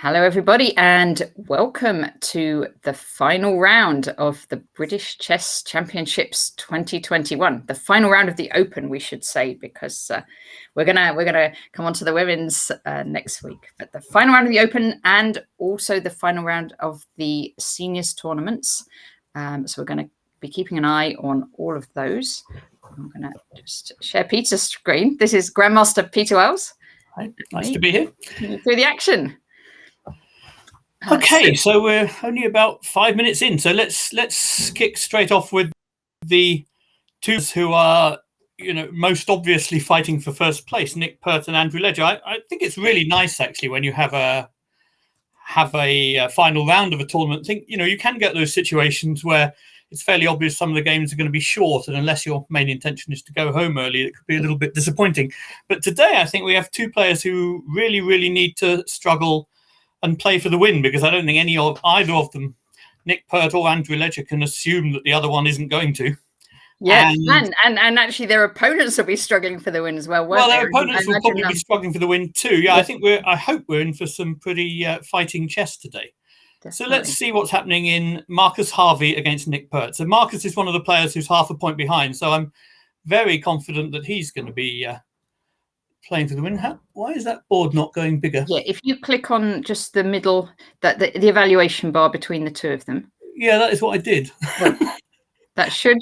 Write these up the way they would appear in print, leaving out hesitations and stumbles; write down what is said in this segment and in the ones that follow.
Hello, everybody, and welcome to the final round of the British Chess Championships 2021. The final round of the Open, we should say, because we're gonna come on to the women's next week. But the final round of the Open and also the final round of the seniors tournaments. So we're going to be keeping an eye on all of those. I'm going to just share Peter's screen. This is Grandmaster Peter Wells. Hi, nice to be here. Through the action. Okay, so we're only about 5 minutes in, so let's kick straight off with the two who are, most obviously fighting for first place, Nick Pert and Andrew Ledger. I think it's really nice actually when you have a final round of a tournament. You can get those situations where it's fairly obvious some of the games are going to be short, and unless your main intention is to go home early, it could be a little bit disappointing. But today, I think we have two players who really need to struggle and play for the win, because I don't think either of them, Nick Pert or Andrew Ledger, can assume that the other one isn't going to. Yeah, and actually their opponents will be struggling for the win as well. Well, their opponents will probably be struggling for the win too. Yeah, I hope we're in for some pretty fighting chess today. Definitely. So let's see what's happening in Marcus Harvey against Nick Pert. So Marcus is one of the players who's half a point behind, so I'm very confident that he's going to be playing for the win. Why is that board not going bigger? Yeah, if you click on just the middle, the evaluation bar between the two of them. Yeah, that is what I did. Well, that should,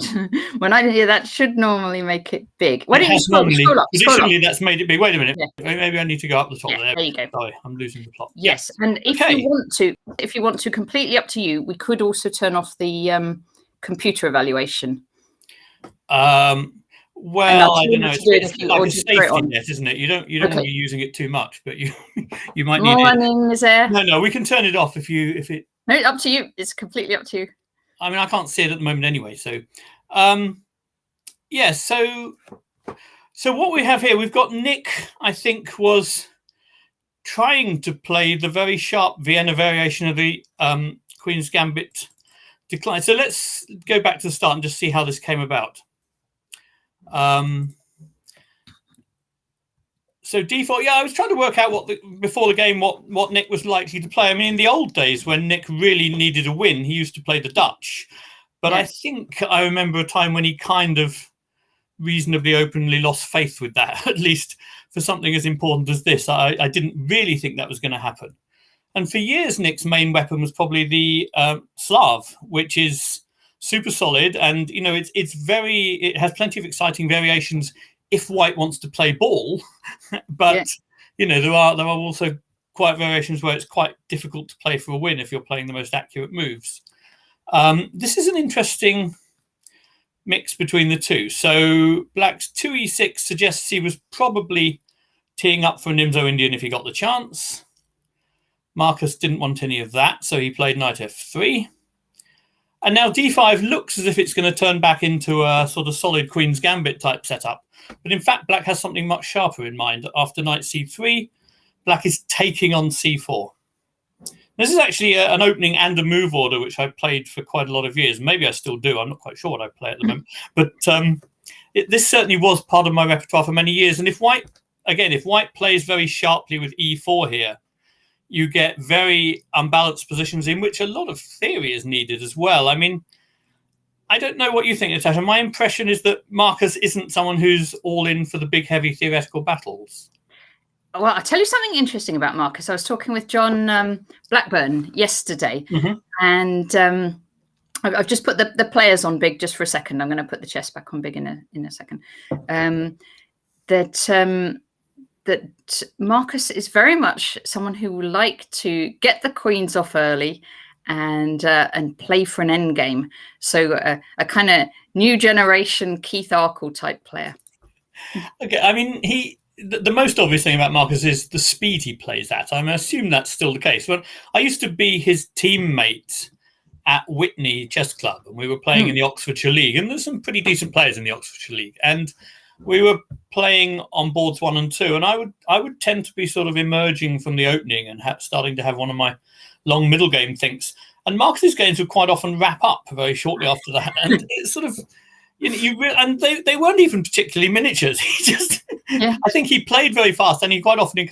when I hear that, should normally make it big. Why don't you scroll up? Traditionally, that's made it big. Wait a minute. Yeah. Maybe I need to go up the top there. There you go. Sorry, I'm losing the plot. Yes, and if you want to, completely up to you. We could also turn off the computer evaluation. Well, I don't know. It's like a safety net, isn't it? You don't want to be using it too much, but you might need it. Is there? No, we can turn it off if it. No, up to you. It's completely up to you. I mean, I can't see it at the moment anyway. So, yeah. So what we have here, we've got Nick. I think was trying to play the very sharp Vienna variation of the Queen's Gambit decline. So let's go back to the start and just see how this came about. So d4, yeah, I was trying to work out before the game what Nick was likely to play. I mean, in the old days when Nick really needed a win, he used to play the Dutch. But I think I remember a time when he kind of reasonably openly lost faith with that, at least for something as important as this. I didn't really think that was going to happen. And for years, Nick's main weapon was probably the Slav, which is super solid, and it has plenty of exciting variations if white wants to play ball, but there are also quite variations where it's quite difficult to play for a win if you're playing the most accurate moves. This is an interesting mix between the two. So black's 2e6 suggests he was probably teeing up for a Nimzo Indian if he got the chance. Marcus didn't want any of that, so he played knight f3. And now d5 looks as if it's going to turn back into a sort of solid Queen's Gambit type setup. But in fact, black has something much sharper in mind. After knight c3, black is taking on c4. This is actually an opening and a move order, which I've played for quite a lot of years. Maybe I still do. I'm not quite sure what I play at the moment. But this certainly was part of my repertoire for many years. And if white plays very sharply with e4 here, you get very unbalanced positions in which a lot of theory is needed as well. I mean, I don't know what you think, Natasha. My impression is that Marcus isn't someone who's all in for the big, heavy theoretical battles. Well, I'll tell you something interesting about Marcus. I was talking with John Blackburn yesterday, and I've just put the players on big just for a second. I'm going to put the chess back on big in a second. That Marcus is very much someone who would like to get the queens off early and play for an end game. So a kind of new generation Keith Arkle type player. Okay, I mean, the most obvious thing about Marcus is the speed he plays at. I assume that's still the case. But I used to be his teammate at Whitney Chess Club, and we were playing in the Oxfordshire League, and there's some pretty decent players in the Oxfordshire League, and we were playing on boards 1 and 2, and I would tend to be sort of emerging from the opening and starting to have one of my long middle game thinks. And Marcus's games would quite often wrap up very shortly after that, and it's sort of And they weren't even particularly miniatures. I think he played very fast, and he quite often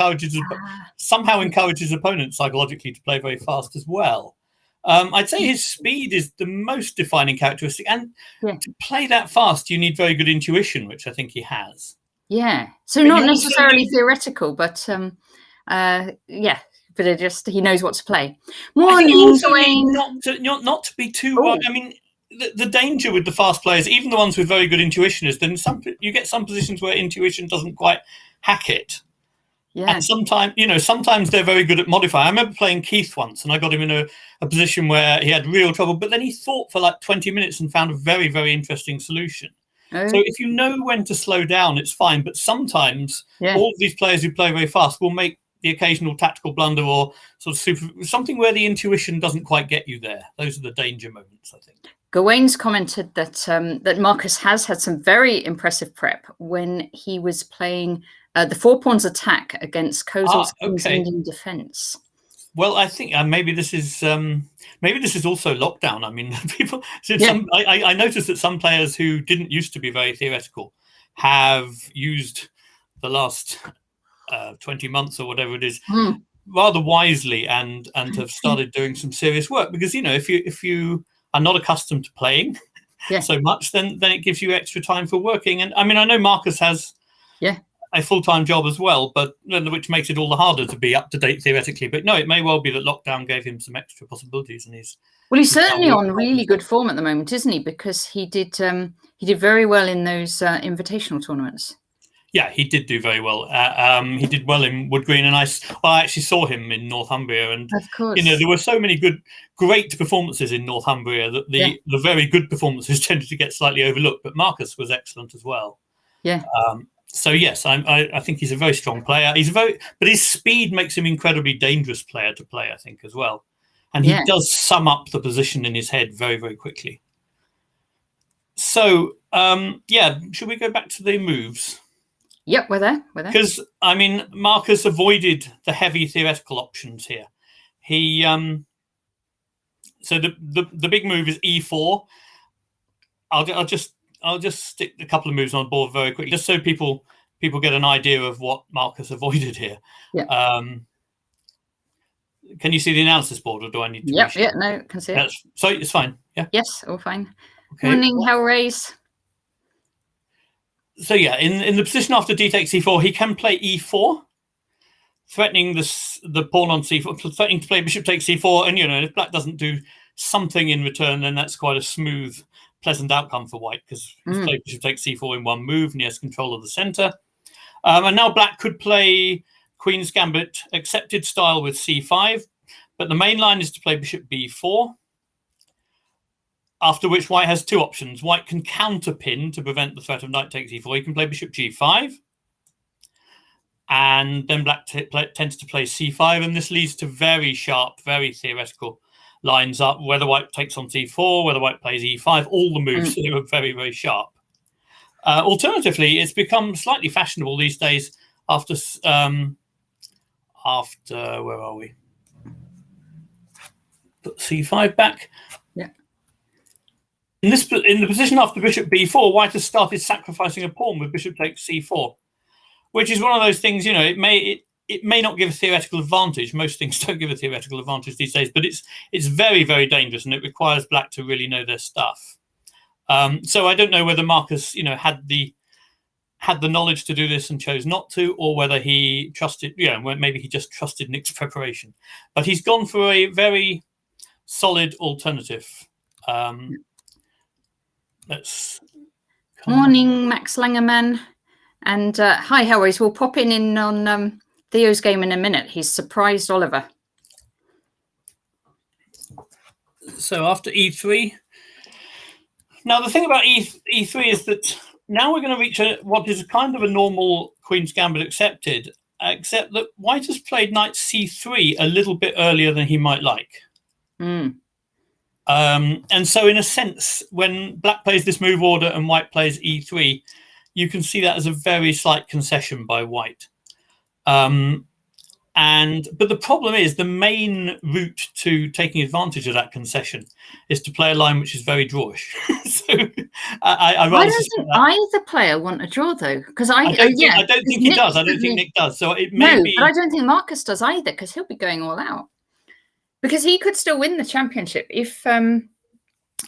somehow encourages opponents psychologically to play very fast as well. I'd say his speed is the most defining characteristic, and to play that fast, you need very good intuition, which I think he has. Yeah, so not necessarily theoretical, but yeah, but he knows what to play. Morning, Dwayne. Not to be too. I mean, the danger with the fast players, even the ones with very good intuition, is then you get some positions where intuition doesn't quite hack it. Yeah. And sometimes they're very good at modifying. I remember playing Keith once, and I got him in a position where he had real trouble, but then he thought for like 20 minutes and found a very, very interesting solution. So if you know when to slow down, it's fine. But sometimes all of these players who play very fast will make the occasional tactical blunder or sort of something where the intuition doesn't quite get you there. Those are the danger moments, I think. Gawain's commented that that Marcus has had some very impressive prep when he was playing the 4 pawns attack against Kozol's King's Indian defense. Well, I think maybe this is also lockdown. I mean, people. I noticed that some players who didn't used to be very theoretical have used the last 20 months or whatever it is rather wisely and have started doing some serious work, because if you are not accustomed to playing so much, then it gives you extra time for working. And I mean, I know Marcus has a full-time job as well, but which makes it all the harder to be up to date theoretically. But no, it may well be that lockdown gave him some extra possibilities, and he's certainly on really good form at the moment, isn't he? Because he did very well in those invitational tournaments. Yeah, he did do very well. He did well in Wood Green, and I actually saw him in Northumbria, and of course, there were so many great performances in Northumbria that the very good performances tended to get slightly overlooked. But Marcus was excellent as well. Yeah. So yes, I think he's a very strong player. But his speed makes him an incredibly dangerous player to play, I think, as well. And he does sum up the position in his head very, very quickly. So should we go back to the moves? Yep, we're there. Because I mean, Marcus avoided the heavy theoretical options here. He so the big move is e4. I'll just stick a couple of moves on the board very quickly, just so people get an idea of what Marcus avoided here. Yeah. Can you see the analysis board, or do I need to? No, can see it. So it's fine. Yeah. Yes, all fine. Okay. Morning, Hellraise. So in the position after d takes c4, he can play e4, threatening the pawn on c4, threatening to play bishop takes c4, and if black doesn't do something in return, then that's quite a smooth, pleasant outcome for white, because he's played bishop takes c4 in one move, and he has control of the center. And now black could play Queen's Gambit accepted style with c5, but the main line is to play bishop b4. After which white has two options. White can counterpin to prevent the threat of knight takes e4. He can play bishop g5. And then black tends to play c5. And this leads to very sharp, very theoretical lines up. Whether white takes on c4, whether white plays e5, all the moves here are very, very sharp. Alternatively, it's become slightly fashionable these days after where are we? Put c5 back. In the position after bishop b4, white has started sacrificing a pawn with bishop takes c4, which is one of those things. It may not give a theoretical advantage. Most things don't give a theoretical advantage these days, but it's very, very dangerous, and it requires black to really know their stuff. So I don't know whether Marcus, had the knowledge to do this and chose not to, or whether he trusted, maybe he just trusted Nick's preparation. But he's gone for a very solid alternative. Morning, Max Langerman, and hi, Hellraise. We'll pop in on Theo's game in a minute. He's surprised Oliver. So after e3, now the thing about e3 is that now we're going to reach what is kind of a normal Queen's Gambit accepted, except that white has played knight c3 a little bit earlier than he might like. And so in a sense, when black plays this move order and white plays e3, you can see that as a very slight concession by white. And But the problem is the main route to taking advantage of that concession is to play a line which is very drawish. So I don't think either player want a draw though, because I don't think he does. I don't think Nick does. So it may be. But I don't think Marcus does either, because he'll be going all out. Because he could still win the championship if Andrew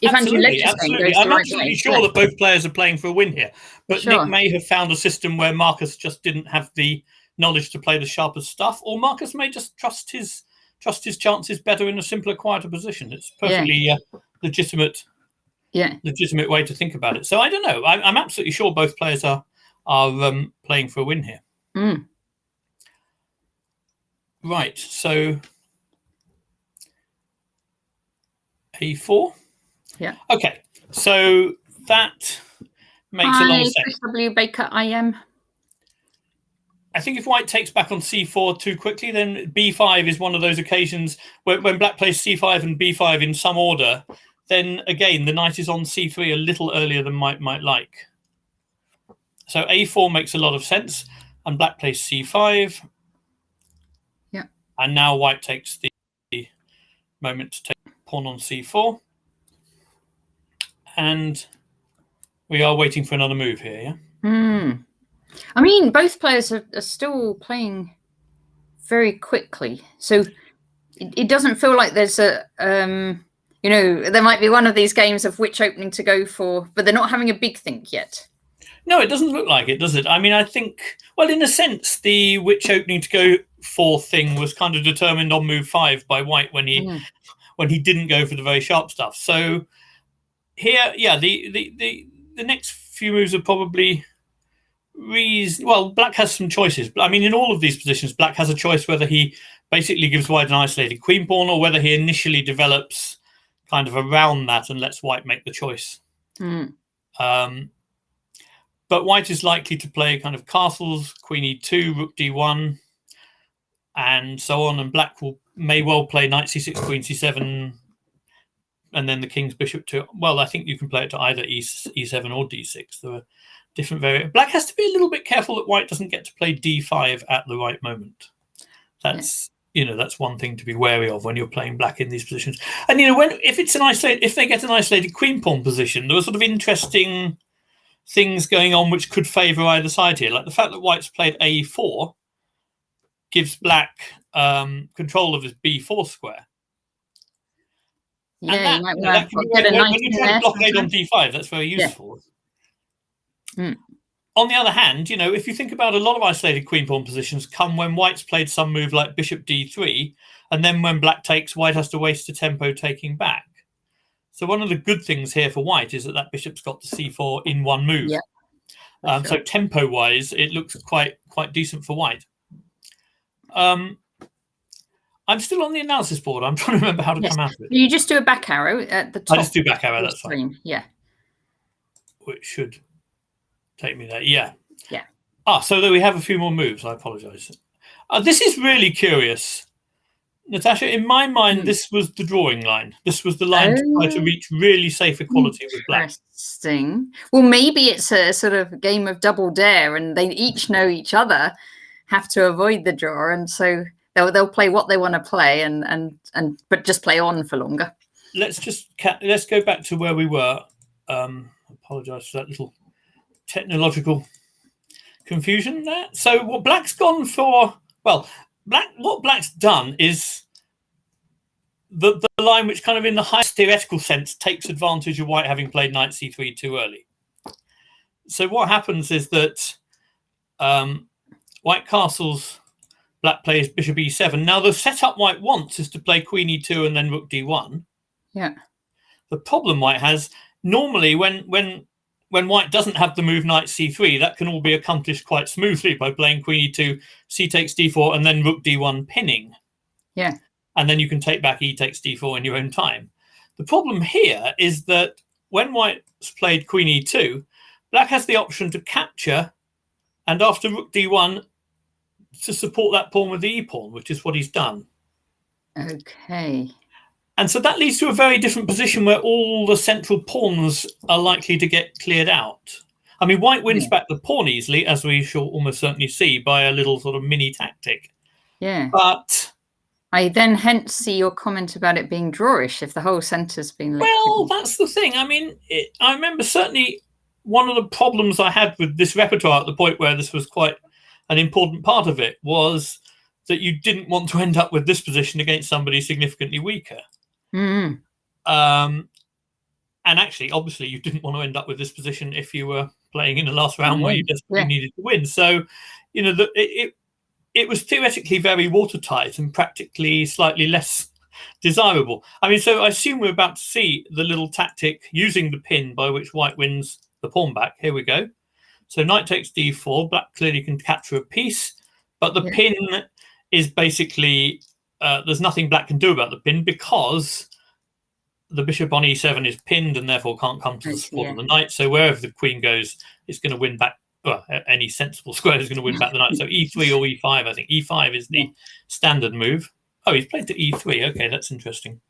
Absolutely. I'm absolutely sure that both players are playing for a win here. But Nick may have found a system where Marcus just didn't have the knowledge to play the sharpest stuff, or Marcus may just trust his chances better in a simpler, quieter position. It's perfectly legitimate way to think about it. So I don't know. I'm absolutely sure both players are playing for a win here. Right. So A4. Yeah. Okay. So that makes a lot of sense. Chris W. Baker, IM. I think if White takes back on C4 too quickly, then B5 is one of those occasions when Black plays C5 and B5 in some order, then again, the knight is on C3 a little earlier than White might like. So A4 makes a lot of sense, and Black plays C5. Yeah. And now White takes the moment to take pawn on C4. And we are waiting for another move here, yeah? I mean, both players are still playing very quickly. So it doesn't feel like there's a, there might be one of these games of which opening to go for, but they're not having a big think yet. No, it doesn't look like it, does it? I mean, I think, well, in a sense, the which opening to go for thing was kind of determined on move 5 by White when he didn't go for the very sharp stuff. So here, the next few moves are probably well, Black has some choices. I mean, in all of these positions, Black has a choice whether he basically gives White an isolated queen pawn or whether he initially develops kind of around that and lets White make the choice. But White is likely to play kind of castles, queen e2, rook d1, and so on. And Black may well play knight c6, queen c7, and then the king's bishop to. Well, I think you can play it to either e7 or d6. There are different variants. Black has to be a little bit careful that White doesn't get to play d5 at the right moment. That's that's one thing to be wary of when you're playing Black in these positions. And if they get an isolated queen pawn position, there are sort of interesting things going on which could favour either side here. Like the fact that White's played a4 gives Black control of his b4 square. Yeah, you might want to get a nice when you're trying to blockade on d5, that's very useful. On the other hand, if you think about a lot of isolated queen pawn positions come when White's played some move like bishop d3, and then when Black takes, White has to waste a tempo taking back. So one of the good things here for White is that bishop's got to c4 in one move. Yeah, So tempo-wise, it looks quite decent for White. I'm still on the analysis board. I'm trying to remember how to come out of it. You just do a back arrow at the top. I just do back arrow, that's fine. Yeah. Which should take me there. Yeah. Yeah. So there we have a few more moves. I apologise. This is really curious. Natasha, in my mind, this was the drawing line. This was the line to try to reach really safe equality with Black. Interesting. Well, maybe it's a sort of game of double dare, and they each know each other, have to avoid the draw, and so they'll play what they want to play, but just play on for longer. Let's go back to where we were. Apologise for that little technological confusion there. So what Black's gone for? Well, what Black's done is the line which kind of in the highest theoretical sense takes advantage of White having played knight c3 too early. So what happens is that White castles, Black plays bishop e7. Now the setup White wants is to play queen e2 and then rook d1. Yeah. The problem White has, normally when White doesn't have the move knight c3, that can all be accomplished quite smoothly by playing queen e2, c takes d4, and then rook d1 pinning. Yeah. And then you can take back e takes d4 in your own time. The problem here is that when White's played queen e2, Black has the option to capture, and after rook d1, to support that pawn with the e-pawn, which is what he's done. Okay. And so that leads to a very different position where all the central pawns are likely to get cleared out. I mean, White wins back the pawn easily, as we shall almost certainly see, by a little sort of mini tactic. Yeah. But I then hence see your comment about it being drawish if the whole centre's been licked. well, that's the thing. I mean, I remember certainly one of the problems I had with this repertoire at the point where this was quite an important part of it was that you didn't want to end up with this position against somebody significantly weaker. Mm. And actually, obviously, you didn't want to end up with this position if you were playing in the last round where you desperately needed to win. So, you know, it was theoretically very watertight and practically slightly less desirable. I mean, so I assume we're about to see the little tactic using the pin by which white wins the pawn back. Here we go. So knight takes d4. Black clearly can capture a piece, but the pin is basically, there's nothing black can do about the pin because the bishop on e7 is pinned and therefore can't come to the support of the knight. So wherever the queen goes, it's going to win back. Well, any sensible square is going to win back the knight. So e3 or e5, I think. e5 is the standard move. Oh, he's played to e3. Okay, that's interesting.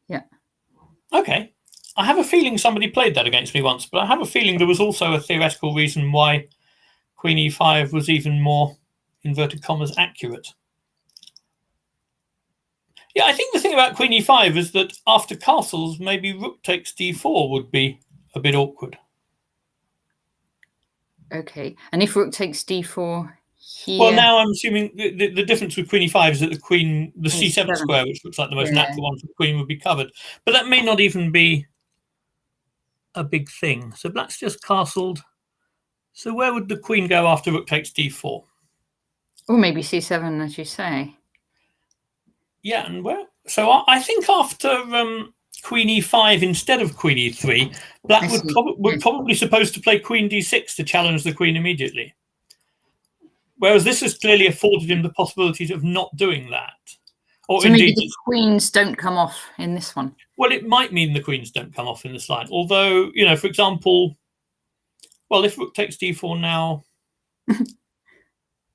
Yeah. Okay. I have a feeling somebody played that against me once, but I have a feeling there was also a theoretical reason why queen e5 was even more, inverted commas, accurate. Yeah, I think the thing about queen e5 is that after castles, maybe rook takes d4 would be a bit awkward. Okay, and if rook takes d4 here... Well, now I'm assuming the difference with queen e5 is that the c7 square, which looks like the most natural one for the queen, would be covered. But that may not even be a big thing. So black's just castled. So where would the queen go after rook takes d4? Or maybe c7, as you say. Yeah, and where? So I think after queen e5 instead of queen e3, black would probably supposed to play queen d6 to challenge the queen immediately. Whereas this has clearly afforded him the possibilities of not doing that. Or so indeed, maybe the queens don't come off in this one. Well, it might mean the queens don't come off in this line. Although, you know, for example, well, if rook takes d4 now,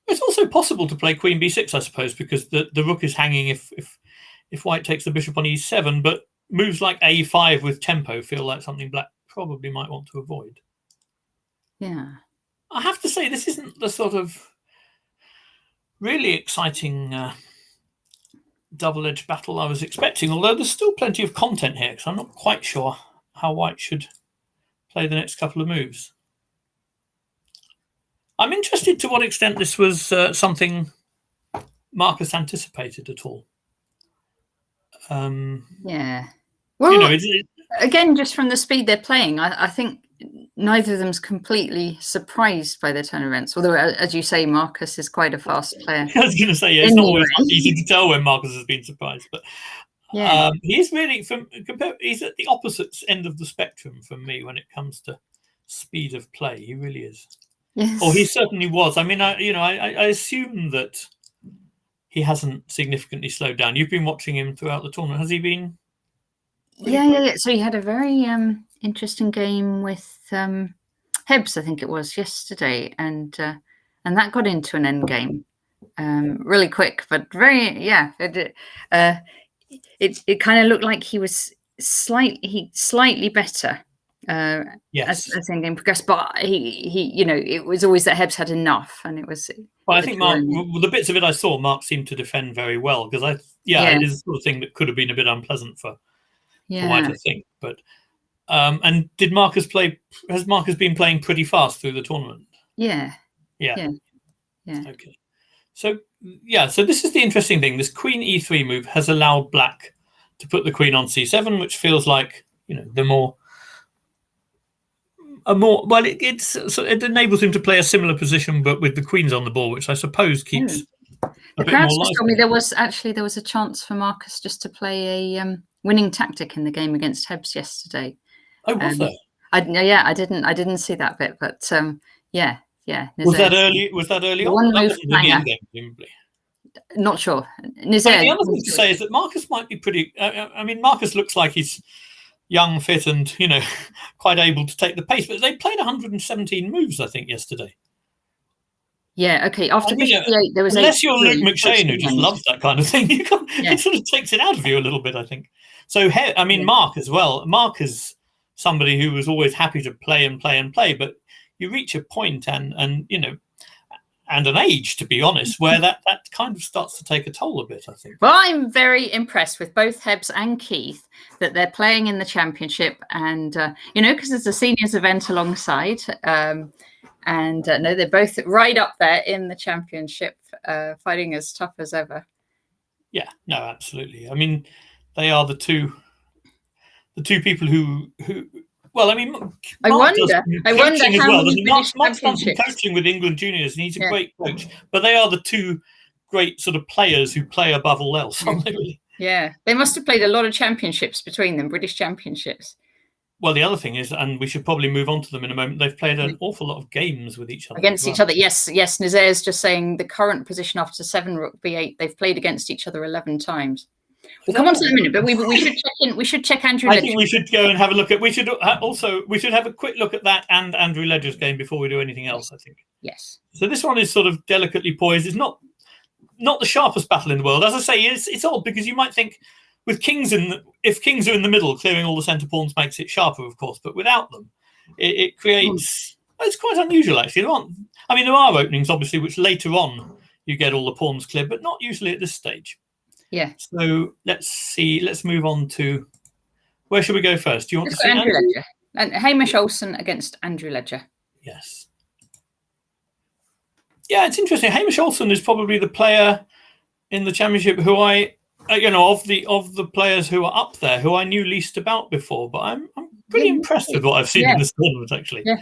it's also possible to play queen b6, I suppose, because the rook is hanging if white takes the bishop on e7. But moves like a5 with tempo feel like something black probably might want to avoid. Yeah. I have to say, this isn't the sort of really exciting double-edged battle I was expecting, although there's still plenty of content here because I'm not quite sure how white should play the next couple of moves. I'm interested to what extent this was something Marcus anticipated at all. Yeah. Well, you know, again, just from the speed they're playing, I think neither of them's completely surprised by the turn of events. Although, as you say, Marcus is quite a fast player. I was going to say, yeah, it's not always easy to tell when Marcus has been surprised, but he's really he's at the opposite end of the spectrum from me when it comes to speed of play. He really is. Yes. Or he certainly was. I mean, I assume that he hasn't significantly slowed down. You've been watching him throughout the tournament. Has he been? Yeah. So he had a very interesting game with Hebs, I think it was yesterday, and that got into an end game really quick, but very it kind of looked like he was slightly better. Yes, as the game progressed, but he you know, it was always that Hebs had enough, and it was. Well, I think Mark, the bits of it I saw, Mark seemed to defend very well because it is the sort of thing that could have been a bit unpleasant for White, I think. But and did Marcus play? Has Marcus been playing pretty fast through the tournament? Yeah. Okay, so this is the interesting thing. This queen e3 move has allowed black to put the queen on c7, which feels like, you know, it enables him to play a similar position, but with the queens on the board, which I suppose keeps a bit more lively. Told me there was a chance for Marcus just to play a winning tactic in the game against Hebs yesterday. Oh, was there? I didn't see that bit, but yeah. Was that early? Was that early on? That wasn't in the end game, presumably. Not sure. The other thing to say is that Marcus might be pretty. I mean, Marcus looks like he's young, fit, and, you know, quite able to take the pace. But they played 117 moves, I think, yesterday. Yeah. Okay. After bishop e8, there was unless you're Luke McShane, who just loves that kind of thing, it sort of takes it out of you a little bit, I think. So I mean, Mark as well. Mark is somebody who was always happy to play and play and play, but you reach a point and you know, and an age, to be honest, where that kind of starts to take a toll a bit, I think. Well, I'm very impressed with both Hebs and Keith that they're playing in the championship, and because there's a seniors event alongside, no, they're both right up there in the championship, fighting as tough as ever. Yeah, no, absolutely. I mean, they are the two people who. Well, I mean, I wonder how many Mark's done some coaching with England juniors, and he's a great coach. But they are the two great sort of players who play above all else, aren't they? Really? Yeah, they must have played a lot of championships between them, British championships. Well, the other thing is, and we should probably move on to them in a moment, they've played an awful lot of games with each other. Against each other, yes. Nazir's just saying the current position after 7 rook b8, they've played against each other 11 times. We'll come on to that in a minute, but we should check in. We should check Andrew Ledger. I think we should go and have a look at. We should have a quick look at that and Andrew Ledger's game before we do anything else. I think. Yes. So this one is sort of delicately poised. It's not the sharpest battle in the world. As I say, it's odd because you might think with kings if kings are in the middle, clearing all the centre pawns makes it sharper, of course. But without them, it creates. It's quite unusual actually. There are openings obviously which later on you get all the pawns cleared, but not usually at this stage. Yeah. So let's see. Let's move on to where should we go first? Do you want to see Andrew Ledger and Hamish Olsen against Andrew Ledger? Yes. Yeah, it's interesting. Hamish Olsen is probably the player in the championship who I, of the players who are up there, who I knew least about before. But I'm pretty impressed with what I've seen in this tournament actually. Yeah.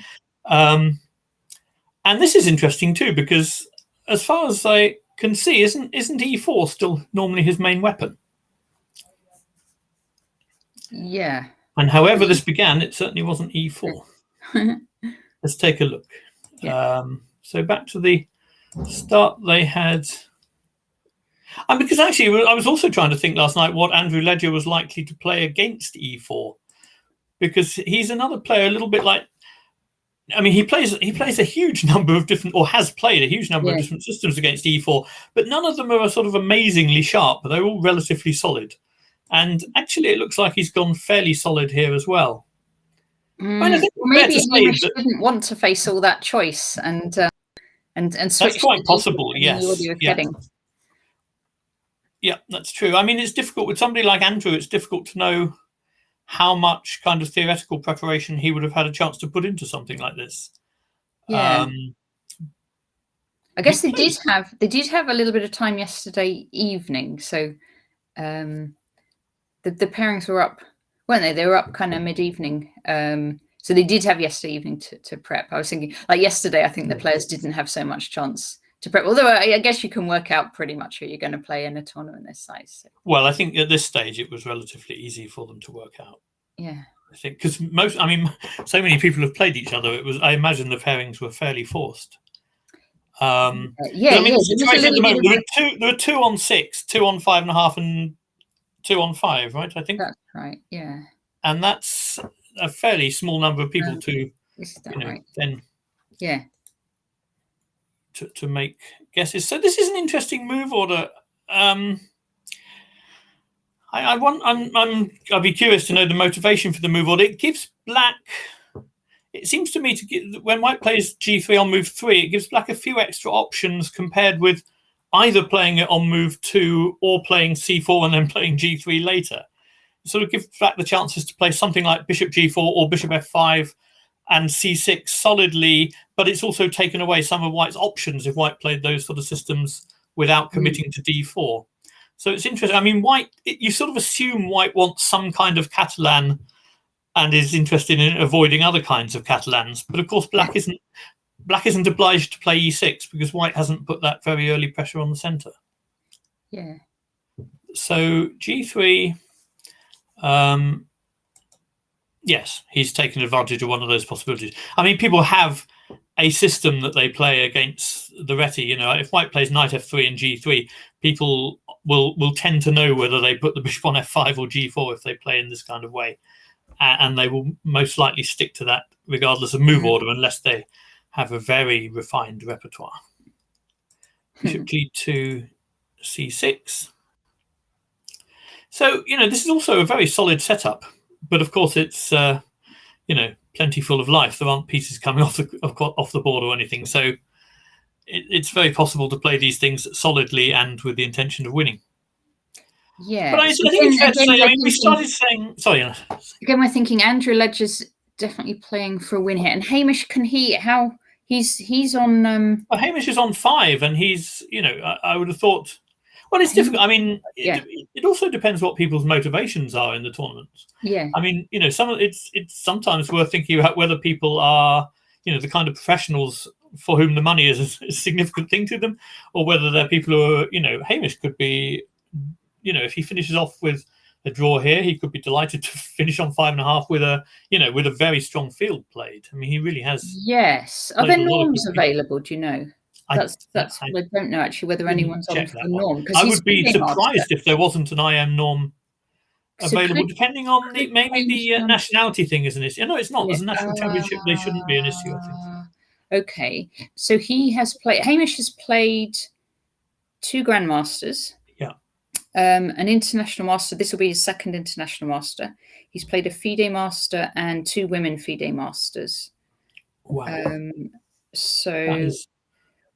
And this is interesting too because as far as I can see, isn't E4 still normally his main weapon? Yeah. And however this began, it certainly wasn't E4. Let's take a look. Yeah. So back to the start they had. And because actually, I was also trying to think last night what Andrew Ledger was likely to play against E4. Because he's another player a little bit like, he plays a huge number of different, or has played a huge number of different systems against E4, but none of them are sort of amazingly sharp. They're all relatively solid. And actually, it looks like he's gone fairly solid here as well. I think maybe he didn't want to face all that choice and switch. That's quite possible, yes. Yeah, that's true. It's difficult with somebody like Andrew. It's difficult to know how much kind of theoretical preparation he would have had a chance to put into something like this. Yeah. I guess they did have a little bit of time yesterday evening. So the pairings were up, weren't they? They were up kind of mid-evening. So they did have yesterday evening to prep. I was thinking, like yesterday, I think the players didn't have so much chance to prep. Although I guess you can work out pretty much who you're going to play in a tournament this size. So. Well, I think at this stage it was relatively easy for them to work out. Yeah, I think because so many people have played each other. I imagine the pairings were fairly forced. The situation at the moment, there were 2 on 6, 2 on 5.5, and 2 on 5, right? I think that's right. Yeah, and that's a fairly small number of people to, then to make guesses. So this is an interesting move order. I'd be curious to know the motivation for the move order. It gives black. It seems to me when white plays G3 on move 3, it gives black a few extra options compared with either playing it on move 2 or playing C4 and then playing G3 later. It sort of gives black the chances to play something like Bishop G4 or Bishop F5 and C6 solidly, but it's also taken away some of white's options if white played those sort of systems without committing to D4. So it's interesting. White, you sort of assume white wants some kind of Catalan and is interested in avoiding other kinds of Catalans. But of course, black isn't obliged to play E6 because white hasn't put that very early pressure on the center. Yeah. So G3, yes, he's taken advantage of one of those possibilities. People have a system that they play against the Reti. If white plays knight F3 and G3, people will tend to know whether they put the bishop on F5 or G4 if they play in this kind of way. And they will most likely stick to that regardless of move order unless they have a very refined repertoire. Bishop G2, C6. So, this is also a very solid setup. But of course, it's, plenty full of life. There aren't pieces coming off the board or anything. So it's very possible to play these things solidly and with the intention of winning. Yeah, but I think it's fair to say. I mean, we started saying. Sorry, Anna. Again, we're thinking Andrew Ledger's definitely playing for a win here, and Hamish, can he? How he's on? Well, Hamish is on 5, and he's. I would have thought. Well, it's difficult. I mean, it also depends what people's motivations are in the tournaments. Yeah. I mean, it's sometimes worth thinking about whether people are, the kind of professionals for whom the money is a significant thing to them, or whether they're people who are, Hamish could be, if he finishes off with a draw here, he could be delighted to finish on 5.5 with a very strong field played. I mean, he really has. Yes. Are there norms available? Do you know? I don't know actually whether anyone's on for the norm. I would be surprised if there wasn't an IM norm available, depending on maybe the nationality thing is an issue. No, it's not. There's a national championship. They shouldn't be an issue, I think. Okay. So Hamish has played 2 Grandmasters. Yeah. An International Master. This will be his 2nd International Master. He's played a FIDE Master and 2 Women FIDE Masters. Wow.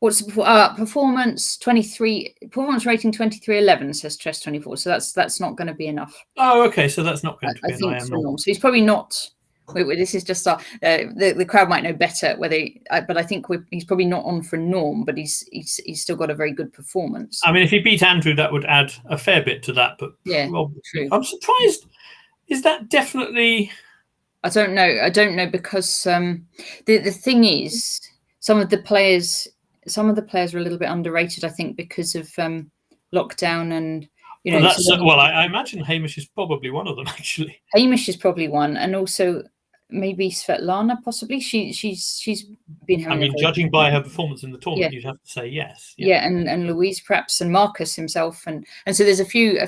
What's performance 23? Performance rating 2311 says Chess24. So that's not going to be enough. Oh, okay. So that's not going to be an IM norm. So he's probably not. This is just the crowd might know better but I think he's probably not on for norm, but he's still got a very good performance. I mean, if he beat Andrew, that would add a fair bit to that. But yeah, true. I'm surprised. Is that definitely? I don't know because the thing is, some of the players are a little bit underrated, I think, because of lockdown and. I imagine Hamish is probably one of them, actually. Hamish is probably one, and also maybe Svetlana, possibly. She's been having. I mean, judging by her performance in the tournament, you'd have to say yes. Yeah, and Louise perhaps, and Marcus himself, and so there's a few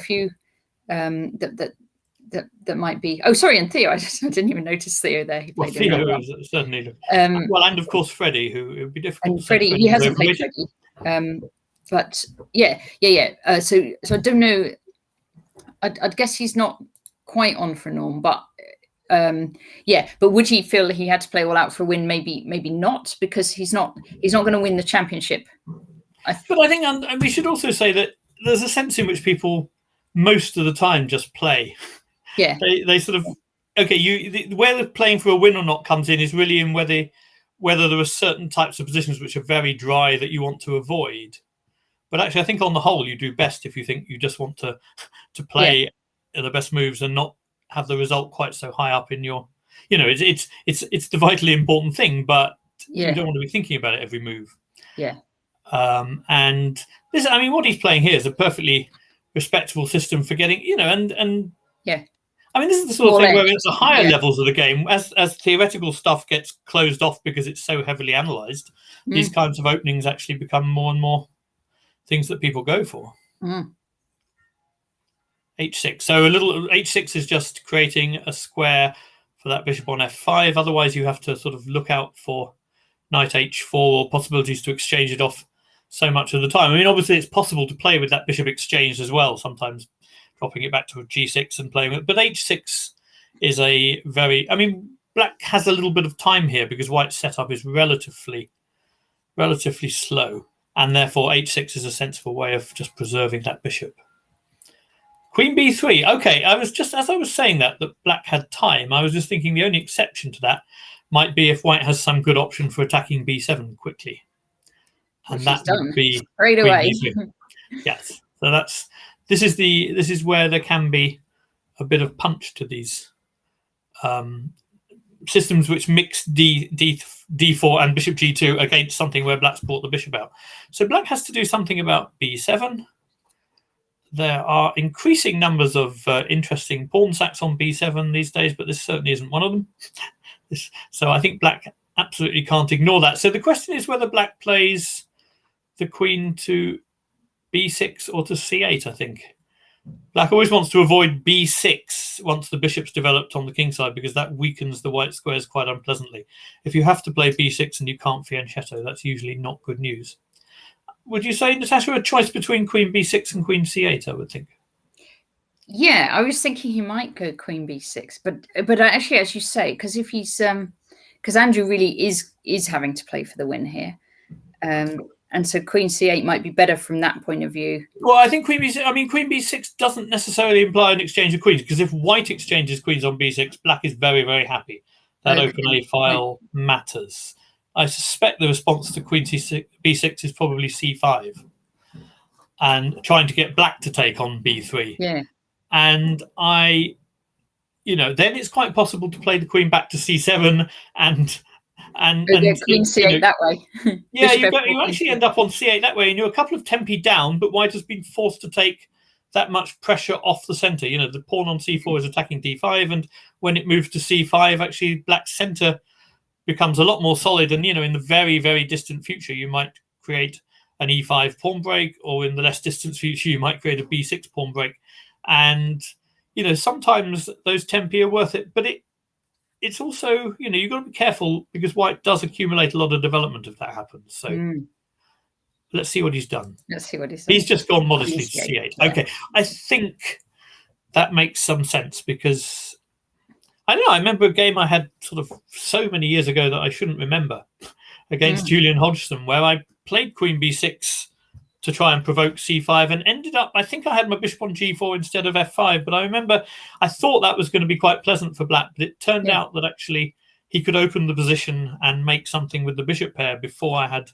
that might be. Oh, sorry, and Theo. I didn't even notice Theo there. He played Theo is certainly. And of course Freddie, who it would be difficult. And Freddie, he hasn't played Freddie. But yeah. So I don't know. I'd guess he's not quite on for norm, but But would he feel he had to play all out for a win? Maybe not, because he's not going to win the championship. But I think we should also say that there's a sense in which people most of the time just play. Yeah, they sort of where the playing for a win or not comes in is really in whether there are certain types of positions which are very dry that you want to avoid. But actually, I think on the whole, you do best if you think you just want to play the best moves and not have the result quite so high up in your. It's the vitally important thing, but you don't want to be thinking about it every move. Yeah. And this, I mean, what he's playing here is a perfectly respectable system for getting, and yeah. I mean, this is the sort of thing where at the higher levels of the game, as theoretical stuff gets closed off because it's so heavily analysed, these kinds of openings actually become more and more things that people go for. H6. So a little H6 is just creating a square for that bishop on F5. Otherwise, you have to sort of look out for knight H4 or possibilities to exchange it off so much of the time. I mean, obviously, it's possible to play with that bishop exchanged as well, sometimes dropping it back to a G6 and playing with it. But H6 is a very... I mean, black has a little bit of time here because white's setup is relatively slow. And therefore, H6 is a sensible way of just preserving that bishop. Queen B3. Okay, as I was saying that black had time, I was just thinking the only exception to that might be if white has some good option for attacking B7 quickly. And that would be straight away. Yes. So this is where there can be a bit of punch to these systems which mix D4 and bishop G2 against something where black's brought the bishop out. So black has to do something about B7. There are increasing numbers of interesting pawn sacks on B7 these days, but this certainly isn't one of them. So I think black absolutely can't ignore that. So the question is whether black plays the queen to B6 or to C8, I think. Black always wants to avoid B6 once the bishop's developed on the king side, because that weakens the white squares quite unpleasantly. If you have to play B6 and you can't fianchetto, that's usually not good news. Would you say, Natasha, a choice between queen B6 and queen C8, I would think? Yeah, I was thinking he might go queen B6, but actually, as you say, because if he's because Andrew really is having to play for the win here. And so queen c8 might be better from that point of view. Well, I think queen b6 doesn't necessarily imply an exchange of queens, because if white exchanges queens on b6, black is very, very happy. That open A file matters. I suspect the response to queen b6 is probably c5 and trying to get black to take on b3. Yeah. And then it's quite possible to play the queen back to c7 and queen c8 that way. Yeah, you actually end up on c8 that way, and you're a couple of tempi down, but white has been forced to take that much pressure off the center. The pawn on c4 is attacking d5, and when it moves to c5, actually black's center becomes a lot more solid. And in the very, very distant future, you might create an e5 pawn break, or in the less distant future, you might create a b6 pawn break. And sometimes those tempi are worth it, but it's also you've got to be careful, because white does accumulate a lot of development if that happens. So let's see what he's done. He's just gone modestly to c8. Yeah. Okay, I think that makes some sense, because I remember a game I had sort of so many years ago that I shouldn't remember, against Julian Hodgson, where I played queen b6 to try and provoke c5, and ended up, I think I had my bishop on g4 instead of f5, but I remember I thought that was going to be quite pleasant for black, but it turned out that actually he could open the position and make something with the bishop pair before I had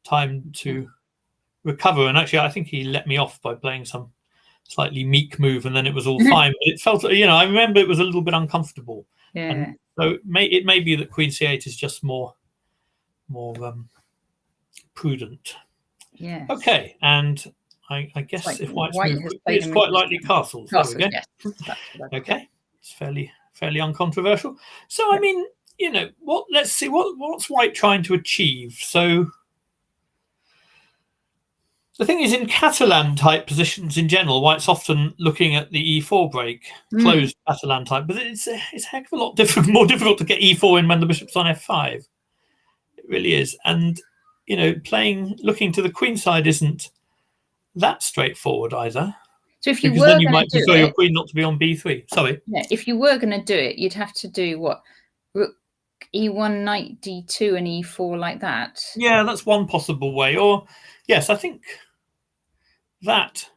time to recover. And actually I think he let me off by playing some slightly meek move, and then it was all fine. But it felt, I remember it was a little bit uncomfortable. Yeah. And so it may be that queen c8 is just more prudent. Yeah. Okay, and I guess if white's moved quickly, it's quite likely castles. There we go. Yes. Okay, it's fairly uncontroversial. So I mean, let's see what's white trying to achieve. So the thing is, in Catalan type positions in general, white's often looking at the e4 break, closed Catalan type, but it's a heck of a lot more difficult to get e4 in when the bishop's on f5. It really is. And looking to the queen side isn't that straightfortite either. So if you because then you might prefer your queen not to be on b3. Sorry. Yeah, if you were going to do it, you'd have to do what? Rook e1, knight d2, and e4 like that. Yeah, that's one possible way. Or yes, I think that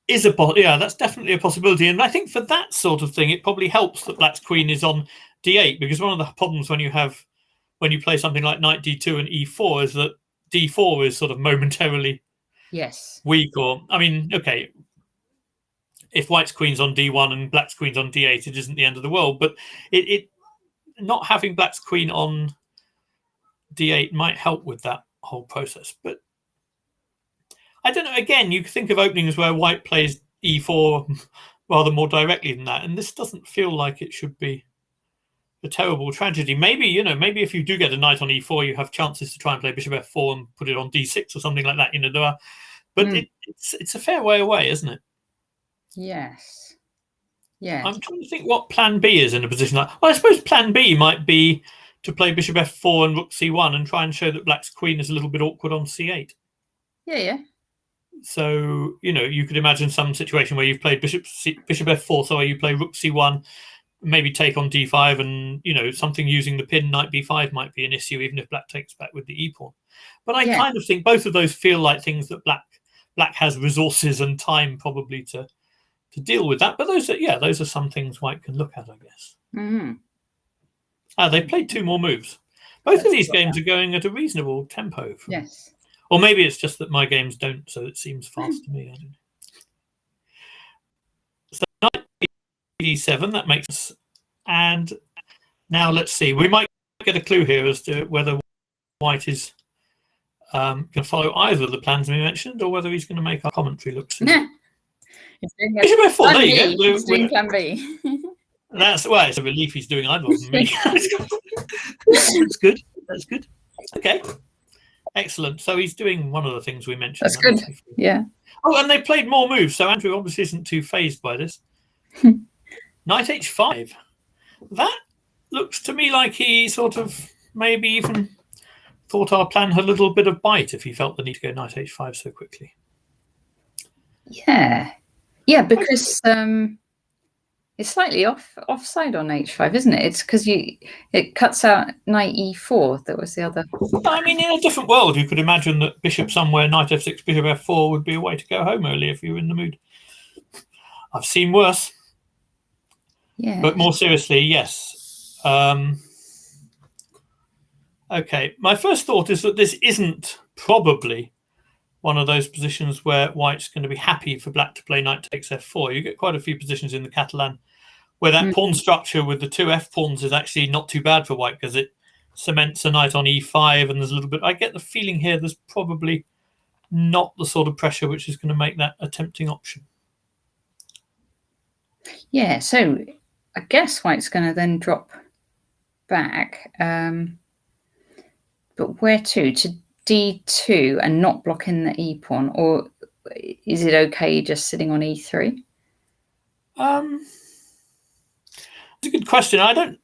is that's definitely a possibility. And I think for that sort of thing, it probably helps that black's queen is on d8, because one of the problems when you play something like knight d2 and e4 is that d4 is sort of momentarily weak. Or okay, if white's queen's on d1 and black's queen's on d8, it isn't the end of the world. But it not having black's queen on d8 might help with that whole process. But I don't know. Again, you think of openings where white plays e4 rather more directly than that, and this doesn't feel like it should be a terrible tragedy. Maybe if you do get a knight on e4, you have chances to try and play bishop f4 and put it on d6 or something like that. There are, but it's a fair way away, isn't it? Yes. Yeah. I'm trying to think what plan B is in a position like. Well, I suppose plan B might be to play bishop f4 and rook c1 and try and show that black's queen is a little bit awkward on c8. Yeah. So you could imagine some situation where you've played bishop f4, so you play rook c1. Maybe take on d5, and something using the pin knight b5 might be an issue, even if black takes back with the e pawn. But I kind of think both of those feel like things that black has resources and time probably to deal with that. But those are some things white can look at, I guess. They played two more moves. Both of these games are going at a reasonable tempo. Yes. Or maybe it's just that my games don't, so it seems fast to me. I don't know. So knight d7, that makes sense. And now let's see. We might get a clue here as to whether white is going to follow either of the plans we mentioned, or whether he's going to make our commentary look silly. Bishop f4, there you go. He's doing plan B. It's a relief he's doing either of them. That's good. Okay. Excellent. So he's doing one of the things we mentioned. That's good. Yeah. Oh, and they played more moves, so Andrew obviously isn't too phased by this. Knight h5. That looks to me like he sort of maybe even thought our plan had a little bit of bite if he felt the need to go knight h5 so quickly. Yeah, because It's slightly offside on h5, isn't it? It's because it cuts out knight e4. That was the other. I mean, in a different world, you could imagine that bishop somewhere, knight f6, bishop f4 would be a way to go home early if you were in the mood. I've seen worse. Yeah. But more seriously, yes. Okay, my first thought is that this isn't probably one of those positions where white's going to be happy for black to play knight takes f4. You get quite a few positions in the Catalan where that pawn structure with the two f pawns is actually not too bad for white because it cements a knight on e5 and there's a little bit. I get the feeling here there's probably not the sort of pressure which is going to make that a tempting option. Yeah, so I guess white's going to then drop back. But where to? To d2 and not blocking the e pawn, or is it okay just sitting on e3? It's a good question. I don't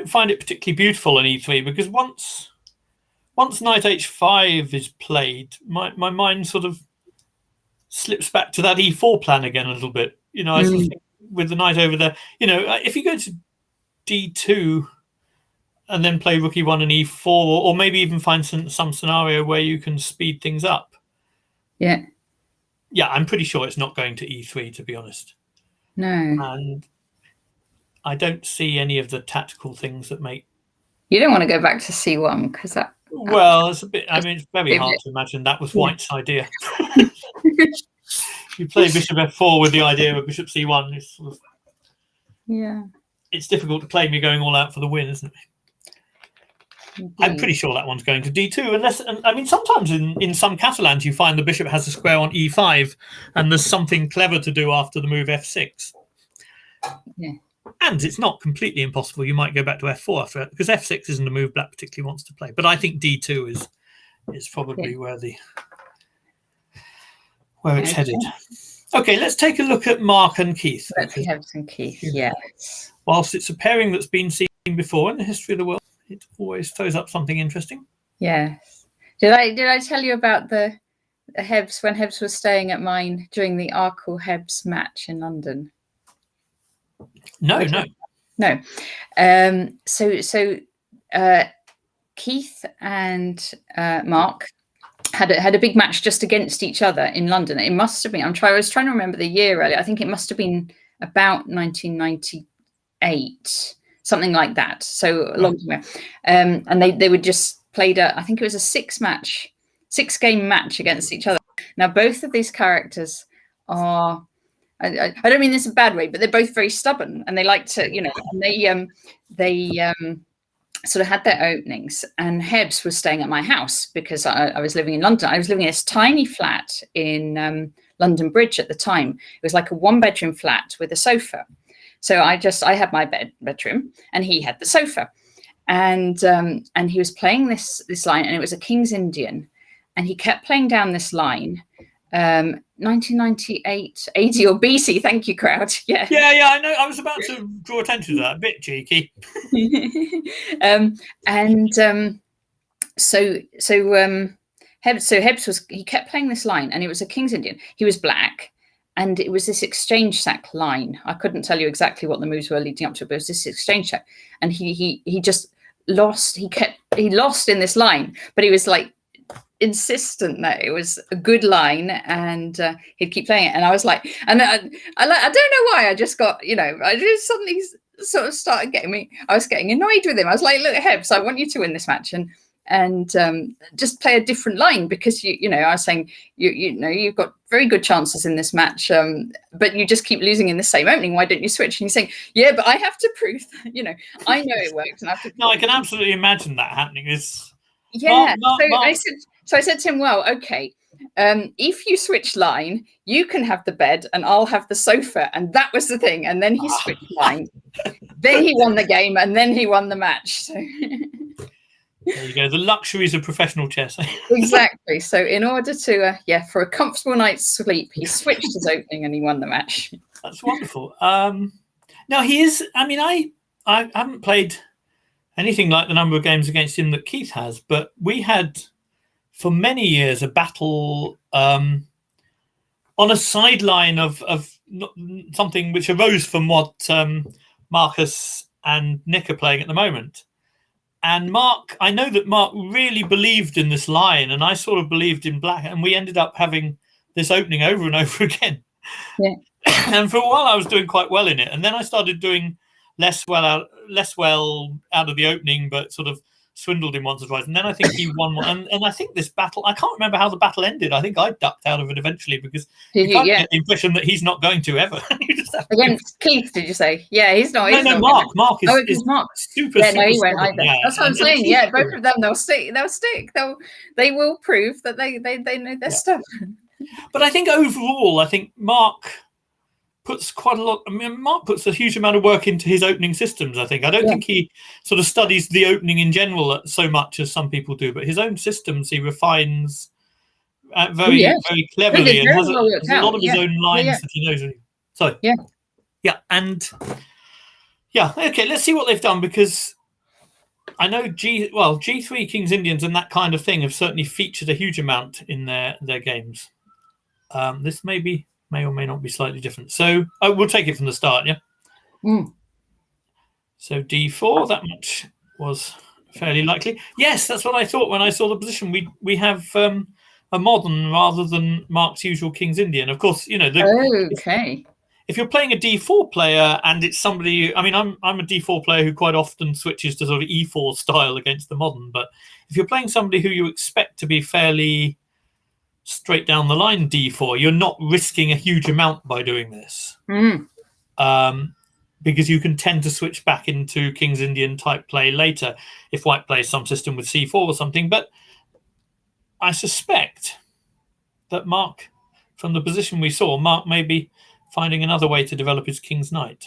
find it particularly beautiful on e3 because once knight h5 is played, my mind sort of slips back to that e4 plan again a little bit. You know, I sort of think with the knight over there. You know, if you go to d2 and then play rook e1 and e4, or maybe even find some scenario where you can speed things up. Yeah. Yeah, I'm pretty sure it's not going to e3, to be honest. No. And I don't see any of the tactical things that make... You don't want to go back to c1 because that... Well, it's a bit... I mean, it's very hard to imagine that was white's idea. You play bishop f4 with the idea of bishop c1. It's sort of... Yeah. It's difficult to claim you're going all out for the win, isn't it? Indeed. I'm pretty sure that one's going to d2, unless, I mean, sometimes in some Catalans you find the bishop has a square on e5 and there's something clever to do after the move f6. Yeah. And it's not completely impossible. You might go back to f4 after it, because f6 isn't a move black particularly wants to play. But I think d2 is probably where it's headed. Okay, let's take a look at Mark and Keith. Hebs and Keith, yes. Whilst it's a pairing that's been seen before in the history of the world, it always throws up something interesting. Yes. Did I tell you about the Hebs when Hebs was staying at mine during the Arkle Hebs match in London? No. So Keith and Mark had a big match just against each other in London. It must have been. I was trying to remember the year earlier. I think it must have been about 1998. Something like that. So a long time ago. And they would just played I think it was a 6-game match against each other. Now, both of these characters are, I don't mean this in a bad way, but they're both very stubborn and they like to, you know, and they sort of had their openings. And Hebs was staying at my house because I was living in London. I was living in this tiny flat in London Bridge at the time. It was like a 1-bedroom flat with a sofa. So I had my bedroom and he had the sofa, and he was playing this line, and it was a King's Indian, and he kept playing down this line, 1998 AD or BC. Thank you, crowd. Yeah. I know. I was about to draw attention to that. A bit cheeky. Hebs he kept playing this line, and it was a King's Indian. He was black. And it was this exchange sack line. I couldn't tell you exactly what the moves were leading up to it, but it was this exchange sack. And he just lost. He lost in this line, but he was like insistent that it was a good line, and he'd keep playing it. And I was like, and I don't know why. I just got, you know, I just suddenly sort of started I was getting annoyed with him. I was like, look, Hebs, I want you to win this match, and just play a different line, because you know, I was saying you know, you've got very good chances in this match, but you just keep losing in the same opening. Why don't you switch? And he's saying, yeah, but I have to prove that, you know, I know it works, and I have to. No, I can absolutely imagine that happening. I said to him, well, okay, if you switch line, you can have the bed and I'll have the sofa. And that was the thing. And then he switched line. Then he won the game, and then he won the match. So. There you go, the luxuries of professional chess. Exactly. So in order to, for a comfortable night's sleep, he switched his opening and he won the match. That's wonderful. Now he is, I mean, I haven't played anything like the number of games against him that Keith has, but we had for many years a battle on a sideline of something which arose from what Marcus and Nick are playing at the moment. And Mark, I know that Mark really believed in this line, and I sort of believed in black, and we ended up having this opening over and over again. Yeah. And for a while, I was doing quite well in it, and then I started doing less well out of the opening, but sort of swindled him once or twice. And then I think he won one. And I think this battle, I can't remember how the battle ended. I think I ducked out of it eventually because you can't get the impression that he's not going to ever. Against Keith, did you say? Yeah, he's not. No, Mark. Mark is Mark. super. Yeah, super no, he won't solid. either. Yeah. That's what I'm saying. Yeah, both of them, they'll stick. They will prove that they know their stuff. But I think overall, Mark puts quite a lot. I mean, Mark puts a huge amount of work into his opening systems. I don't think he sort of studies the opening in general so much as some people do, but his own systems he refines very cleverly and has a lot of his own lines that he knows. So okay. Let's see what they've done, because I know G3 Kings Indians and that kind of thing have certainly featured a huge amount in their games. This may or may not be slightly different. So we'll take it from the start, yeah? So D4, that much was fairly likely. Yes, that's what I thought when I saw the position. We have a modern rather than Mark's usual King's Indian. Of course, you know. If you're playing a D4 player and it's somebody, I mean, I'm a D4 player who quite often switches to sort of E4 style against the modern. But if you're playing somebody who you expect to be fairly straight down the line D4, you're not risking a huge amount by doing this, because you can tend to switch back into King's Indian type play later if white plays some system with C4 or something. But I suspect that Mark, from the position we saw, Mark may be finding another way to develop his King's Knight.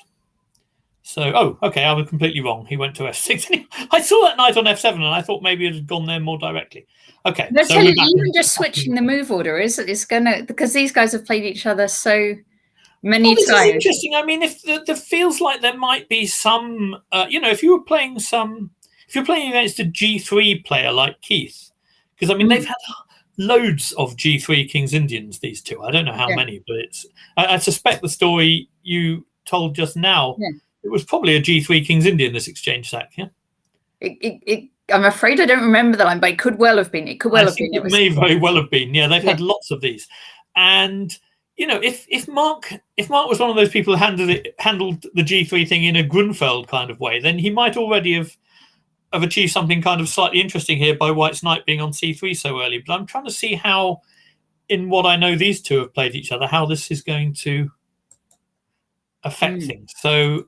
So, okay, I was completely wrong. He went to F6. I saw that knight on F7, and I thought maybe it had gone there more directly. Okay. Let's tell you, even just switching the move order is gonna, because these guys have played each other so many times. This is interesting. I mean, if there feels like there might be some, if you're playing against a G3 player like Keith, because I mean they've had loads of G3 Kings Indians, these two. I don't know how many, but I suspect the story you told just now. Yeah. It was probably a G3 Kings Indian, this exchange sack, yeah? I'm afraid I don't remember the line, but it could well have been. It could well have been. It may very well have been. Yeah, they've had lots of these. And, you know, if Mark was one of those people who handled the G3 thing in a Grunfeld kind of way, then he might already have achieved something kind of slightly interesting here by White's knight being on C3 so early. But I'm trying to see how, in what I know these two have played each other, how this is going to affect things. So,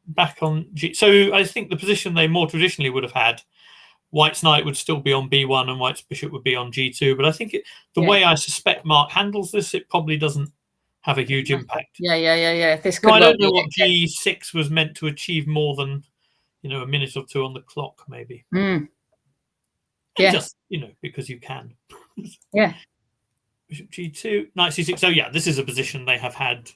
back on G. So I think the position they more traditionally would have had, White's knight would still be on B1 and White's bishop would be on G2. But I think the way I suspect Mark handles this, it probably doesn't have a huge impact. Yeah. This could I don't know what G6 was meant to achieve more than, a minute or two on the clock, maybe. Just, because you can. Bishop G2, knight C6. So, this is a position they have had.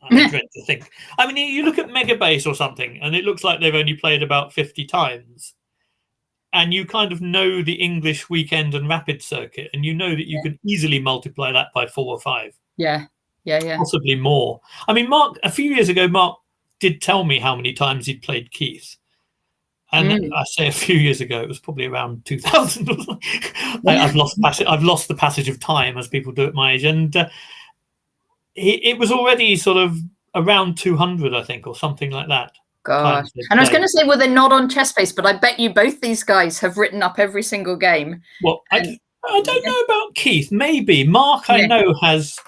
I dread to think. I mean, you look at Megabase or something, and it looks like they've only played about 50 times. And you kind of know the English weekend and rapid circuit, and you know that you could easily multiply that by 4 or 5. Yeah. Possibly more. I mean, Mark, a few years ago, Mark did tell me how many times he'd played Keith. And I say a few years ago, it was probably around 2000 or something. I've lost the passage of time, as people do at my age. And it was already sort of around 200, I think, or something like that. God. And I was going to say, well, they're not on ChessBase, but I bet you both these guys have written up every single game. Well, I don't know about Keith. Maybe Mark, I know, has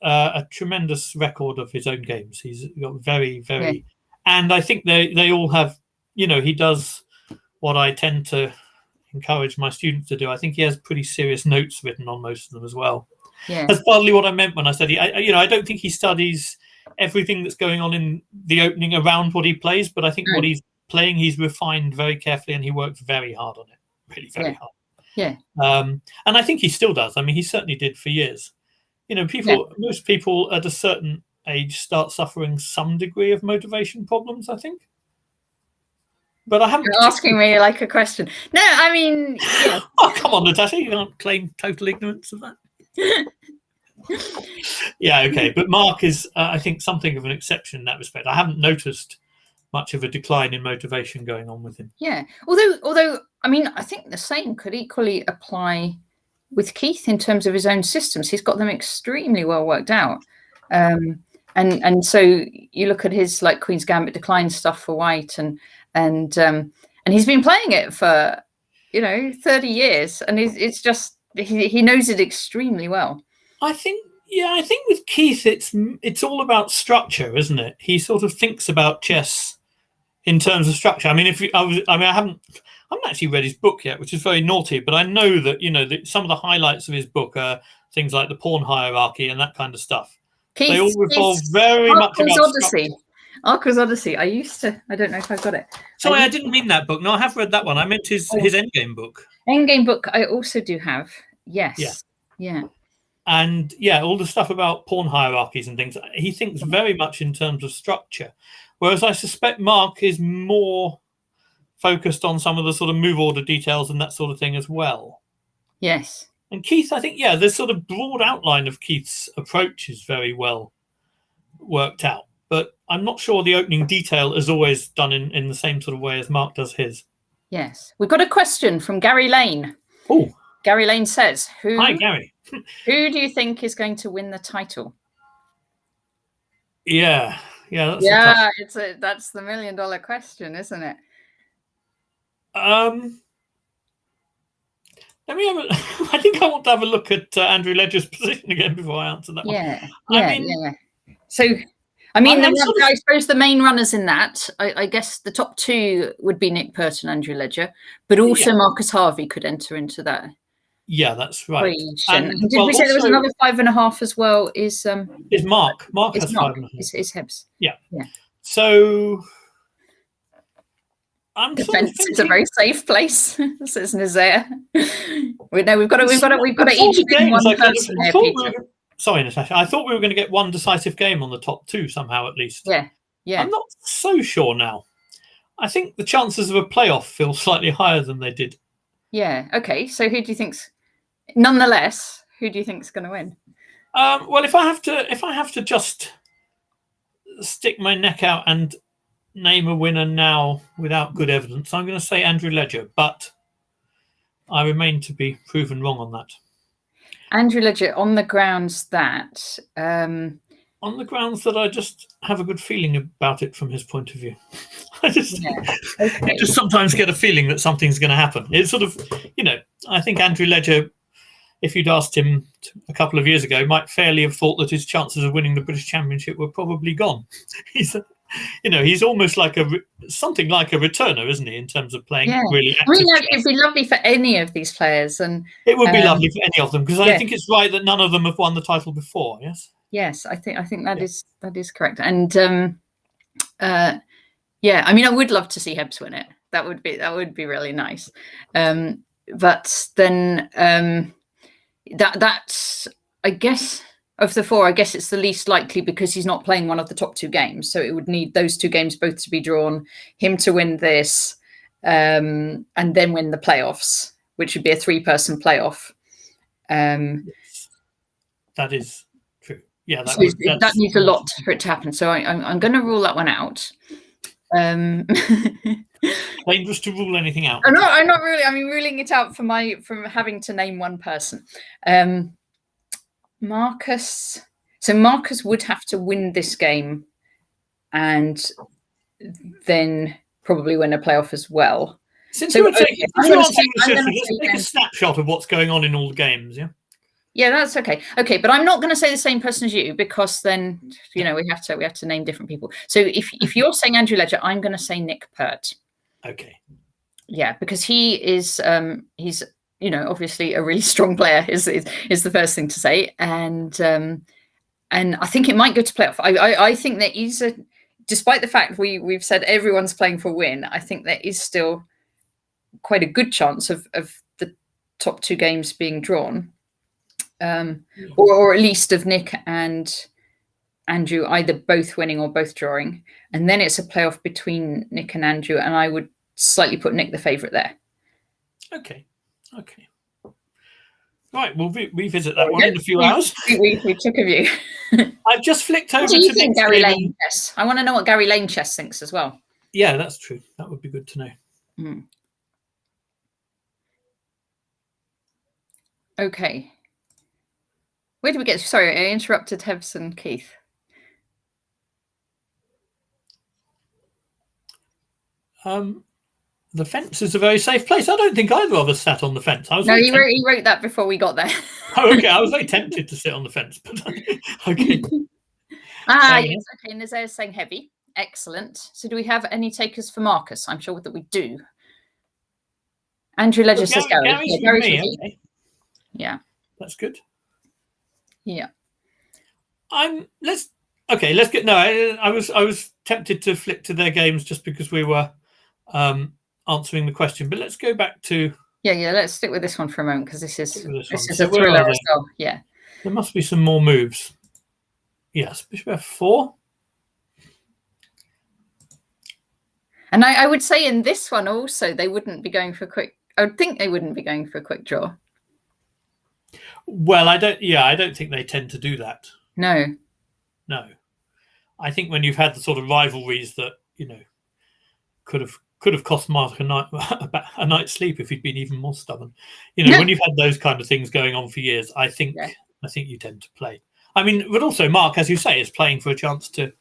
a tremendous record of his own games. He's got very, very, and I think they all have. He does what I tend to encourage my students to do. I think he has pretty serious notes written on most of them as well. Yeah. That's partly what I meant when I said I don't think he studies everything that's going on in the opening around what he plays, but I think what he's playing, he's refined very carefully, and he works very hard on it, really very hard. Yeah. And I think he still does. I mean, he certainly did for years. Most people at a certain age start suffering some degree of motivation problems, I think. But I haven't. You're asking me like a question. No, I mean. Oh, come on, Natasha. You can't claim total ignorance of that. Yeah, okay. But Mark is, I think, something of an exception in that respect. I haven't noticed much of a decline in motivation going on with him. Yeah. Although, I mean, I think the same could equally apply with Keith in terms of his own systems. He's got them extremely well worked out. And so you look at his like Queen's Gambit decline stuff for White, and he's been playing it for 30 years, and it's just he knows it extremely well. I think with Keith it's all about structure, isn't it? He sort of thinks about chess in terms of structure. I mean, I haven't actually read his book yet, which is very naughty, but I know that that some of the highlights of his book are things like the pawn hierarchy and that kind of stuff. They all revolve very much about Odyssey. Arcus Odyssey. I don't know if I've got it. Sorry, I didn't mean that book. No, I have read that one. I meant his Endgame book. Endgame book I also do have. Yes. Yeah. And all the stuff about pawn hierarchies and things. He thinks very much in terms of structure. Whereas I suspect Mark is more focused on some of the sort of move order details and that sort of thing as well. Yes. And Keith, I think, the sort of broad outline of Keith's approach is very well worked out. But I'm not sure the opening detail is always done in the same sort of way as Mark does his. Yes. We've got a question from Gary Lane. Oh. Gary Lane says, Hi, Gary. Who do you think is going to win the title? Yeah. That's that's the $1 million question, isn't it? Let me have I think I want to have a look at Andrew Ledger's position again before I answer that one. Yeah. So, I mean, I suppose the main runners in that, I guess the top two would be Nick Pert and Andrew Ledger, but also Marcus Harvey could enter into that. Yeah, that's right. And did we say there was another 5.5 as well? Is Mark? Mark has 5.5. Is Hebs. Yeah. So defense is a very safe place, says Nazir. We've got to each name one person here, Peter. Sorry, Natasha. I thought we were going to get one decisive game on the top two somehow, at least. Yeah. I'm not so sure now. I think the chances of a playoff feel slightly higher than they did. Yeah. Okay. So who do you think's? Nonetheless, who do you think's going to win? Well, if I have to just stick my neck out and name a winner now without good evidence, I'm going to say Andrew Ledger, but I remain to be proven wrong on that. Andrew Ledger, on the grounds that I just have a good feeling about it from his point of view. I just sometimes get a feeling that something's going to happen. It's sort of, I think Andrew Ledger, if you'd asked him a couple of years ago, might fairly have thought that his chances of winning the British Championship were probably gone. He's almost like something like a returner, isn't he, in terms of playing really active. I mean, it'd be lovely for any of these players, and it would be lovely for any of them, because I think it's right that none of them have won the title before. Yes, I think that is correct, and I mean, I would love to see Hebs win it. That would be really nice, but then that's, I guess, of the four, I guess it's the least likely because he's not playing one of the top two games. So it would need those two games both to be drawn, him to win this, and then win the playoffs, which would be a 3-person playoff. That is true. Yeah, that needs a lot for it to happen. So I'm going to rule that one out. Dangerous to rule anything out. I'm not really. I mean, ruling it out from having to name one person. Marcus. So Marcus would have to win this game, and then probably win a playoff as well. Let's take a snapshot of what's going on in all the games. Yeah, that's okay. Okay, but I'm not going to say the same person as you, because then we have to name different people. So if you're saying Andrew Ledger, I'm going to say Nick Pert. Okay. Yeah, because he is he's obviously a really strong player is the first thing to say, and I think it might go to playoff. I think that he's despite the fact we've said everyone's playing for win, I think there is still quite a good chance of the top two games being drawn. Or at least of Nick and Andrew either both winning or both drawing, and then it's a playoff between Nick and Andrew, and I would slightly put Nick the favourite there. Okay. Right, we'll revisit that one in a few hours. We took a view. I've just flicked over What do you to think, Nick's Gary game Lane chess? I want to know what Gary Lane chess thinks as well. Yeah, that's true. That would be good to know. Okay. Where did we get? Sorry, I interrupted Hebs and Keith. The fence is a very safe place. I don't think either of us sat on the fence. No, he wrote that before we got there. Oh, okay. I was very tempted to sit on the fence, but okay. Yes, okay. And Nazair's saying heavy. Excellent. So do we have any takers for Marcus? I'm sure that we do. Andrew Ledger says Gary. Gary's me, okay. Yeah. That's good. Yeah. Let's get I was tempted to flick to their games just because we were answering the question, but let's go back to let's stick with this one for a moment because this is a thriller as well. Yeah. There must be some more moves. Yes, Bishop F4. And I would say in this one also they wouldn't be going for a quick. I would think they wouldn't be going for a quick draw. Well, I don't think they tend to do that. No. I think when you've had the sort of rivalries that could have cost Mark a night's sleep if he'd been even more stubborn. When you've had those kind of things going on for years, I think you tend to play. I mean, but also Mark, as you say, is playing for a chance to.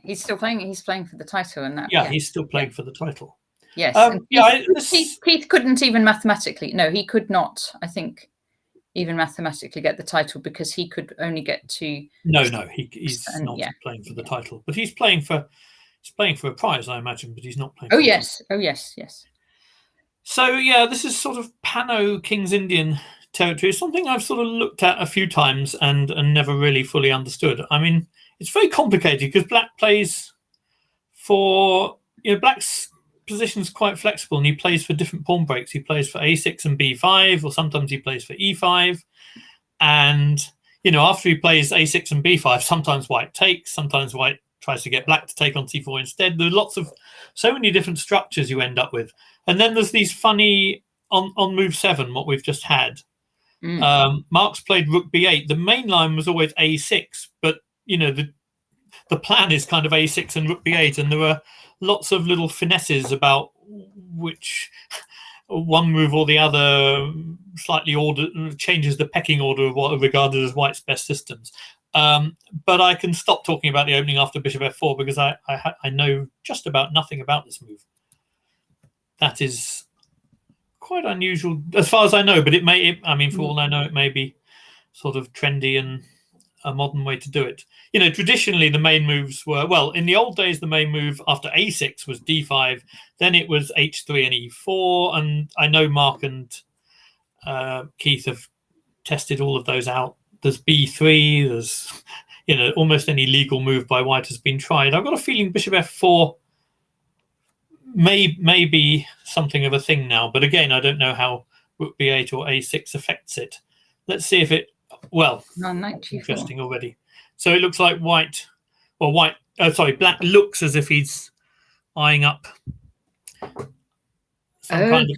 He's still playing. He's playing for the title, and that. Yeah, he's still playing for the title. Yes. Keith couldn't even mathematically. No, he could not. I think. Even mathematically get the title because he could only get to. No, he's not playing for the title, but he's playing for a prize, I imagine. But he's not playing. Oh yes. So this is sort of Pano King's Indian territory. Something I've sort of looked at a few times and never really fully understood. I mean, it's very complicated because Black plays for Black's position's quite flexible and he plays for different pawn breaks. He plays for a6 and b5, or sometimes he plays for e5. And after he plays a6 and b5, sometimes white takes, sometimes white tries to get black to take on c4 instead. There are so many different structures you end up with. And then there's these funny on move 7, what we've just had. Mark's played rook b8. The main line was always a6, but the plan is kind of a6 and rook b8, and there were lots of little finesses about which one move or the other slightly changes the pecking order of what are regarded as white's best systems. But I can stop talking about the opening after Bishop F4 because I know just about nothing about this move. That is quite unusual as far as I know, but for all I know, it may be sort of trendy and a modern way to do it. Traditionally the main moves were, in the old days, the main move after a6 was d5, then it was h3 and e4, and I know Mark and Keith have tested all of those out. There's b3, there's almost any legal move by white has been tried. I've got a feeling Bishop F4 may be something of a thing now, but again, I don't know how rook b8 or a6 affects it. Let's see if it. Interesting already. So it looks like Black looks as if he's eyeing up some kind of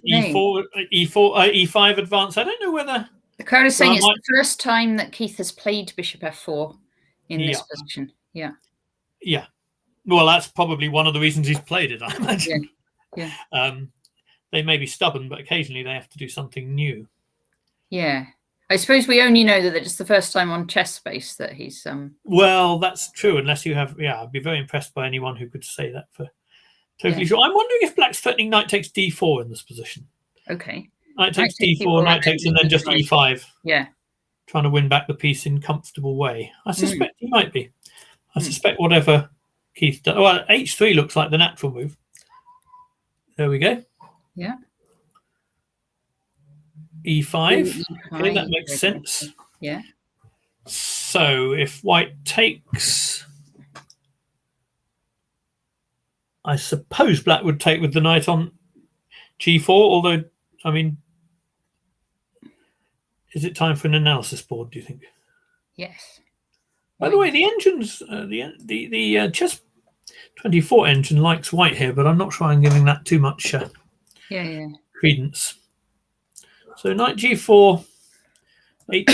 e5 advance. I don't know whether the code is saying it's the first time that Keith has played Bishop F4 in this position. Yeah. Well, that's probably one of the reasons he's played it, I imagine. Yeah. They may be stubborn, but occasionally they have to do something new. Yeah. I suppose we only know that it's the first time on Chess Space that he's. Well, that's true. Unless you have, I'd be very impressed by anyone who could say that for totally sure. I'm wondering if Black's threatening knight takes d4 in this position. Okay. Knight takes d4, knight takes, and then just e5. Yeah. Trying to win back the piece in comfortable way. I suspect he might be. I suspect whatever Keith does. Well, h3 looks like the natural move. There we go. Yeah. e5. Okay, that makes sense. Yeah. So if white takes, I suppose Black would take with the knight on g4, although, I mean, is it time for an analysis board, do you think? Yes. By the way, the engines, the Chess 24 engine likes white here, but I'm not sure I'm giving that too much credence. So knight g4. H2,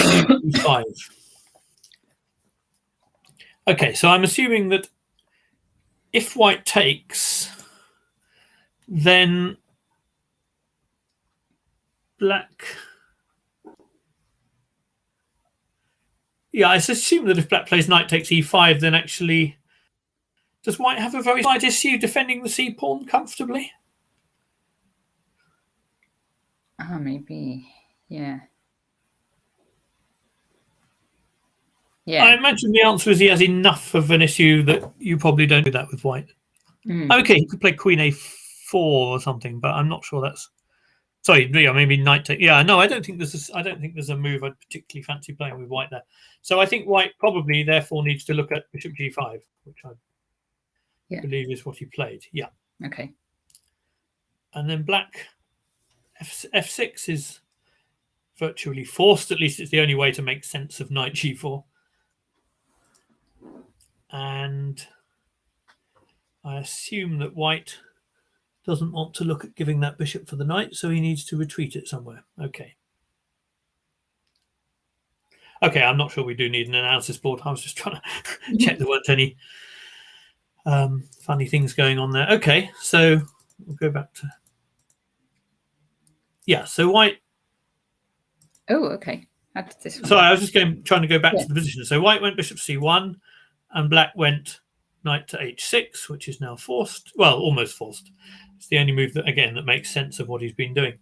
E5. Okay, so I'm assuming that if white takes, then black... Yeah, I assume that if black plays knight takes E5, then actually... Does white have a very slight issue defending the c-pawn comfortably? Maybe, yeah. I imagine the answer is he has enough of an issue that you probably don't do that with white. Okay, he could play queen a4 or something, but I'm not sure that's... Sorry, yeah, maybe knight take... Yeah, no, I don't think there's a move I'd particularly fancy playing with white there. So I think white probably therefore needs to look at bishop g5, which I believe is what he played. Yeah. Okay. And then black f6 is virtually forced. At least it's the only way to make sense of knight g4. And I assume that white doesn't want to look at giving that bishop for the knight, so he needs to retreat it somewhere. Okay. Okay, I'm not sure we do need an analysis board. I was just trying to check there weren't any funny things going on there. Okay, so we'll go back to... Yeah, so white... Oh, okay. How did this one? Sorry, I was just trying to go back to the position. So white went bishop c1, and black went knight to h6, which is now forced. Well, almost forced. It's the only move that, again, that makes sense of what he's been doing.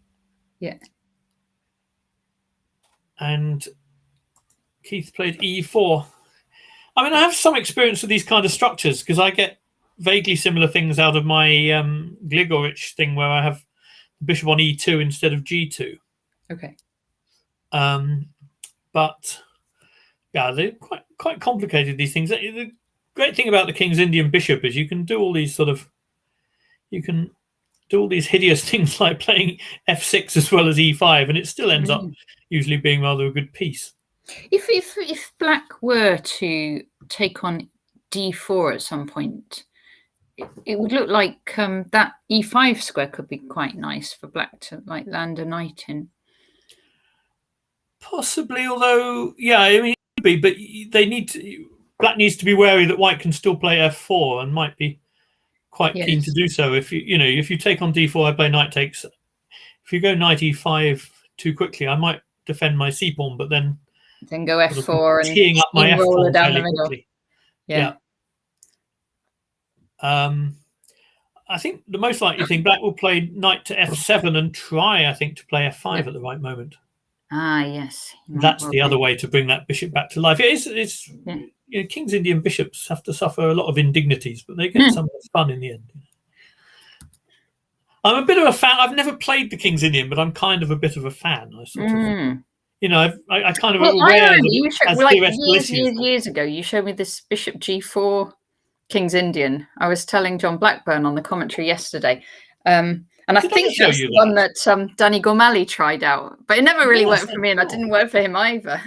Yeah. And Keith played e4. I mean, I have some experience with these kind of structures because I get vaguely similar things out of my Gligorich thing where I have bishop on e2 instead of g2. Okay. But yeah, they're quite complicated, these things. The great thing about the King's Indian bishop is you can do all these hideous things like playing f6 as well as e5, and it still ends up usually being rather a good piece. If black were to take on d4 at some point, it would look like that e5 square could be quite nice for black to like land a knight in. Possibly, although yeah, I mean, it could be, but black needs to be wary that white can still play f4 and might be quite keen to do so. If you take on d4, I play knight takes. If you go knight e5 too quickly, I might defend my c pawn, but then go f4 and teeing up my f pawn down fairly the middle. quickly. Yeah. I think the most likely thing, black will play knight to f7 and try, I think, to play f5 at the right moment. Ah, yes. That's the other way to bring that bishop back to life. It's King's Indian bishops have to suffer a lot of indignities, but they get some fun in the end. I'm a bit of a fan. I've never played the King's Indian, but I'm kind of a bit of a fan. I sort of, I kind of aware that years ago, you showed me this bishop g4 King's Indian. I was telling John Blackburn on the commentary yesterday. And I think that's the one that Danny Gormally tried out, but it never really worked for me, and it didn't work for him either.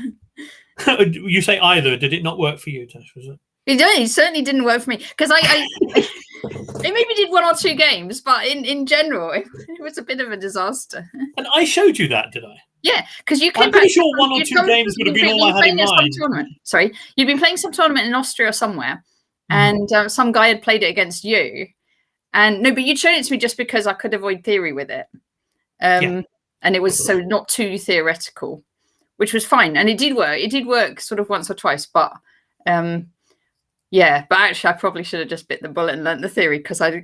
You say either? Did it not work for you, Tash? Was it? It certainly didn't work for me because it maybe did one or two games, but in general, it was a bit of a disaster. And I showed you that, did I? Yeah, because you came I'm pretty sure one or two games would have been all I had in mind. Sorry, you've been playing some tournament in Austria somewhere, and some guy had played it against you. And no, but you'd shown it to me just because I could avoid theory with it. And it was so not too theoretical, which was fine. And it did work. It did work sort of once or twice. But but actually I probably should have just bit the bullet and learnt the theory because I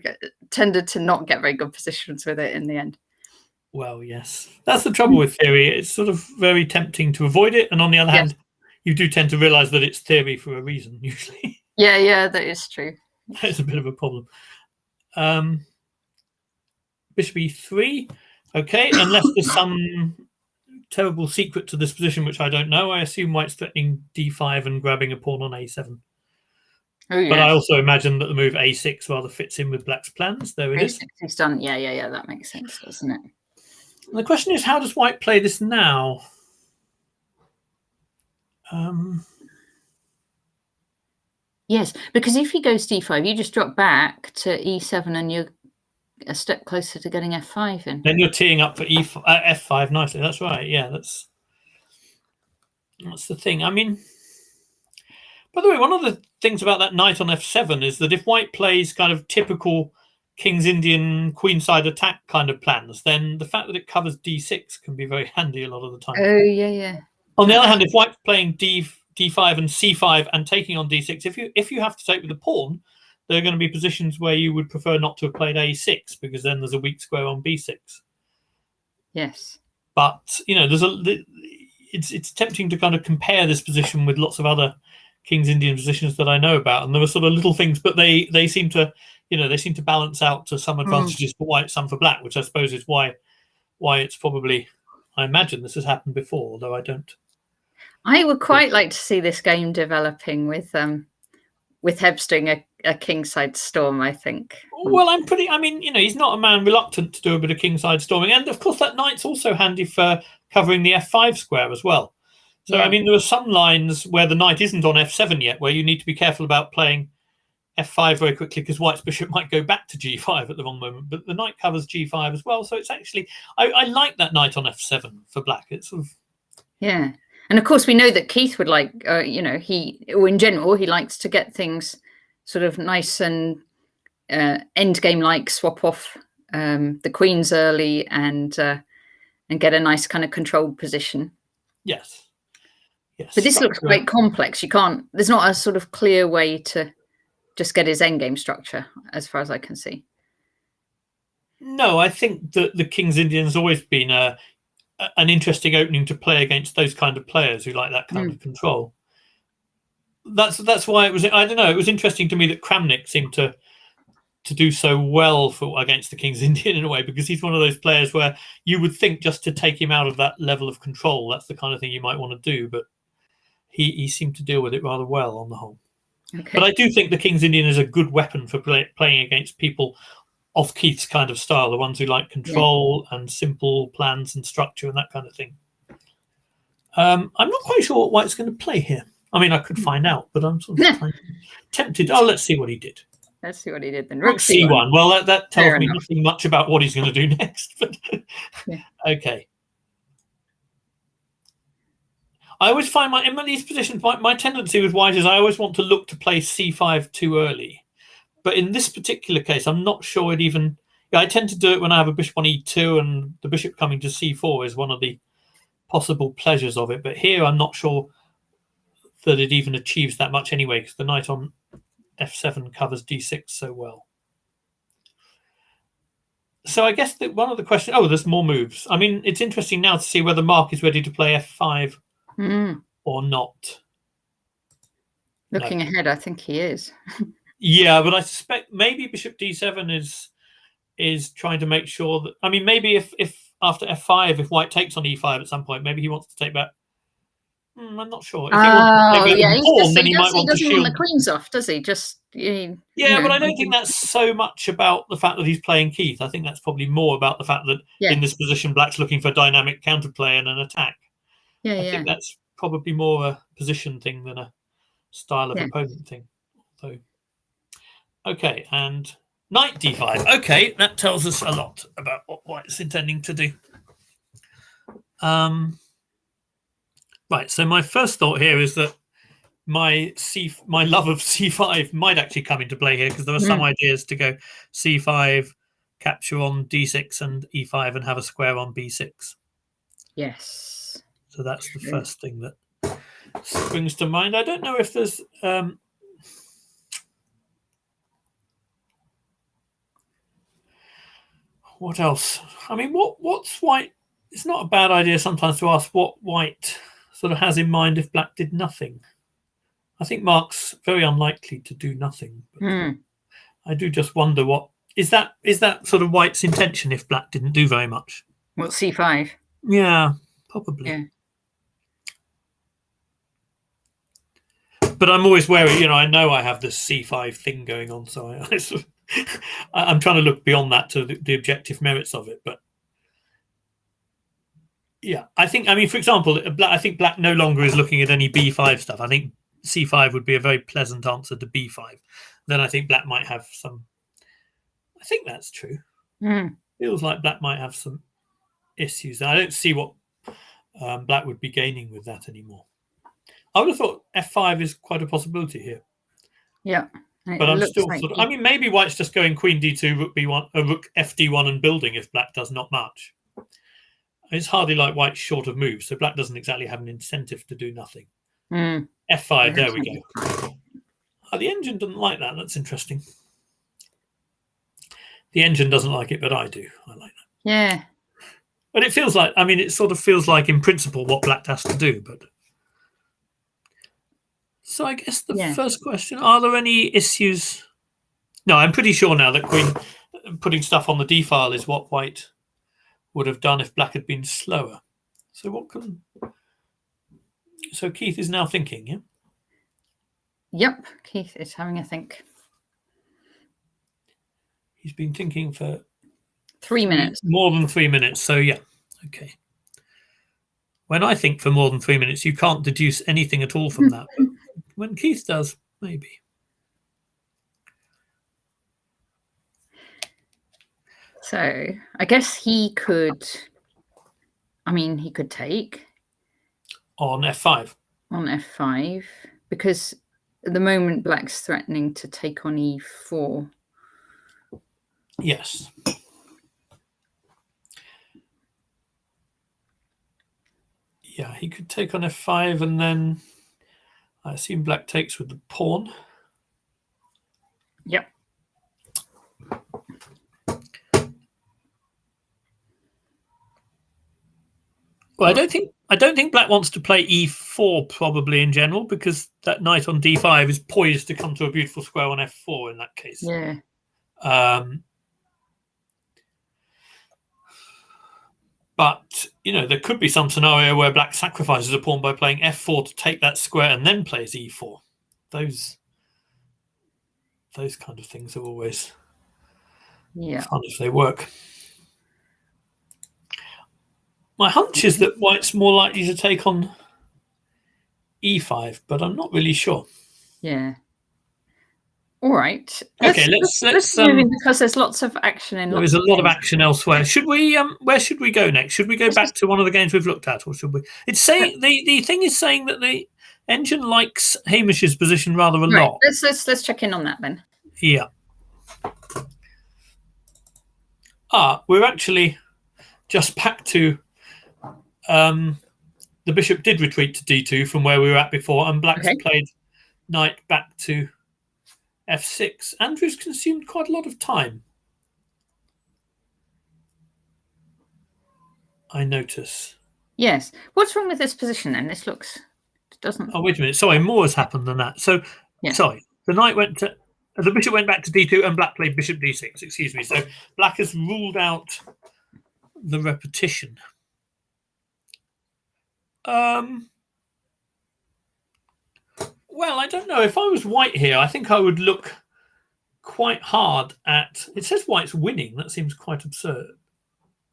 tended to not get very good positions with it in the end. Well, yes. That's the trouble with theory. It's sort of very tempting to avoid it. And on the other hand, you do tend to realise that it's theory for a reason, usually. Yeah, that is true. That's a bit of a problem. Bishop e3. Okay, unless there's some terrible secret to this position, which I don't know. I assume white's threatening d5 and grabbing a pawn on a7. Oh, yes. But I also imagine that the move a6 rather fits in with black's plans. There it is. A6 is done. Yeah. That makes sense, doesn't it? And the question is, how does white play this now? Yes, because if he goes d5, you just drop back to e7 and you're a step closer to getting f5 in. Then you're teeing up for f5 nicely. That's right. Yeah, that's... That's the thing. I mean, by the way, one of the things about that knight on f7 is that if white plays kind of typical King's Indian queenside attack kind of plans, then the fact that it covers d6 can be very handy a lot of the time. Oh, yeah. On the other hand, if white's playing d5 and c5 and taking on d6, if you have to take with the pawn, there are going to be positions where you would prefer not to have played a6 because then there's a weak square on b6. Yes. But it's tempting to kind of compare this position with lots of other King's Indian positions that I know about, and there were sort of little things, but they seem to balance out to some advantages for white, some for black, which I suppose is why it's probably, I imagine this has happened before, although I don't. I would quite like to see this game developing with Hebs doing a kingside storm, I think. Well, he's not a man reluctant to do a bit of kingside storming, and of course that knight's also handy for covering the f5 square as well. So, yeah. I mean, there are some lines where the knight isn't on f7 yet, where you need to be careful about playing f5 very quickly because white's bishop might go back to g5 at the wrong moment. But the knight covers g5 as well. So it's actually, I like that knight on f7 for black. It's sort of... Yeah. And of course, we know that Keith would like, in general, he likes to get things sort of nice and endgame-like, swap off the queens early and get a nice kind of controlled position. Yes. Yes. But this looks quite complex. There's not a sort of clear way to just get his endgame structure, as far as I can see. No, I think that the King's Indian has always been an interesting opening to play against those kind of players who like that kind of control. That's why it was. I don't know. It was interesting to me that Kramnik seemed to do so well against the King's Indian in a way, because he's one of those players where you would think just to take him out of that level of control, that's the kind of thing you might want to do, but he seemed to deal with it rather well on the whole. Okay. But I do think the King's Indian is a good weapon for playing against people of Keith's kind of style, the ones who like control and simple plans and structure and that kind of thing. I'm not quite sure what white's going to play here. I mean, I could find out, but I'm sort of tempted. Oh, let's see what he did. Let's see what he did then. Rook c1. Well, that tells me nothing much about what he's going to do next. But okay. I always find in these positions, my tendency with white is I always want to look to play c5 too early. But in this particular case, I'm not sure it even... I tend to do it when I have a bishop on e2 and the bishop coming to c4 is one of the possible pleasures of it. But here, I'm not sure that it even achieves that much anyway, because the knight on f7 covers d6 so well. So I guess that one of the questions... Oh, there's more moves. I mean, it's interesting now to see whether Mark is ready to play f5 or not. Looking ahead, I think he is. Yeah, but I suspect maybe bishop d7 is trying to make sure that... I mean, maybe if after f5, if white takes on e5 at some point, maybe he wants to take back... I'm not sure. If he wants to take back the pawn, then he might want to shield... He doesn't want the queens off, does he? But I don't think that's so much about the fact that he's playing Keith. I think that's probably more about the fact that in this position, black's looking for dynamic counterplay and an attack. I think that's probably more a position thing than a style of opponent thing. So, okay, and knight d5. Okay, that tells us a lot about what white's intending to do. Right, so my first thought here is that my love of c5 might actually come into play here, because there are some ideas to go c5, capture on d6 and e5 and have a square on b6. Yes. So that's the first thing that springs to mind. I don't know if there's... what else? I mean, what's white? It's not a bad idea sometimes to ask what white sort of has in mind if black did nothing. I think Mark's very unlikely to do nothing. But I do just wonder what is that sort of white's intention if black didn't do very much. What, c5? Yeah, probably. Yeah. But I'm always wary. I know I have this c5 thing going on, so I'm trying to look beyond that to the objective merits of it. But yeah, I mean, for example, I think black no longer is looking at any b5 stuff. I think c5 would be a very pleasant answer to b5. Then I think black might have some... I think that's true. Feels like black might have some issues. I don't see what black would be gaining with that anymore. I would have thought f5 is quite a possibility here. Yeah. But I'm still sort of, I mean, maybe white's just going queen d2, rook b1, rook fd1 and building if black does not much. It's hardly like white's short of moves, so black doesn't exactly have an incentive to do nothing. F5, there we go. Oh, the engine doesn't like that. That's interesting. The engine doesn't like it, but I do. I like that. Yeah. But it feels like, I mean, it sort of feels like in principle what black has to do, but... So I guess the first question, are there any issues? No, I'm pretty sure now that queen putting stuff on the d file is what white would have done if black had been slower. So what can... So Keith is now thinking, yeah? Yep, Keith is having a think. He's been thinking for 3 minutes. More than 3 minutes, so yeah, okay. When I think for more than 3 minutes, you can't deduce anything at all from that. But when Keith does, maybe. So I guess he could, I mean, he could take. On f5. On f5, because at the moment black's threatening to take on e4. Yes. Yeah, he could take on f5 and then I assume black takes with the pawn. Yep. Well, I don't think black wants to play e4 probably in general, because that knight on d5 is poised to come to a beautiful square on f4 in that case. Yeah. But, you know, there could be some scenario where black sacrifices a pawn by playing f4 to take that square and then plays e4. Those kind of things are always fun if they work. My hunch is that white's more likely to take on e5, but I'm not really sure. Yeah. All right. Okay, let's moving, because there's lots of action in. There is a lot of action elsewhere. Should we? Where should we go next? Should we go back to one of the games we've looked at, or should we? It's saying the thing is saying that the engine likes Hamish's position rather a lot. Let's check in on that then. Yeah. We're actually just back to. The bishop did retreat to d2 from where we were at before, and black's played knight back to f6. Andrew's consumed quite a lot of time, I notice. Yes. What's wrong with this position then? This looks... It doesn't... Oh, wait a minute. Sorry, more has happened than that. So, sorry. The knight went to... The bishop went back to d2 and black played bishop d6. Excuse me. So black has ruled out the repetition. Well, I don't know. If I was white here, I think I would look quite hard at... It says white's winning. That seems quite absurd.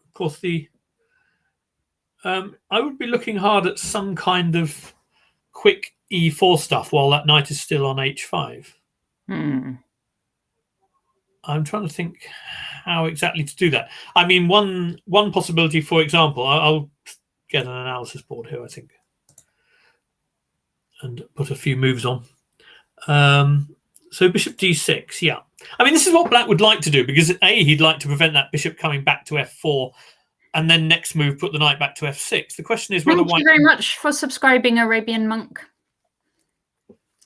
Of course, I would be looking hard at some kind of quick e4 stuff while that knight is still on h5. I'm trying to think how exactly to do that. I mean, one possibility, for example, I'll get an analysis board here, I think, and put a few moves on. So bishop d6, yeah. I mean, this is what black would like to do, because A, he'd like to prevent that bishop coming back to f4, and then next move, put the knight back to f6. The question is whether Thank you very much for subscribing, Arabian Monk.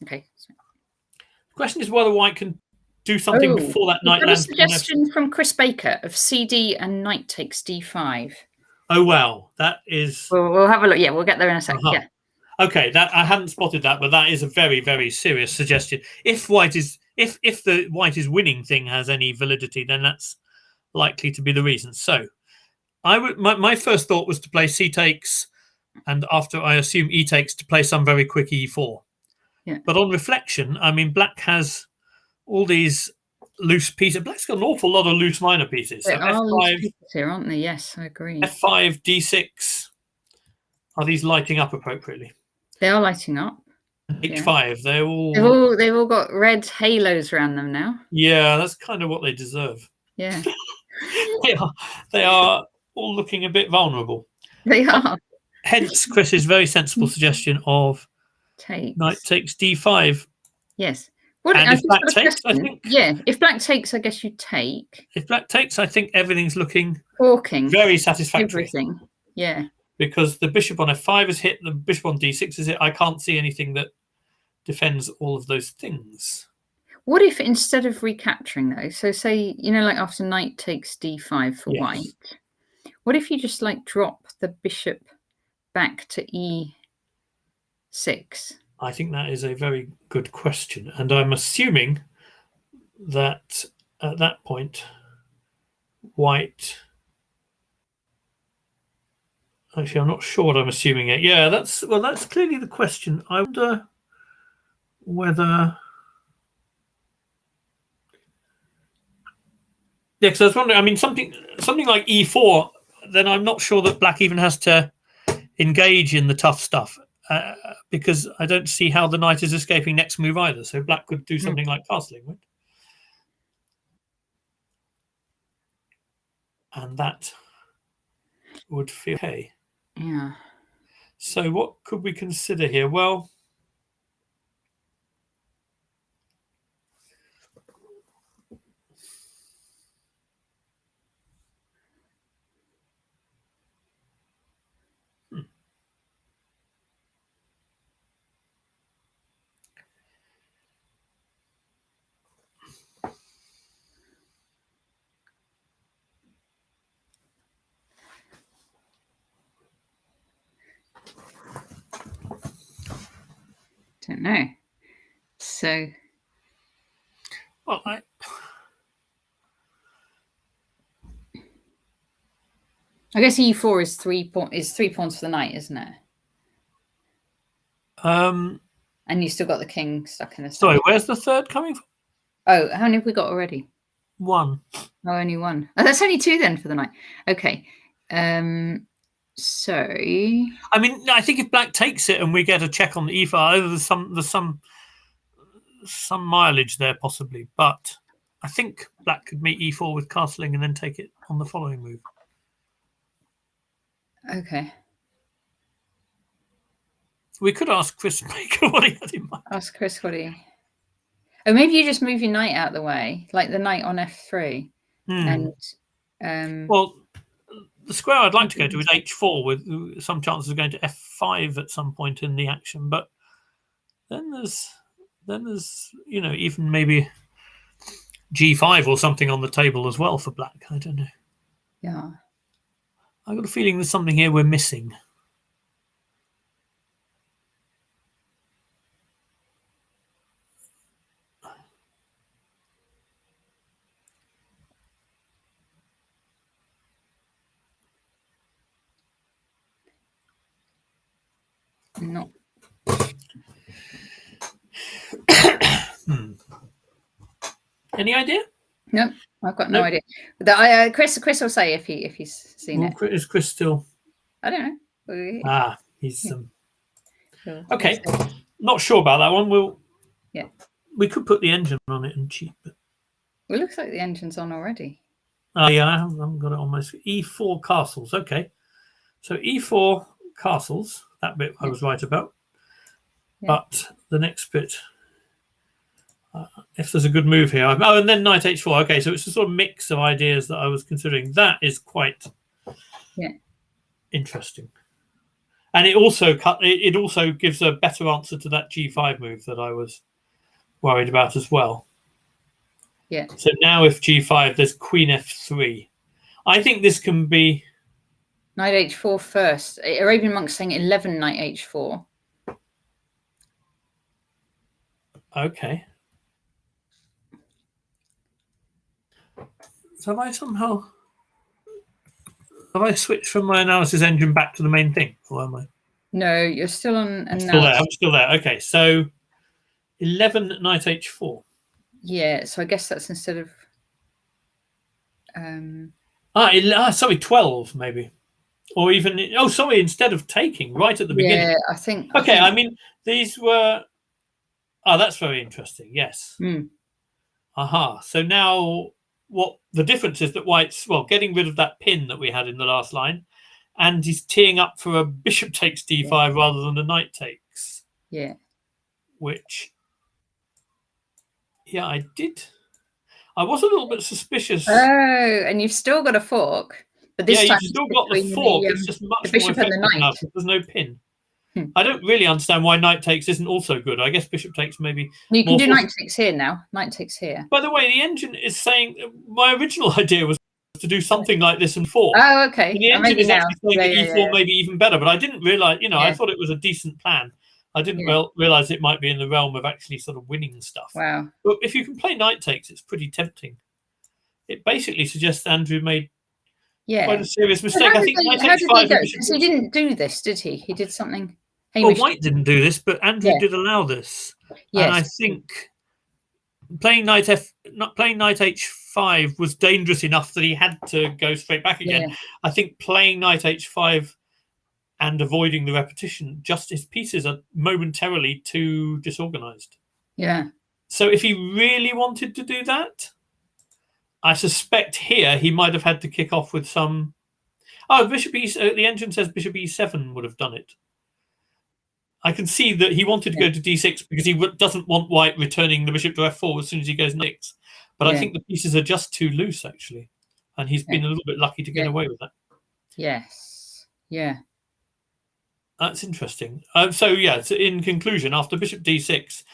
Okay. The question is whether white can do something before that knight lands. A suggestion from Chris Baker of cd and knight takes d5. Oh, wow. That is... We'll have a look. Yeah, we'll get there in a second. Yeah. Okay, that I hadn't spotted that, but that is a very, very serious suggestion. If white is if the white is winning thing has any validity, then that's likely to be the reason. So I would my first thought was to play c takes, and after I assume e takes, to play some very quick e4. Yeah. But on reflection, I mean, black has all these loose pieces. Black's got an awful lot of loose minor pieces. There so are f5 loose pieces here, aren't they? Yes, I agree. f5, d6. Are these lighting up appropriately? They are lighting up. h5, they've all got red halos around them now. Yeah, that's kind of what they deserve. Yeah. they are all looking a bit vulnerable. They are. Hence Chris's very sensible suggestion of takes. Knight takes d5. Yes. What, and if black takes, I think. Yeah, if black takes, I guess you take. If black takes, I think everything's looking Forking. very satisfactory. Everything. Yeah. Because the bishop on f5 is hit, the bishop on d6 is hit. I can't see anything that defends all of those things. What if instead of recapturing though, so say, like after knight takes d5 for white, what if you just like drop the bishop back to e6? I think that is a very good question. And I'm assuming that at that point, white... Actually, I'm not sure what I'm assuming it. Yeah, that's clearly the question. I wonder whether... Yeah, because I was wondering, I mean, something like e4, then I'm not sure that black even has to engage in the tough stuff, because I don't see how the knight is escaping next move either. So black could do something like castling, right? And that would feel okay. Yeah. So what could we consider here? Well, don't know. So, well, I guess e4 is 3 pawns for the knight, isn't it? And you still got the king stuck in the. Sorry, where's the third coming from? Oh, how many have we got already? 1. Oh, only 1. Oh, that's only 2 then for the knight. Okay. So I mean, I think if black takes it and we get a check on the e5, there's some mileage there possibly, but I think black could meet e4 with castling and then take it on the following move. Okay. We could ask Chris Baker what he had in mind. Ask Chris what he. Oh, maybe you just move your knight out of the way, like the knight on f3, and. Well, the square I'd like to go to is h4 with some chances of going to f5 at some point in the action, but then there's even maybe g5 or something on the table as well for black. I don't know. Yeah. I've got a feeling there's something here we're missing. No. Any idea? No, I've got no idea. But Chris will say if he's seen it. Is Chris still? I don't know. He's yeah. Okay. Not sure about that one. Yeah. We could put the engine on it and cheat, but it looks like the engine's on already. Oh yeah, I haven't got it on my e4 castles. Okay, so e4 castles. That bit I was right about, but the next bit, if there's a good move here, and then knight h4. Okay, so it's a sort of mix of ideas that I was considering. That is quite interesting, and it also gives a better answer to that g5 move that I was worried about as well. Yeah. So now if g5, there's queen f3. I think this can be knight h4 first. Arabian Monk's saying 11 knight h4. Okay. So have I switched from my analysis engine back to the main thing, or am I? No, you're still on analysis. I'm still there. Okay, so 11 knight h4. Yeah, so I guess that's instead of. Sorry, 12 maybe, or even. Oh, sorry, instead of taking right at the beginning. Yeah, I think. Okay, I mean these were. Oh, that's very interesting. Yes. Aha. So now, what the difference is that white's getting rid of that pin that we had in the last line, and he's teeing up for a bishop takes d5 rather than a knight takes. Yeah. which, yeah, I did. I was a little bit suspicious. Oh, and you've still got a fork, but this time you've still got the fork. It's just much more bishop and the effective now knight. because there's no pin. I don't really understand why knight takes isn't also good. I guess bishop takes maybe. You can do knight takes here now. Knight takes here. By the way, the engine is saying my original idea was to do something like this and fork. Oh, okay. And the engine is actually saying that e4 may be even better, but I didn't realize. I thought it was a decent plan. I didn't realize it might be in the realm of actually sort of winning stuff. Wow. But if you can play knight takes, it's pretty tempting. It basically suggests Andrew made quite a serious mistake. I think knight takes 5. Because he didn't do this, did he? He did something. Well, White didn't do this, but Andrew did allow this. Yes. And I think playing knight h5 was dangerous enough that he had to go straight back again. Yeah. I think playing knight h5 and avoiding the repetition, just his pieces are momentarily too disorganized. Yeah. So if he really wanted to do that, I suspect here he might have had to kick off with some. Oh, bishop e. The engine says bishop e7 would have done it. I can see that he wanted to go to d6 because he doesn't want White returning the bishop to f4 as soon as he goes next. But I think the pieces are just too loose, actually. And he's been a little bit lucky to get away with that. Yes. Yeah. That's interesting. So in conclusion, after bishop d6,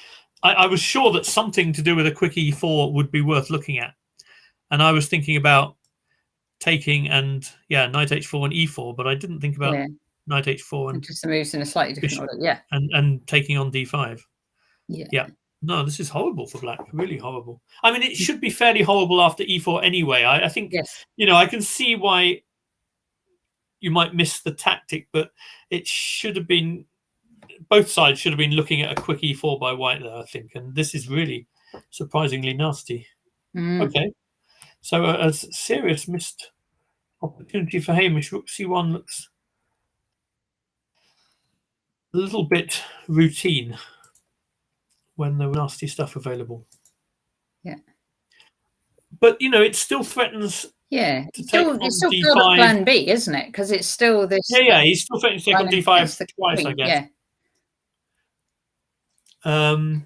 I was sure that something to do with a quick e4 would be worth looking at. And I was thinking about taking and, knight h4 and e4, but I didn't think about knight h4 and just the moves in a slightly different order. And taking on d5. Yeah. No, this is horrible for black. Really horrible. I mean, it should be fairly horrible after e4 anyway. I think, I can see why you might miss the tactic, but it should have been, both sides should have been looking at a quick e4 by White there, I think. And this is really surprisingly nasty. Okay. So a serious missed opportunity for Hamish. Rook c1 looks a little bit routine when there was nasty stuff available. Yeah. But, it still threatens. Yeah. It's still got plan B, isn't it? Because it's still this. Yeah. He's still threatening to take on d5 twice, I guess. Yeah.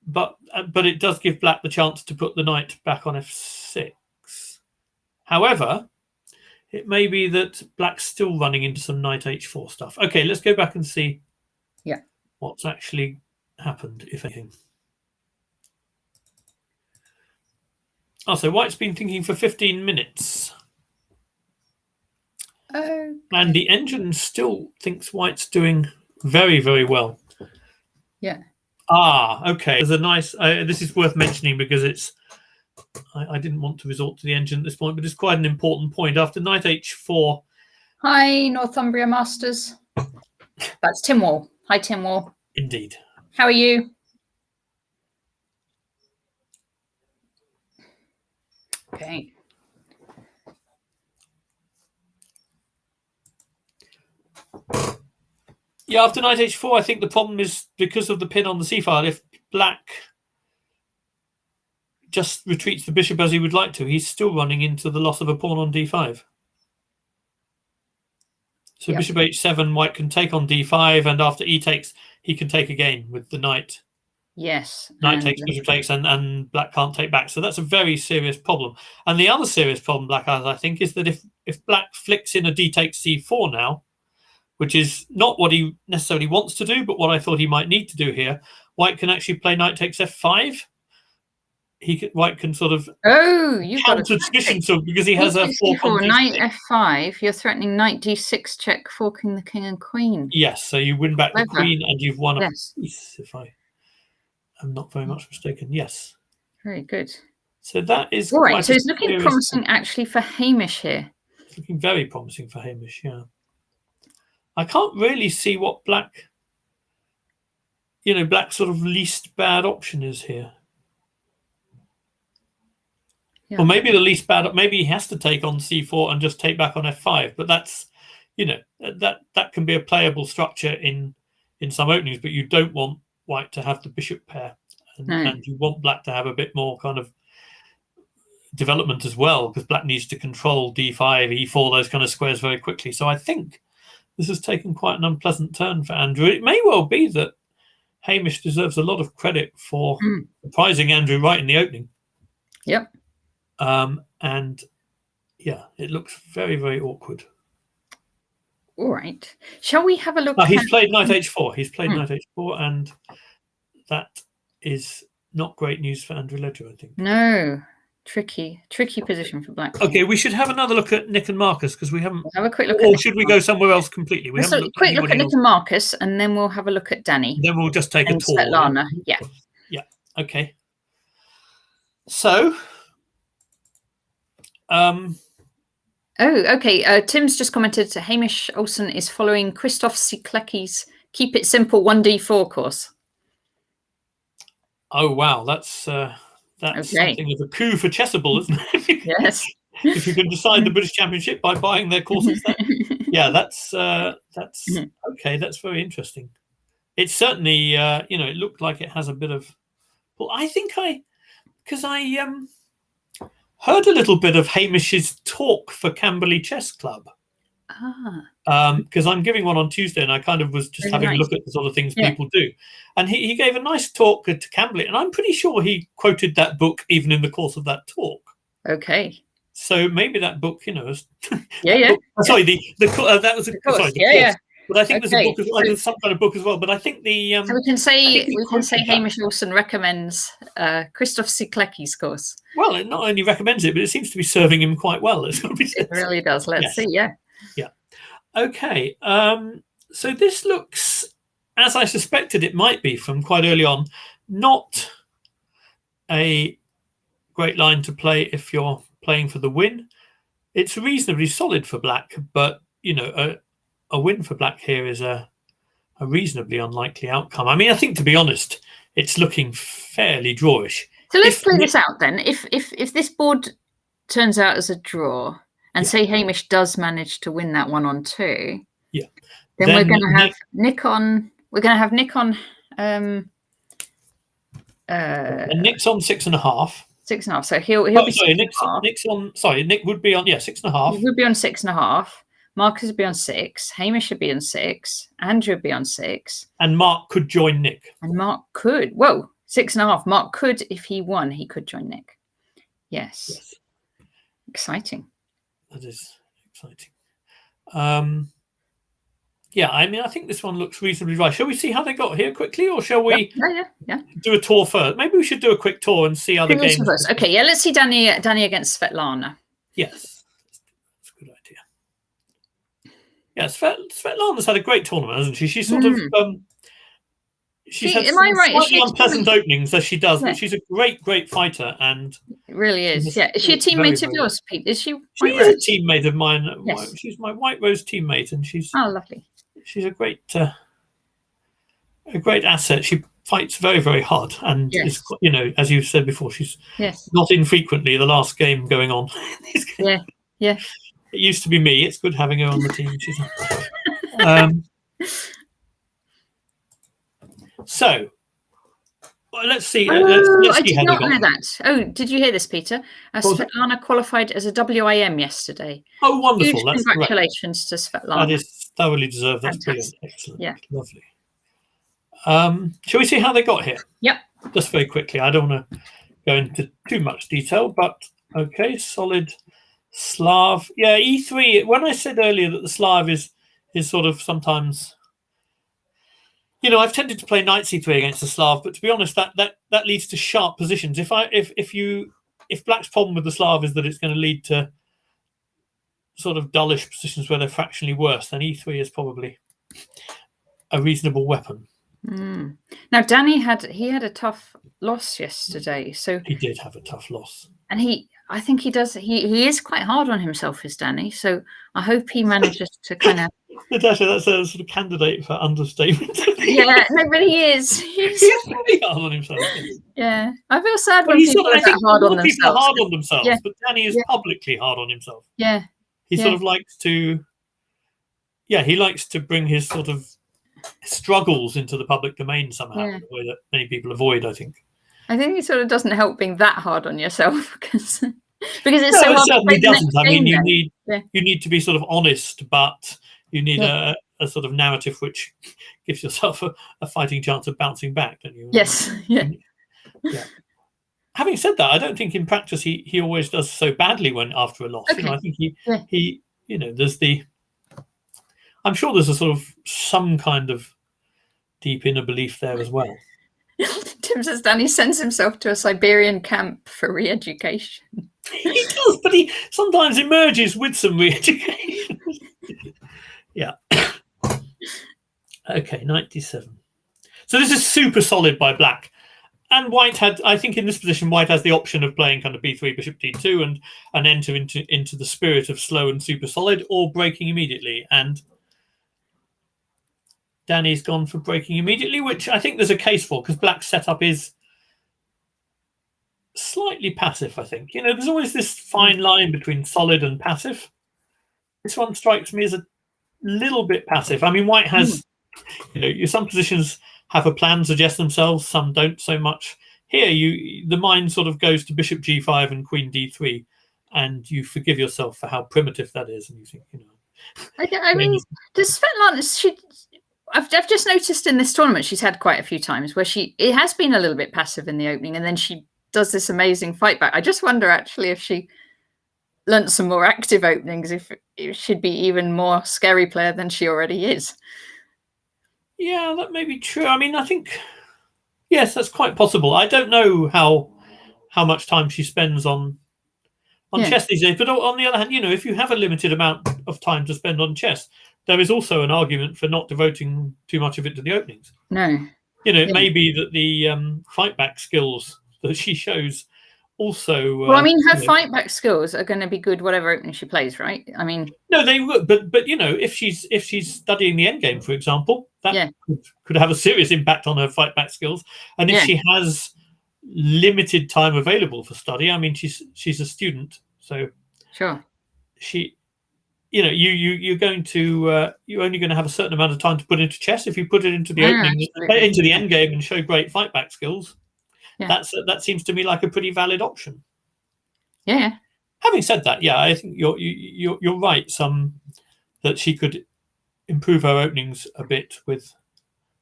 But it does give black the chance to put the knight back on f6. However, it may be that black's still running into some knight h4 stuff. Okay, let's go back and see what's actually happened, if anything. So White's been thinking for 15 minutes. Okay. And the engine still thinks White's doing very, very well. Yeah. Okay. There's a nice. This is worth mentioning because it's. I didn't want to resort to the engine at this point, but it's quite an important point. After knight h4. Hi, Northumbria Masters. That's Tim Wall. Hi, Tim Wall. Indeed. How are you? Okay. Yeah, after knight h4, I think the problem is because of the pin on the c file. If black just retreats the bishop as he would like to, he's still running into the loss of a pawn on d5. So bishop h7, White can take on d5, and after e takes, he can take again with the knight. Yes. Knight takes, bishop takes, and black can't take back. So that's a very serious problem. And the other serious problem black has, I think, is that if black flicks in a d takes c4 now, which is not what he necessarily wants to do, but what I thought he might need to do here, White can actually play knight takes f5. White can sort of counter tradition because he has a fork on knight f5. You're threatening knight d6 check, forking the king and queen. Yes, so you win back the queen and you've won a piece, if I am not very much mistaken. Yes. Very good. So that is all right. So it's looking promising actually for Hamish here. It's looking very promising for Hamish, yeah. I can't really see what black's sort of least bad option is here. Yeah. Or maybe the least bad, maybe he has to take on c4 and just take back on f5. But that's, that can be a playable structure in some openings, but you don't want White to have the bishop pair. And you want black to have a bit more kind of development as well, because black needs to control d5, e4, those kind of squares very quickly. So I think this has taken quite an unpleasant turn for Andrew. It may well be that Hamish deserves a lot of credit for surprising Andrew right in the opening. Yep. And yeah, it looks very, very awkward. All right. Shall we have a look? He's played knight h4. He's played knight h4, and that is not great news for Andrew Ledger, I think. No. Tricky position for black. Okay, we should have another look at Nick and Marcus, because we haven't. We'll have a quick look. Or should we go somewhere else completely? Let's have a quick look at Nick and Marcus, and then we'll have a look at Danny. Then we'll just take a tour. Svetlana. Yeah. Yeah. Okay. So. Oh, okay. Tim's just commented Hamish Olsen is following Krzysztof Siklecki's Keep It Simple 1D4 course. Oh wow, that's something of a coup for Chessable, isn't it? Yes. If you can decide the British Championship by buying their courses, that's okay. That's very interesting. It's certainly it looked like it has a bit of. Well, I think I heard a little bit of Hamish's talk for Camberley Chess Club. Because I'm giving one on Tuesday, and I kind of was just having a look at the sort of things people do. And he gave a nice talk to Camberley, and I'm pretty sure he quoted that book even in the course of that talk. Okay. So maybe that book, is Sorry, that was the course. But I think there's a book as well, some kind of book as well. But I think the so we can say Hamish Olsen recommends Krzysztof Siklecki's course. Well, it not only recommends it, but it seems to be serving him quite well. It really does. Let's see. Yeah. Okay. So this looks, as I suspected it might be from quite early on, not a great line to play if you're playing for the win. It's reasonably solid for black, but a win for black here is a reasonably unlikely outcome. I mean, I think, to be honest, it's looking fairly drawish. So let's play this out then. If this board turns out as a draw, and say Hamish does manage to win that 1 on 2, then we're going to have Nick on. We're going to have Nick on. And Nick's on 6.5. 6.5. So he'll be. Sorry, Nick's on. Sorry, Nick would be on 6.5. He would be on 6.5. Marcus would be on 6. Hamish should be on 6. Andrew would be on 6. And Mark could join Nick. And Mark could. Whoa, 6.5. Mark could, if he won, he could join Nick. Yes. Exciting. That is exciting. I mean, I think this one looks reasonably right. Shall we see how they got here quickly, or shall we do a tour first? Maybe we should do a quick tour and see how the game goes. Okay, let's see Danny against Svetlana. Yes, that's a good idea. Yeah, Svetlana's had a great tournament, hasn't she? She's sort of she's had slightly unpleasant openings as she does, but she's a great fighter, and it really is. Yeah, is she a teammate of yours, Pete? Is she? She is a teammate of mine. Yes. She's my White Rose teammate, and she's lovely. She's a great asset. She fights very, very hard, and is, as you said before, she's not infrequently the last game going on. Yeah. It used to be me. It's good having her on the team. So, let's see. I did not know that. Oh, did you hear this, Peter? Svetlana qualified as a WIM yesterday. Oh, wonderful! Huge congratulations to Svetlana. That is thoroughly deserved. That's brilliant. Excellent. Yeah, lovely. Shall we see how they got here? Yep. Just very quickly. I don't want to go into too much detail, but okay, solid Slav. Yeah, E3. When I said earlier that the Slav is sort of sometimes, I've tended to play knight C3 against the Slav, but to be honest, that leads to sharp positions. If Black's problem with the Slav is that it's going to lead to sort of dullish positions where they're fractionally worse, then E3 is probably a reasonable weapon. Now, Danny had a tough loss yesterday. So he did have a tough loss, and I think he does. He is quite hard on himself, is Danny. So I hope he manages to kind of. Natasha, that's a sort of candidate for understatement. Yeah, no, but he is. He's very hard on himself. Yeah, I feel sad when people are hard on themselves. People are hard on themselves, but Danny is publicly hard on himself. Yeah, he sort of likes to. Yeah, he likes to bring his sort of struggles into the public domain somehow, in a way that many people avoid, I think. I think it sort of doesn't help being that hard on yourself because it's so hard. It certainly doesn't. I mean, you need to be sort of honest, but you need a a sort of narrative which gives yourself a fighting chance of bouncing back, don't you? Yes. Yeah. Yeah. Having said that, I don't think in practice he always does so badly when after a loss. Okay. I think he there's I'm sure there's a sort of some kind of deep inner belief there as well. Tim says Danny sends himself to a Siberian camp for re-education. He does, but he sometimes emerges with some re-education. Yeah. Okay, 97. So this is super solid by black. And white had, I think in this position, white has the option of playing kind of b3, bishop d2 and enter into the spirit of slow and super solid, or breaking immediately. And Danny's gone for breaking immediately, which I think there's a case for, because black's setup is slightly passive, I think. There's always this fine line between solid and passive. This one strikes me as a little bit passive. I mean, white has, some positions have a plan, suggest themselves, some don't so much. Here, the mind sort of goes to bishop g5 and queen d3, and you forgive yourself for how primitive that is, and you think, I mean, does Svetlana? I've just noticed in this tournament she's had quite a few times where it has been a little bit passive in the opening, and then she does this amazing fight back. I just wonder actually if she learnt some more active openings, if she'd be even more scary player than she already is. Yeah, that may be true. I mean, I think, yes, that's quite possible. I don't know how much time she spends on chess these days. But on the other hand, if you have a limited amount of time to spend on chess, there is also an argument for not devoting too much of it to the openings. No. It may be that the fight back skills that she shows also. Well, I mean, her fight back skills are going to be good whatever opening she plays, right? I mean, no, they would, but if she's studying the endgame, for example, that could have a serious impact on her fight back skills. And if she has limited time available for study, I mean, she's a student, so sure, she, you're going to you're only going to have a certain amount of time to put into chess. If you put it into the opening, into the endgame, and show great fight back skills. That seems to me like a pretty valid option. Yeah. Having said that, I think you're right. That she could improve her openings a bit with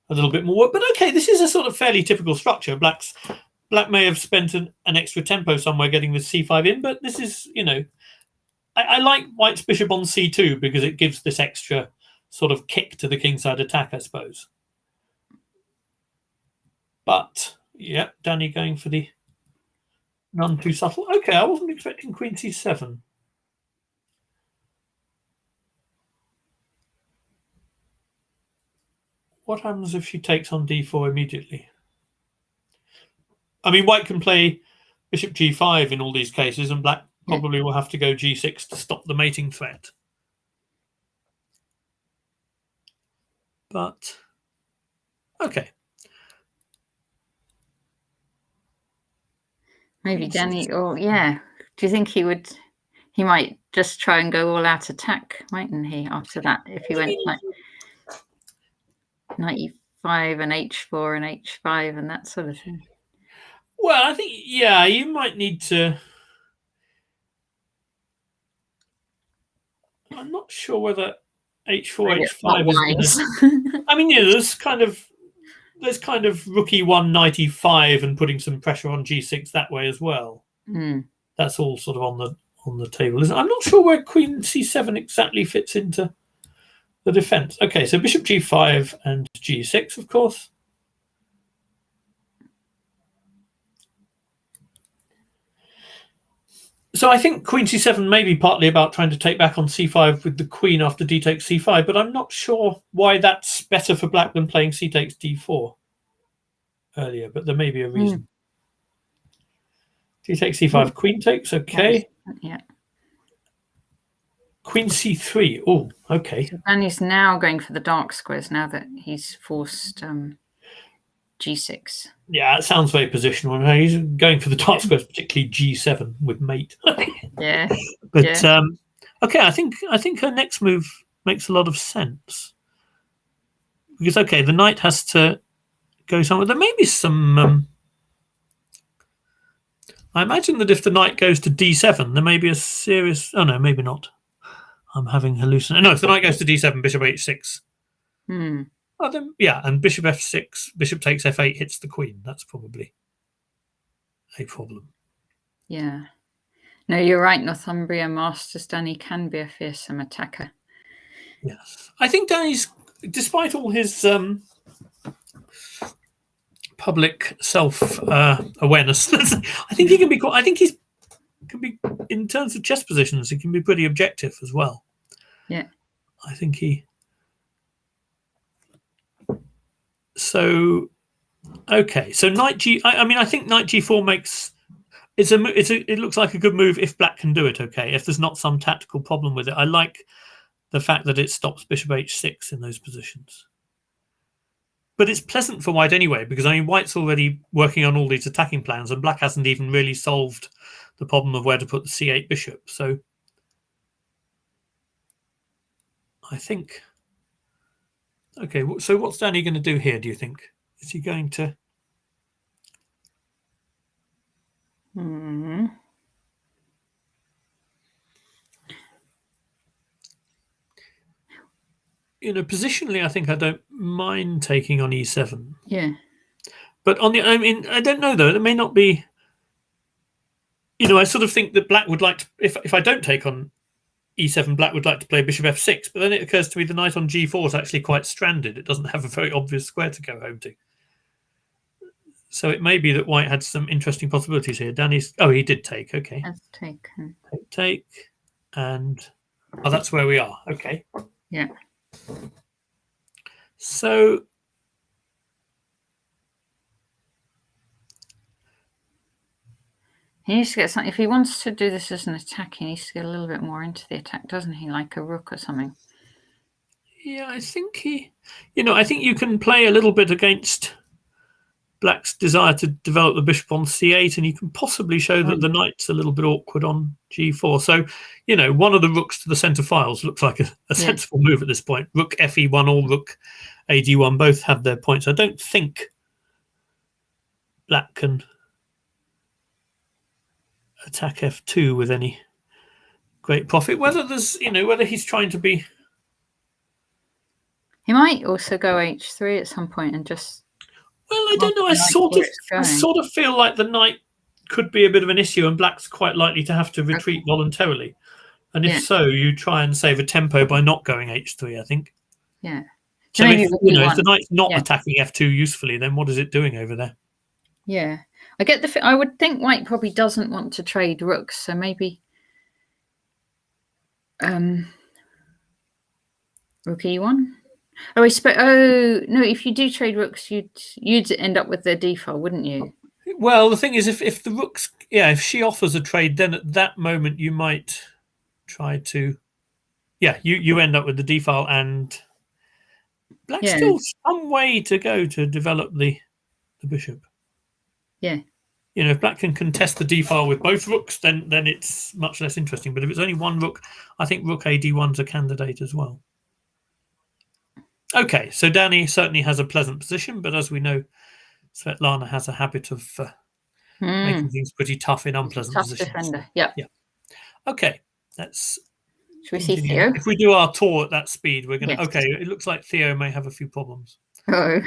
a little bit more work. But okay, this is a sort of fairly typical structure. Black may have spent an extra tempo somewhere getting the c5 in, but this is I like white's bishop on c2 because it gives this extra sort of kick to the kingside attack, I suppose. But yeah, Danny going for the none too subtle. Okay, I wasn't expecting queen c7. What happens if she takes on d4 immediately? I mean, white can play bishop g5 in all these cases, and black probably will have to go g6 to stop the mating threat. But okay. Maybe Danny, do you think he might just try and go all out attack, mightn't he, after that, if he went like 95 and h4 and h5 and that sort of thing? Well, I think, you might need to. I'm not sure whether h4, h5 is gonna, I mean, there's kind of rookie 195 and putting some pressure on g6 that way as well. That's all sort of on the table, isn't it? I'm not sure where queen c7 exactly fits into the defense. Okay, so bishop g5 and g6, of course. So I think queen c7 may be partly about trying to take back on c5 with the queen after d takes c5, but I'm not sure why that's better for black than playing c takes d4 earlier, but there may be a reason. D takes c5, queen takes, okay. Yeah. Queen c3, oh, okay. So Danny's now going for the dark squares now that he's forced g6. Yeah, it sounds very positional. He's going for the dark squares, particularly g7 with mate. Yeah. But okay, I think her next move makes a lot of sense. Because the knight has to go somewhere. There may be some I imagine that if the knight goes to d7, there may be a serious, oh no, maybe not. I'm having hallucinations. No, if the knight goes to d7, bishop h6, Oh, then, yeah, and bishop f6, bishop takes f8 hits the queen. That's probably a problem. Yeah. No, you're right. Northumbria Masters Danny can be a fearsome attacker. Yes, I think Danny's, despite all his public self awareness, I think he can be. I think he's can be, in terms of chess positions, he can be pretty objective as well. Yeah. I think he. So, okay. So knight g. I mean, I think knight g4 makes. It looks like a good move if black can do it. Okay, if there's not some tactical problem with it, I like the fact that it stops bishop h6 in those positions. But it's pleasant for white anyway, because I mean, white's already working on all these attacking plans, and black hasn't even really solved the problem of where to put the c8 bishop. So I think. Okay, so what's Danny going to do here? Do you think is he going to? Positionally, I think I don't mind taking on e7. Yeah. But I mean, I don't know though. It may not be. I sort of think that black would like to. If I don't take on e7, black would like to play bishop f6. But then it occurs to me the knight on g4 is actually quite stranded. It doesn't have a very obvious square to go home to. So it may be that white had some interesting possibilities here. Danny's. Oh, he did take. Okay. That's taken. Take, and that's where we are. Okay. Yeah. So he needs to get something. If he wants to do this as an attack, he needs to get a little bit more into the attack, doesn't he? Like a rook or something. Yeah, I think he. I think you can play a little bit against black's desire to develop the bishop on c8, and you can possibly show that the knight's a little bit awkward on g4. So, one of the rooks to the centre files looks like a sensible move at this point. Rook fe1 or rook ad1 both have their points. I don't think black can attack f2 with any great profit. Whether there's, whether he's trying to be. He might also go h3 at some point and just. Well, I don't know. I sort of feel like the knight could be a bit of an issue, and black's quite likely to have to retreat voluntarily. And if so, you try and save a tempo by not going h3. I think. Yeah. So if the knight's not attacking f2 usefully, then what is it doing over there? Yeah, I get the. I would think white probably doesn't want to trade rooks, so maybe. Rook e1. Oh, no! If you do trade rooks, you'd end up with their d-file, wouldn't you? Well, the thing is, if the rooks, if she offers a trade, then at that moment you might try to, you end up with the d-file, and black's still some way to go to develop the bishop. Yeah. If black can contest the d-file with both rooks, then it's much less interesting. But if it's only one rook, I think rook ad1's a candidate as well. Okay, so Danny certainly has a pleasant position, but as we know, Svetlana has a habit of making things pretty tough in unpleasant positions. Defender. Yeah. Okay, let's. Should we see Theo? If we do our tour at that speed, we're going to. Yes. Okay, it looks like Theo may have a few problems. Oh.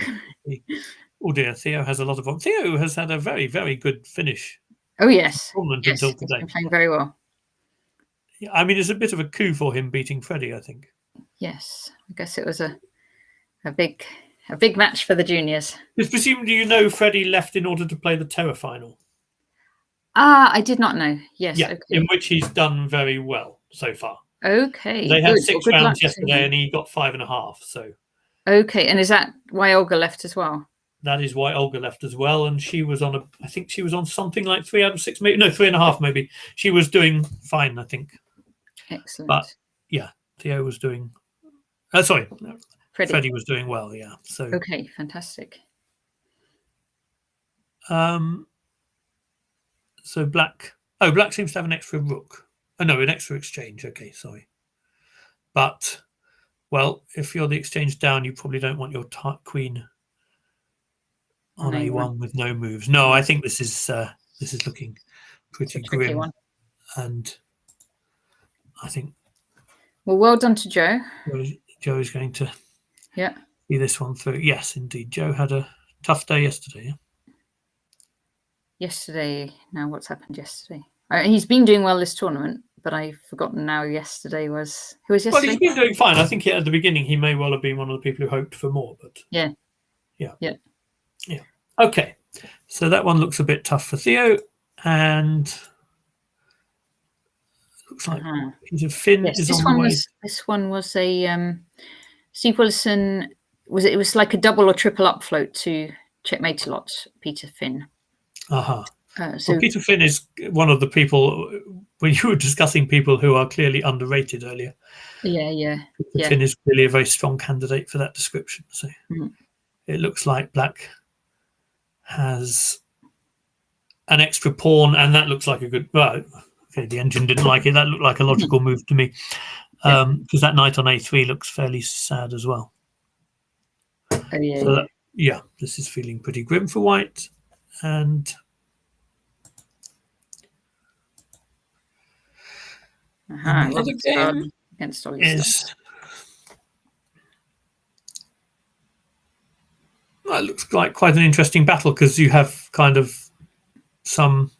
Oh dear, Theo has a lot of problems. Theo has had a very, very good finish. Oh yes. Until today. He's been playing very well. Yeah, I mean, it's a bit of a coup for him beating Freddie, I think. Yes, I guess it was a big match for the juniors. It's presumed Freddie left in order to play the Terra final. I did not know. Yes. Yeah, okay. In which he's done very well so far. Okay. They had 6 rounds yesterday, and he got 5.5. So. Okay, and is that why Olga left as well? That is why Olga left as well, and she was on I think she was on something like 3 out of 6, maybe 3.5, maybe. She was doing fine, I think. Excellent. But yeah, Theo was doing. Freddie was doing well. Yeah. So. Okay, fantastic. So black. Black seems to have an extra rook. Oh no, an extra exchange. Okay, sorry. But, well, if you're the exchange down, you probably don't want your queen on a1 with no moves. No, I think this is looking pretty grim. One. And I think. Well done to Joe. Joe is going to see this one through. Yes, indeed. Joe had a tough day yesterday. Yeah? Yesterday. Now, what's happened yesterday? He's been doing well this tournament, but I've forgotten now. Yesterday was who was yesterday? Well, he's been doing fine. I think at the beginning he may well have been one of the people who hoped for more, but yeah. Okay, so that one looks a bit tough for Theo, and looks like Peter Finn is on the way. This one was a Steve Willison. It was like a double or triple up float to checkmate a lot. Peter Finn. So Peter Finn is one of the people, when you were discussing people who are clearly underrated earlier. Yeah. Peter Finn is clearly a very strong candidate for that description. So it looks like Black has an extra pawn, and that looks like a good. Well, okay, the engine didn't like it. That looked like a logical move to me, because that knight on a3 looks fairly sad as well. This is feeling pretty grim for White, and the other game against is. Well, it looks like quite an interesting battle because you have kind of some.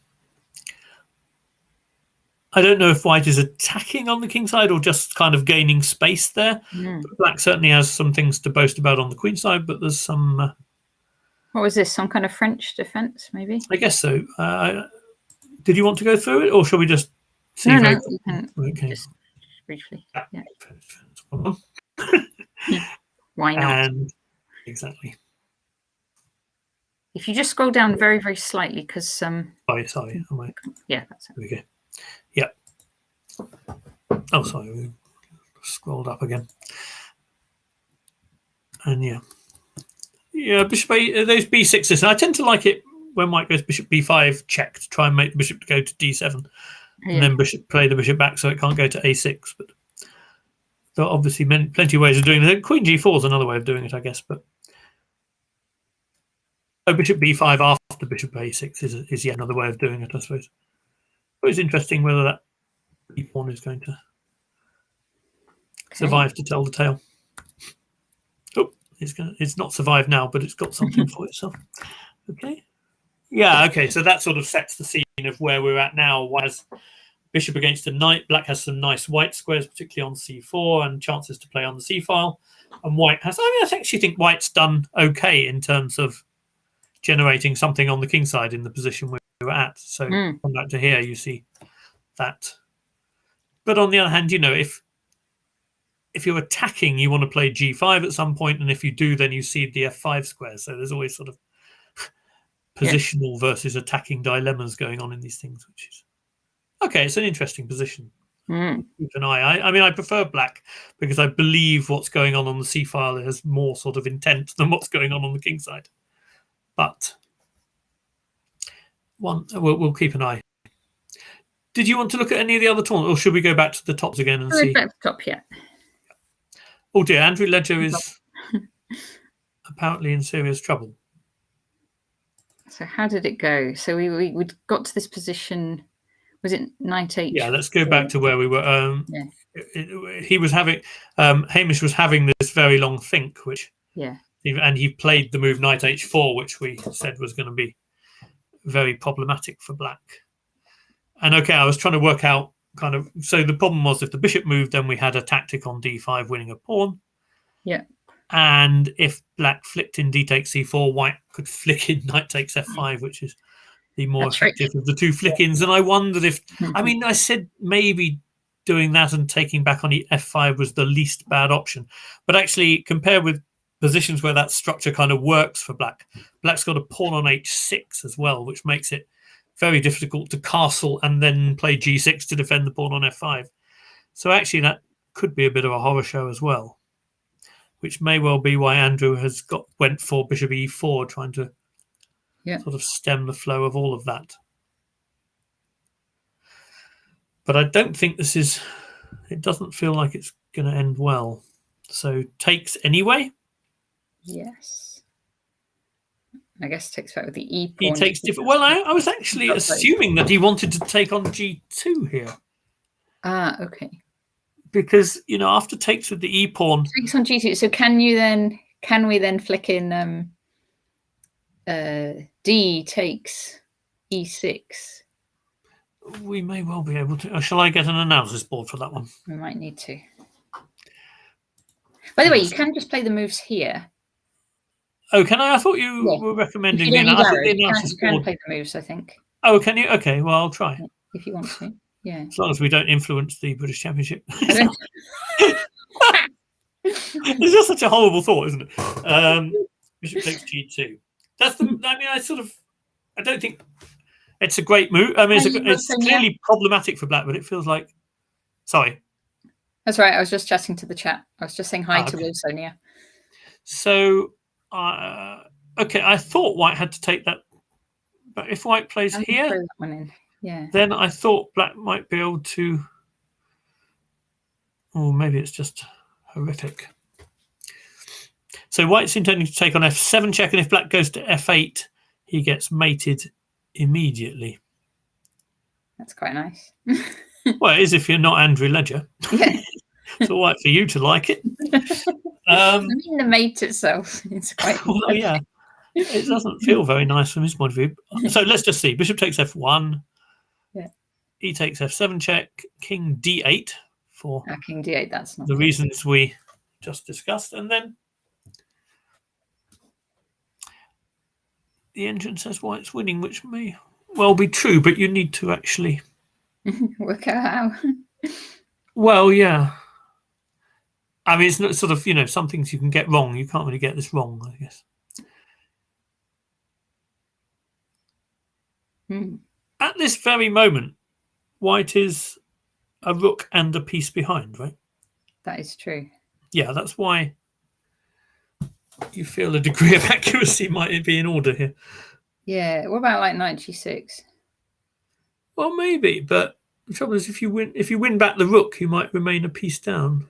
I don't know if White is attacking on the king side or just kind of gaining space there. But Black certainly has some things to boast about on the queen side, but there's some. What was this? Some kind of French defense, maybe? I guess so. Did you want to go through it, or shall we just see? No, you can just briefly. Why not? Exactly. If you just scroll down very, very slightly, because sorry, am I? Yeah, that's it. Okay. Yeah. Oh, sorry, we scrolled up again. And bishop A. Those b6s. And I tend to like it when White goes bishop b5 check to try and make the bishop to go to d7, and then play the bishop back so it can't go to a6. But there are obviously plenty of ways of doing it. Queen g4 is another way of doing it, I guess. But bishop b5 after bishop a6 is yet another way of doing it, I suppose. But it's interesting whether that b pawn is going to survive to tell the tale. Oh, it's not survived now, but it's got something for itself. Okay. Yeah, okay. So that sort of sets the scene of where we're at now. White has bishop against a knight. Black has some nice white squares, particularly on c4, and chances to play on the c file. And White has. I actually think White's done okay in terms of generating something on the king side in the position we were at. So come back to here, you see that. But on the other hand, if you're attacking, you want to play g5 at some point, and if you do, then you cede the f5 square. So there's always sort of positional versus attacking dilemmas going on in these things, which is okay. It's an interesting position. Keep an eye. I prefer Black because I believe what's going on the c file has more sort of intent than what's going on the king side. But we'll keep an eye. Did you want to look at any of the other tournaments, or should we go back to the tops again and see? Back to the top, yeah. Oh dear, Andrew Ledger is apparently in serious trouble. So how did it go? So we got to this position. Was it knight h4? Yeah, let's go back to where we were. He was having Hamish was having this very long think, which and he played the move knight h4, which we said was going to be very problematic for Black. And I was trying to work out kind of. So the problem was if the bishop moved, then we had a tactic on d5 winning a pawn. Yeah. And if Black flicked in d takes c4, White could flick in knight takes f5, which is the more effective of the two flick-ins. And I wondered if, I said maybe doing that and taking back on f5 was the least bad option. But actually, compared with positions where that structure kind of works for Black, Black's got a pawn on h6 as well, which makes it very difficult to castle and then play g6 to defend the pawn on f5. So actually, that could be a bit of a horror show as well, which may well be why Andrew went for bishop e4, trying to sort of stem the flow of all of that. But I don't think it doesn't feel like it's going to end well. So takes anyway? Yes. I guess takes back with the e pawn. He takes different. Well, I was actually assuming that he wanted to take on g2 here. Okay. Because, after takes with the e pawn. Takes on g2. So can you then can we then flick in D takes E6? We may well be able to. Shall I get an analysis board for that one? We might need to. By the way, you can just play the moves here. Oh, can I? I thought you were recommending the analysis board. You can play the moves, I think. Oh, can you? Okay, well, I'll try. If you want to, yeah. As long as we don't influence the British Championship. It's just such a horrible thought, isn't it? Bishop takes G2. That's the. I mean, I don't think it's a great move. I mean, it's clearly problematic for Black, but it feels like. Sorry. That's right. I was just chatting to the chat. I was just saying hi to Will Sonia. So, okay, I thought White had to take that, but if White plays here, throw that one in. Yeah. Then I thought Black might be able to. Oh, maybe it's just horrific. So White's intending to take on F7 check, and if Black goes to F8, he gets mated immediately. That's quite nice. Well, it is if you're not Andrew Ledger. Yeah. It's all right for you to like it. I mean, the mate itself, it's quite. Well, yeah, it doesn't feel very nice from his point of view. So let's just see. Bishop takes F1. Yeah. E takes F7 check. King D8 for King D8. That's not the reasons we just discussed, and then the engine says White's winning, which may well be true, but you need to actually work out how. Well, yeah. I mean, it's not sort of, some things you can get wrong. You can't really get this wrong, I guess. At this very moment, White is a rook and a piece behind, right? That is true. Yeah, that's why you feel a degree of accuracy might be in order here. Yeah. What about like knight G6? Well, maybe, but the trouble is, if you win back the rook, you might remain a piece down.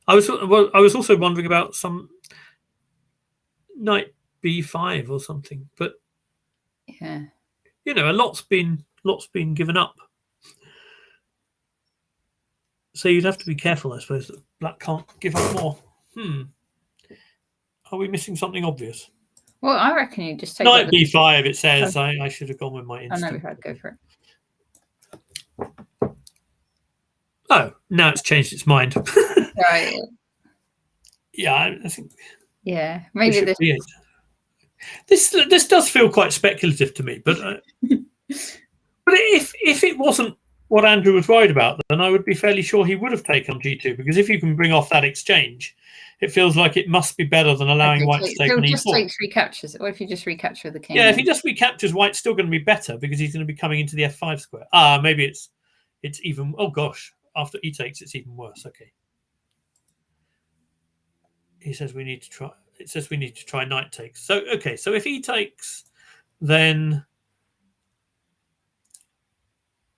I was also wondering about some knight B5 or something, but yeah, a lot's been given up. So you'd have to be careful, I suppose, that Black can't give up more. Are we missing something obvious? Well, I reckon you just take knight B5. It says I should have gone with my instinct. I know we had to go for it. Oh, now it's changed its mind. Right. Yeah, I think. Yeah, maybe this does feel quite speculative to me, but but if it wasn't what Andrew was worried about, then I would be fairly sure he would have taken on G2, because if you can bring off that exchange, it feels like it must be better than allowing White to take on E4. Just take 3 captures. What if you just recapture the king? Yeah, if he just recaptures, White's still going to be better because he's going to be coming into the F5 square. Maybe it's even. Oh gosh, after E takes, it's even worse. Okay. He says we need to try. It says we need to try knight takes. So okay, so if E takes, then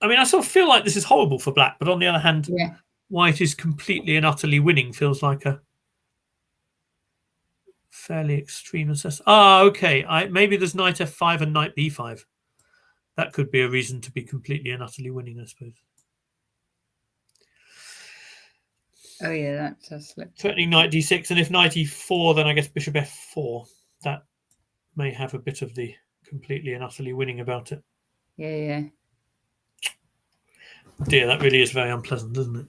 I mean, I sort of feel like this is horrible for Black, but on the other hand, White is completely and utterly winning. Feels like a fairly extreme assessment. Okay. Maybe there's knight F5 and knight B5. That could be a reason to be completely and utterly winning, I suppose. Oh yeah, that does look. Threatening knight D6, and if knight E4, then I guess bishop F4. That may have a bit of the completely and utterly winning about it. Yeah. Dear, that really is very unpleasant, doesn't it?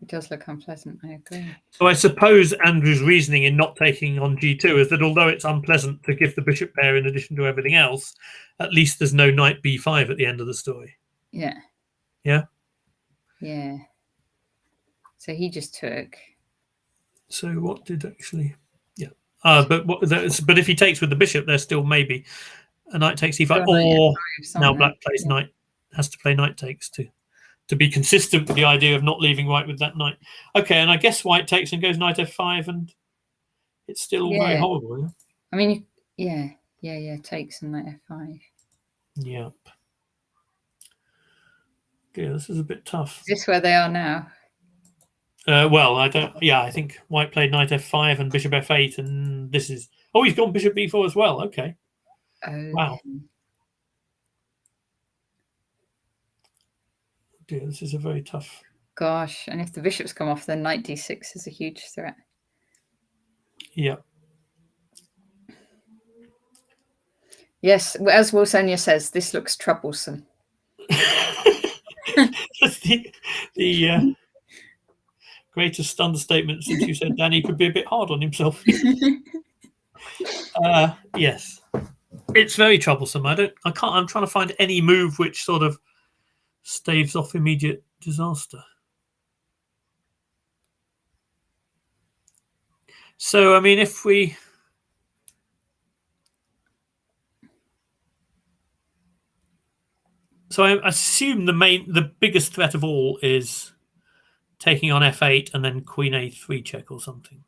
It does look unpleasant, I agree. So I suppose Andrew's reasoning in not taking on G2 is that although it's unpleasant to give the bishop pair in addition to everything else, at least there's no knight B5 at the end of the story. Yeah. Yeah? Yeah. So he just took. So what did actually... Yeah. But if he takes with the bishop, there's still maybe a knight takes E5. Or now Black plays knight, has to play knight takes to be consistent with the idea of not leaving White with that knight. Okay, and I guess White takes and goes knight F5, and it's still all very horrible. Yeah? I mean, takes and knight F5. Yep. Yeah, this is a bit tough. Is this where they are now? Well, I don't. Yeah, I think White played knight F5 and bishop F8, and this is. Oh, he's gone bishop B4 as well. Okay. Oh. Wow. Dear, this is a very tough. Gosh, and if the bishops come off, then knight D6 is a huge threat. Yeah. Yes, as Wilsonia says, this looks troublesome. That's the greatest understatement since you said Danny could be a bit hard on himself. Yes, it's very troublesome. I'm trying to find any move which sort of staves off immediate disaster. So, I mean, if we... So I assume the biggest threat of all is taking on f8 and then queen a3 check or something.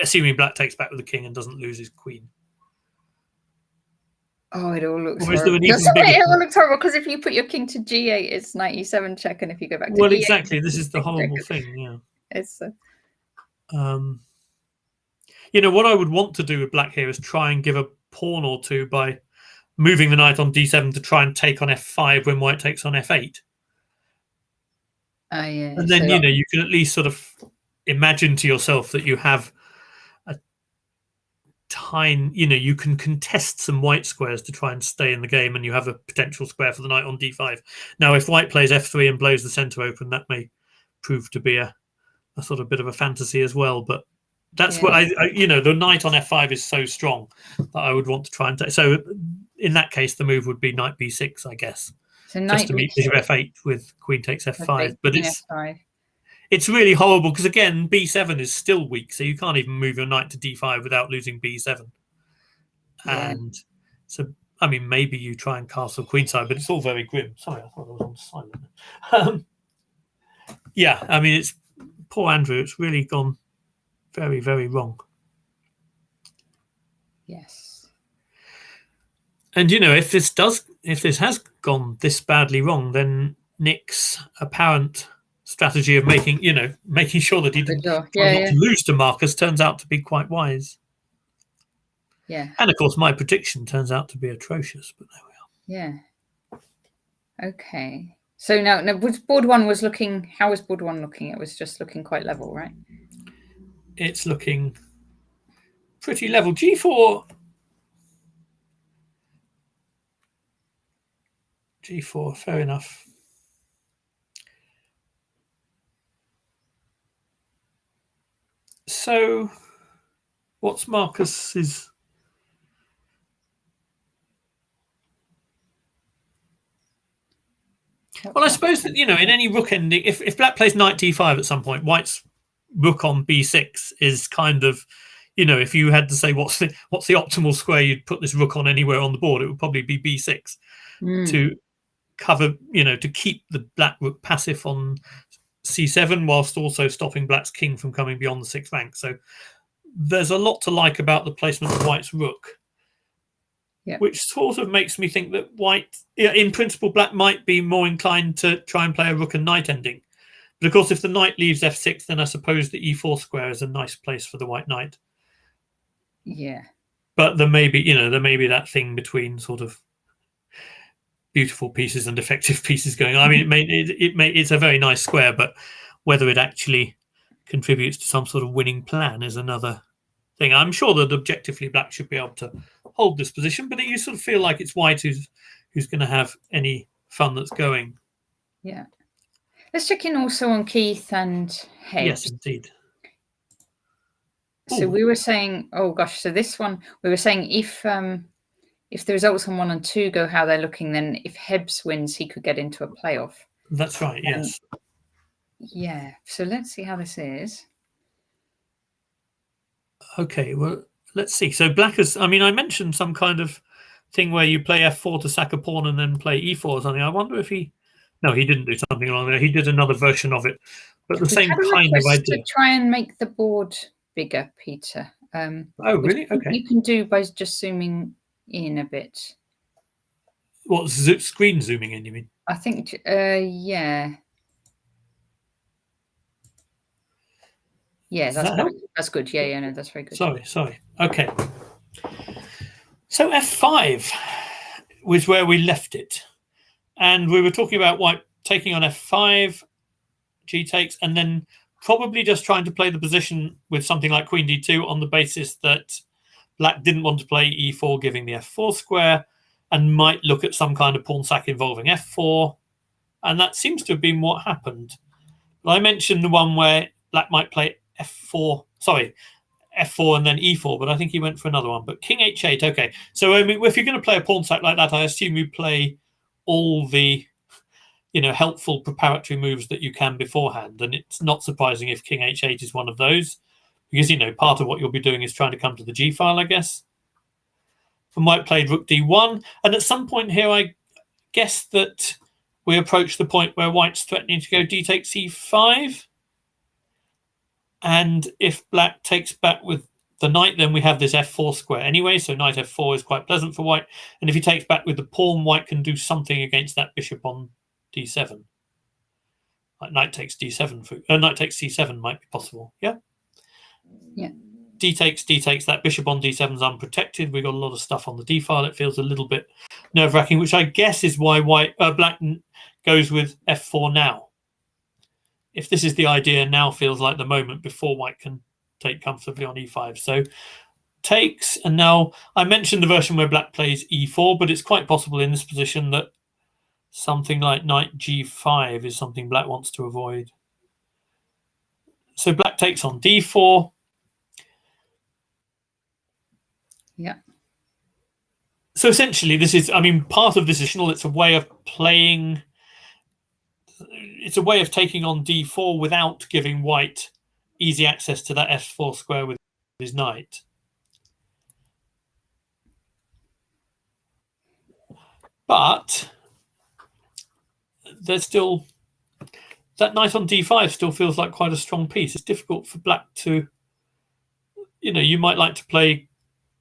Assuming black takes back with the king and doesn't lose his queen. Oh, it all looks horrible. It all looks horrible because if you put your king to g8, it's knight e7 check, and if you go back to well, e8, exactly, this is the horrible thing. Yeah, it's. You know what I would want to do with black here is try and give a pawn or two by moving the knight on d7 to try and take on f5 when white takes on f8. Yeah. And then you can at least sort of imagine to yourself that you have a tiny, you can contest some white squares to try and stay in the game, and you have a potential square for the knight on d5. Now, if white plays f3 and blows the center open, that may prove to be a sort of bit of a fantasy as well. But that's what the knight on f5 is so strong that I would want to try and take. So in that case, the move would be knight b6, I guess. So just to meet bishop f8 with queen takes f5. But f5. It's really horrible because, again, b7 is still weak, so you can't even move your knight to d5 without losing b7. Yeah. And so, I mean, maybe you try and castle queenside, but it's all very grim. Sorry, I thought I was on silent. Yeah, I mean, it's poor Andrew. It's really gone very, very wrong. Yes. And, if this has gone this badly wrong, then Nick's apparent strategy of making sure that he didn't not to lose to Marcus turns out to be quite wise. Yeah. And of course, my prediction turns out to be atrocious, but there we are. Yeah. Okay. So now board one was looking. How was board one looking? It was just looking quite level, right? It's looking pretty level. G4. G4. Fair enough. So, what's Marcus's? Well, I suppose that in any rook ending, if black plays knight d5 at some point, white's rook on b6 is kind of, if you had to say what's the optimal square you'd put this rook on anywhere on the board, it would probably be b6 to cover, to keep the black rook passive on c7 whilst also stopping black's king from coming beyond the 6th rank. So there's a lot to like about the placement of white's rook, which sort of makes me think that white, in principle, black might be more inclined to try and play a rook and knight ending. But of course, if the knight leaves f6, then I suppose the e4 square is a nice place for the white knight. Yeah. But there may be that thing between sort of beautiful pieces and defective pieces going on. I mean, it's a very nice square, but whether it actually contributes to some sort of winning plan is another thing. I'm sure that objectively black should be able to hold this position, but you sort of feel like it's white who's going to have any fun that's going. Yeah. Let's check in also on Keith and Head. Yes, indeed. So we were saying, oh gosh, so this one we were saying if the results on 1 and 2 go how they're looking, then if Hebbs wins, he could get into a playoff. That's right, yes. Yeah, so let's see how this is. Okay, well, let's see. So black has, I mean, I mentioned some kind of thing where you play f4 to sack a pawn and then play e4 or something. I wonder if no, he didn't do something along there. He did another version of it, but the same kind of idea. To try and make the board bigger, Peter. Oh, really? Okay. You can do by just zooming in a bit. What, screen zooming in, you mean? I think, yeah. Yeah, that's good. Yeah, no, that's very good. Sorry. Okay. So f5 was where we left it. And we were talking about white taking on f5, g takes, and then probably just trying to play the position with something like queen d2 on the basis that Black didn't want to play e4, giving the f4 square, and might look at some kind of pawn sack involving f4. And that seems to have been what happened. But I mentioned the one where Black might play f4 and then e4, but I think he went for another one. But king h8, okay. So I mean, if you're going to play a pawn sack like that, I assume you play all the helpful preparatory moves that you can beforehand. And it's not surprising if king h8 is one of those, because part of what you'll be doing is trying to come to the g file, I guess. And White played rook d1, and at some point here I guess that we approach the point where White's threatening to go d takes e5. And if Black takes back with the knight, then we have this f4 square anyway, so knight f4 is quite pleasant for White. And if he takes back with the pawn, White can do something against that bishop on d7. Like knight takes d7, knight takes c7 might be possible. Yeah? Yeah. D takes, that bishop on d7 is unprotected. We've got a lot of stuff on the d file. It feels a little bit nerve-wracking, which I guess is why Black goes with f4 now. If this is the idea, now feels like the moment before White can take comfortably on e5. So takes, and now I mentioned the version where Black plays e4, but it's quite possible in this position that something like knight g5 is something Black wants to avoid. So Black takes on d4. Yeah. So essentially, this is, part of this is, it's a way of playing. It's a way of taking on d4 without giving White easy access to that f4 square with his knight. But there's still that knight on d5 still feels like quite a strong piece. It's difficult for Black to, you might like to play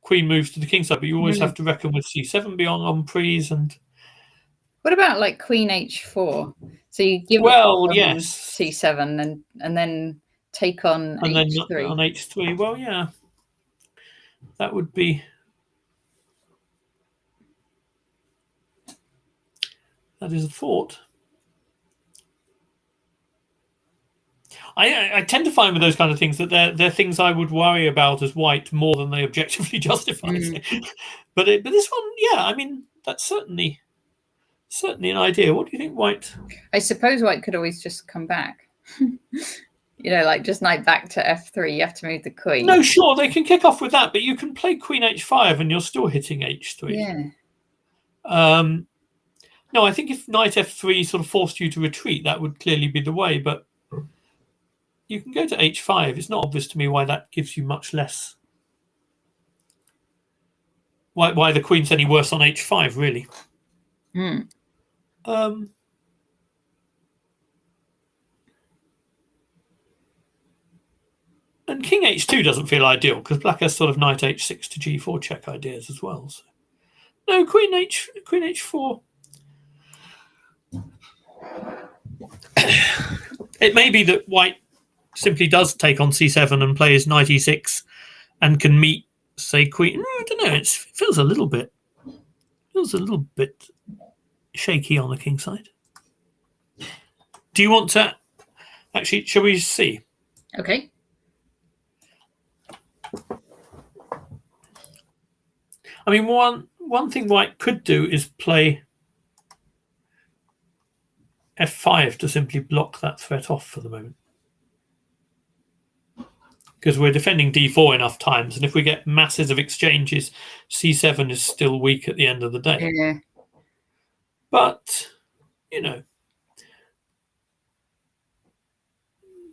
queen moves to the king side, but you always have to reckon with c7 beyond on prise. And what about like queen h4? So you give yes, c7 and then take on and h3. Then on h3. Well, yeah, that would be. That is a thought. I tend to find with those kind of things that they're things I would worry about as White more than they objectively justify. But this one, yeah, that's certainly an idea. What do you think, White? I suppose White could always just come back. Like just knight back to f3. You have to move the queen. No, sure, they can kick off with that, but you can play queen h5 and you're still hitting h3. Yeah. No, I think if knight f3 sort of forced you to retreat, that would clearly be the way, but you can go to h5. It's not obvious to me why that gives you much less. Why the queen's any worse on h5, really. And king h2 doesn't feel ideal because Black has sort of knight h6 to g4 check ideas as well. So. No, queen h4. It may be that White simply does take on c7 and plays knight e6 and can meet, say, queen. I don't know. It feels a little bit shaky on the king side. Do you want to actually? Shall we see? Okay. One thing White could do is play f5 to simply block that threat off for the moment. Because we're defending d4 enough times, and if we get masses of exchanges, c7 is still weak at the end of the day. Yeah. But,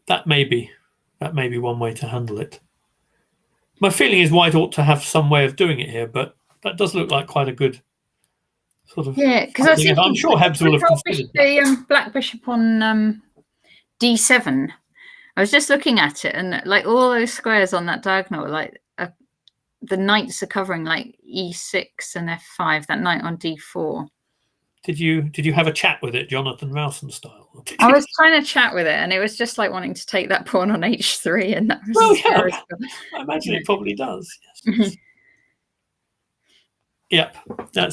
that may be one way to handle it. My feeling is White ought to have some way of doing it here, but that does look like quite a good sort of. Yeah, because I'm sure Hebs will have considered the Black bishop on d7. I was just looking at it, and like all those squares on that diagonal, like the knights are covering like e6 and f5. That knight on d4. Did you have a chat with it, Jonathan Rowson style? I was trying to chat with it, and it was just like wanting to take that pawn on h3, and that was. I imagine it probably does. Yes. Yep, that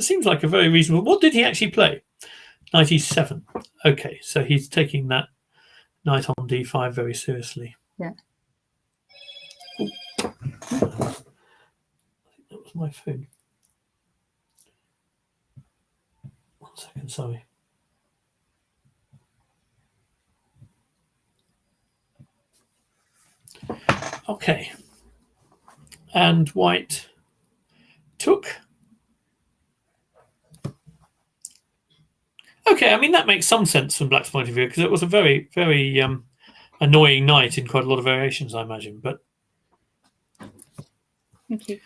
seems like a very reasonable. What did he actually play? Knight e7. Okay, so he's taking that knight on d5 very seriously. Yeah. to my food. 1 second, sorry. Okay. And white took. Okay, I mean, that makes some sense from black's point of view, because it was a very, very annoying knight in quite a lot of variations, I imagine. But Thank you.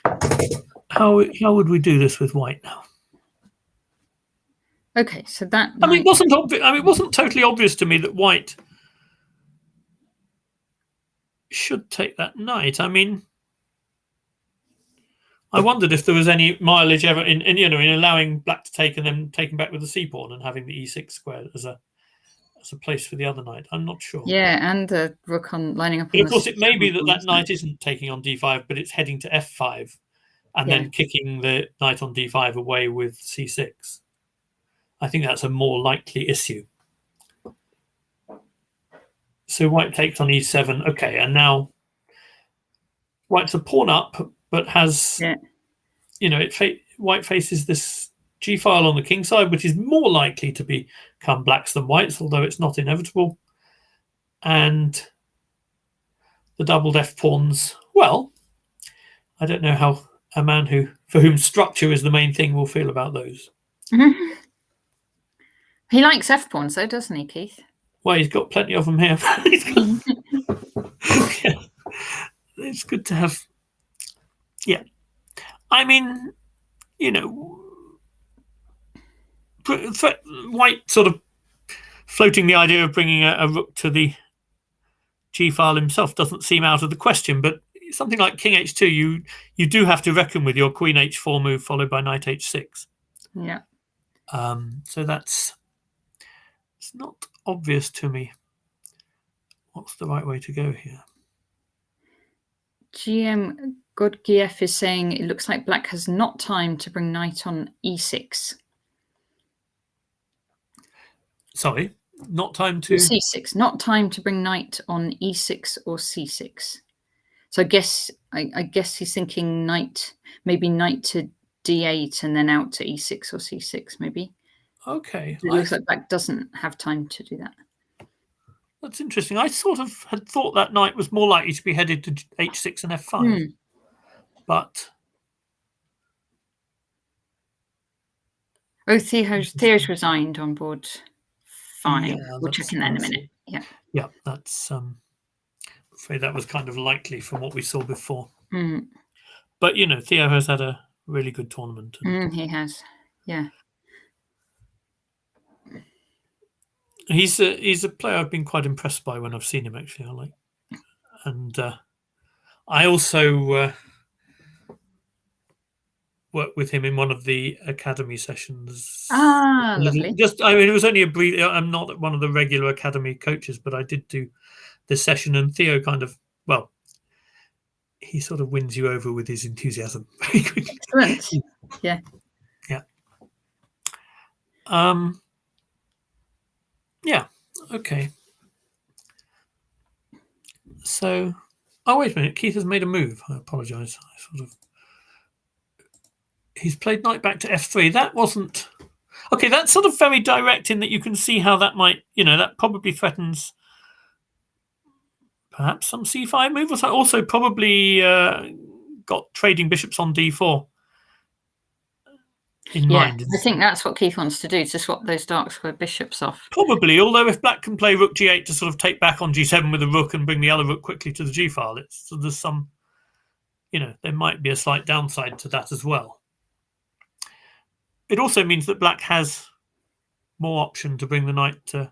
How would we do this with white now? Okay, so that. I mean, it wasn't obvious. I mean, it wasn't totally obvious to me that white should take that knight. I mean, I wondered if there was any mileage ever in allowing black to take and then taking back with the c pawn and having the e6 square as a place for the other knight. I'm not sure. Yeah, and the rook on lining up. But of course, it may be that knight isn't taking on d5, but it's heading to f5, and then kicking the knight on d5 away with c6. I think that's a more likely issue. So white takes on e7. Okay, and now white's a pawn up, but has, white faces this g file on the king side, which is more likely to become black's than white's, although it's not inevitable. And the doubled f pawns, well, I don't know how a man for whom structure is the main thing will feel about those. Mm-hmm. He likes f pawns, though, doesn't he, Keith? Well, he's got plenty of them here. Yeah. It's good to have. Yeah, I mean, white sort of floating the idea of bringing a rook to the g file himself doesn't seem out of the question. But something like king h2, you do have to reckon with your queen h4 move followed by knight h6. Yeah. So it's not obvious to me what's the right way to go here. GM Godgiev is saying it looks like black has not time to bring knight on e6. Sorry, not time to c6. Not time to bring knight on e6 or c6. So I guess he's thinking maybe knight to d8 and then out to e6 or c6, maybe. Okay. It looks like black doesn't have time to do that. That's interesting. I sort of had thought that knight was more likely to be headed to h6 and f5. But Theo's resigned on board 5. Yeah, we'll check in that in a minute. Yeah, that's I'm afraid that was kind of likely from what we saw before. But Theo has had a really good tournament. He has, yeah. He's a player I've been quite impressed by when I've seen him, actually. And I also worked with him in one of the academy sessions. Lovely. It was only a brief. I'm not one of the regular academy coaches, but I did do this session, and Theo he sort of wins you over with his enthusiasm very quickly. Excellent. Yeah. Yeah. Okay. So, wait a minute. Keith has made a move. I apologise. He's played knight back to f3. That wasn't okay. That's sort of very direct in that you can see how that might, that probably threatens perhaps some c5 move, or also probably got trading bishops on d4 in mind. I think that's what Keith wants to do, to swap those dark square bishops off. Probably, although if black can play rook g8 to sort of take back on g7 with a rook and bring the other rook quickly to the g file, there's some, there might be a slight downside to that as well. It also means that black has more option to bring the knight to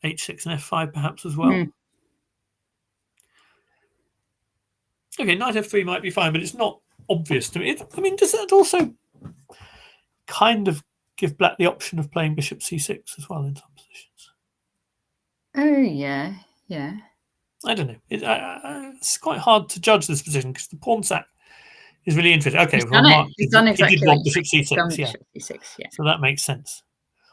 h6 and f5 perhaps as well. Okay, knight f3 might be fine, but it's not obvious to me. Does that also kind of give black the option of playing bishop c6 as well in some positions? Oh, yeah. I don't know. It's quite hard to judge this position because the pawn sack is really interesting. Okay, he's done exactly. He did want bishop c6, yeah. So that makes sense.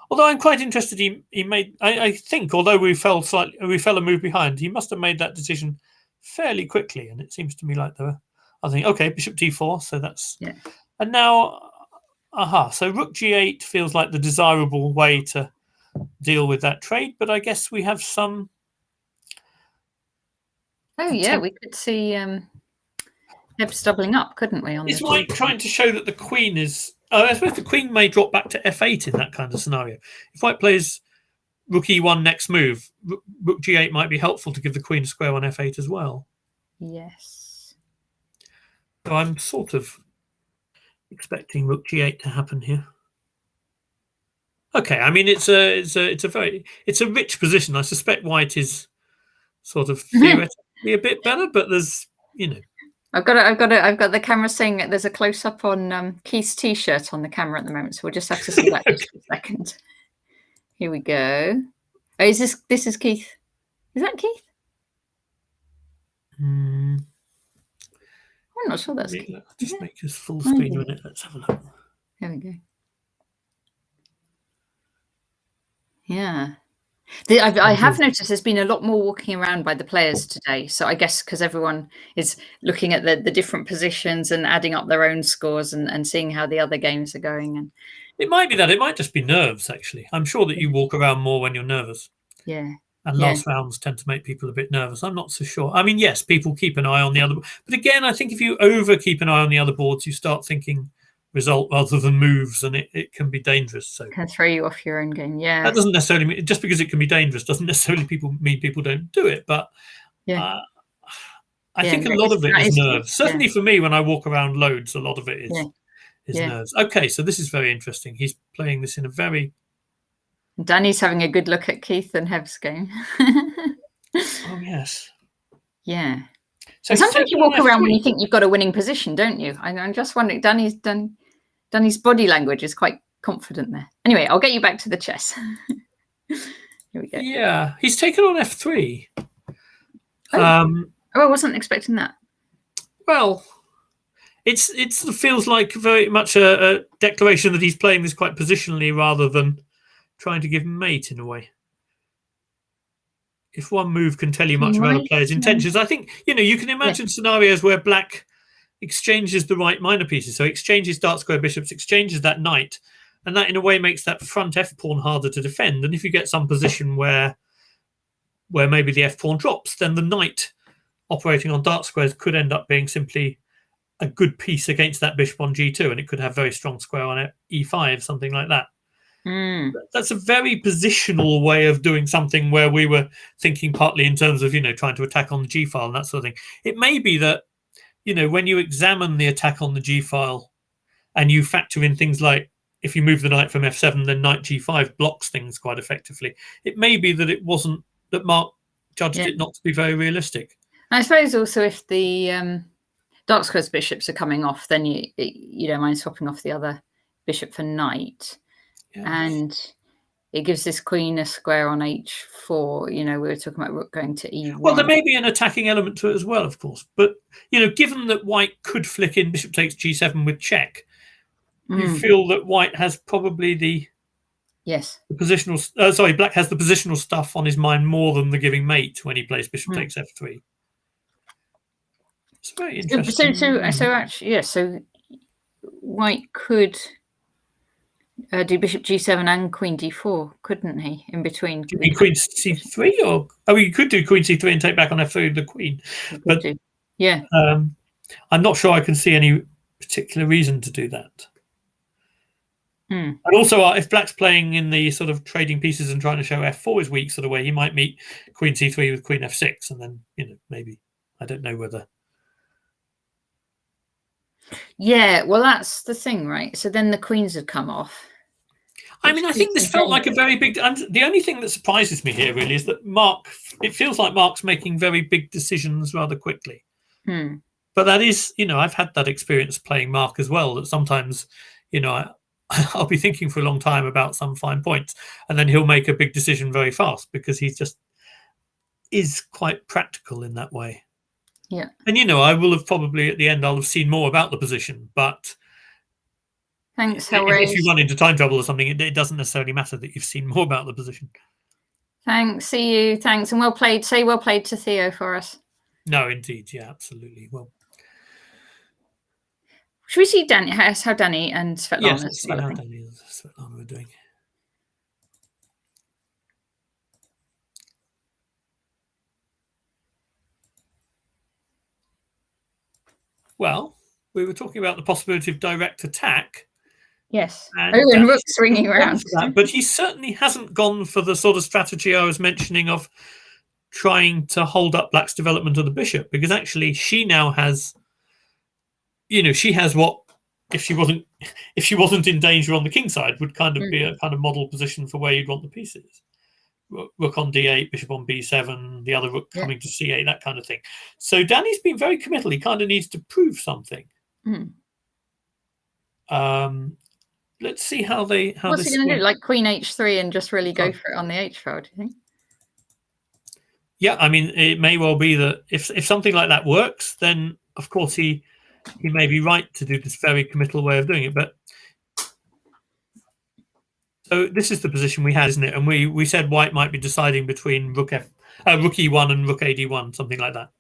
Although I'm quite interested, he made. I think, although we fell a move behind, he must have made that decision fairly quickly, and it seems to me like there were I think, okay, bishop d4. So that's... Yeah. And now, so rook g8 feels like the desirable way to deal with that trade. But I guess we have some... Oh, yeah, we could see Heb's doubling up, couldn't we? Is White trying to show that the queen is... I suppose the queen may drop back to f8 in that kind of scenario. If White plays rook e1 next move, rook g8 might be helpful to give the queen a square on f8 as well. Yes. So I'm sort of expecting rook g8 to happen here. Okay, I mean it's a rich position. I suspect White is sort of theoretically a bit better, but there's I've got the camera saying that there's a close up on Keith's t-shirt on the camera at the moment, so we'll just have to see that just for a second. Here we go. Oh, this is Keith? Is that Keith? I'm not sure that's Keith. Just make this full screen a minute. Let's have a look. There we go. Yeah. I have noticed there's been a lot more walking around by the players today. So I guess because everyone is looking at the different positions and adding up their own scores and seeing how the other games are going. And it might be that. It might just be nerves, actually. I'm sure that you walk around more when you're nervous. Yeah. And last rounds tend to make people a bit nervous. I'm not so sure. I mean, yes, people keep an eye on the other. But again, I think if you over keep an eye on the other boards, you start thinking result rather than moves, and it can be dangerous. So can throw you off your own game. Yeah. That doesn't necessarily mean, just because it can be dangerous doesn't necessarily mean people don't do it. But I think a lot of it is nerves. Certainly for me, when I walk around loads, a lot of it is nerves. Okay, so this is very interesting. He's playing this in a very... Danny's having a good look at Keith and Heb's game. Oh, yes. Yeah. So sometimes you walk around when you think you've got a winning position, don't you? I'm just wondering, Danny's body language is quite confident there. Anyway, I'll get you back to the chess. Here we go. Yeah, he's taken on f3. I wasn't expecting that. Well, it feels like very much a declaration that he's playing this quite positionally rather than trying to give mate in a way. If one move can tell you much about a player's intentions, I think you can imagine scenarios where Black exchanges the right minor pieces. So exchanges dark square bishops, exchanges that knight, and that in a way makes that front f pawn harder to defend. And if you get some position where maybe the f pawn drops, then the knight operating on dark squares could end up being simply a good piece against that bishop on g2, and it could have very strong square on e5, something like that. That's a very positional way of doing something where we were thinking partly in terms of trying to attack on the g file and that sort of thing. It may be that when you examine the attack on the g file and you factor in things like if you move the knight from f7, then knight g5 blocks things quite effectively. It may be that it wasn't that Mark judged it not to be very realistic. I suppose also if the dark squares bishops are coming off, then you don't mind swapping off the other bishop for knight. And it gives this queen a square on h4. We were talking about rook going to e1. Well, there may be an attacking element to it as well, of course. But, given that White could flick in bishop takes g7 with check, you feel that White has probably the positional... Black has the positional stuff on his mind more than the giving mate when he plays bishop takes f3. It's very interesting. So actually, so White could... do bishop g7 and queen d4, couldn't he? In between. Do you mean queen c3, or you could do queen c3 and take back on f3 the queen. But I'm not sure I can see any particular reason to do that. And also, if Black's playing in the sort of trading pieces and trying to show f4 is weak sort of way, he might meet queen c3 with queen f6, and then maybe I don't know whether. Yeah, well, that's the thing, right? So then the queens had come off. I mean, I think this felt like a very big... And the only thing that surprises me here, really, is that it feels like Mark's making very big decisions rather quickly. But that is, I've had that experience playing Mark as well, that sometimes, I'll be thinking for a long time about some fine points, and then he'll make a big decision very fast because he just is quite practical in that way. Yeah. And, I will have probably, at the end, I'll have seen more about the position, but... Thanks, if you run into time trouble or something, it doesn't necessarily matter that you've seen more about the position. Thanks. See you. Thanks. And well played. Say well played to Theo for us. No, indeed. Yeah, absolutely. Well, Should we see Danny? How Danny and Svetlana? Yes, let's see how Danny and Svetlana are doing. Well, we were talking about the possibility of direct attack. Yes. And Rook's swinging around. But he certainly hasn't gone for the sort of strategy I was mentioning of trying to hold up Black's development of the bishop, because actually she now has, she has what, if she wasn't in danger on the king side, would kind of be a kind of model position for where you'd want the pieces. Rook on d8, bishop on b7, the other rook coming to c8, that kind of thing. So Danny's been very committal. He kind of needs to prove something. Let's see how they. What's he going to do? Like queen h3 and just really go for it on the h file? Do you think? Yeah, I mean, it may well be that if something like that works, then of course he may be right to do this very committal way of doing it. But so this is the position we had, isn't it? And we said White might be deciding between rook e1 and rook ad1, something like that.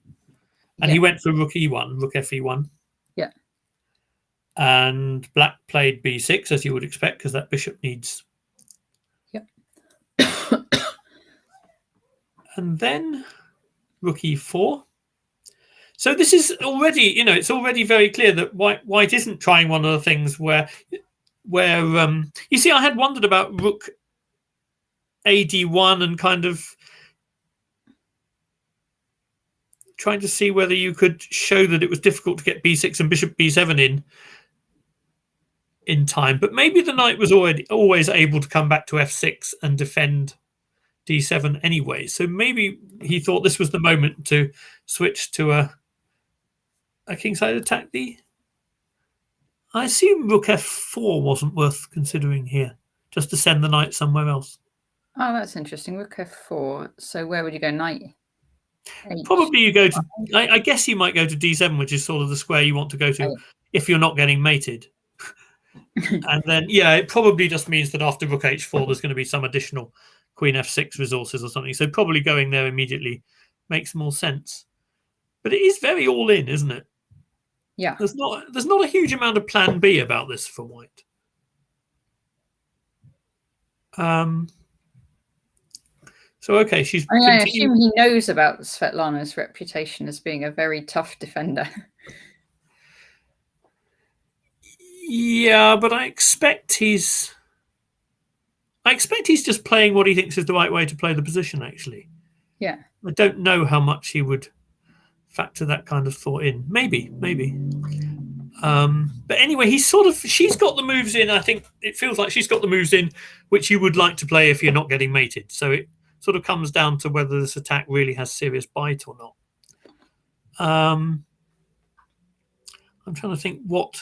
And he went for rook e1, rook fe1. Yeah. And Black played b6, as you would expect, because that bishop needs. Yep. And then rook e4. So this is already, it's already very clear that White isn't trying one of the things where you see, I had wondered about rook ad1 and kind of trying to see whether you could show that it was difficult to get b6 and bishop b7 in time. But maybe the knight was always able to come back to f6 and defend d7 anyway. So maybe he thought this was the moment to switch to a kingside attack. I assume rook f4 wasn't worth considering here, just to send the knight somewhere else. Oh, that's interesting. Rook f4. So where would you go? Knight? Probably you go to. I guess you might go to d7, which is sort of the square you want to go to if you're not getting mated. And then, it probably just means that after rook h4, there's going to be some additional queen f6 resources or something. So probably going there immediately makes more sense. But it is very all in, isn't it? Yeah. There's not a huge amount of plan B about this for White. So okay, she's. I assume he knows about Svetlana's reputation as being a very tough defender. Yeah, but I expect he's just playing what he thinks is the right way to play the position, actually. Yeah. I don't know how much he would factor that kind of thought in. Maybe. But anyway, she's got the moves in. I think it feels like she's got the moves in which you would like to play if you're not getting mated. So it sort of comes down to whether this attack really has serious bite or not. I'm trying to think what.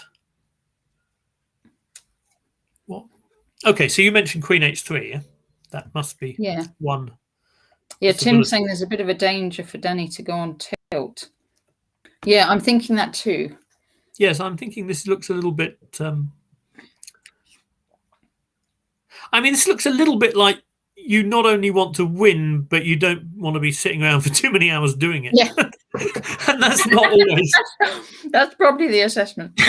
Okay, so you mentioned queen h3, yeah? That must be one. Yeah, Tim's saying there's a bit of a danger for Danny to go on tilt. Yeah, I'm thinking that too. Yes, I'm thinking this looks a little bit. This looks a little bit like you not only want to win, but you don't want to be sitting around for too many hours doing it. Yeah. And that's not always. That's probably the assessment.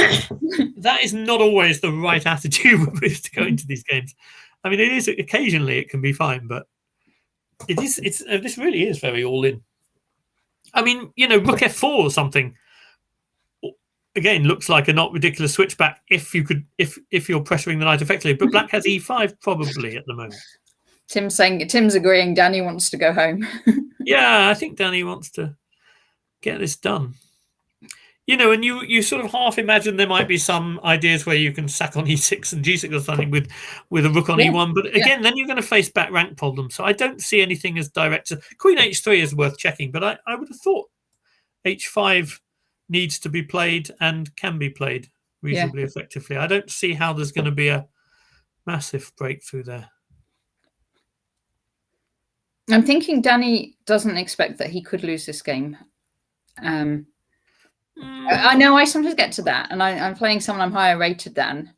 That is not always the right attitude to go into these games. I mean, it is occasionally it can be fine, but this really is very all in. I mean, rook f4 or something. Again, looks like a not ridiculous switchback if you're pressuring the knight effectively. But Black has e5 probably at the moment. Tim's agreeing. Danny wants to go home. Yeah, I think Danny wants to get this done. And you sort of half imagine there might be some ideas where you can sack on e6 and g6 or something with a rook on e1. But again, then you're going to face back rank problems. So I don't see anything as direct. Queen h3 is worth checking, but I would have thought h5 needs to be played and can be played reasonably effectively. I don't see how there's going to be a massive breakthrough there. I'm thinking Danny doesn't expect that he could lose this game. I know I sometimes get to that, and I'm playing someone I'm higher rated than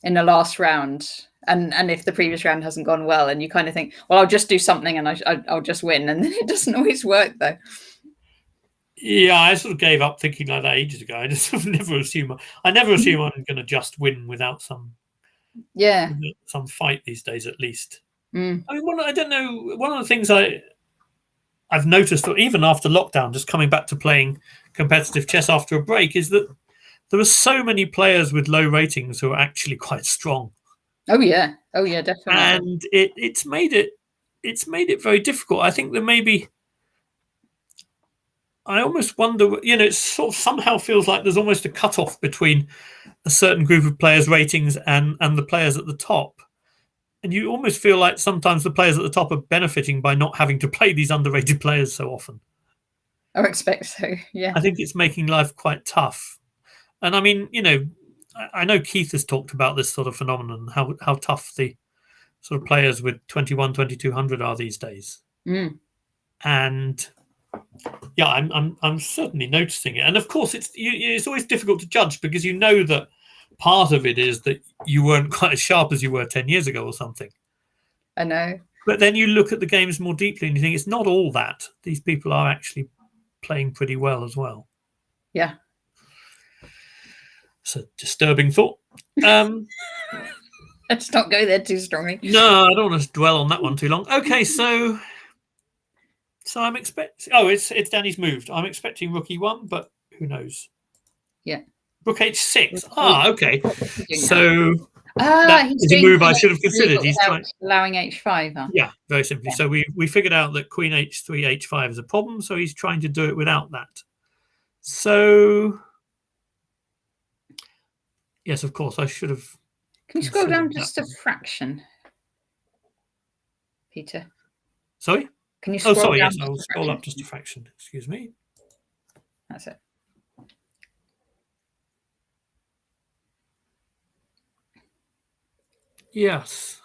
in the last round, and if the previous round hasn't gone well, and you kind of think, well, I'll just do something and I'll just win, and then it doesn't always work though. Yeah, I sort of gave up thinking like that ages ago. I just sort of never assume. I never assume I'm going to just win without some fight these days, at least. Mm. I mean, I don't know. One of the things I've noticed, even after lockdown, just coming back to playing competitive chess after a break, is that there are so many players with low ratings who are actually quite strong. Oh yeah, definitely. And it's made it very difficult. I think there may be. I almost wonder, it sort of somehow feels like there's almost a cutoff between a certain group of players' ratings and the players at the top. And you almost feel like sometimes the players at the top are benefiting by not having to play these underrated players so often. I expect so, yeah. I think it's making life quite tough. And I mean, I know Keith has talked about this sort of phenomenon, how tough the sort of players with 21, 2200 are these days. Mm. And yeah, I'm certainly noticing it. And of course, it's always difficult to judge because you know that part of it is that you weren't quite as sharp as you were 10 years ago or something. I know. But then you look at the games more deeply and you think it's not all that. These people are actually playing pretty well as well. Yeah. It's a disturbing thought. Let's not go there too strongly. No, I don't want to dwell on that one too long. Okay, so I'm expecting. Oh, it's Danny's moved. I'm expecting rook e1, but who knows? Yeah. Rook h6. Okay. So he's a move I should have considered. He's allowing h5. Huh? Yeah, very simply. Yeah. So we figured out that queen h3, h5 is a problem. So he's trying to do it without that. So yes, of course, I should have. Can you scroll down just a fraction, Peter? Sorry? Can you scroll down? Yes, I will scroll up just a fraction. Excuse me. That's it. Yes.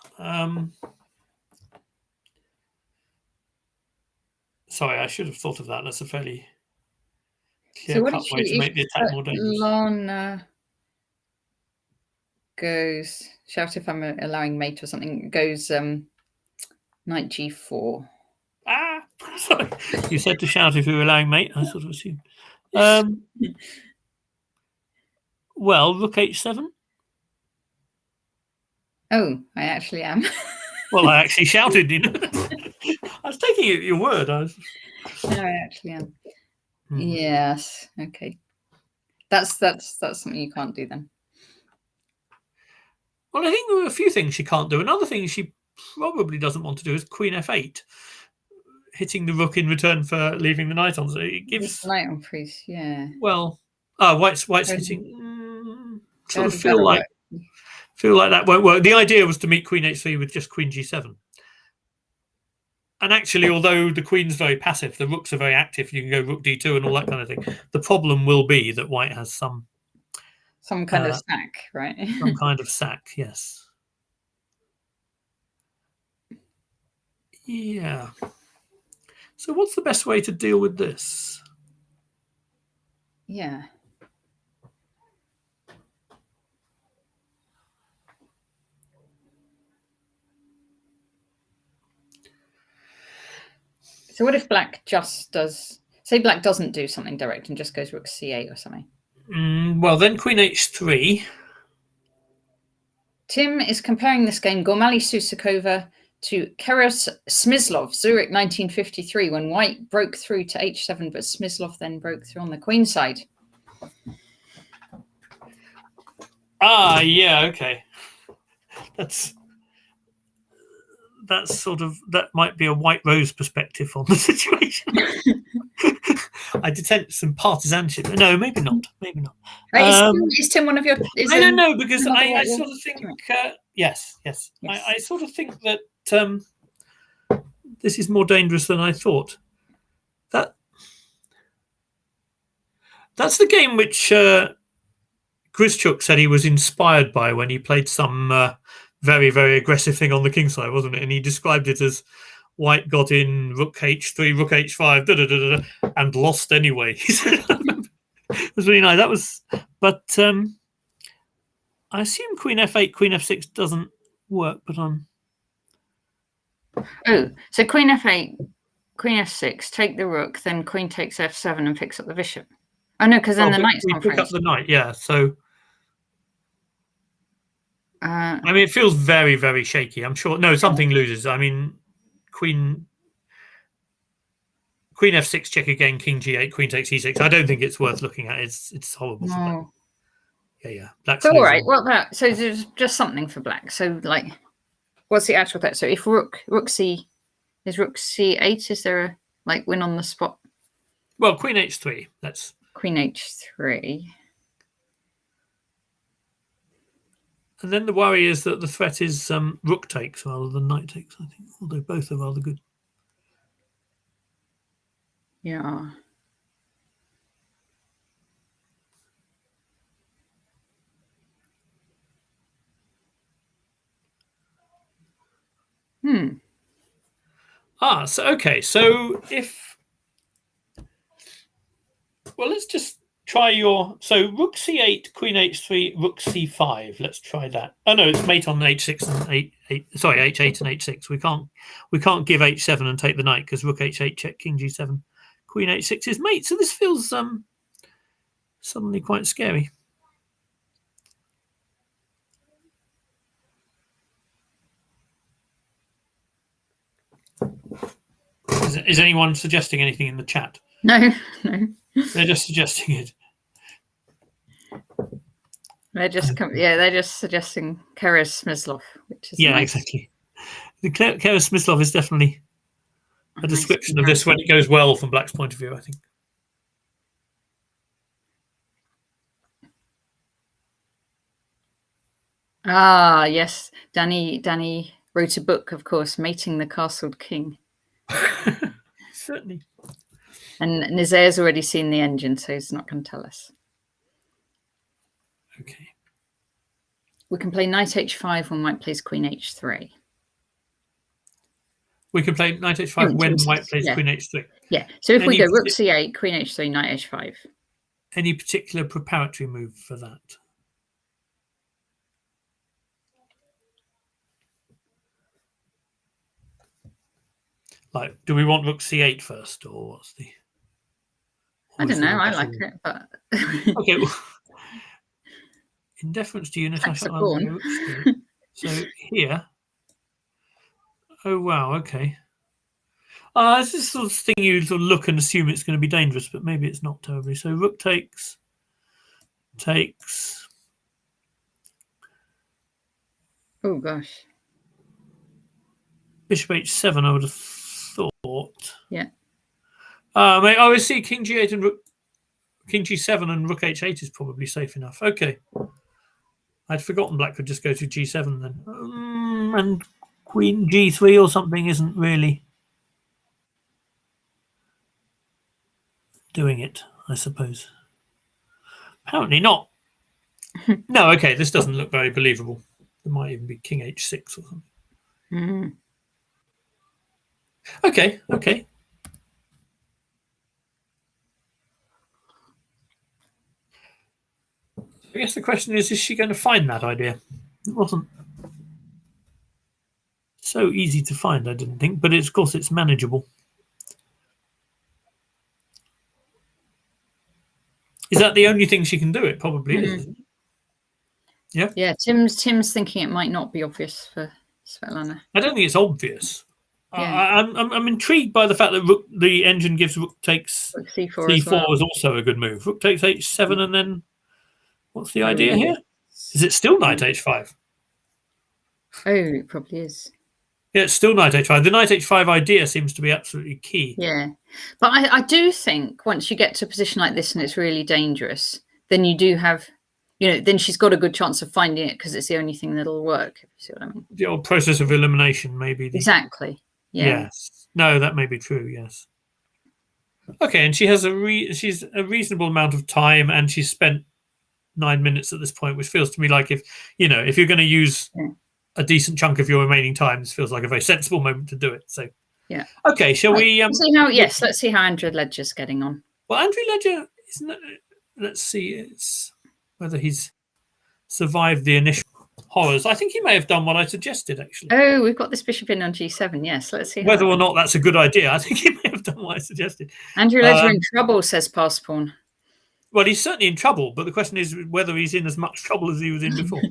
Sorry, I should have thought of that. That's a fairly clear-cut way to make the attack more dangerous. Lana goes, shout if I'm allowing mate or something, goes knight g4. Sorry. You said to shout if you were allowing mate. I sort of assumed. Well, rook h7. Oh, I actually am. Well, I actually shouted. I was taking it at your word. No, I actually am. Yes. Okay. That's something you can't do then. Well, I think there are a few things she can't do. Another thing she probably doesn't want to do is queen f8, hitting the rook in return for leaving the knight on. So it gives the knight on priest. Yeah. Well, white's hitting. Sort of feel like that won't work. The idea was to meet queen h3 with just queen g7. And actually, although the queen's very passive, the rooks are very active. You can go rook d2 and all that kind of thing. The problem will be that white has some kind of sack, right? Some kind of sack, yes. Yeah. So what's the best way to deal with this? Yeah. So what if black just does, say black doesn't do something direct and just goes rook c8 or something? Well, then queen h3. Tim is comparing this game, Gormali Susakova, to Keros Smyslov, Zurich 1953, when white broke through to h7, but Smyslov then broke through on the queen side. Yeah, okay. That might be a white rose perspective on the situation. I detect some partisanship. No, maybe not. Maybe not. Is Tim one of your? I don't know, because I sort of think. Yes. I sort of think that this is more dangerous than I thought. That's the game which Grischuk said he was inspired by when he played some very, very aggressive thing on the king side, wasn't it? And he described it as white got in rook h3, rook h5, and lost anyway. He said, it was really nice. That was, but I assume queen f8, queen f6 doesn't work. But so queen f8 queen f6, take the rook, then queen takes f7 and picks up the bishop. Oh no, because then the knight's we pick up the knight. Yeah, so I mean, it feels very, very shaky. I'm sure. No, something loses. I mean, queen f6 check again, king g8, queen takes e6. I don't think it's worth looking at. It's horrible for black. Yeah. Black's so losing. all right. Well, so there's just something for black. So like, what's the actual threat? So if rook c is rook c8, is there a like win on the spot? Well, queen h3. That's queen h3. And then the worry is that the threat is rook takes rather than knight takes, I think, although both are rather good. Yeah. So okay, so if let's just try so rook c8, queen h3, rook c5. Let's try that. Oh no, it's mate on h6 and h8 and h6. We can't give h7 and take the knight because rook h8 check, king g7, queen h6 is mate. So this feels suddenly quite scary. Is anyone suggesting anything in the chat? No. They're just suggesting it. They're just suggesting Keres Smyslov, which is nice. Exactly. The Keres Smyslov is definitely a description of this when it goes well from black's point of view, I think. Yes, Danny wrote a book, of course, Mating the Castled King. Certainly. And Nizair's already seen the engine, so he's not going to tell us. Okay. We can play knight h5 when white plays queen h3. We can play knight h5 when white plays queen h3. Yeah. So if we go rook c8, queen h3, knight h5. Any particular preparatory move for that? Like, do we want rook c8 first, or what's the? I don't know. I like it, but okay. Well, in deference to you, Natasha, so here. Oh wow. Okay. It's this sort of thing you sort of look and assume it's going to be dangerous, but maybe it's not terribly. So rook takes. Oh gosh. Bishop h7. I would have thought. Yeah. I would see king g8 and king g7 and rook h8 is probably safe enough. Okay. I'd forgotten black could just go to g7 then. And queen g3 or something isn't really doing it, I suppose. Apparently not. No, okay, this doesn't look very believable. There might even be king h6 or something. Okay. I guess the question is she going to find that idea? It wasn't so easy to find, I didn't think, but of course it's manageable. Is that the only thing she can do? It probably is. Yeah. Yeah. Tim's thinking it might not be obvious for Svetlana. I don't think it's obvious. Yeah. I'm intrigued by the fact that the engine gives rook takes c4 is also a good move. Rook takes h7 and then what's the idea here? Is it still knight h5? Oh, it probably is. Yeah, it's still knight h5. The knight h5 idea seems to be absolutely key. Yeah, but I do think once you get to a position like this and it's really dangerous, then you do have, then she's got a good chance of finding it because it's the only thing that'll work. If you see what I mean? The old process of elimination, maybe. Exactly. Yeah. Yes. No, that may be true. Yes. Okay, and she has she's a reasonable amount of time, and she's spent 9 minutes at this point, which feels to me like if you're going to use a decent chunk of your remaining time, this feels like a very sensible moment to do it. So yeah. Okay, shall we see how? Yes, let's see how Andrew Ledger's getting on. Well, Andrew Ledger isn't. Let's see, it's whether he's survived the initial horrors. I think he may have done what I suggested, actually. Oh, we've got this bishop in on g7. Yes, let's see. Whether or not that's a good idea, I think he may have done what I suggested. Andrew Ledger in trouble, says Pass Pawn. Well, he's certainly in trouble, but the question is whether he's in as much trouble as he was in before.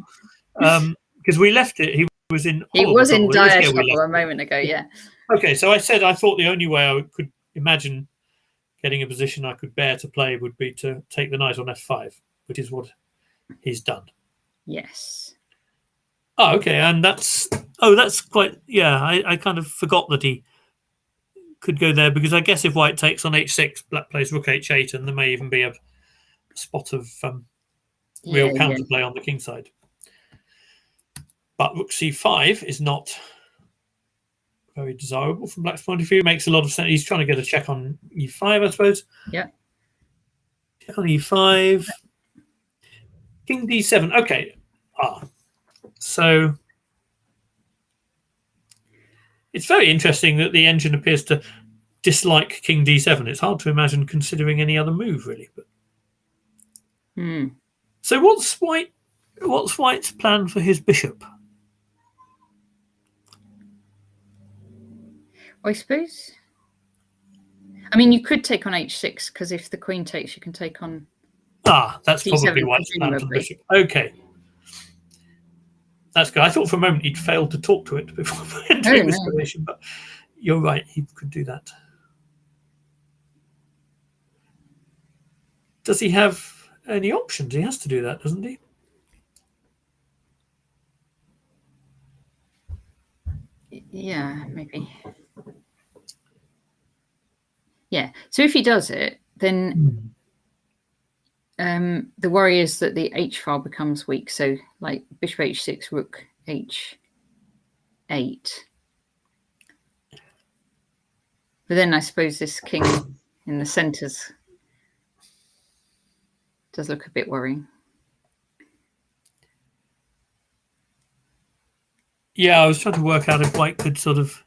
Because we left it, he was in He horrible was in trouble. dire trouble a moment ago, yeah. Okay, so I said I thought the only way I could imagine getting a position I could bear to play would be to take the knight on f5, which is what he's done. Yes. Oh, okay, and that's quite, yeah, I kind of forgot that he could go there, because I guess if white takes on h6, black plays rook h8, and there may even be a spot of real counterplay on the king side. But rook c5 is not very desirable from black's point of view. It makes a lot of sense. He's trying to get a check on e5, I suppose. Yeah. Check on e5. King d7. Okay. So it's very interesting that the engine appears to dislike king d7. It's hard to imagine considering any other move, really. But so what's white's plan for his bishop? I suppose. I mean, you could take on h6, because if the queen takes, you can take on. That's probably white's plan for the bishop. Okay. That's good. I thought for a moment he'd failed to talk to it before entering this position, but you're right, he could do that. Does he have any options? He has to do that, doesn't he? Yeah, maybe. Yeah. So if he does it, then the worry is that the h file becomes weak. So like bishop h6, rook h8. But then I suppose this king in the centres does look a bit worrying. Yeah, I was trying to work out if white could sort of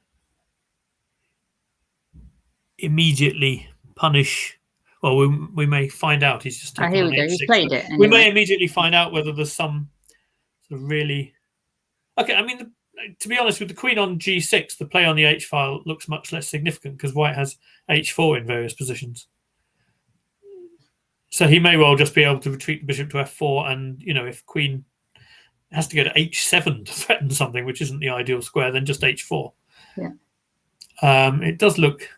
immediately punish. Well, we may find out. He's just taken on h6. He played it. Anyway. We may immediately find out whether there's some sort of really. Okay, I mean, to be honest, with the queen on g6, the play on the h file looks much less significant because white has h4 in various positions. So he may well just be able to retreat the bishop to f4, and if queen has to go to h7 to threaten something, which isn't the ideal square, then just h4. Yeah. It does look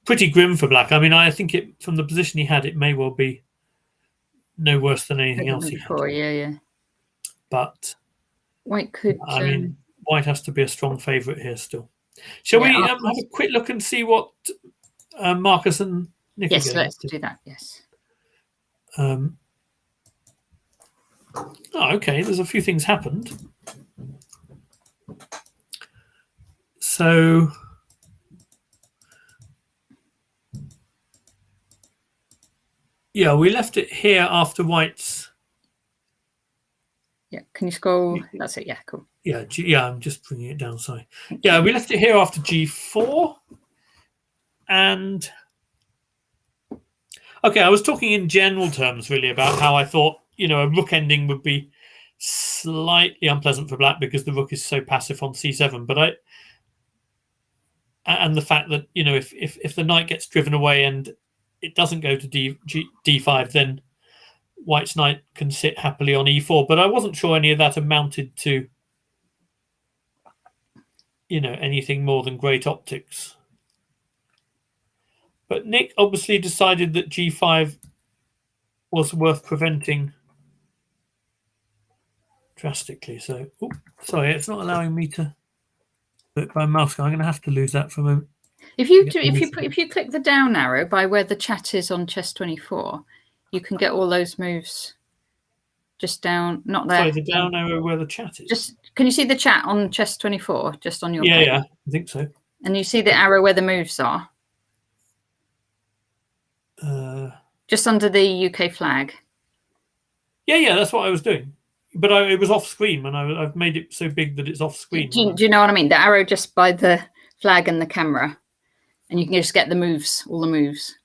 pretty grim for black. I mean, I think from the position he had, it may well be no worse than anything else he had. Yeah. But white could. I mean, white has to be a strong favourite here still. Shall we have a quick look and see what Marcus and Nick are getting? Let's do that. Yes. Okay. There's a few things happened. So. Yeah, we left it here after white's. Yeah, can you scroll? That's it. Yeah, cool. Yeah, I'm just bringing it down. Sorry. Yeah, we left it here after g4, and okay, I was talking in general terms really about how I thought a rook ending would be slightly unpleasant for black because the rook is so passive on c7. But and the fact that if the knight gets driven away and it doesn't go to d5, then white's knight can sit happily on e4. But I wasn't sure any of that amounted to anything more than great optics. But Nick obviously decided that g5 was worth preventing drastically. So, sorry, it's not allowing me to do it by mouse. I'm going to have to lose that for a moment. If you click the down arrow by where the chat is on chess24, you can get all those moves just down. Not there. Sorry, the down arrow where the chat is. Can you see the chat on chess24 just on your page? page? Yeah, I think so. And you see the arrow where the moves are? Just under the UK flag. Yeah, that's what I was doing. But it was off screen, and I've made it so big that it's off screen. Do you know what I mean? The arrow just by the flag and the camera. And you can just get the moves, all the moves.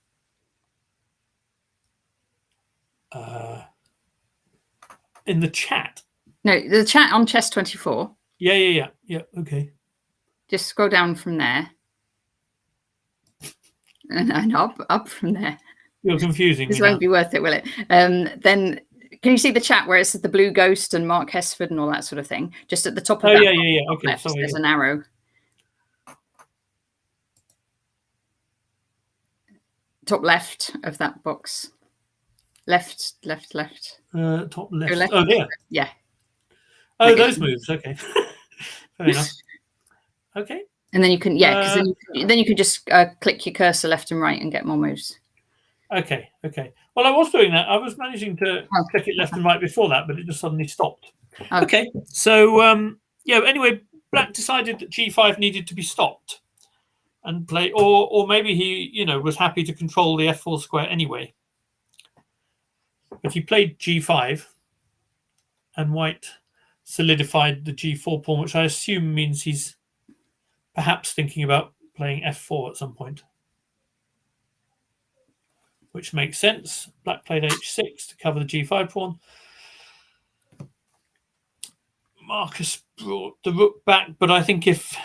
In the chat? No, the chat on Chess24. Yeah. Okay. Just scroll down from there. And up from there. You're confusing This me now. won't be worth it, will it? Then can you see the chat where it says the Blue Ghost and Mark Hesford and all that sort of thing? Just at the top of that. Yeah. Okay, left, sorry. There's an arrow. Top left of that box. Left. Top left. Go left. Oh, there. Yeah. Oh, those moves. Okay. Fair enough. Okay. And then you can, because then you can just click your cursor left and right and get more moves. Okay. Well, I was doing that. I was managing to click it left and right before that, but it just suddenly stopped. Okay. So, anyway, Black decided that G5 needed to be stopped and play, or maybe he, was happy to control the F4 square anyway. But he played G5 and White solidified the G4 pawn, which I assume means he's perhaps thinking about playing F4 at some point, which makes sense. Black played H6 to cover the G5 pawn. Marcus brought the rook back, but I think if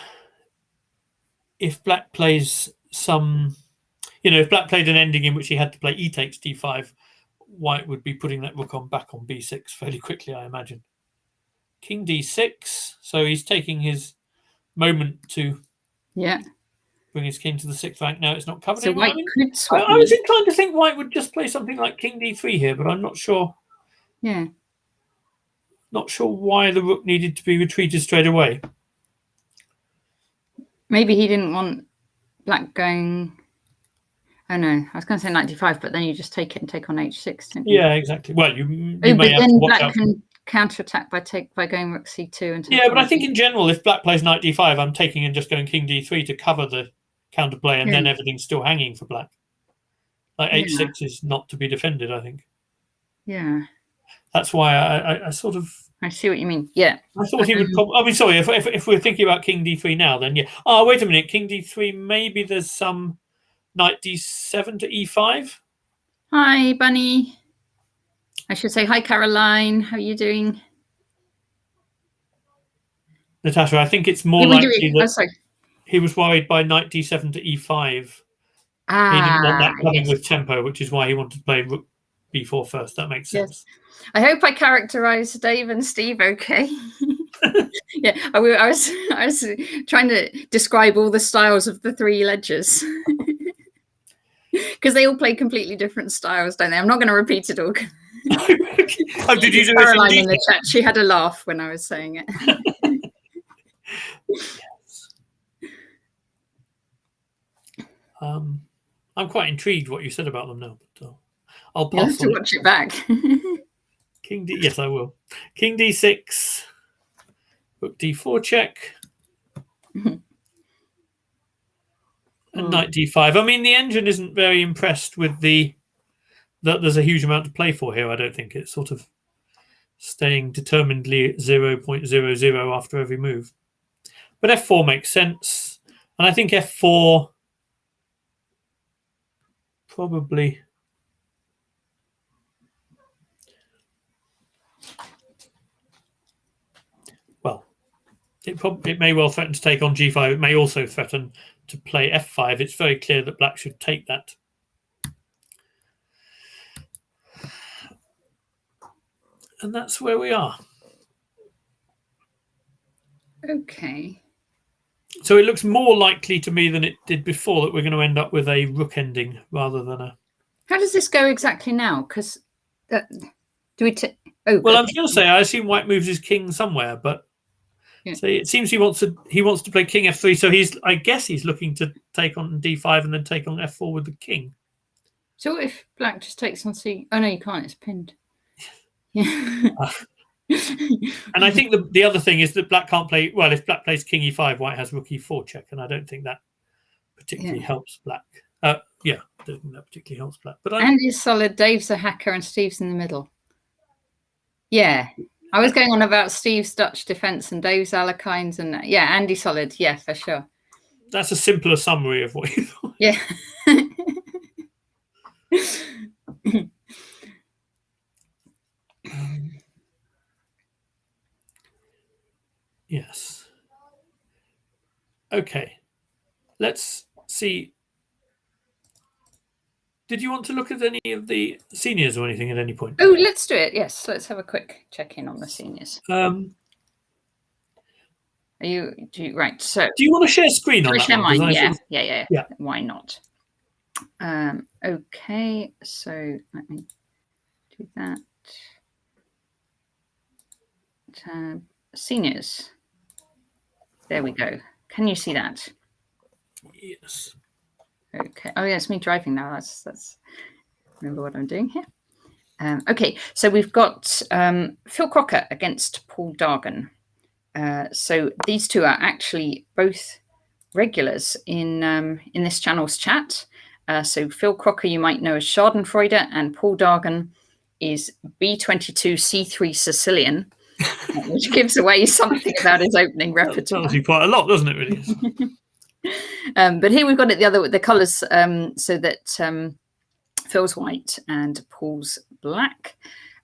Black plays some, if Black played an ending in which he had to play E takes D5, White would be putting that rook back on B6 fairly quickly, I imagine. King D6, so he's taking his moment to bring his king to the 6th rank. Now it's not covered anymore. White could swap. I was inclined to think White would just play something like King D3 here, but I'm not sure. Yeah. Not sure why the rook needed to be retreated straight away. Maybe he didn't want Black going. Oh no, I was going to say knight d5, but then you just take it and take on h6. Don't you? Yeah, exactly. Well, you but may have then to watch Black out. can counterattack by going rook c2 and. Yeah, but I think in general, if Black plays knight d5, I'm taking and just going King d3 to cover the counterplay, and then everything's still hanging for Black. Like h6 is not to be defended, I think. Yeah. That's why I sort of. I see what you mean. Yeah. I thought he would. Sorry. If we're thinking about King d3 now, then yeah. Oh, wait a minute. King d3. Maybe there's some knight d7 to e5. Hi, Bunny. I should say hi, Caroline. How are you doing, Natasha? I think it's more likely that he was worried by knight d7 to e5. He didn't want that coming with tempo, which is why he wanted to play rook b4 first. That makes sense. I hope I characterized Dave and Steve okay. Yeah, I was trying to describe all the styles of the 3 ledgers because they all play completely different styles, don't they? I'm not going to repeat it all. Oh, did you do Caroline in the chat? She had a laugh when I was saying it. I'm quite intrigued what you said about them now, but I'll pass. You'll have to watch it back. King D. Yes, I will. King D6. Rook D4 check. And knight D5. I mean, the engine isn't very impressed with that there's a huge amount to play for here. I don't think it's sort of staying determinedly 0.00 after every move. But F4 makes sense. And I think F4 probably. Well, it may well threaten to take on G5. It may also threaten to play F5. It's very clear that Black should take that. And that's where we are. Okay. So it looks more likely to me than it did before that we're going to end up with a rook ending rather than a. How does this go exactly now? Because do we? Well, I was going to say I assume White moves his king somewhere, but so it seems he wants to play King F3. So I guess he's looking to take on D5 and then take on F4 with the king. So what if Black just takes on C? Oh no, you can't. It's pinned. Yeah. And I think the other thing is that Black can't play. Well, if Black plays King E5, White has Rook E4 check, and I don't think that particularly helps Black. I don't think that particularly helps Black. But Andy's solid, Dave's a hacker, and Steve's in the middle. Yeah, I was going on about Steve's Dutch defense and Dave's Alakines, and Andy solid. Yeah, for sure. That's a simpler summary of what you thought. Yeah. Yes. Okay. Let's see. Did you want to look at any of the seniors or anything at any point? Oh, let's do it. Yes, let's have a quick check-in on the seniors. Right? So, do you want to share screen on that share one? mine? Yeah. Why not? Okay, so let me do that. Tab seniors. There we go. Can you see that? Yes. Okay. Oh yeah, it's me driving now. That's remember what I'm doing here. Okay, so we've got Phil Crocker against Paul Dargan. So these two are actually both regulars in this channel's chat. So Phil Crocker you might know as Schadenfreude, and Paul Dargan is B22C3 Sicilian, which gives away something about his opening repertoire. Tells you quite a lot, doesn't it? Really. But here we've got it the colours, so that Phil's white and Paul's black.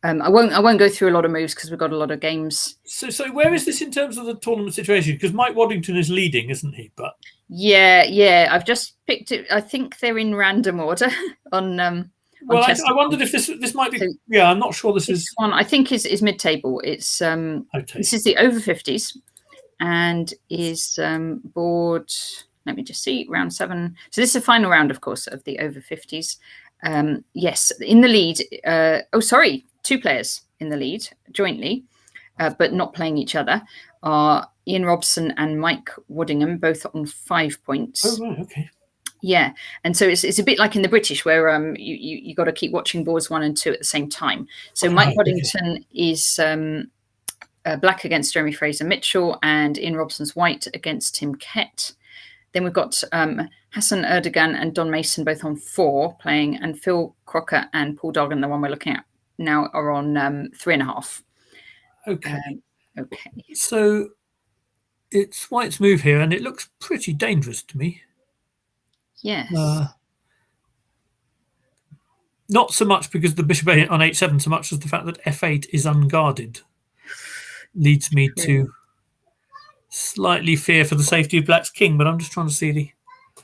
I won't go through a lot of moves because we've got a lot of games. So where is this in terms of the tournament situation? Because Mike Waddington is leading, isn't he? But yeah, I've just picked it. I think they're in random order on. Well, I wondered if this might be. So, yeah, I'm not sure. This one I think is mid-table. It's okay. This is the over 50s, and is board. Let me just see, round 7. So this is the final round, of course, of the over 50s. Yes, in the lead. 2 players in the lead jointly, but not playing each other, are Ian Robson and Mike Waddingham, both on 5 points. Oh, right, okay. Yeah, and so it's a bit like in the British, where you got to keep watching boards 1 and 2 at the same time. So Mike Waddington is black against Jeremy Fraser Mitchell, and Ian Robson's white against Tim Kett. Then we've got Hassan Erdogan and Don Mason both on 4 playing, and Phil Crocker and Paul Dargan, the one we're looking at now, are on 3.5. Okay. Okay. So it's white's move here, and it looks pretty dangerous to me. Yes. Not so much because the bishop on h7, so much as the fact that f8 is unguarded leads me to slightly fear for the safety of black's king. But I'm just trying to see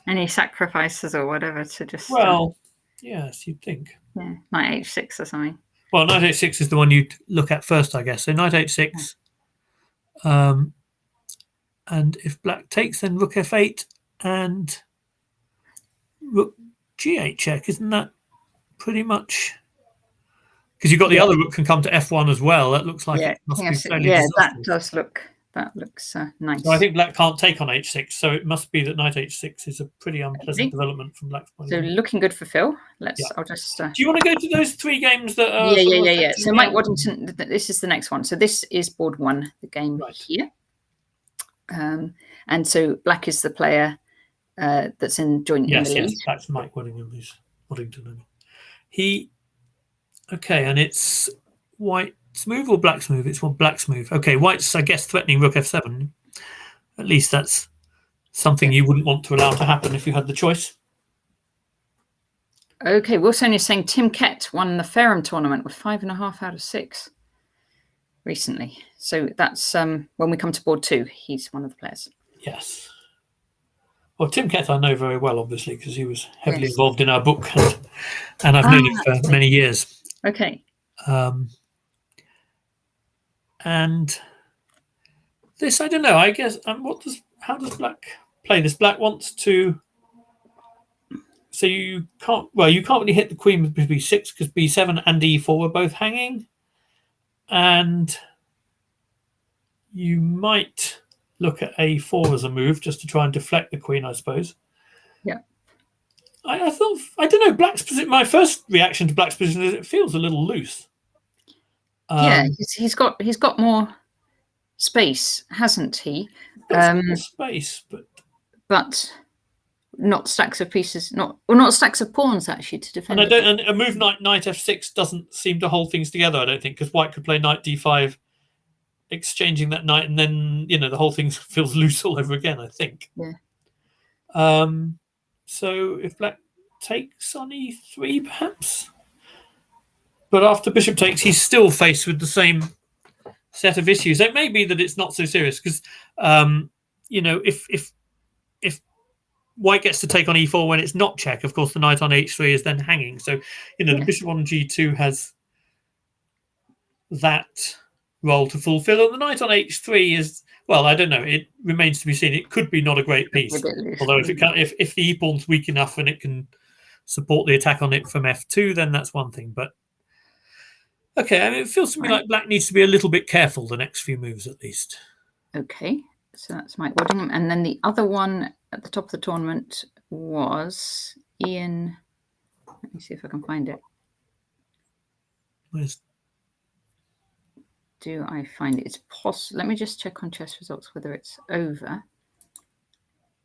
any sacrifices or whatever to just. Well, yes, you'd think. Yeah, knight h6 or something. Well, knight h6 is the one you'd look at first, I guess. So knight h6, and if black takes, then rook f8 and rook g8 check. Isn't that pretty much? Because you've got the other rook can come to f1 as well. That looks like it must be fairly disastrous. That looks nice. So I think black can't take on h6, so it must be that knight h6 is a pretty unpleasant development from black's point of view. So looking good for Phil. I'll just. Do you want to go to those 3 games that are? Yeah. So Mike Waddington. This is the next one. So this is board 1, the game here. And so black is the player that's in joint. Yes, that's Mike Waddingham. Who's Waddington. Okay, and it's white's move or black's move? It's black's move. Okay, white's, I guess, threatening rook f7. At least that's something you wouldn't want to allow to happen if you had the choice. Okay, Wilson is saying Tim Kett won the Fareham tournament with 5.5 out of 6 recently. So that's when we come to board 2, he's one of the players. Yes. Well, Tim Kett I know very well, obviously, because he was heavily involved in our book, and I've known him for many years. Okay. And this, I don't know. I guess how does black play this? Black wants to. So you can't really hit the queen with b6 because b7 and e4 are both hanging, and you might look at a4 as a move just to try and deflect the queen, I suppose. Yeah. I thought, I don't know, black's position. My first reaction to black's position is it feels a little loose. He's got more space, hasn't he? Space, but not stacks of pieces, not stacks of pawns actually to defend. And a move knight f6 doesn't seem to hold things together, I don't think, because white could play knight d5, exchanging that knight, and then the whole thing feels loose all over again, I think. Yeah. So if black takes on e3, perhaps. But after bishop takes, he's still faced with the same set of issues. It may be that it's not so serious because, if white gets to take on e4 when it's not check, of course the knight on h3 is then hanging. So, the bishop on g2 has that role to fulfill, and the knight on h3 is, well, I don't know. It remains to be seen. It could be not a great piece, although if the e pawn's weak enough and it can support the attack on it from f2, then that's one thing. But okay, I mean, it feels to me like black needs to be a little bit careful the next few moves at least. Okay, so that's Mike Waddingham, and then the other one at the top of the tournament was Ian. Let me see if I can find it. Do I find it? It's possible. Let me just check on chess results whether it's over.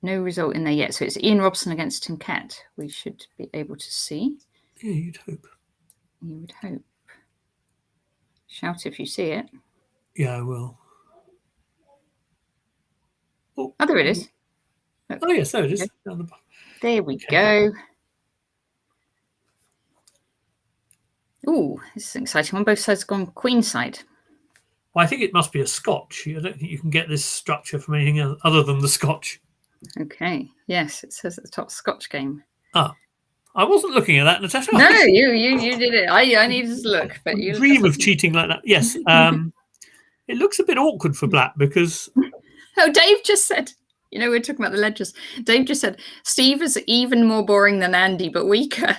No result in there yet. So it's Ian Robson against Tim Catt. We should be able to see. Yeah, you'd hope. You would hope. Shout if you see it. Yeah, I will. Oh, there it is. Look. Oh, yes, there it is. There we go. Oh, this is an exciting one. Both sides have gone queenside. Well, I think it must be a Scotch. I don't think you can get this structure from anything other than the Scotch. Okay. Yes, it says at the top Scotch game. Ah, I wasn't looking at that, Natasha. No, you did it. I needed to look, but you dream of cheating like that. Yes. It looks a bit awkward for black because. Oh, Dave just said. We're talking about the ledgers. Dave just said Steve is even more boring than Andy, but weaker.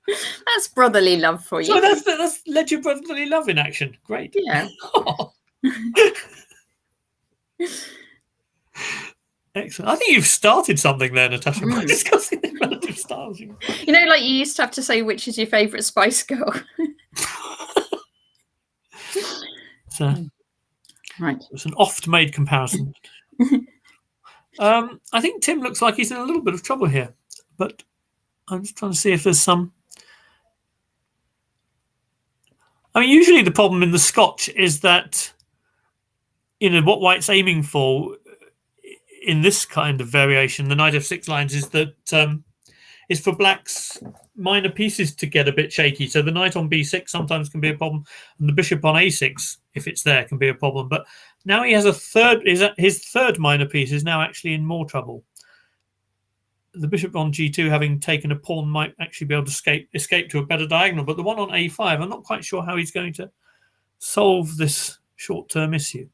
That's brotherly love for you. So that's ledger brotherly love in action. Great. Yeah. Excellent. I think you've started something there, Natasha, by discussing the relative styles. Like you used to have to say which is your favourite Spice Girl. Right. It's an oft-made comparison. I think Tim looks like he's in a little bit of trouble here, but I'm just trying to see if there's some. I mean, usually the problem in the Scotch is that, what white's aiming for in this kind of variation, the knight f6 lines, is that is for black's minor pieces to get a bit shaky. So the knight on b6 sometimes can be a problem, and the bishop on a6, if it's there, can be a problem. But now he has his third minor piece is now actually in more trouble. The bishop on g2, having taken a pawn, might actually be able to escape to a better diagonal. But the one on a5, I'm not quite sure how he's going to solve this short-term issue.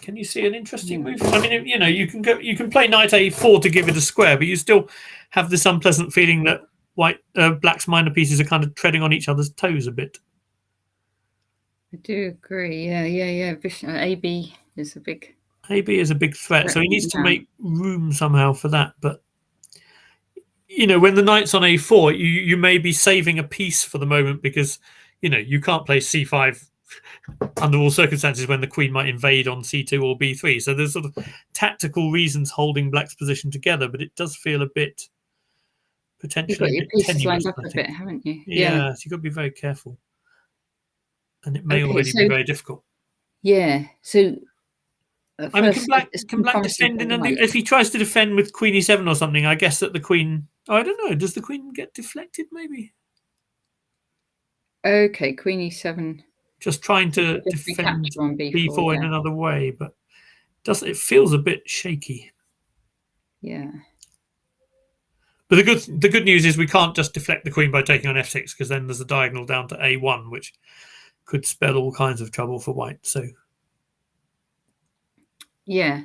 Can you see an interesting move? I mean, you can play knight a4 to give it a square, but you still have this unpleasant feeling that black's minor pieces are kind of treading on each other's toes a bit. I do agree. Yeah. AB is a big. AB is a big threat, so he needs to make room somehow for that. But when the knight's on a4, you may be saving a piece for the moment because you can't play c5 under all circumstances when the queen might invade on c2 or b3. So there's sort of tactical reasons holding black's position together, but it does feel a bit potentially. You've got your pieces lined up a bit, haven't you? Yeah, so you've got to be very careful, and it may already be very difficult. Yeah. So. I mean, can black defend if he tries to defend with queen e7 or something? I guess that the queen. Oh, I don't know. Does the queen get deflected? Maybe. Okay, queen e7. Just trying to defend on b4 in another way, but it feels a bit shaky. Yeah. But the good news is we can't just deflect the queen by taking on f6 because then there's a diagonal down to a1, which could spell all kinds of trouble for white. So. Yeah.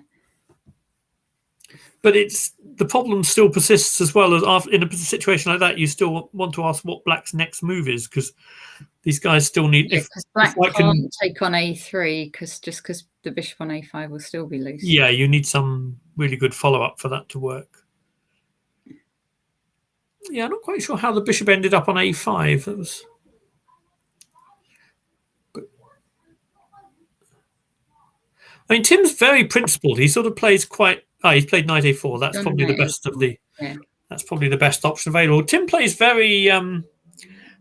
But the problem still persists as well as in a situation like that. You still want to ask what black's next move is because these guys still need. Because black can't take on a3 because the bishop on a5 will still be loose. Yeah, you need some really good follow up for that to work. Yeah, I'm not quite sure how the bishop ended up on a5. That was. I mean, Tim's very principled. He sort of plays quite. He's played knight a4. That's probably the best of the. Yeah. That's probably the best option available. Tim plays very,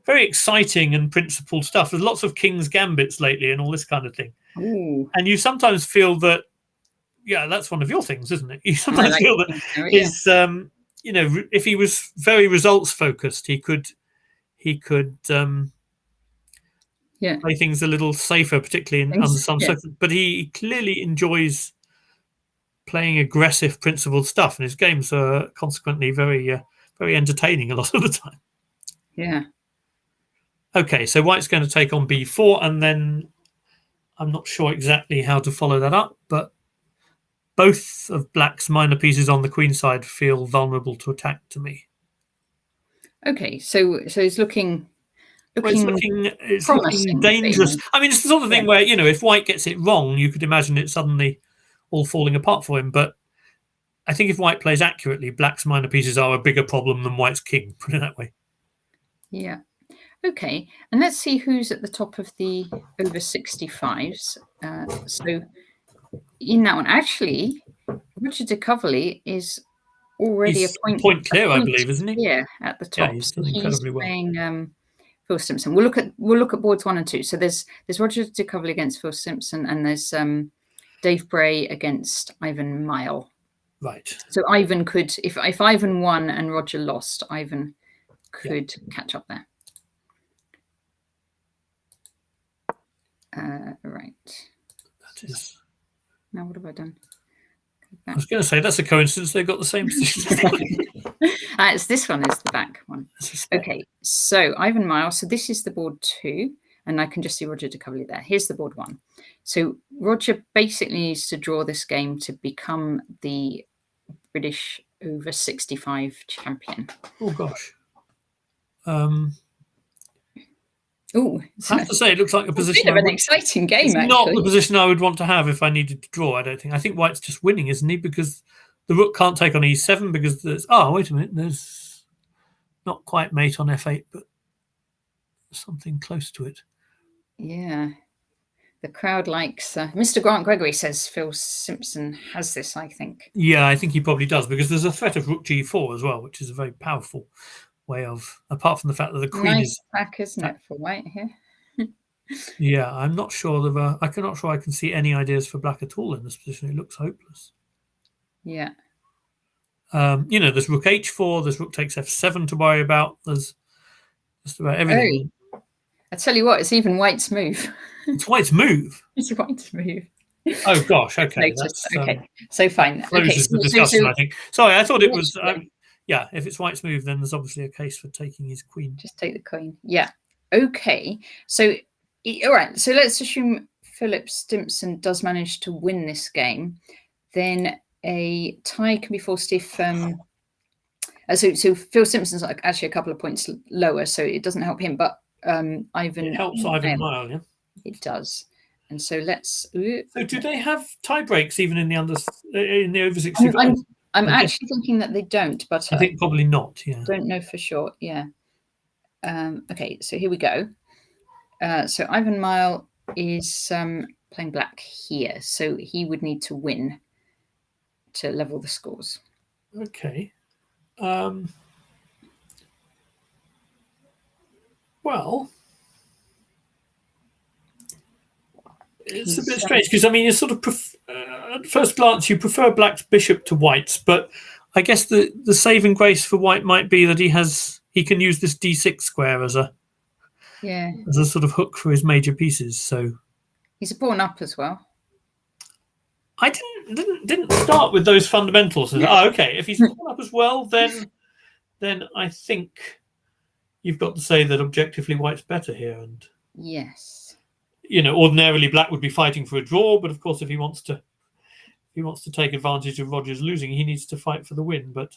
very exciting and principled stuff. There's lots of king's gambits lately and all this kind of thing. Ooh. And you sometimes feel that, that's one of your things, isn't it? You sometimes feel that if he was very results focused, he could play things a little safer, particularly under some circumstances. But he clearly enjoys playing aggressive, principled stuff, and his games are consequently very, very entertaining a lot of the time. Yeah. Okay, so white's going to take on b4, and then I'm not sure exactly how to follow that up, but both of black's minor pieces on the queen side feel vulnerable to attack to me. Okay, so it's looking it's looking dangerous. I mean, it's the sort of thing where, if white gets it wrong, you could imagine it suddenly all falling apart for him. But I think if white plays accurately, black's minor pieces are a bigger problem than white's king, put it that way. Yeah. Okay, and let's see who's at the top of the over 65s. So in that one, actually, Roger de Coverley is already he's a point clear, I believe, isn't he? Yeah, at the top. Yeah, he's done incredibly well. Playing Phil Simpson. We'll look at boards 1 and 2. So there's Roger de Coverley against Phil Simpson, and there's Dave Bray against Ivan Mile. Right. So Ivan could, if Ivan won and Roger lost, Ivan could catch up there. Right. That is. Now what have I done? I was going to say that's a coincidence. They've got the same position. It's this one is the back one. Okay, so Ivan Mile. So this is the board 2, and I can just see Roger de Coverley there. Here's the board 1. So Roger basically needs to draw this game to become the British over 65 champion. Oh gosh. Oh, I have to say, it looks like a position. Of an exciting game. It's not the position I would want to have if I needed to draw. I don't think. I think white's just winning, isn't he? Because the rook can't take on e7 because there's. Oh, wait a minute. There's not quite mate on f8, but something close to it. Yeah, the crowd likes. Mr. Grant Gregory says Phil Simpson has this. I think. Yeah, I think he probably does because there's a threat of rook g4 as well, which is a very powerful way of, apart from the fact that the queen is back, isn't it, for white here? Yeah, I'm not sure I can see any ideas for black at all in this position. It looks hopeless. Yeah. There's rook h4, there's rook takes f7 to worry about. There's just about everything. Oh, I tell you what, it's even white's move. It's white's move. It's white's move. Oh gosh, okay. That's, okay, so fine. Closes the discussion, I think. Sorry, I thought it was. Yeah, if it's white's move, then there's obviously a case for taking his queen. Just take the queen. Yeah. Okay. So, all right. So let's assume Philip Simpson does manage to win this game. Then a tie can be forced if. So Phil Simpson's actually a couple of points lower, so it doesn't help him. But Ivan. It helps Ivan Mile, yeah. It does. And so let's. So do they have tie breaks even in the over 65? I'm actually thinking that they don't, but I think probably not. Yeah, don't know for sure. Yeah. Okay, so here we go. So Ivan Mile is playing black here, so he would need to win to level the scores. Okay. Well, it's a bit strange because I mean, you sort of at first glance you prefer black's bishop to white's, but I guess the saving grace for white might be that he can use this d6 square as a sort of hook for his major pieces. So he's a pawn up as well. I didn't start with those fundamentals. Oh, okay. If he's a pawn up as well, then I think you've got to say that objectively white's better here. And yes. Ordinarily black would be fighting for a draw, but of course, if he wants to take advantage of Roger's losing, he needs to fight for the win. But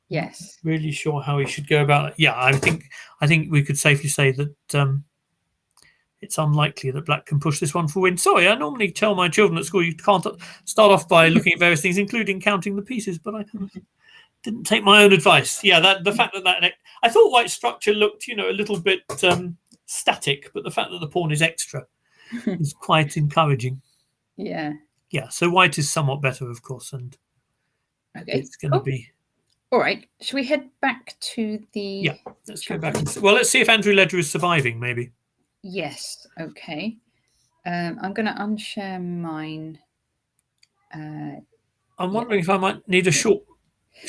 yes, not really sure how he should go about it. Yeah, I think we could safely say that it's unlikely that black can push this one for win. Sorry, I normally tell my children at school you can't start off by looking at various things, including counting the pieces, but I didn't take my own advice. Yeah, the fact that I thought white's structure looked, a little bit static, but the fact that the pawn is extra is quite encouraging. Yeah. Yeah, so white is somewhat better, of course, and it's going to be. All right, should we head back to the? Yeah, let's go back. Let's see if Andrew Ledger is surviving, maybe. Yes. Okay. I'm going to unshare mine. I'm wondering if I might need a short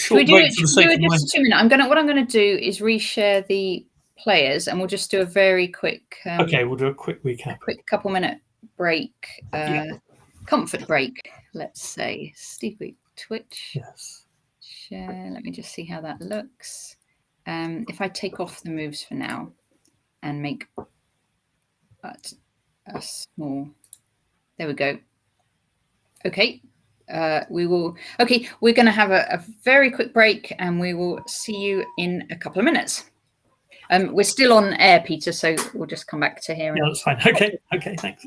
break for the sake of my. Just 2 minutes. What I'm going to do is reshare the players, and we'll just do a very quick. Okay, we'll do a quick recap. A quick couple-minute break, comfort break, let's say. Steve, Twitch. Yes. Share. Let me just see how that looks. If I take off the moves for now and make that a small. There we go. Okay. We will. Okay, we're going to have a very quick break, and we will see you in a couple of minutes. We're still on air, Peter, so we'll just come back to here. Yeah, that's fine. Okay, thanks.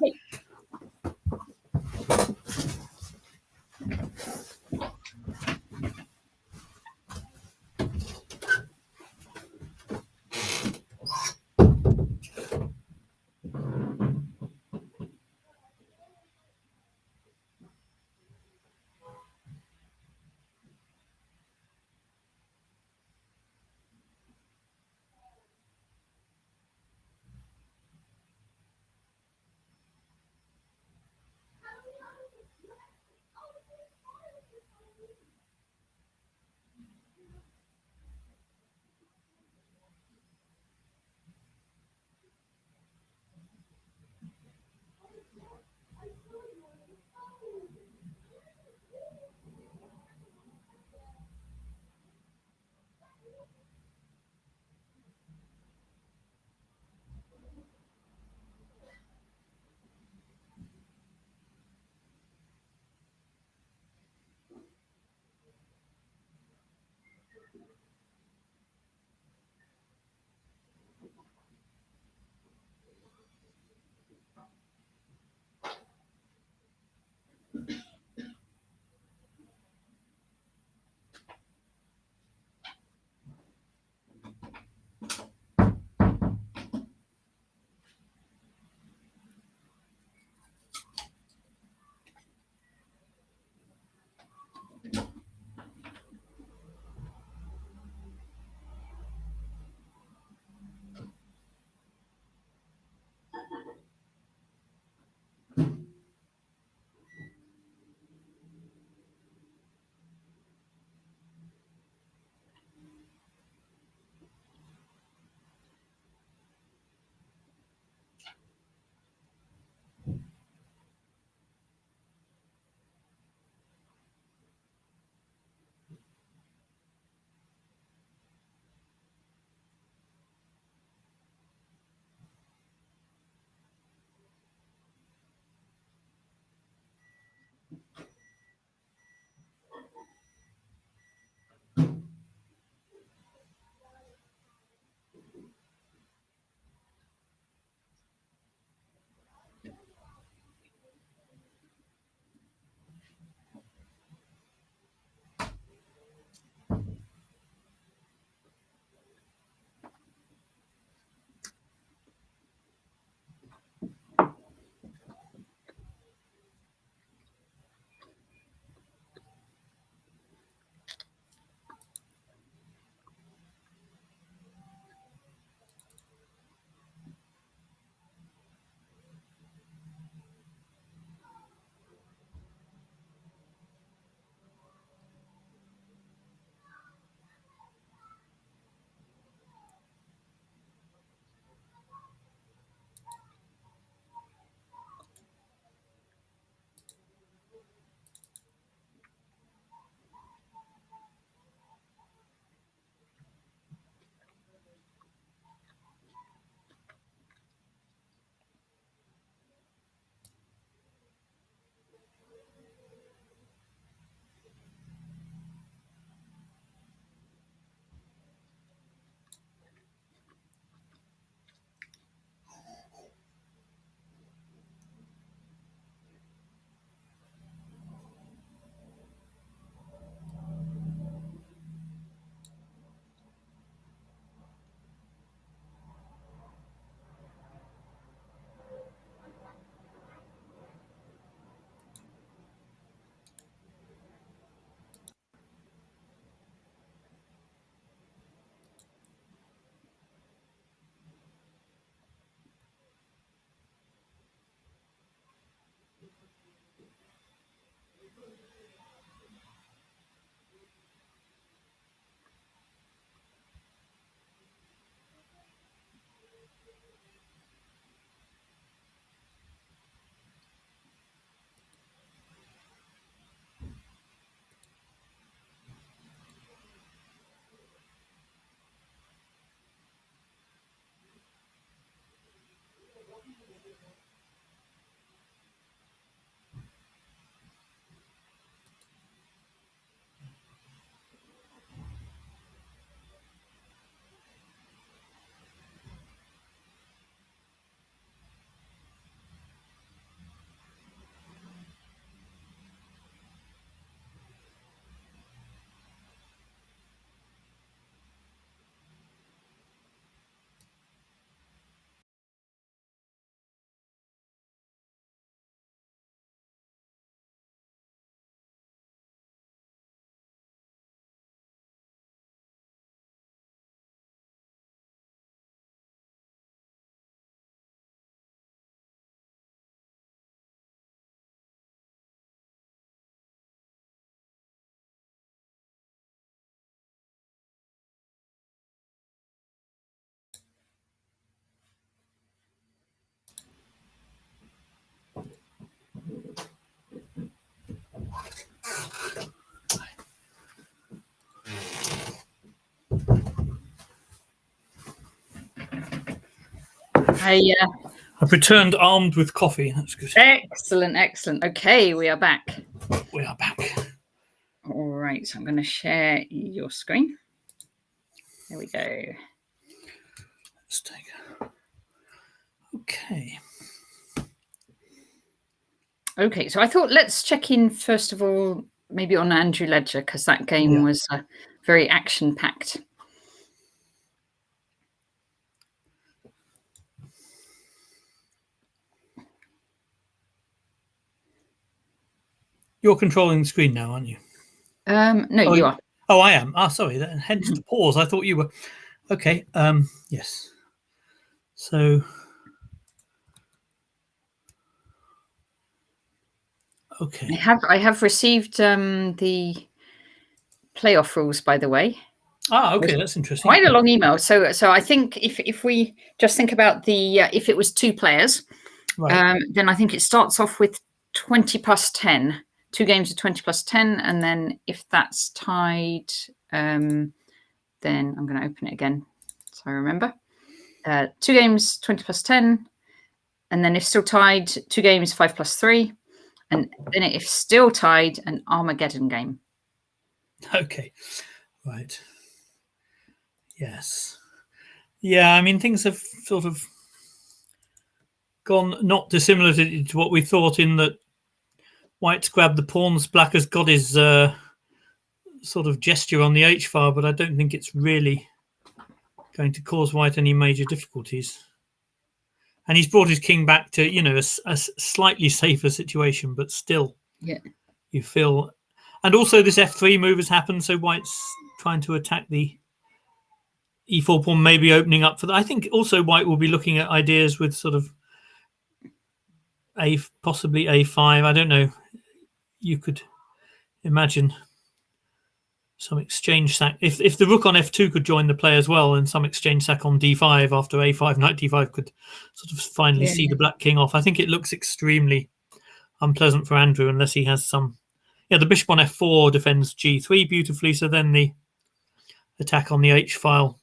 I've returned armed with coffee. That's good. Excellent, excellent. Okay, we are back. We are back. All right, so I'm going to share your screen. There we go. Let's take it. Okay. Okay, so I thought let's check in first of all, maybe on Andrew Ledger, because that game was very action-packed. You're controlling the screen now, aren't you? No, you are. Oh, I am. Sorry. Hence the pause. I thought you were. Okay. Yes. So. Okay. I have received the playoff rules, by the way. Okay, that's interesting. Quite a long email. So I think if we just think about the if it was 2 players, right. Then I think it starts off with 20 plus 10. 2 games of 20 plus 10, and then if that's tied, then I'm going to open it again so I remember. 2 games 20 plus 10, and then if still tied, 2 games 5 plus 3, and then if still tied, an Armageddon game. Okay, right. Yes. Yeah, I mean, things have sort of gone not dissimilar to what we thought, in that White's grabbed the pawns, Black has got his sort of gesture on the h-file, but I don't think it's really going to cause White any major difficulties. And he's brought his king back to, a slightly safer situation, but still, you feel. And also this f3 move has happened, so White's trying to attack the e4 pawn, maybe opening up for that. I think also White will be looking at ideas with sort of possibly a5. I don't know. You could imagine some exchange sack. If the rook on f2 could join the play as well, and some exchange sack on d5 after a5, knight d5 could sort of finally see the black king off. I think it looks extremely unpleasant for Andrew unless he has some. Yeah, the bishop on f4 defends g3 beautifully, so then the attack on the h-file,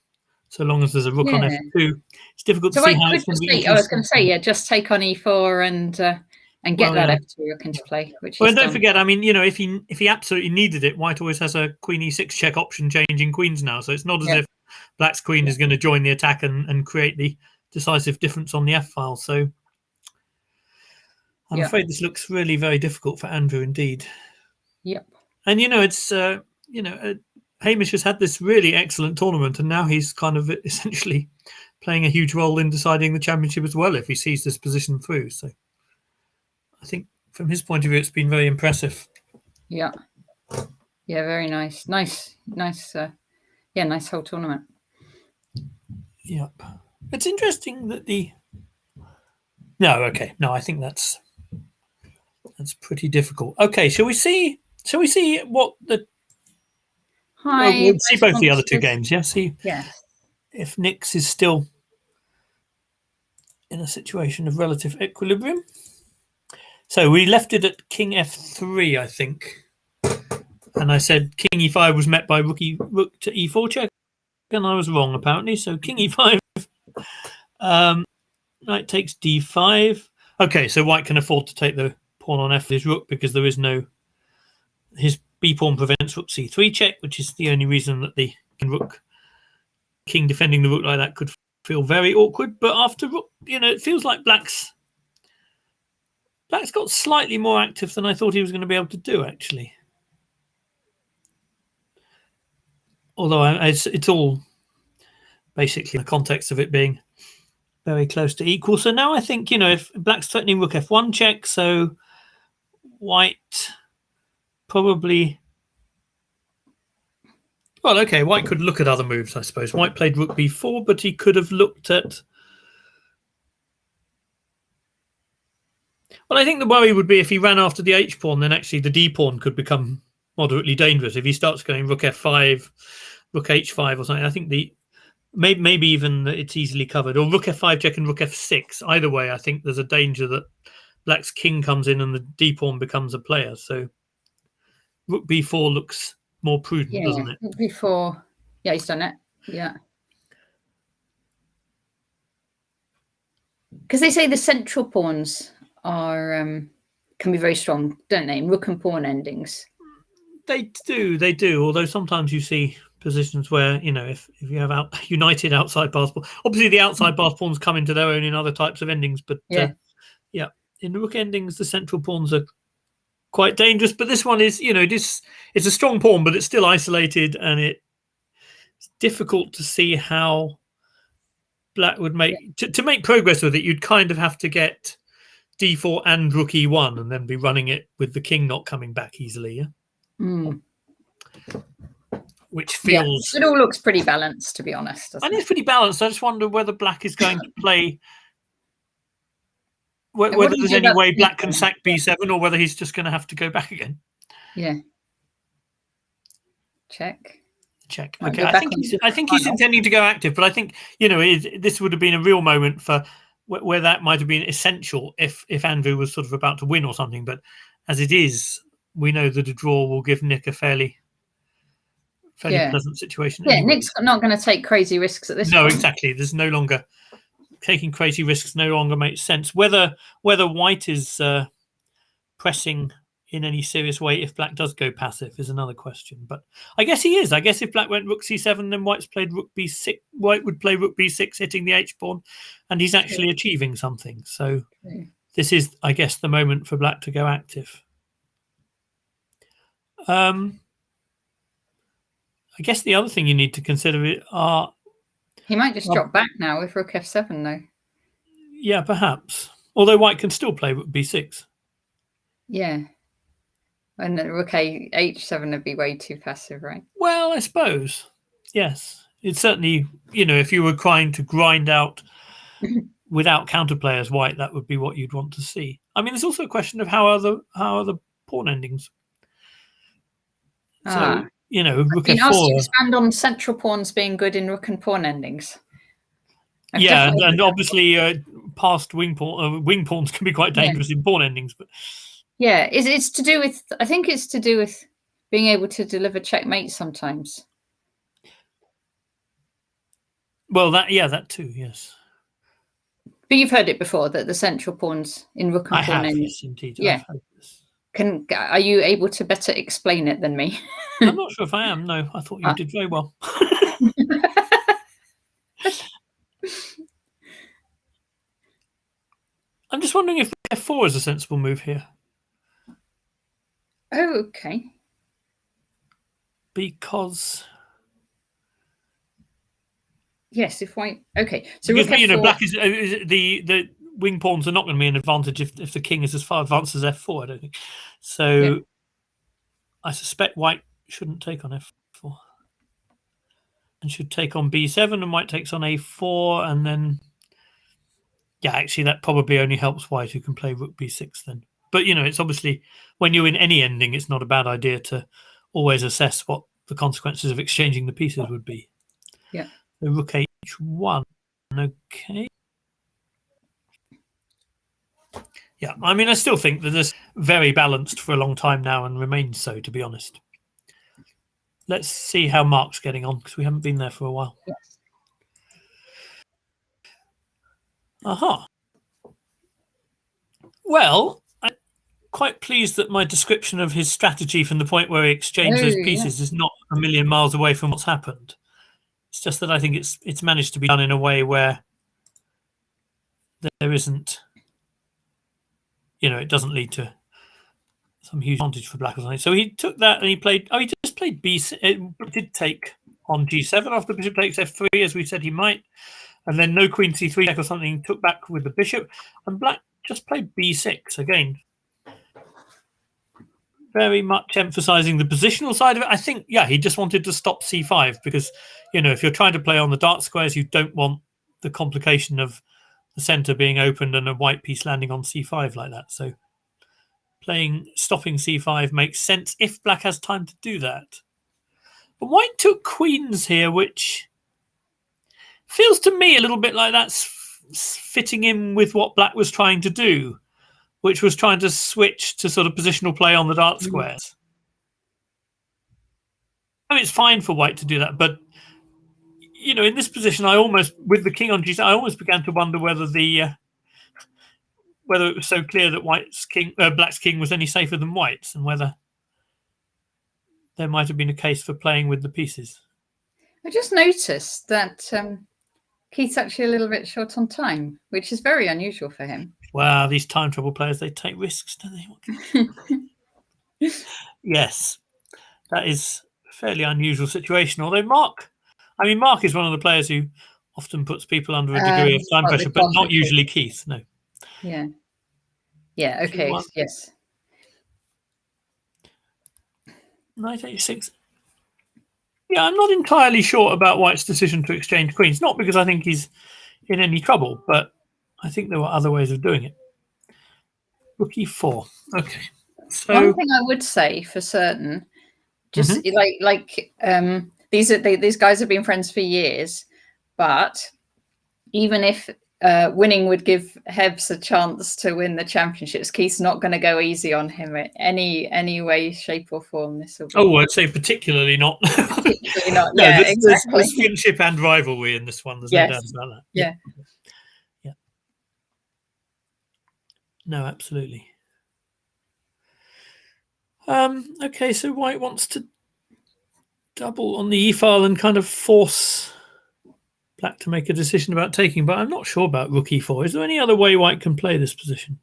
so long as there's a rook on f2, it's difficult to see how it's going to be. I was going to say, just take on e4 and get that f2 rook into play. Well, don't forget, I mean, if he absolutely needed it, White always has a queen e6 check option, changing queens now, so it's not as if Black's queen is going to join the attack and create the decisive difference on the f-file. So I'm afraid this looks really very difficult for Andrew indeed. Yep. And it's Hamish has had this really excellent tournament, and now he's kind of essentially playing a huge role in deciding the championship as well if he sees this position through. So I think from his point of view, it's been very impressive. Yeah, very nice. Nice whole tournament. Yep. It's interesting that I think that's pretty difficult. Okay, shall we see what the we'll see both the other 2 games, See if Nick's is still in a situation of relative equilibrium. So we left it at king f3, I think. And I said king e5 was met by rook to e4 check, and I was wrong apparently. So king e5, knight takes d5. Okay, so White can afford to take the pawn on f his rook because there is no. His b pawn prevents rook c3 check, which is the only reason that the king defending the rook like that could feel very awkward. But after rook, it feels like Black's got slightly more active than I thought he was going to be able to do, actually. Although it's all basically in the context of it being very close to equal. So now I think, if Black's threatening rook f1 check, so White probably. Well, okay, White could look at other moves, I suppose. White played rook b4, but he could have looked at. Well, I think the worry would be if he ran after the h-pawn, then actually the d-pawn could become moderately dangerous. If he starts going rook f5, rook h5 or something, I think maybe even it's easily covered. Or rook f5 check and rook f6. Either way, I think there's a danger that Black's king comes in and the d-pawn becomes a player. So rook b4 looks more prudent, doesn't it? Before, yeah, he's done it. Yeah. Because they say the central pawns are can be very strong, don't they? Rook and pawn endings. They do. Although sometimes you see positions where, if you have united outside pass pawn, obviously the outside pass pawns come into their own in other types of endings. But in the rook endings, the central pawns are quite dangerous. But this one is, it's a strong pawn, but it's still isolated, and it's difficult to see how Black would make to make progress with it. You'd kind of have to get d4 and rook e1, and then be running it with the king not coming back easily. Yeah. Which feels it all looks pretty balanced, to be honest. And it's pretty balanced. I just wonder whether Black is going to play whether there's any way Black can sack b7, or whether he's just going to have to go back again. Yeah. Check. Okay, I think he's intending to go active, but I think this would have been a real moment for where that might have been essential if Andrew was sort of about to win or something. But as it is, we know that a draw will give Nick a fairly pleasant situation. Yeah, anyway. Nick's not going to take crazy risks at this point. No, exactly. There's no longer taking crazy risks. No longer makes sense. Whether White is pressing in any serious way if Black does go passive is another question. But I guess he is. I guess if Black went rook c7, then White's played rook b6. White would play rook b6, hitting the h pawn, and he's actually achieving something. So this is, I guess, the moment for Black to go active. I guess the other thing you need to consider are... He might just drop back now with rook f7, though. Yeah, perhaps. Although White can still play rook b6. Yeah. And then rook h7 would be way too passive, right? Well, I suppose. Yes. It's certainly, if you were trying to grind out without counterplay as White, that would be what you'd want to see. I mean, there's also a question of how are the pawn endings. So, rook f4. Asked to expand on central pawns being good in rook and pawn endings. And obviously past wing pawns can be quite dangerous in pawn endings. But yeah, it's to do with, I think it's to do with being able to deliver checkmate sometimes. Well, that too, yes. But you've heard it before, that the central pawns in rook and pawn endings. Yes, indeed. Yeah. Are you able to better explain it than me? I'm not sure if I am. No, I thought you did very well. I'm just wondering if f4 is a sensible move here. Oh, okay. Because yes, if White. Okay, so because Black is the wing pawns are not going to be an advantage if the king is as far advanced as f4. I don't think so. I suspect White shouldn't take on f4 and should take on b7, and White takes on a4, and then actually that probably only helps White, who can play rook b6 then. But it's obviously, when you're in any ending, it's not a bad idea to always assess what the consequences of exchanging the pieces would be. Yeah. So rook h1. Okay. Yeah, I mean, I still think that this very balanced for a long time now and remains so, to be honest. Let's see how Mark's getting on, because we haven't been there for a while. Yes. Aha. Well, I'm quite pleased that my description of his strategy from the point where he exchanged those pieces is not a million miles away from what's happened. It's just that I think it's managed to be done in a way where there isn't, it doesn't lead to some huge advantage for Black or something. So he took that and he just played b6. It did take on g7 after the bishop takes f3, as we said he might. And then no queen c3 check or something, took back with the bishop. And Black just played b6 again. Very much emphasizing the positional side of it. I think, he just wanted to stop c5 because, if you're trying to play on the dark squares, you don't want the complication of the center being opened and a white piece landing on c5 like that. So stopping c5 makes sense if Black has time to do that. But White took queens here, which feels to me a little bit like that's fitting in with what Black was trying to do, which was trying to switch to sort of positional play on the dark squares. it's fine for white to do that, but in this position, I almost, with the king on g7, I almost began to wonder whether whether it was so clear that black's king was any safer than white's, and whether there might have been a case for playing with the pieces. I just noticed that Keith's actually a little bit short on time, which is very unusual for him. Wow, these time trouble players, they take risks, don't they? Yes, that is a fairly unusual situation. Although Mark is one of the players who often puts people under a degree of time pressure, but not usually Keith, no. Yeah. Yeah, okay, yes. Knight a6. Yeah, I'm not entirely sure about white's decision to exchange queens. Not because I think he's in any trouble, but I think there were other ways of doing it. Rook e4. Okay. So one thing I would say for certain, just these guys have been friends for years, but even if winning would give Hebs a chance to win the championships, Keith's not going to go easy on him in any way, shape, or form. This will be. Oh, I'd say particularly not. Particularly not. No, yeah, exactly. There's friendship and rivalry in this one. There's no doubt about that. Yeah. No, absolutely. Okay, so white wants to double on the e-file and kind of force black to make a decision about taking, but I'm not sure about rook e4. Is there any other way white can play this position?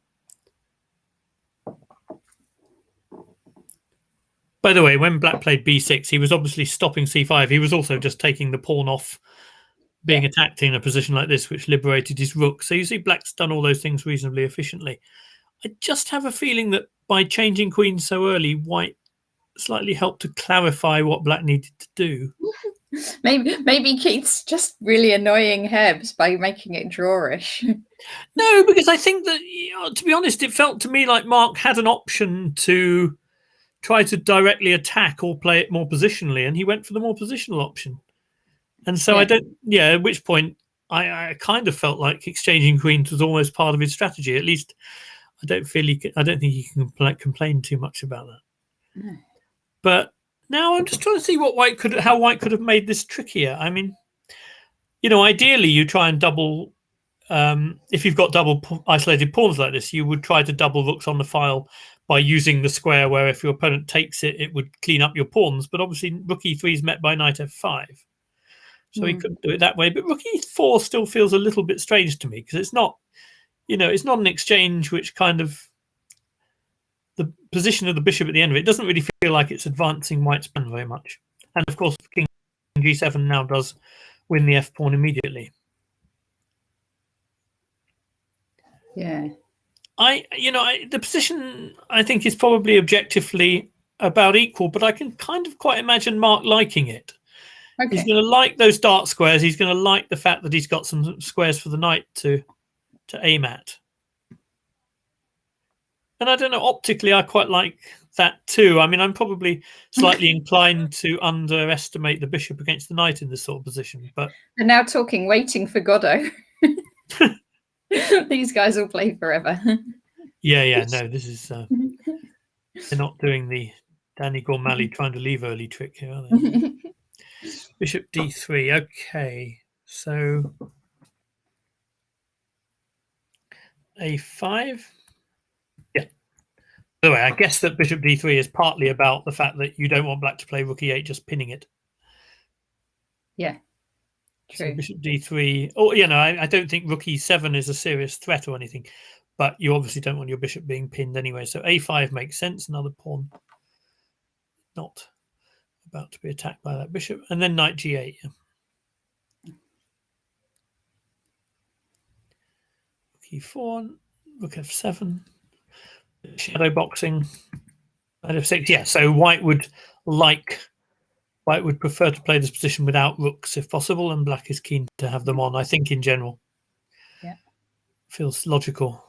By the way, when black played b6, he was obviously stopping c5. He was also just taking the pawn off being attacked in a position like this, which liberated his rook. So you see black's done all those things reasonably efficiently. I just have a feeling that by changing queens so early, white slightly helped to clarify what black needed to do. Maybe Keith's just really annoying Hebs by making it drawish. No, because I think that, to be honest, it felt to me like Mark had an option to try to directly attack or play it more positionally, and he went for the more positional option. And so at which point I kind of felt like exchanging queens was almost part of his strategy. At least I don't think he can complain too much about that. No. But now I'm just trying to see how white could have made this trickier. I mean, ideally you try and double. If you've got double isolated pawns like this, you would try to double rooks on the file by using the square, where if your opponent takes it, it would clean up your pawns. But obviously rook e3 is met by knight f5. So he couldn't do it that way. But rook e4 still feels a little bit strange to me, because it's not, it's not an exchange which kind of, the position of the bishop at the end of it doesn't really feel like it's advancing white's plan very much. And of course, king g7 now does win the f pawn immediately. Yeah. The position I think is probably objectively about equal, but I can kind of quite imagine Mark liking it. Okay. He's going to like those dark squares. He's going to like the fact that he's got some squares for the knight to aim at. And I don't know, optically, I quite like that too. I mean, I'm probably slightly inclined to underestimate the bishop against the knight in this sort of position. But we're now talking waiting for Godot. These guys will play forever. Yeah. No, this is... they're not doing the Danny Gormally trying to leave early trick here, are they? Bishop d3. Okay, so a5. Yeah. By the way, I guess that bishop d3 is partly about the fact that you don't want black to play rook e8, just pinning it. Yeah. True. So bishop d3. Oh, I don't think rook e7 is a serious threat or anything, but you obviously don't want your bishop being pinned anyway. So a5 makes sense. Another pawn not about to be attacked by that bishop, and then knight g8. Yeah. Rook e4, rook f7, shadow boxing, knight f6. Yeah, so white would prefer to play this position without rooks if possible, and black is keen to have them on, I think, in general. Yeah. Feels logical.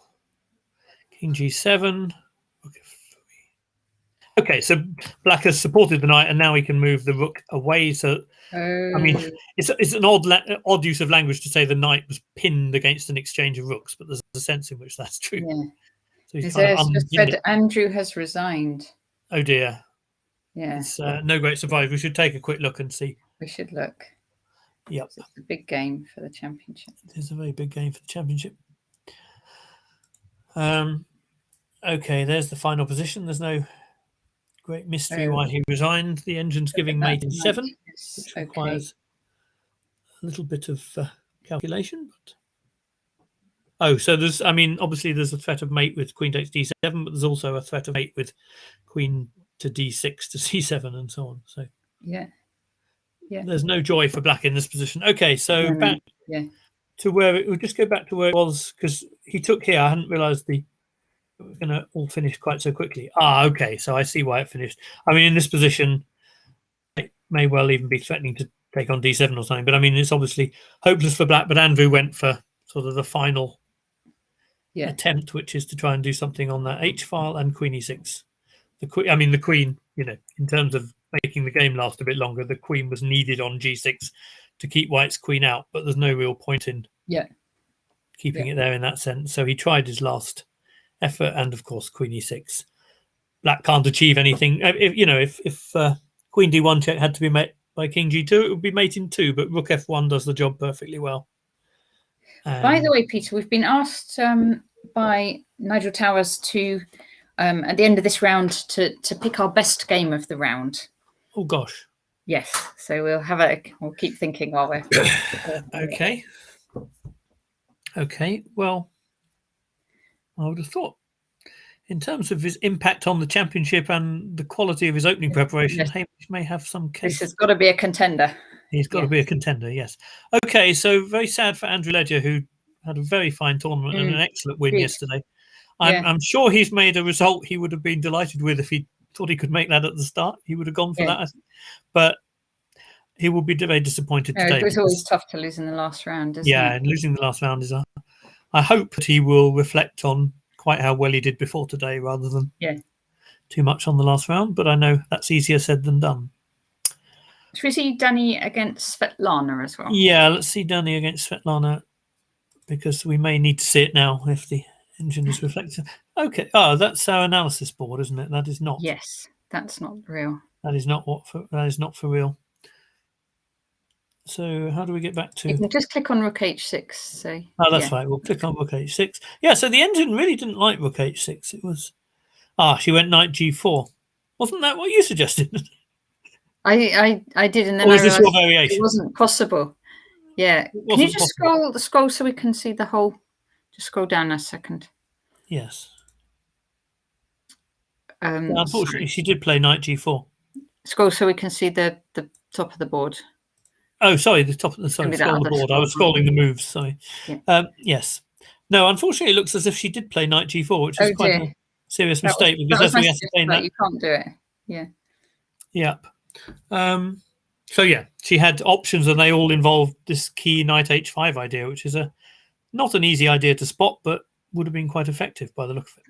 King g7, rook f3. Okay, so black has supported the knight, and now he can move the rook away. So, I mean, it's an odd use of language to say the knight was pinned against an exchange of rooks, but there's a sense in which that's true. Yeah. So he's just said Andrew has resigned. Oh dear. Yeah. It's no great surprise. We should take a quick look and see. We should look. Yep. It's a big game for the championship. It is a very big game for the championship. Okay, there's the final position. There's no great mystery why he resigned. The engine's giving mate in 7, which requires a little bit of calculation. But so there's, I mean, obviously there's a threat of mate with queen takes d7, but there's also a threat of mate with queen to d6 to c7 and so on. So yeah, there's no joy for black in this position. Okay, so back to where we'll just go back to where it was, because he took here. I hadn't realised it was going to all finish quite so quickly. Okay, so I see why it finished. I mean, in this position, it may well even be threatening to take on d7 or something. But I mean, it's obviously hopeless for black. But Andrew went for sort of the final attempt, which is to try and do something on that h file and queen e6. The queen, in terms of making the game last a bit longer, the queen was needed on g6 to keep white's queen out, but there's no real point in keeping it there in that sense. So he tried his last effort, and of course queen e6. Black can't achieve anything. If queen d1 check had to be met by king g2, it would be mate in 2, but rook f1 does the job perfectly well. By the way, Peter, we've been asked by Nigel Towers to at the end of this round to pick our best game of the round. Oh gosh. Yes, so we'll keep thinking while we're Okay, well, I would have thought in terms of his impact on the championship and the quality of his opening preparation, Hamish may have some case. This has got to be a contender. He's got to be a contender, yes. Okay, so very sad for Andrew Ledger, who had a very fine tournament and an excellent win yesterday. I'm sure he's made a result he would have been delighted with if he thought he could make that at the start. He would have gone for that, I think. But he will be very disappointed today. It was always tough to lose in the last round, isn't it? Yeah, and losing the last round is I hope that he will reflect on quite how well he did before today rather than too much on the last round. But I know that's easier said than done. Should we see Danny against Svetlana as well? Yeah, let's see Danny against Svetlana, because we may need to see it now if the engine is reflected. Okay. Oh, that's our analysis board, isn't it? That is not. Yes, that's not real. That is not for real. So how do we get back to? You can just click on rook h6. So. Oh, that's right. We'll click on rook h6. Yeah. So the engine really didn't like rook h6. It was. She went knight g4. Wasn't that what you suggested? I did, and then or is this your variation? It wasn't possible. Yeah. Can you just scroll so we can see the whole? Just scroll down a second. Yes. Unfortunately, she did play knight g4. Scroll so we can see the top of the board. Oh, sorry, the top of the board. I was scrolling the moves. Sorry. Yeah. Yes. No, unfortunately, it looks as if she did play knight g4, which is quite a serious mistake because as we ascertained that you can't do it. Yeah. Yep. So yeah, she had options, and they all involved this key knight h5 idea, which is not an easy idea to spot, but would have been quite effective by the look of it.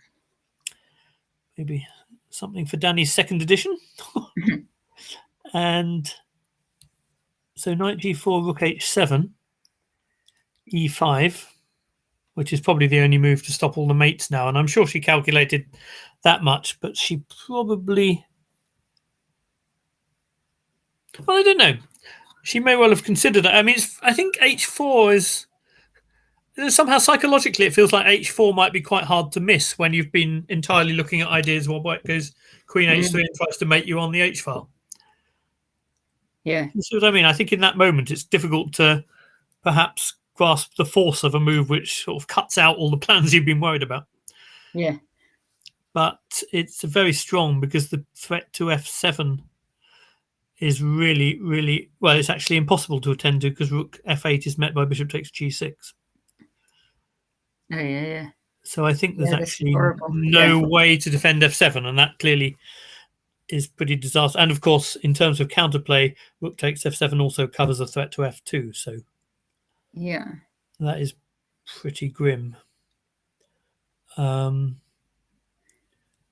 Maybe something for Danny's second edition. And so knight g4, rook h7, e5, which is probably the only move to stop all the mates now. And I'm sure she calculated that much, but she probably... Well, I don't know. She may well have considered it. I mean, I think h4 is... Somehow psychologically, it feels like h4 might be quite hard to miss when you've been entirely looking at ideas while white goes queen h3 and tries to mate you on the h file. Yeah. You see what I mean? I think in that moment, it's difficult to perhaps grasp the force of a move which sort of cuts out all the plans you've been worried about. Yeah. But it's very strong because the threat to f7 is really, really... Well, it's actually impossible to attend to because rook f8 is met by bishop takes g6. Oh, yeah. So I think there's actually no way to defend f7, and that clearly is pretty disastrous. And of course, in terms of counterplay, rook takes f7 also covers a threat to f2. So yeah, that is pretty grim. So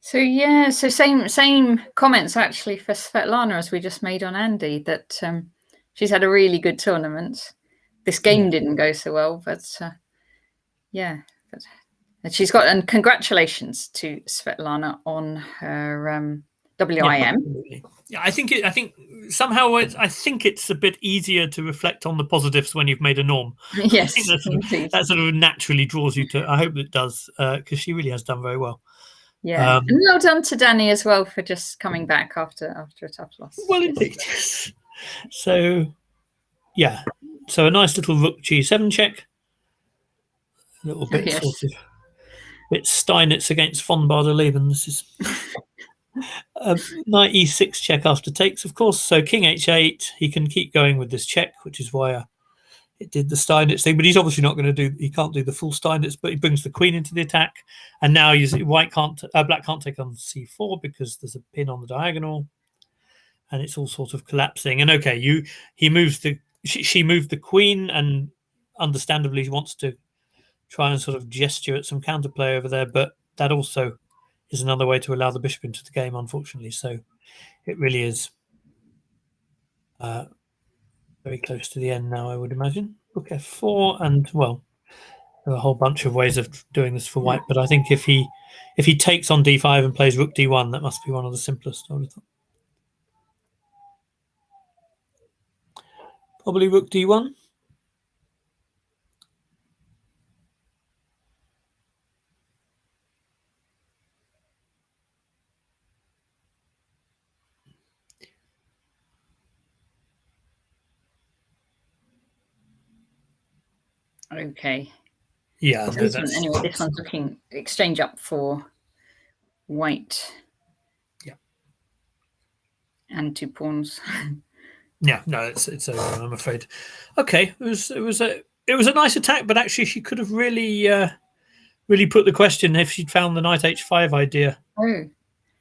same comments actually for Svetlana as we just made on Andy, that she's had a really good tournament. This game didn't go so well, but and she's got, and congratulations to Svetlana on her WIM. Yeah, I think somehow I think it's a bit easier to reflect on the positives when you've made a norm. Yes, I think that sort of naturally draws you to. I hope it does, because she really has done very well. Yeah, and well done to Danny as well for just coming back after a tough loss. Well, indeed. So, yeah, so a nice little rook G7 check. A little bit sort of bit Steinitz against von Bader-Leben. This is knight E6 check after takes, of course. So king H8. He can keep going with this check, which is why it did the Steinitz thing. But he's obviously not going to do. He can't do the full Steinitz. But he brings the queen into the attack, and now black can't take on C4 because there's a pin on the diagonal, and it's all sort of collapsing. And okay, she moved the queen, and understandably she wants to try and sort of gesture at some counterplay over there, but that also is another way to allow the bishop into the game, unfortunately. So it really is very close to the end now, I would imagine. Rook F4, and well, there are a whole bunch of ways of doing this for white, but I think if he takes on D5 and plays Rook D1, that must be one of the simplest, I would have thought. Probably Rook D1. Okay. Yeah. So this one's looking exchange up for white. Yeah. And 2 pawns. Yeah, no, it's over, I'm afraid. Okay, it was a nice attack, but actually she could have really put the question if she'd found the knight H5 idea. Oh.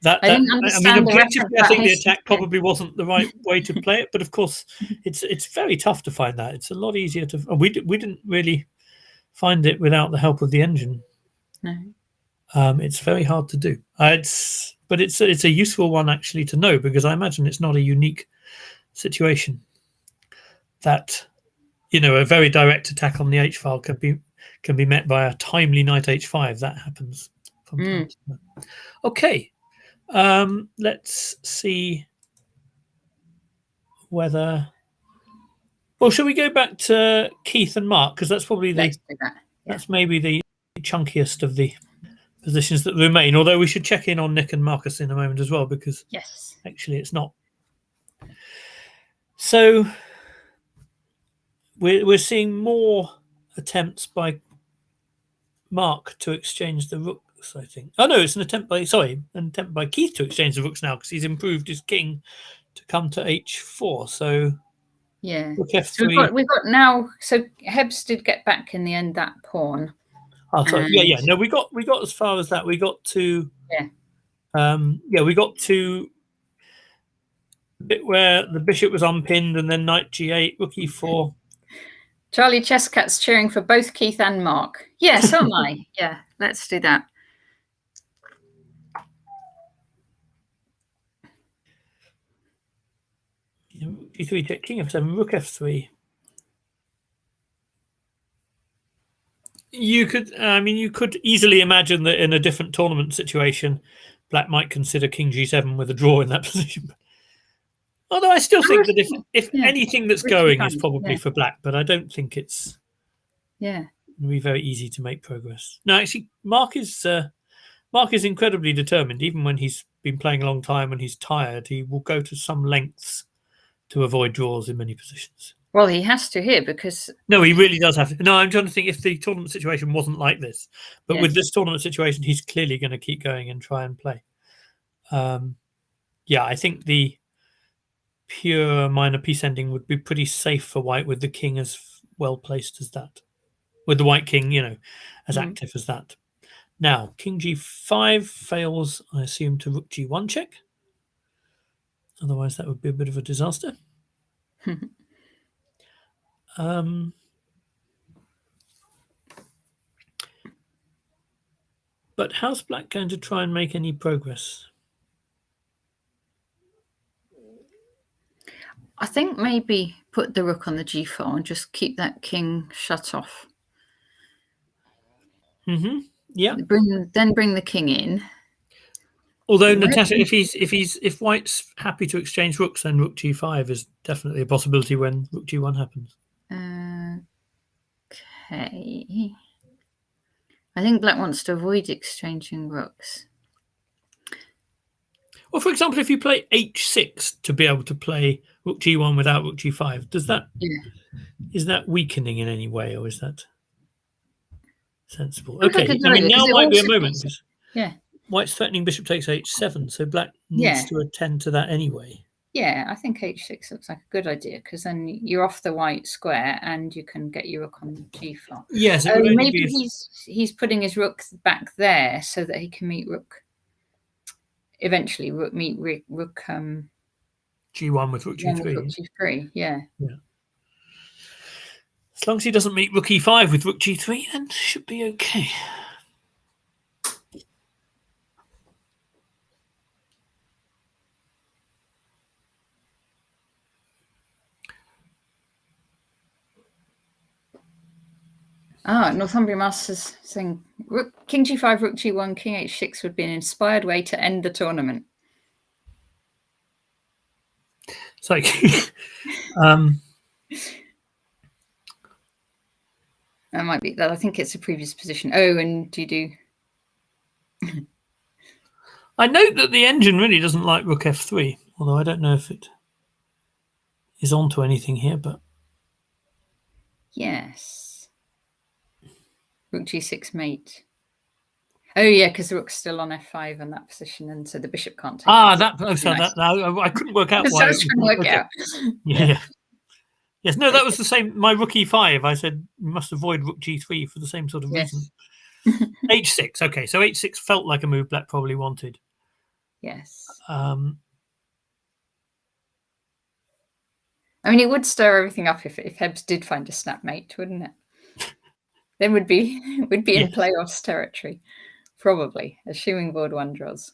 I didn't understand objectively, I think the attack probably wasn't the right way to play it, but of course, it's very tough to find that. It's a lot easier to. We didn't really find it without the help of the engine. No. It's very hard to do. It's a useful one actually to know, because I imagine it's not a unique situation that a very direct attack on the H file can be met by a timely knight H5. That happens from time to time. Okay, let's see whether. Well, shall we go back to Keith and Mark, because that's probably that's maybe the chunkiest of the positions that remain. Although we should check in on Nick and Marcus in a moment as well, because actually it's not. So we're seeing more attempts by Mark to exchange the rooks, I think. Oh no, it's an attempt by Keith to exchange the rooks now, because he's improved his king to come to H4. So yeah, rook F3. So we've got now. So Hebs did get back in the end that pawn. Oh, sorry. Yeah. No, we got as far as that. We got to we got to the bit where the bishop was unpinned, and then knight G8, rook E4. Charlie Chesscat's cheering for both Keith and Mark. Yeah, so am I. Yeah, let's do that. G3 check, king F7, rook F3. You could easily imagine that in a different tournament situation, Black might consider king G7 with a draw in that position. Although I still think that if anything that's going is probably for Black, but I don't think it's going to be very easy to make progress. No, actually, Mark is incredibly determined. Even when he's been playing a long time and he's tired, he will go to some lengths to avoid draws in many positions. Well, he has to here, because... No, he really does have to. No, I'm trying to think if the tournament situation wasn't like this. But with this tournament situation, he's clearly going to keep going and try and play. I think the pure minor piece ending would be pretty safe for white, with the king as well placed as that. With the white king, as active as that. Now, king G5 fails, I assume, to rook G1 check. Otherwise, that would be a bit of a disaster. But how's Black going to try and make any progress? I think maybe put the rook on the G file and just keep that king shut off. Yeah. Bring the king in. Although Natasha, if White's happy to exchange rooks, then rook g5 is definitely a possibility when rook g1 happens. Okay. I think Black wants to avoid exchanging rooks. Well, for example, if you play h6 to be able to play rook g1 without rook g5, does that is that weakening in any way, or is that sensible? Okay, I mean now might be a moment because White's threatening bishop takes h7, so Black needs to attend to that anyway. Yeah, I think h6 looks like a good idea because then you're off the white square and you can get your rook on g4. Yes, maybe he's putting his rook back there so that he can meet rook. Eventually, rook g1 with rook g3. g3. Rook g3, yeah. As long as he doesn't meet rook e5 with rook g3, then it should be okay. Northumbria Masters saying king g5, rook g1, king h6 would be an inspired way to end the tournament. It's like that might be that. I think it's a previous position. Oh, and do you do? I note that the engine really doesn't like rook f3, although I don't know if it is onto anything here, but yes. Rook g6 mate. Oh yeah, because the rook's still on f5 in that position, and so the bishop can't take. I couldn't work out why. Yeah. Yes, no, that was the same. My rook e5. I said you must avoid rook g3 for the same sort of reason. h6. Okay, so h6 felt like a move Black probably wanted. Yes. I mean, it would stir everything up if Hebbs did find a snap mate, wouldn't it? Then we'd be in playoffs territory, probably, assuming board one draws.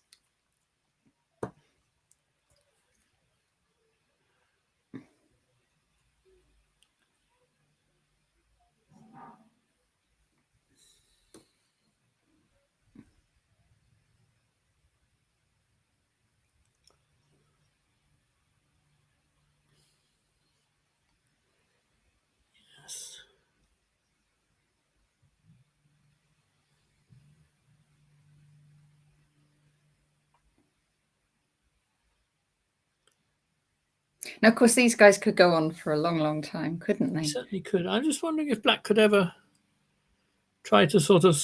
Yes. Now, of course, these guys could go on for a long, long time, couldn't they? They certainly could. I'm just wondering if Black could ever try to sort of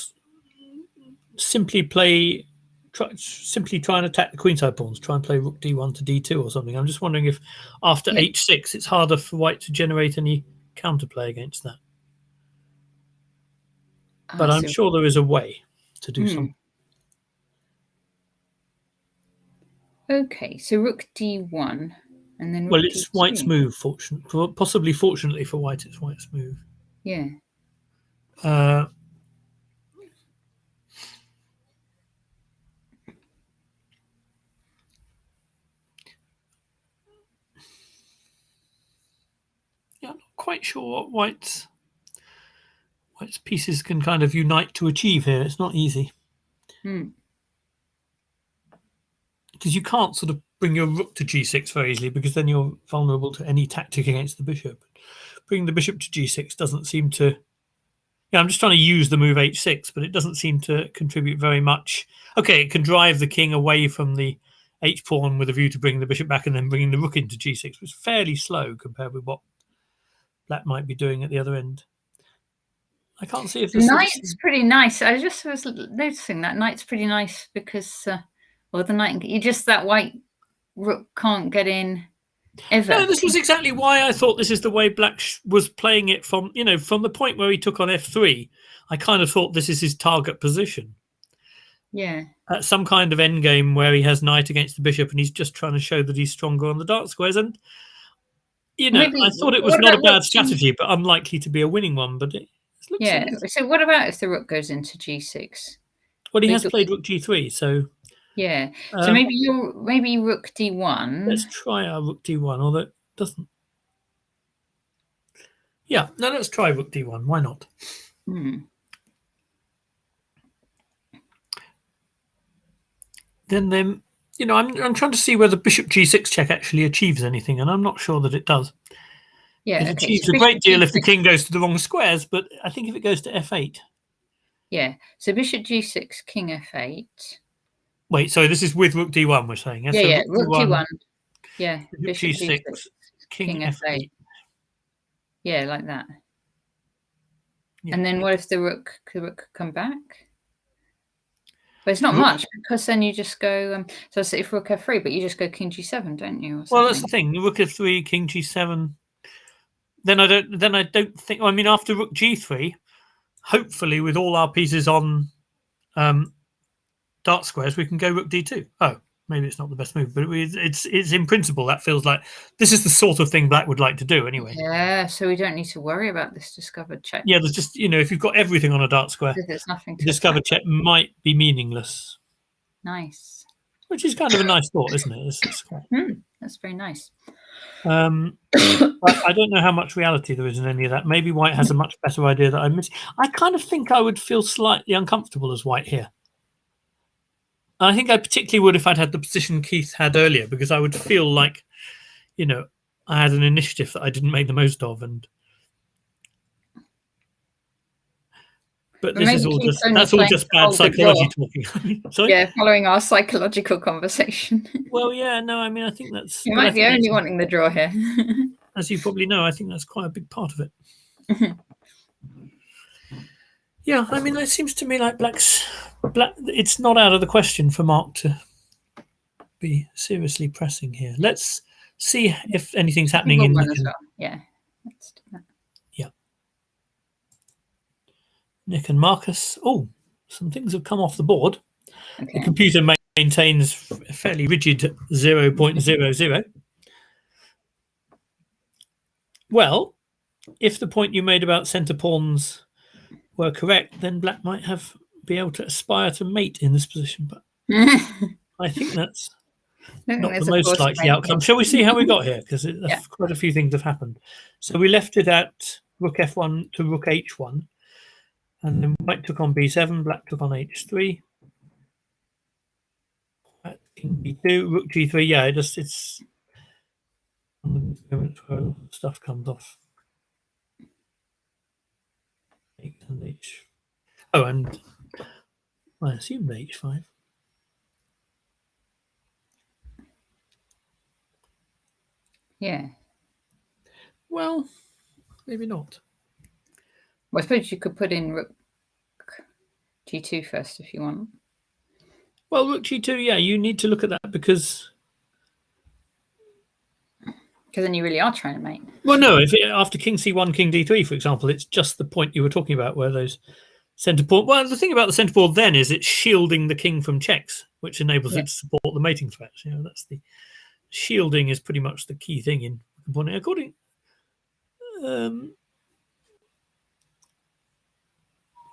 simply try and attack the queenside pawns, try and play rook d1 to d2 or something. I'm just wondering if after h6 it's harder for White to generate any counterplay against that. But I'm sure there is a way to do something. Okay, so rook d1 and then rook well, it's d2. White's move, possibly fortunately for White, it's White's move. Yeah. I'm not quite sure what White's pieces can kind of unite to achieve here. It's not easy. Because you can't sort of bring your rook to g6 very easily, because then you're vulnerable to any tactic against the bishop. Bringing the bishop to g6 doesn't seem to... Yeah, I'm just trying to use the move h6, but it doesn't seem to contribute very much. Okay, it can drive the king away from the h-pawn with a view to bringing the bishop back and then bringing the rook into g6, which is fairly slow compared with what Black might be doing at the other end. I can't see if the knight's pretty nice. I just was noticing that knight's pretty nice because, well, the knight, that white rook can't get in ever. No, this was exactly why I thought this is the way Black was playing it from the point where he took on f3. I kind of thought this is his target position. Yeah. Some kind of endgame where he has knight against the bishop and he's just trying to show that he's stronger on the dark squares. And, I thought it was not a bad strategy, but unlikely to be a winning one. But it looks So what about if the rook goes into g6? Well, he has played rook g3, so... Yeah. So maybe rook d1. Let's try our rook d1, although it doesn't... Yeah, no, let's try rook d1. Why not? then I'm trying to see whether bishop g6 check actually achieves anything, and I'm not sure that it does. Yeah, it okay. achieves So a great deal if the G6. king goes to the wrong squares, but I think if it goes to f8. Yeah, so bishop g6, king f8. Wait, sorry, this is with rook d1 we're saying, yes? Yeah, So yeah, rook d1. Yeah, bishop bishop g6, g6, king king f8. f8. Yeah, like that. Yeah. And then what if the rook could come back? But it's not Rook. much, because then you just go. So say if rook f3, but you just go king g7, don't you? Well, that's the thing. Rook f3, king g7. Then I don't think. I mean, after rook g3, hopefully with all our pieces on dark squares, we can go rook d2. Oh, maybe it's not the best move, but it's in principle that feels like this is the sort of thing black would like to do anyway. Yeah, so we don't need to worry about this discovered check. Yeah, there's just if you've got everything on a dark square, there's nothing to discovered check might be meaningless. Nice. Which is kind of a nice thought, isn't it? It's quite... That's very nice. I don't know how much reality there is in any of that. Maybe white has a much better idea that I'm missing. I kind of think I would feel slightly uncomfortable as white here. I think I particularly would if I'd had the position Keith had earlier, because I would feel like, I had an initiative that I didn't make the most of, but this is all just bad psychology talking. Sorry? Yeah, following our psychological conversation. Well, yeah, no, I mean, I think that's... You might be only wanting the draw here. As you probably know, I think that's quite a big part of it. Yeah, I mean, it seems to me like black. It's not out of the question for Mark to be seriously pressing here. Let's see if anything's happening in... Yeah, let's do that. Yeah. Nick and Marcus. Oh, some things have come off the board. Okay. The computer maintains a fairly rigid 0.00. Well, if the point you made about centre pawns were correct, then black might be able to aspire to mate in this position. But I think that's not the most likely outcome. Shall we see how we got here? Because quite a few things have happened. So we left it at rook f1 to rook h1. And then white took on b7, black took on h3. King b2, rook g3. Yeah, it's moments where stuff comes off. And h. Oh, and I assumed h5. Yeah. Well, maybe not. Well, I suppose you could put in rook g2 first if you want. Well, rook g2, yeah, you need to look at that because then you really are trying to mate. Well, no, if after king c1, king d3, for example, it's just the point you were talking about where those centre pawn... Well, the thing about the centre pawn then is it's shielding the king from checks, which enables it to support the mating threats. That's the... Shielding is pretty much the key thing in component. According...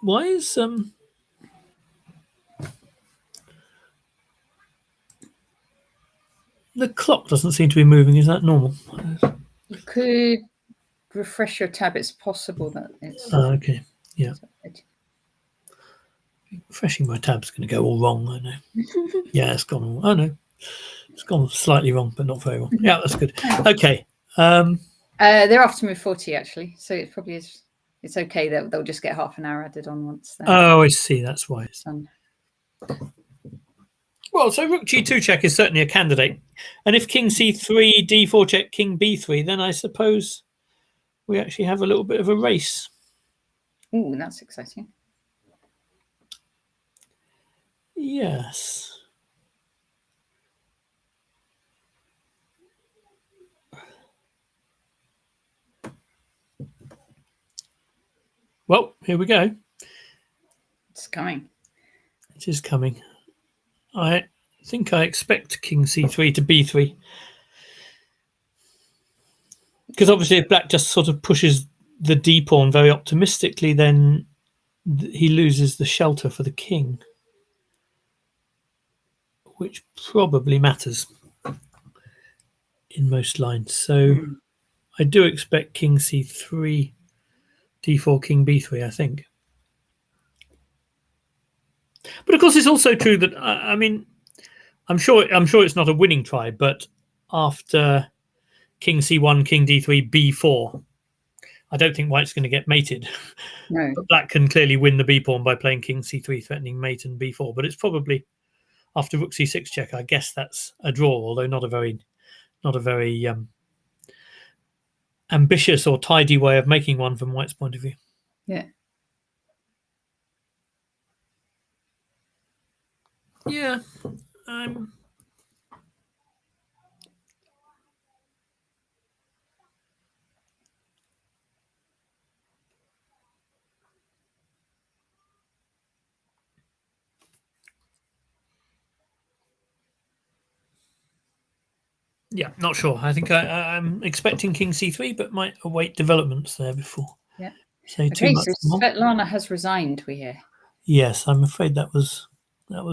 why is... The clock doesn't seem to be moving. Is that normal? You could refresh your tab. It's possible that it's... okay, yeah. Refreshing my tab's going to go all wrong, I know. Yeah, it's gone all... Oh, no. It's gone slightly wrong, but not very wrong. Yeah, that's good. Okay. They're off to move 40, actually. So it probably is... It's okay. They'll just get half an hour added on once. Oh, I see. That's why it's done. Well, so rook g2 check is certainly a candidate. And if king c3, d4 check, king b3, then I suppose we actually have a little bit of a race. Ooh, that's exciting. Yes. Well, here we go. It's coming. It is coming. I think I expect king c3 to b3. Because obviously if black just sort of pushes the d pawn very optimistically, then he loses the shelter for the king, which probably matters in most lines. So I do expect king c3, d4, king b3, I think. But of course, it's also true that, I mean, I'm sure it's not a winning try, but after King C1, King D3, B4, I don't think White's going to get mated. No. But Black can clearly win the B pawn by playing King C3, threatening mate and B4. But it's probably after Rook C6 check. I guess that's a draw, although not a very ambitious or tidy way of making one from White's point of view. Yeah. Yeah. Yeah, not sure. I think I'm expecting King C3, but might await developments there before. Yeah. Say too Okay, much so more. Svetlana has resigned, we hear. Yes, I'm afraid that was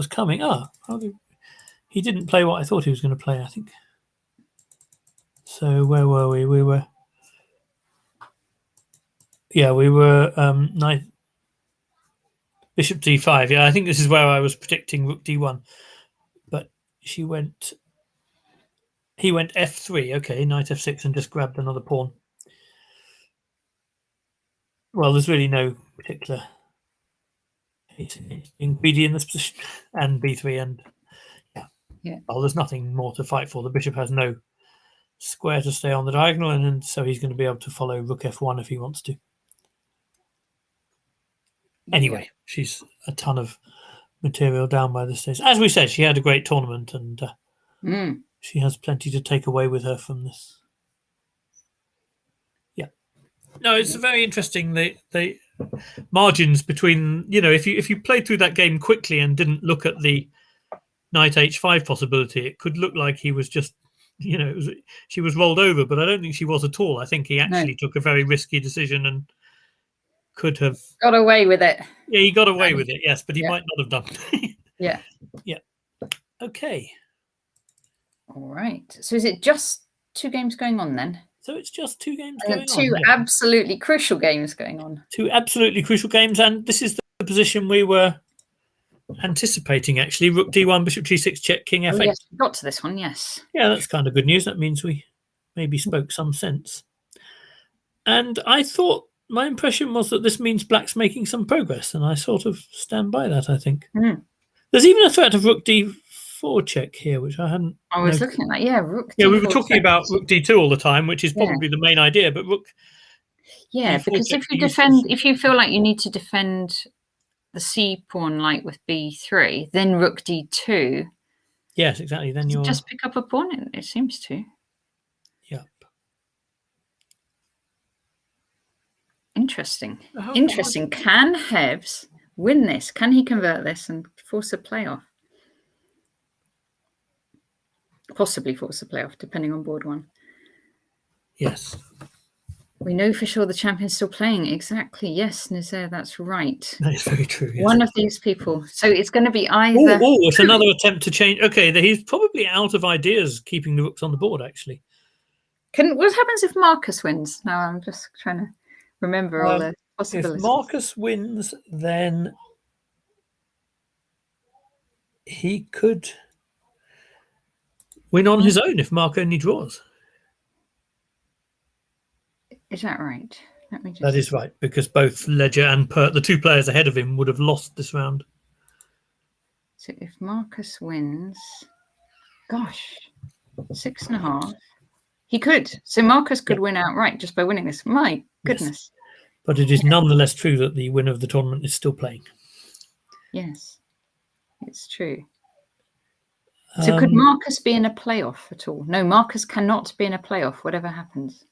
coming. He didn't play what I thought he was going to play, I think. So where were we? We were knight bishop d5. Yeah, I think this is where I was predicting rook d1, but he went f3. Okay, knight f6 and just grabbed another pawn. Well, there's really no particular in BD in this position, and b3, and yeah. Well, there's nothing more to fight for. The bishop has no square to stay on the diagonal, and so he's going to be able to follow rook f1 if he wants to. Anyway, she's a ton of material down by this stage. As we said, she had a great tournament, and she has plenty to take away with her from this. Yeah, no, it's very interesting. The margins between, if you played through that game quickly and didn't look at the knight h5 possibility, it could look like he was just, she was rolled over, but I don't think she was at all. I think he actually took a very risky decision and could have got away with it. Yeah, he got away with it, yes, but he might not have done. Yeah. Yeah. Okay. All right. So is it just 2 games going on then? So it's just 2 games and going on. 2 absolutely crucial games going on. 2 absolutely crucial games, and this is the position we were anticipating, actually. Rook d1, bishop g6, check, king f8. Yes, we got to this one, yes. Yeah, that's kind of good news. That means we maybe spoke some sense. And I thought, my impression was that this means Black's making some progress, and I sort of stand by that, I think. There's even a threat of rook d4 check here, which I hadn't I was looking at that, yeah, rook d4. Yeah, we were talking about rook d2 all the time, which is probably the main idea, but rook Yeah, d4 because check if you feel like you need to defend the c pawn like with b3, then rook d2. Yes, exactly. Then you just pick up a pawn, it seems to. Yep. Interesting. Interesting. Can Hebs win this? Can he convert this and force a playoff? Possibly force a playoff, depending on board 1. Yes. We know for sure the champion's still playing. Exactly. Yes, Nazaire, that's right. That is very true. Yes. One of these people. So it's going to be either... Oh, it's another attempt to change. Okay, he's probably out of ideas keeping the rooks on the board, actually. What happens if Marcus wins? Now I'm just trying to remember all the possibilities. If Marcus wins, then he could win on his own if Mark only draws. Is that right? Let me just... That is right, because both Ledger and Pert, the 2 players ahead of him, would have lost this round. So if Marcus wins, gosh, 6.5. He could. So Marcus could win outright just by winning this. My goodness. Yes. But it is nonetheless true that the winner of the tournament is still playing. Yes, it's true. So could Marcus be in a playoff at all? No, Marcus cannot be in a playoff, whatever happens.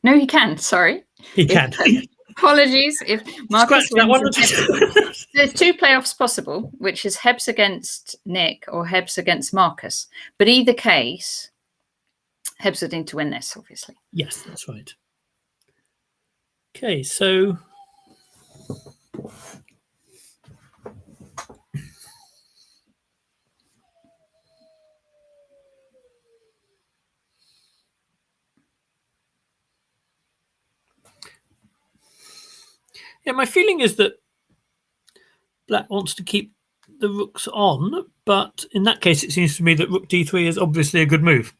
No, he can. Sorry. He can. Apologies. If Marcus wins, there's 2 playoffs possible, which is Hebs against Nick or Hebs against Marcus. But either case, Hebs would need to win this, obviously. Yes, that's right. Okay, so yeah, my feeling is that Black wants to keep the rook's on, but in that case, it seems to me that rook d3 is obviously a good move.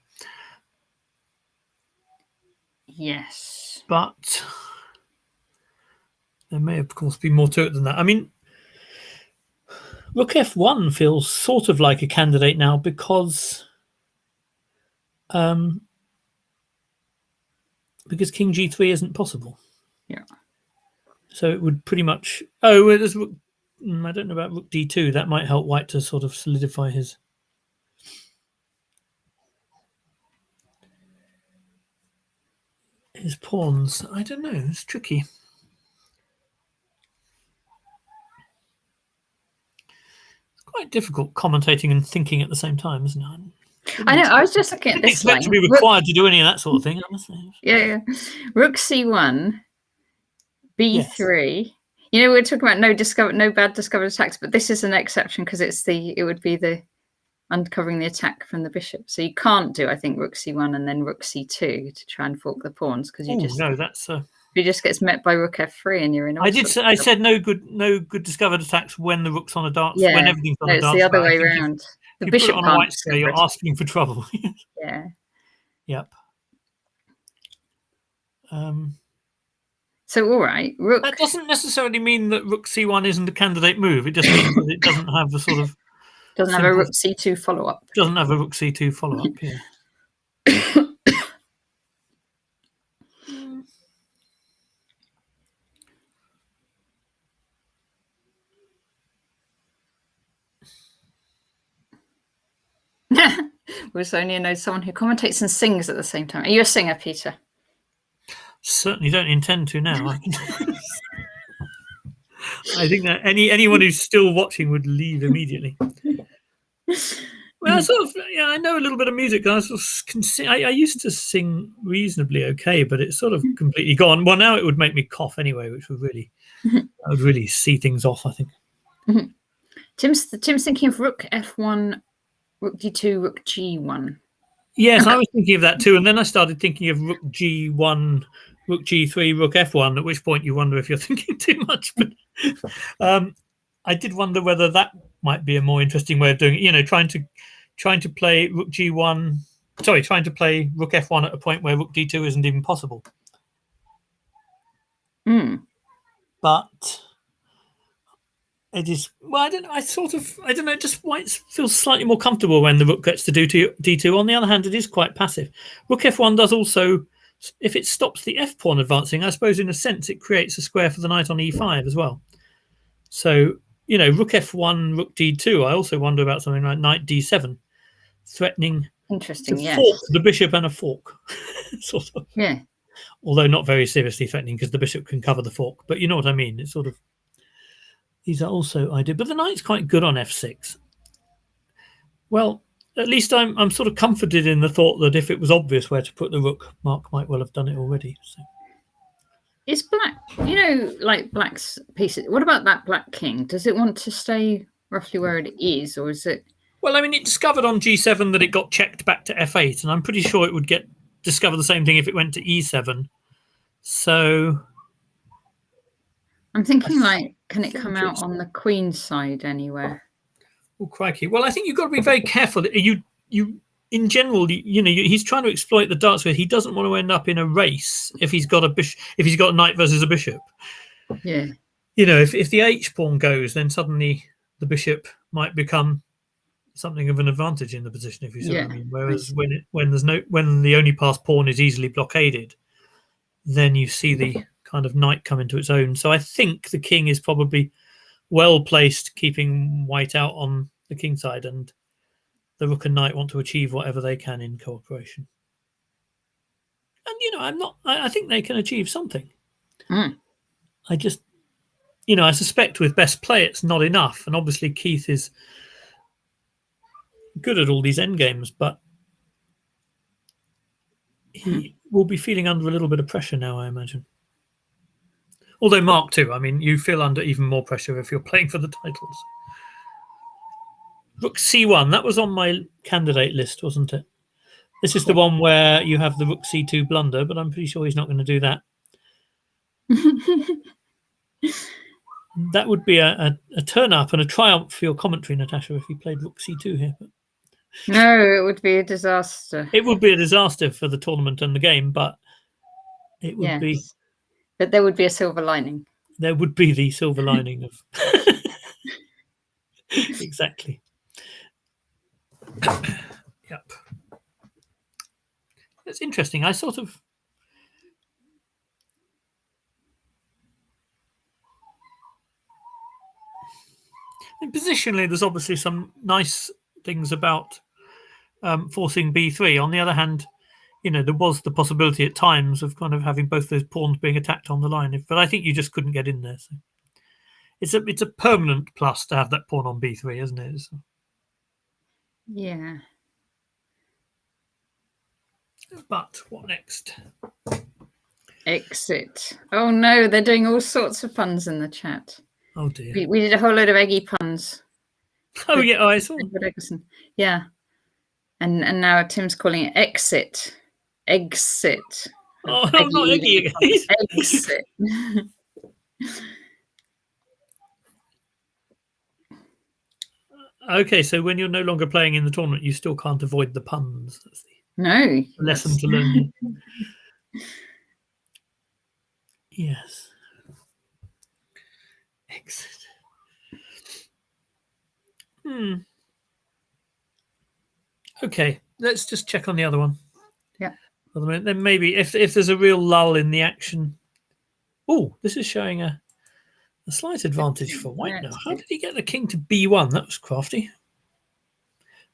Yes. But there may, of course, be more to it than that. I mean, rook f1 feels sort of like a candidate now because king g3 isn't possible. Yeah. So it would pretty much... Oh, there's rook... I don't know about rook d2. That might help white to sort of solidify his... pawns. I don't know. It's tricky. It's quite difficult commentating and thinking at the same time, isn't it? I know. I was just looking at this. Expect to be required to do any of that sort of thing. Honestly. Yeah. Rook c1, b3. Yes. You know, we're talking about no bad discovered attacks, but this is an exception because it would be the uncovering the attack from the bishop. So you can't do, I think, rook c1 and then rook c2 to try and fork the pawns because you you just gets met by rook f3 and you're in. I said no good discovered attacks when the rook's on a dart. Yeah, when everything's on a dart. It's the other way around. The bishop on a white square, you're asking for trouble. Yeah. Yep. So all right, rook. That doesn't necessarily mean that rook c1 isn't a candidate move. It just means that it doesn't have the sort of have a rook c2 follow up. Doesn't have a rook c2 follow up. Yeah. We're only know someone who commentates and sings at the same time. Are you a singer, Peter? Certainly don't intend to now. I think that anyone who's still watching would leave immediately. Well, I know a little bit of music. I used to sing reasonably okay, but it's sort of completely gone. Well, now it would make me cough anyway, which would really see things off, I think. Tim's thinking of rook f1, rook d2, rook g1. Yes, I was thinking of that too, and then I started thinking of rook g1, rook g3, rook f1. At which point you wonder if you're thinking too much. But I did wonder whether that might be a more interesting way of doing it. You know, trying to play rook g1. Sorry, trying to play rook f1 at a point where rook d2 isn't even possible. But it is, well, I don't know, just white feels slightly more comfortable when the rook gets to d2. On the other hand, it is quite passive. Rook f1 does also, if it stops the f pawn advancing, I suppose in a sense it creates a square for the knight on e5 as well. So, you know, rook f1, rook d2, I also wonder about something like knight d7, threatening fork the bishop and a fork, sort of. Yeah. Although not very seriously threatening because the bishop can cover the fork. But you know what I mean? It's sort of, these are also ideal. But the knight's quite good on f6. Well, at least I'm sort of comforted in the thought that if it was obvious where to put the rook, Mark might well have done it already. So. Is black, you know, like black's pieces, what about that black king? Does it want to stay roughly where it is, or is it? Well, I mean, it discovered on g7 that it got checked back to f8, and I'm pretty sure it would discover the same thing if it went to e7. So I'm thinking, like, can it come out on the queen side anywhere? Oh, crikey. Well, I think you've got to be very careful. You in general, he's trying to exploit the dark square. He doesn't want to end up in a race if he's got a knight versus a bishop. Yeah. You know, if the h pawn goes, then suddenly the bishop might become something of an advantage in the position, if you see what I mean. Whereas when the only passed pawn is easily blockaded, then you see the kind of knight come into its own. So I think the king is probably well placed, keeping white out on the king side, and the rook and knight want to achieve whatever they can in cooperation. And I think they can achieve something. I just, I suspect with best play it's not enough, and obviously Keith is good at all these endgames, but he will be feeling under a little bit of pressure now, I imagine. Although Mark too, I mean, you feel under even more pressure if you're playing for the titles. Rook c1, that was on my candidate list, wasn't it? This is the one where you have the rook c2 blunder, but I'm pretty sure he's not going to do that. That would be a turn up and a triumph for your commentary, Natasha, if you played rook c2 here. But No, it would be a disaster. it would be a disaster for the tournament and the game, but it would be. But there would be a silver lining. There would be the silver lining of. Exactly. Yep. It's interesting. I sort of. Positionally, there's obviously some nice things about forcing b3. On the other hand, there was the possibility at times of kind of having both those pawns being attacked on the line. But I think you just couldn't get in there. So it's a permanent plus to have that pawn on b3, isn't it? So. Yeah. But what next? Exit. Oh no, they're doing all sorts of puns in the chat. Oh dear. We did a whole load of eggy puns. Oh yeah, I saw. Yeah. And now Tim's calling it exit. Exit. Oh, no, not eggy again. Exit. Okay, so when you're no longer playing in the tournament, you still can't avoid the puns. That's the lesson to learn. Yes. Exit. Okay, let's just check on the other one. Yeah. For the moment. Then maybe if there's a real lull in the action. Oh, this is showing a slight advantage for white now. How did he get the king to b1? That was crafty.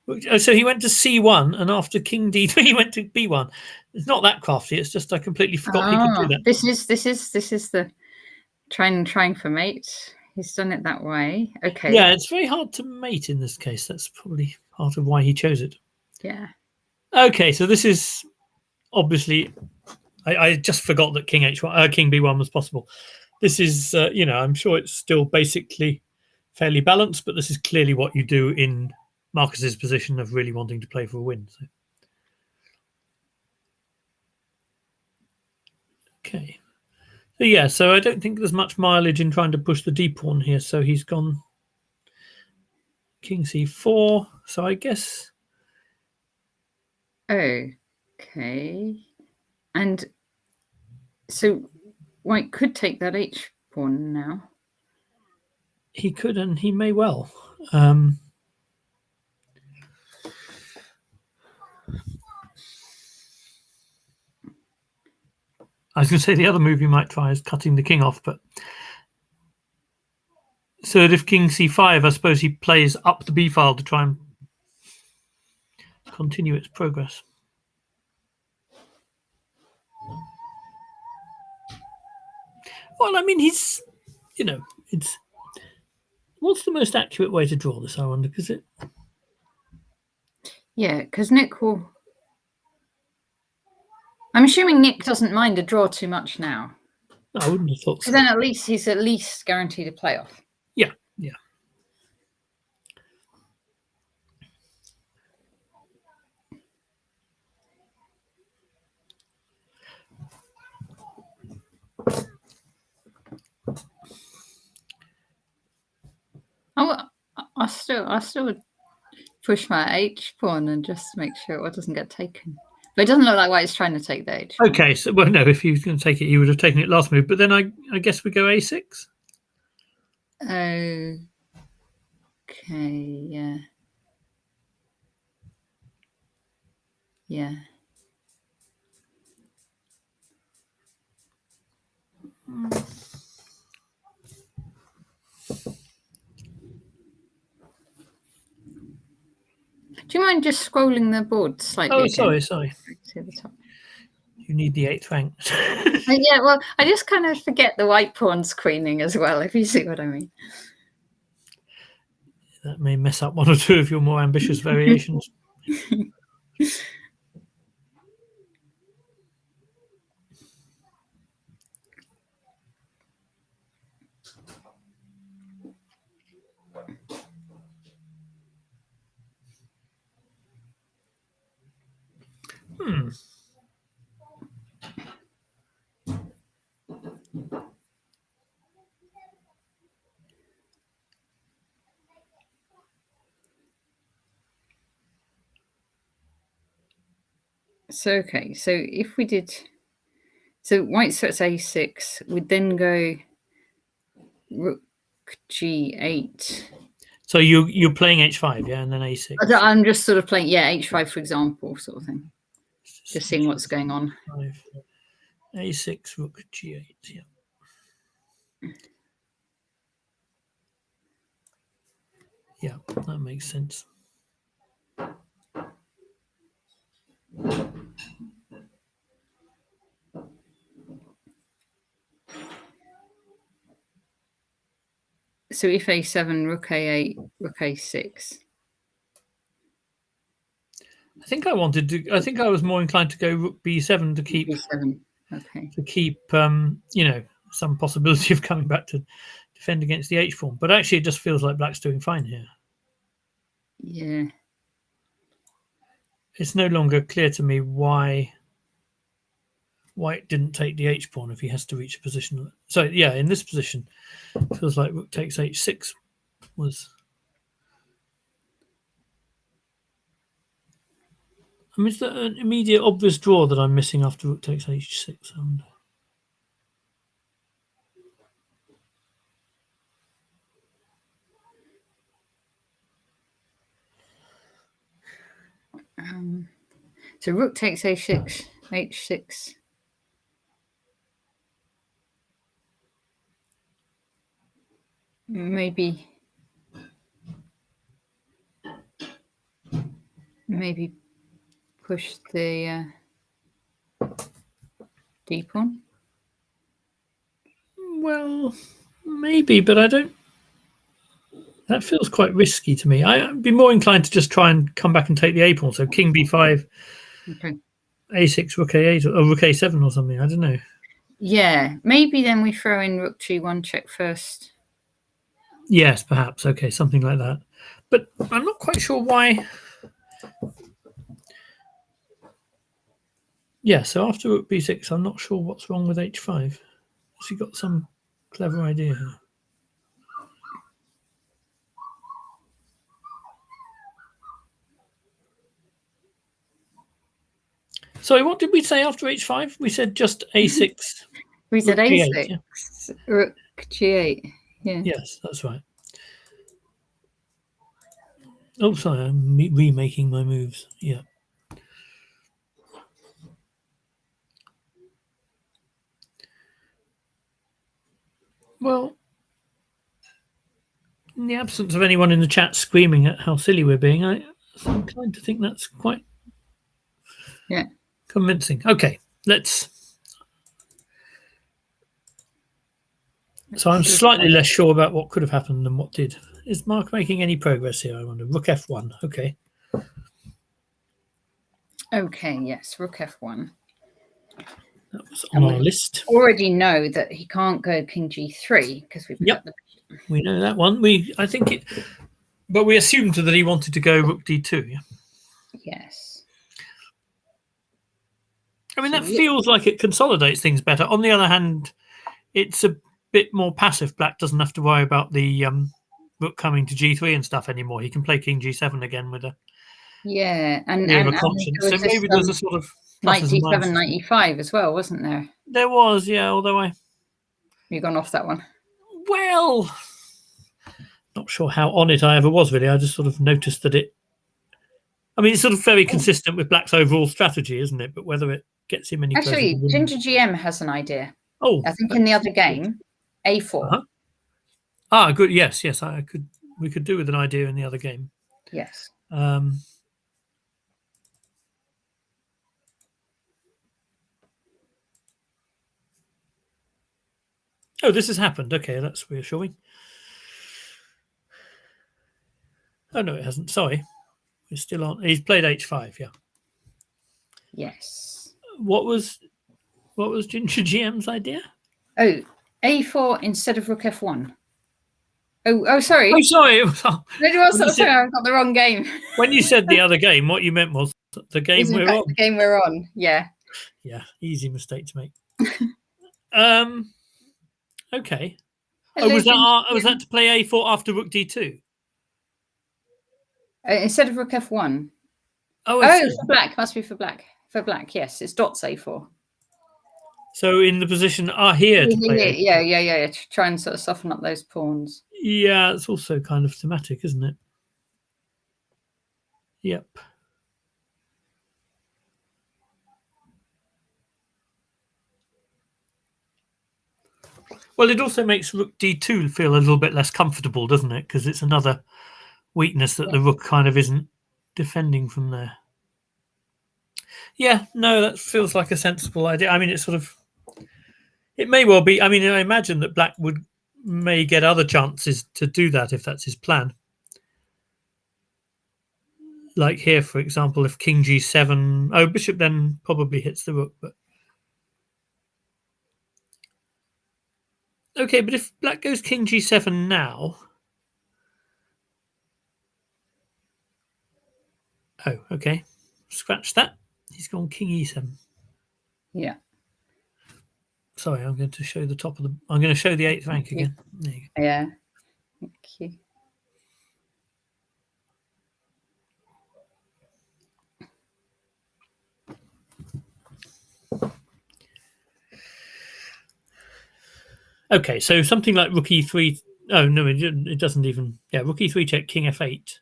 Oh, so he went to c1, and after king d3, he went to b1. It's not that crafty. It's just I completely forgot he could do that. This is the trying for mate. He's done it that way. Okay. Yeah, it's very hard to mate in this case. That's probably part of why he chose it. Yeah. Okay, so this is obviously. I just forgot that king h1, king b1 was possible. This is, I'm sure it's still basically fairly balanced, but this is clearly what you do in Marcus's position of really wanting to play for a win. So. Okay. So yeah, so I don't think there's much mileage in trying to push the d pawn here. So he's gone king c4. So I guess. Okay. And so white could take that h pawn now. He could, and he may well. I was going to say the other move you might try is cutting the king off, but so that if king c5, I suppose he plays up the b file to try and continue its progress. Well, I mean, he's, it's. What's the most accurate way to draw this? I wonder, because it. Yeah, because Nick will. I'm assuming Nick doesn't mind a draw too much now. I wouldn't have thought so. Then at least he's guaranteed a playoff. Yeah. I still would push my h pawn and just make sure it doesn't get taken. But it doesn't look like white's trying to take the h. Okay, so no, if he was going to take it, he would have taken it last move. But then I guess we go a6. Okay, yeah. Yeah. Do you mind just scrolling the board slightly? Oh, sorry. To the top. You need the 8th rank. Yeah, well, I just kind of forget the white pawn's queening as well, if you see what I mean. That may mess up one or two of your more ambitious variations. So okay, so if we did, so white starts a6, we'd then go rook g8. So you're playing h5, yeah, and then a6. I'm just sort of playing, yeah, h5 for example, sort of thing. Just seeing what's going on. A6, rook g8, yeah. Yeah, that makes sense. So if a7, rook a8, rook a6. I think I was more inclined to go rook b7 to keep b7. Okay. To keep some possibility of coming back to defend against the h pawn. But actually, it just feels like black's doing fine here. Yeah. It's no longer clear to me why white didn't take the h pawn if he has to reach a position. So yeah, in this position, it feels like rook takes h6 was. I mean, is there an immediate obvious draw that I'm missing after rook takes h6? So rook takes a6, h6. Maybe push the d pawn. Well, maybe, but I don't. That feels quite risky to me. I'd be more inclined to just try and come back and take the a pawn. So king b5, okay, a6, rook a8, or rook a7 or something. I don't know. Yeah, maybe then we throw in rook g1 check first. Yes, perhaps. Okay, something like that. But I'm not quite sure why. Yeah, so after rook b6, I'm not sure what's wrong with h5. Has he got some clever idea here? Sorry, what did we say after h5? We said just a6. We said rook a6, g8, yeah? rook g8. Yeah. Yes, that's right. Oh, sorry, I'm remaking my moves. Yeah. Well, in the absence of anyone in the chat screaming at how silly we're being, I'm inclined to think that's quite convincing. Okay, let's. So I'm slightly less sure about what could have happened than what did. Is Mark making any progress here, I wonder? Rook f1. Okay. Okay, yes, rook f1. That was on our list. Already know that he can't go king g3 because we've got the. We know that one. But we assumed that he wanted to go rook d2. Yeah. Yes. I mean, that feels like it consolidates things better. On the other hand, it's a bit more passive. Black doesn't have to worry about the rook coming to g3 and stuff anymore. He can play king g7 again with a and conscience. So maybe there's a sort of knight d7, knight e5 as well, wasn't there? There was, yeah. Although you gone off that one. Well, not sure how on it I ever was really. I just sort of noticed that it. I mean, it's sort of very consistent with Black's overall strategy, isn't it? But whether it gets him any actually, Ginger GM has an idea. Oh, I think in the other game, a4. Ah, good. Yes. We could do with an idea in the other game. Yes. Oh, this has happened. Okay, that's reassuring. Oh no, it hasn't. Sorry, we're still on. He's played h5. Yeah. Yes. What was Ginger GM's idea? Oh, a4 instead of rook f1. Oh, sorry. Oh, sorry. Sorry, I've got the wrong game. When you said the other game, what you meant was the game we're on. The game we're on. Yeah. Yeah, easy mistake to make. Okay. Hello, was that to play a4 after rook d2? Instead of rook f1. Oh, for black. Must be for black. for black. Yes, it's dots a4. So in the position here to play. Yeah. To try and sort of soften up those pawns. Yeah, it's also kind of thematic, isn't it? Yep. Well, it also makes rook d2 feel a little bit less comfortable, doesn't it? Because it's another weakness that the rook kind of isn't defending from there. Yeah, no, that feels like a sensible idea. I mean, it's sort of... It may well be... I mean, I imagine that black may get other chances to do that if that's his plan. Like here, for example, if king g7... Oh, bishop then probably hits the rook, but... Okay, but if black goes king g7 now... Oh, okay. Scratch that. He's gone king e7. Yeah. Sorry, I'm going to show the top of the... I'm going to show the 8th rank again. There you go. Yeah. Thank you. Okay, so something like rook e3... Oh, no, it doesn't even... Yeah, rook e3 check, king f8.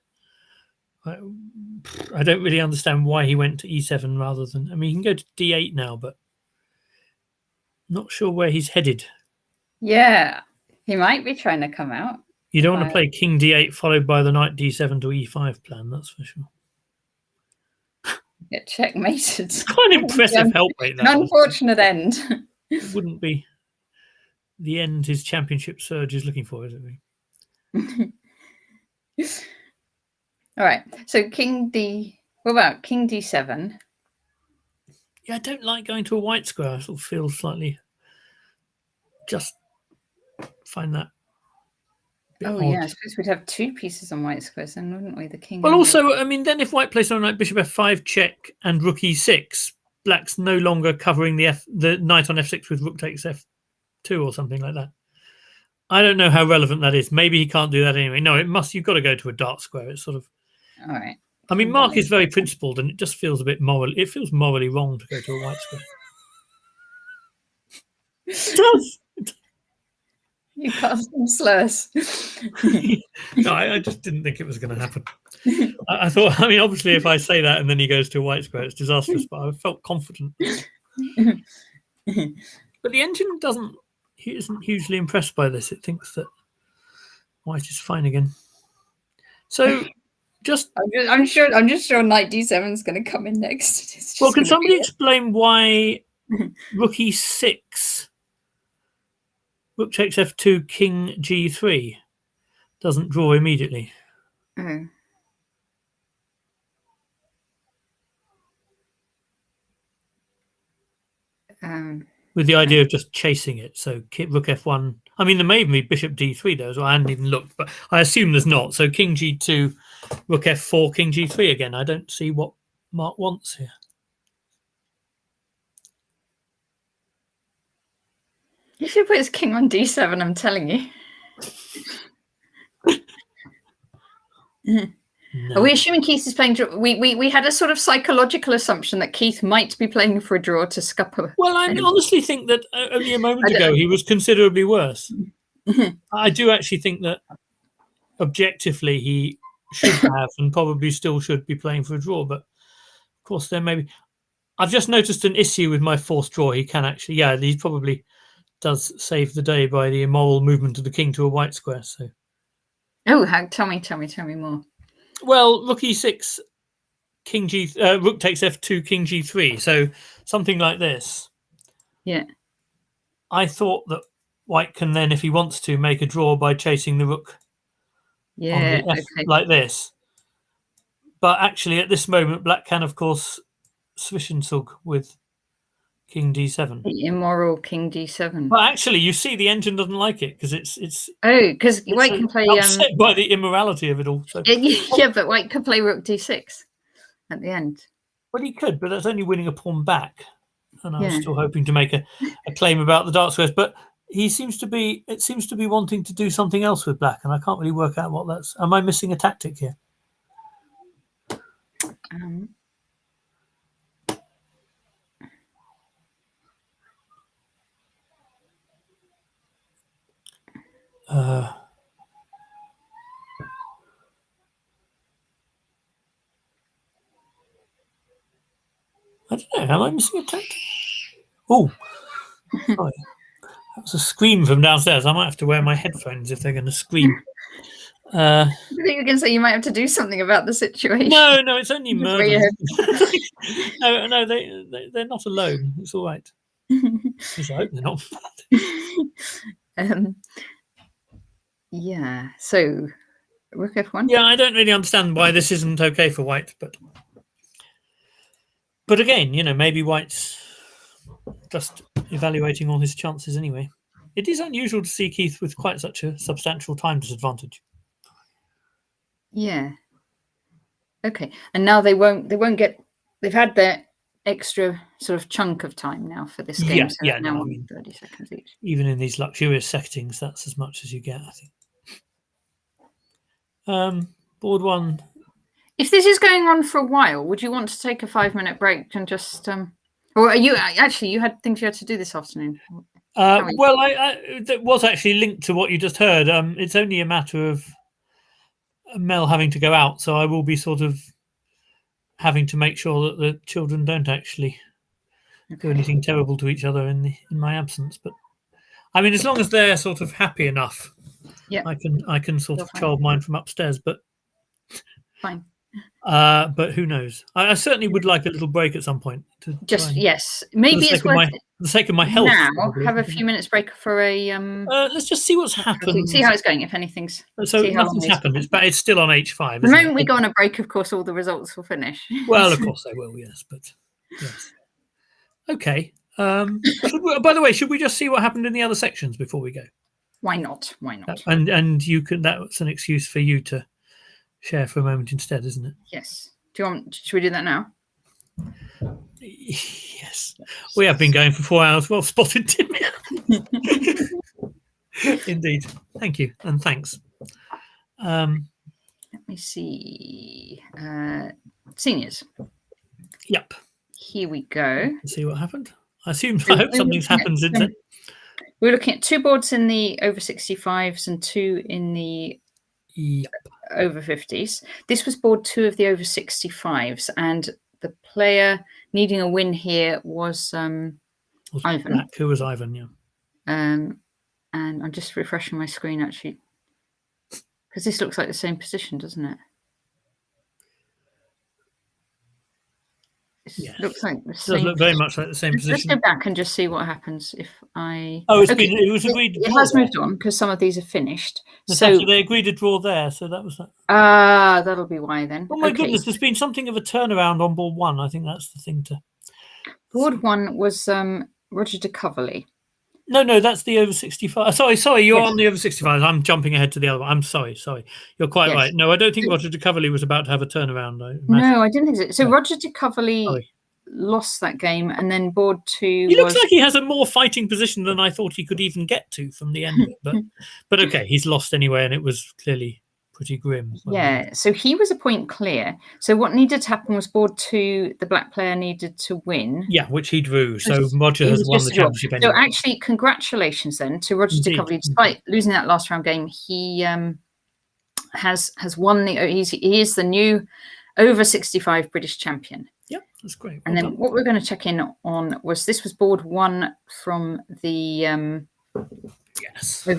I don't really understand why he went to e7 rather than... I mean, he can go to d8 now, but not sure where he's headed. Yeah, he might be trying to come out. You don't want to play king d8 followed by the knight d7 to e5 plan, that's for sure. Get checkmated. It's quite an impressive help rate. An unfortunate end. It wouldn't be the end his championship surge is looking for, is it? All right. So king d... What about king d7? Yeah, I don't like going to a white square. I sort of feel slightly... Just find that... Oh, odd. yeah. I suppose we'd have two pieces on white squares then, wouldn't we? The king... Well, also, I mean, then if white plays something like bishop f5 check and rook e6, black's no longer covering the knight on f6 with rook takes f2 or something like that. I don't know how relevant that is. Maybe he can't do that anyway. No, it must. You've got to go to a dark square. It's sort of... All right. I mean, Mark is very principled, and it just feels a bit moral. It feels morally wrong to go to a white square. It does. You cast some slurs. No, I just didn't think it was going to happen. I thought, I mean, obviously, if I say that and then he goes to a white square, it's disastrous. But I felt confident. But the engine isn't hugely impressed by this. It thinks that white is fine again. So, I'm just sure knight d7 is going to come in next. Well, can somebody explain why rook e6, rook takes f2, king g3 doesn't draw immediately? Oh. With the idea of just chasing it. So rook f1. I mean, there may even be bishop d3 though, as well. I hadn't even looked, but I assume there's not. So king g2, rook f4, king g3 again. I don't see what Mark wants here. You should put his king on d7, I'm telling you. No. Are we assuming Keith is playing? We had a sort of psychological assumption that Keith might be playing for a draw to scupper. Well, I honestly think that only a moment ago he was considerably worse. I do actually think that objectively he should have and probably still should be playing for a draw. But of course, there may be. I've just noticed an issue with my fourth draw. He can actually, yeah, he probably does save the day by the immoral movement of the king to a white square. So, tell me more. Well, rook e6, king g, rook takes f2, king g3. So something like this. Yeah. I thought that white can then, if he wants to, make a draw by chasing the rook. Yeah. On the like this. But actually, at this moment, black can, of course, Zwischenzug with king d7. The immoral king d7. But actually, you see, the engine doesn't like it because it's because white can play upset by the immorality of it all. So. Yeah, but white could play rook d6 at the end. Well, he could, but that's only winning a pawn back. And I was still hoping to make a claim about the dark squares. But it seems to be wanting to do something else with black, and I can't really work out what that's. Am I missing a tactic here? I don't know. Am I missing a tactic? Oh, sorry. That was a scream from downstairs. I might have to wear my headphones if they're going to scream. I think you can say you might have to do something about the situation. No, it's only Just murder. wear your no, they're not alone. It's all right. At least I hope they're not. Yeah. So, rook f1. Yeah, I don't really understand why this isn't okay for white, but again, maybe white's just evaluating all his chances anyway. It is unusual to see Keith with quite such a substantial time disadvantage. Yeah. Okay. And now they won't get. They've had their extra sort of chunk of time now for this game. Yeah, now no, I on mean, 30 seconds each. Even in these luxurious settings, that's as much as you get, I think. Board one. If this is going on for a while, would you want to take a 5-minute break and just or are you actually you had things you had to do this afternoon? Well, that was actually linked to what you just heard. It's only a matter of Mel having to go out, so I will be sort of having to make sure that the children don't actually do anything terrible to each other in my absence. But I mean, as long as they're sort of happy enough, Yeah, I can sort of child mine from upstairs. But fine. But who knows? I certainly would like a little break at some point. Yes, maybe it's worth for the sake of my health. Now probably. have a few minutes break for a Let's just see what's happened. See how it's going. If anything's nothing's happened. It's still on H5. The moment we go on a break, of course, all the results will finish. Well, of course they will. Yes, but yes. Okay. By the way, should we just see what happened in the other sections before we go? Why not? And you can. That's an excuse for you to share for a moment instead, isn't it? Yes. Should we do that now? Yes. We have been going for 4 hours. Well spotted, Tim. Indeed. Thank you, and thanks. Let me see. Seniors. Yep. Here we go. Let's see what happened. I hope something's happened since then. We're looking at 2 boards in the over 65s and 2 in the over 50s. This was board 2 of the over 65s, and the player needing a win here was Ivan. Who was Ivan? Yeah. And I'm just refreshing my screen actually, because this looks like the same position, doesn't it? Yes. Looks like the same. It does look very much like the same position. Let's go back and just see what happens if I. Oh, it was agreed. It has moved on because some of these are finished. So they agreed to draw there. So that was that. That'll be why then. Oh my goodness! There's been something of a turnaround on board 1. I think that's the thing to. Board 1 was Roger de Coverley. No, that's the over 65. Sorry, you're on the over 65. I'm jumping ahead to the other one. I'm sorry. You're quite right. No, I don't think Roger de Coverley was about to have a turnaround. No, I didn't think so. So Roger de Coverley lost that game, and then board 2 He looks like he has a more fighting position than I thought he could even get to from the end of it. But okay, he's lost anyway, and it was clearly pretty grim. Yeah, so he was a point clear. So what needed to happen was board 2, the black player needed to win. Yeah, which he drew. So Roger has won the championship anyway. So actually, congratulations then to Roger de Coverley. Despite losing that last round game, he has won the. He is the new over 65 British champion. Yeah, that's great. And then what we're going to check in on was this was board 1 from the over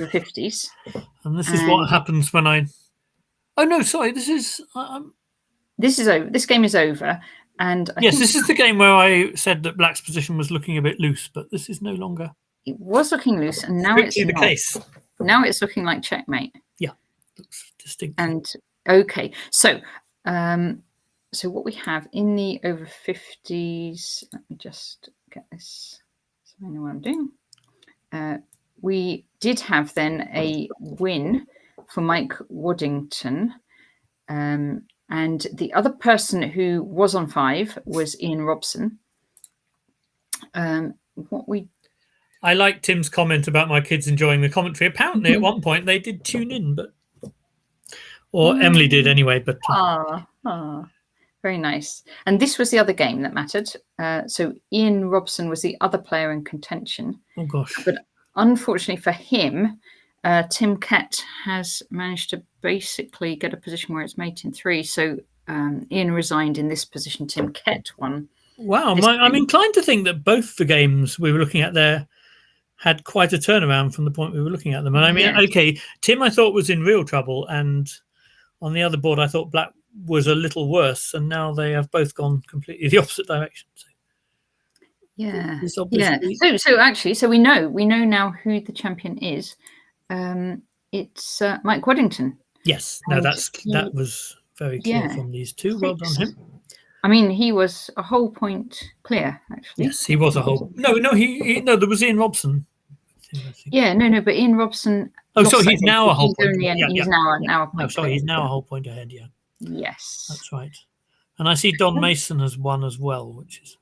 50s. And this is what happens when I. Oh no! Sorry, this is. This is over. This game is over, and yes, this is the game where I said that Black's position was looking a bit loose, but this is no longer. It was looking loose, and now it's the case. Now it's looking like checkmate. Yeah, looks distinct. And okay, so so what we have in the over 50s. Let me just get this so I know what I'm doing. We did have then a win for Mike Waddington, and the other person who was on 5 was Ian Robson. I like Tim's comment about my kids enjoying the commentary. Apparently, at one point they did tune in, or Emily did anyway. But very nice. And this was the other game that mattered. So Ian Robson was the other player in contention. Oh gosh! But unfortunately for him, Tim Kett has managed to basically get a position where it's mate in 3. So Ian resigned in this position. Tim Kett won. Wow, I'm inclined to think that both the games we were looking at there had quite a turnaround from the point we were looking at them. And I mean, okay, Tim I thought was in real trouble, and on the other board I thought Black was a little worse, and now they have both gone completely the opposite direction. So yeah. obviously... So actually, we know now who the champion is. It's Mike Waddington. Yes, no, that was very clear from these two. Well done him. I mean, he was a whole point clear, actually. Yes, he was a whole. No, there was Ian Robson. Yeah, no, but Ian Robson. Oh, so he's now a whole point. He's now a point. No, sorry, he's now a whole point ahead. Yeah. Yes, that's right. And I see Don Mason has won as well, which is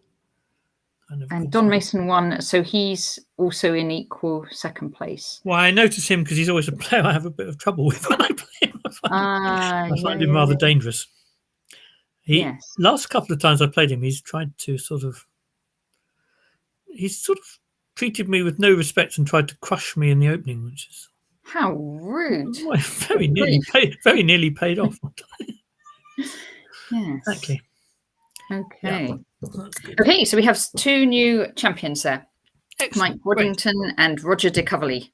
kind of. And Don Mason won, so he's also in equal second place. Well, I notice him because he's always a player I have a bit of trouble with when I play him. I find him rather dangerous. Last couple of times I played him, he's tried to he's sort of treated me with no respect and tried to crush me in the opening, which is how rude. Well, very nearly paid off. Yes. Exactly. Okay. Yeah. Okay, so we have two new champions there. Excellent. Mike Waddington and Roger de Coverley.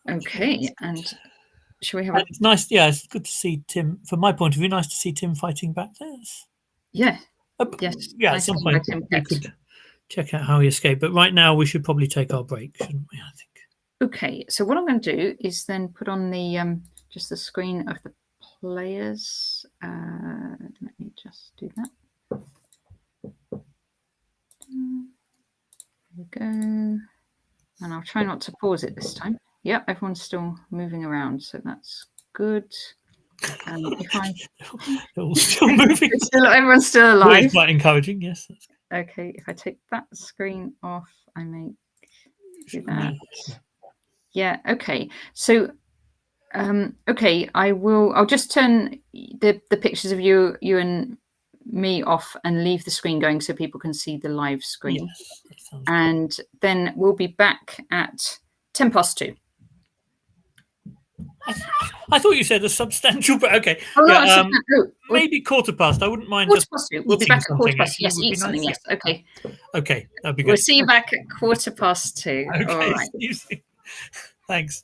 Okay, and shall we have It's nice, it's good to see Tim. From my point of view, nice to see Tim fighting back there. Yes. Yeah, at some point we could check out how he escaped. But right now we should probably take our break, shouldn't we, I think? Okay, so what I'm going to do is then put on the just the screen of the players. Let me just do that. There we go. And I'll try not to pause it this time. Yep, everyone's still moving around, so that's good. They're all still moving. Everyone's still alive. Well, it's quite encouraging, yes. Okay, if I take that screen off, I may do that. Yeah, okay. So, okay, I'll just turn the pictures of you and me off and leave the screen going so people can see the live screen. Yes, and then we'll be back at 2:10. I thought you said a substantial, but okay. Maybe 2:15. I wouldn't mind. We'll be back at 2:15. Yes, eat something. Yes. Okay. Okay, that'd be good. We'll see you back at 2:15. Okay. All right. Thanks.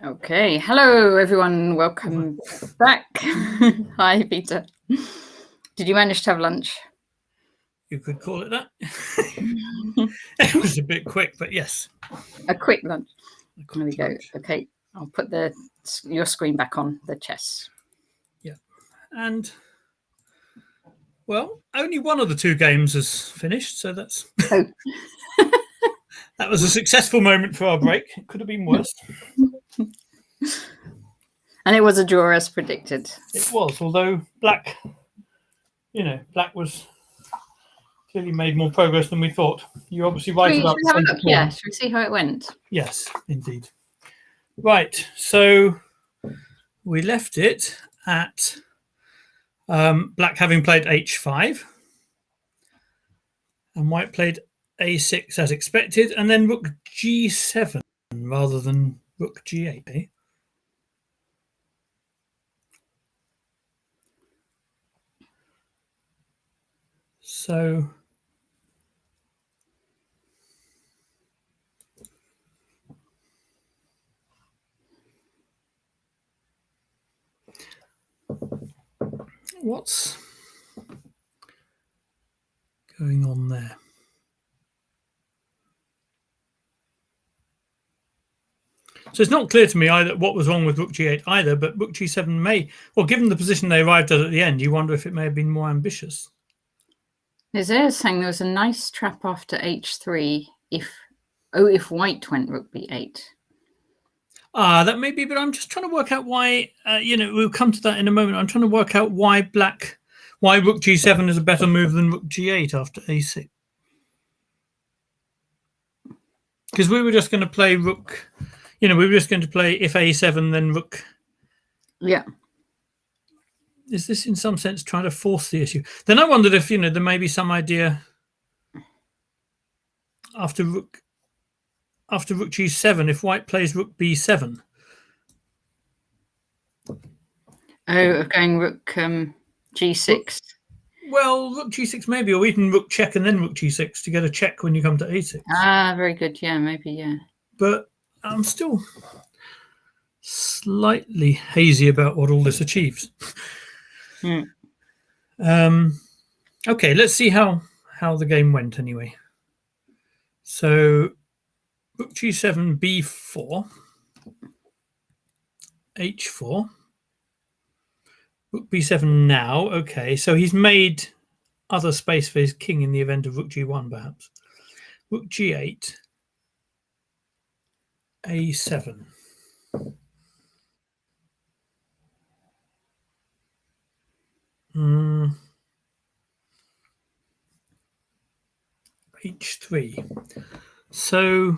Okay, hello everyone, welcome back. Hi, Peter. Did you manage to have lunch? You could call it that. It was a bit quick, but yes. A quick lunch. A quick There we go. lunch. Okay, I'll put your screen back on, the chess. Yeah. And, well, only one of the two games has finished, so that's... Oh. That was a successful moment for our break. It could have been worse. And it was a draw as predicted. It was, although Black was clearly made more progress than we thought. You're obviously right about Should we have a look? Yeah, should we see how it went? Yes, indeed. Right, so we left it at Black having played h5, and White played a6 as expected, and then rook g7 rather than rook g8. Eh? So what's going on there? So it's not clear to me either what was wrong with rook g8 either, but rook g7 may, well, given the position they arrived at the end, you wonder if it may have been more ambitious. Is saying there was a nice trap after h3 if White went rook b8. That may be, but I'm just trying to work out why, we'll come to that in a moment. I'm trying to work out why rook g7 is a better move than rook g8 after a6. Because we were just going to play rook, we were just going to play if a7, then rook. Yeah. Is this in some sense trying to force the issue? Then I wondered if, there may be some idea after rook g7, if White plays rook b7. Oh, going rook g6. Well, rook g6 maybe, or even rook check and then rook g6 to get a check when you come to a6. Ah, very good. Yeah, maybe, yeah. But I'm still slightly hazy about what all this achieves. Okay, let's see how the game went anyway. So rook g7, b4, h4, rook b7 now. Okay, so he's made other space for his king in the event of rook g1, perhaps. Rook g8, a7. h3. So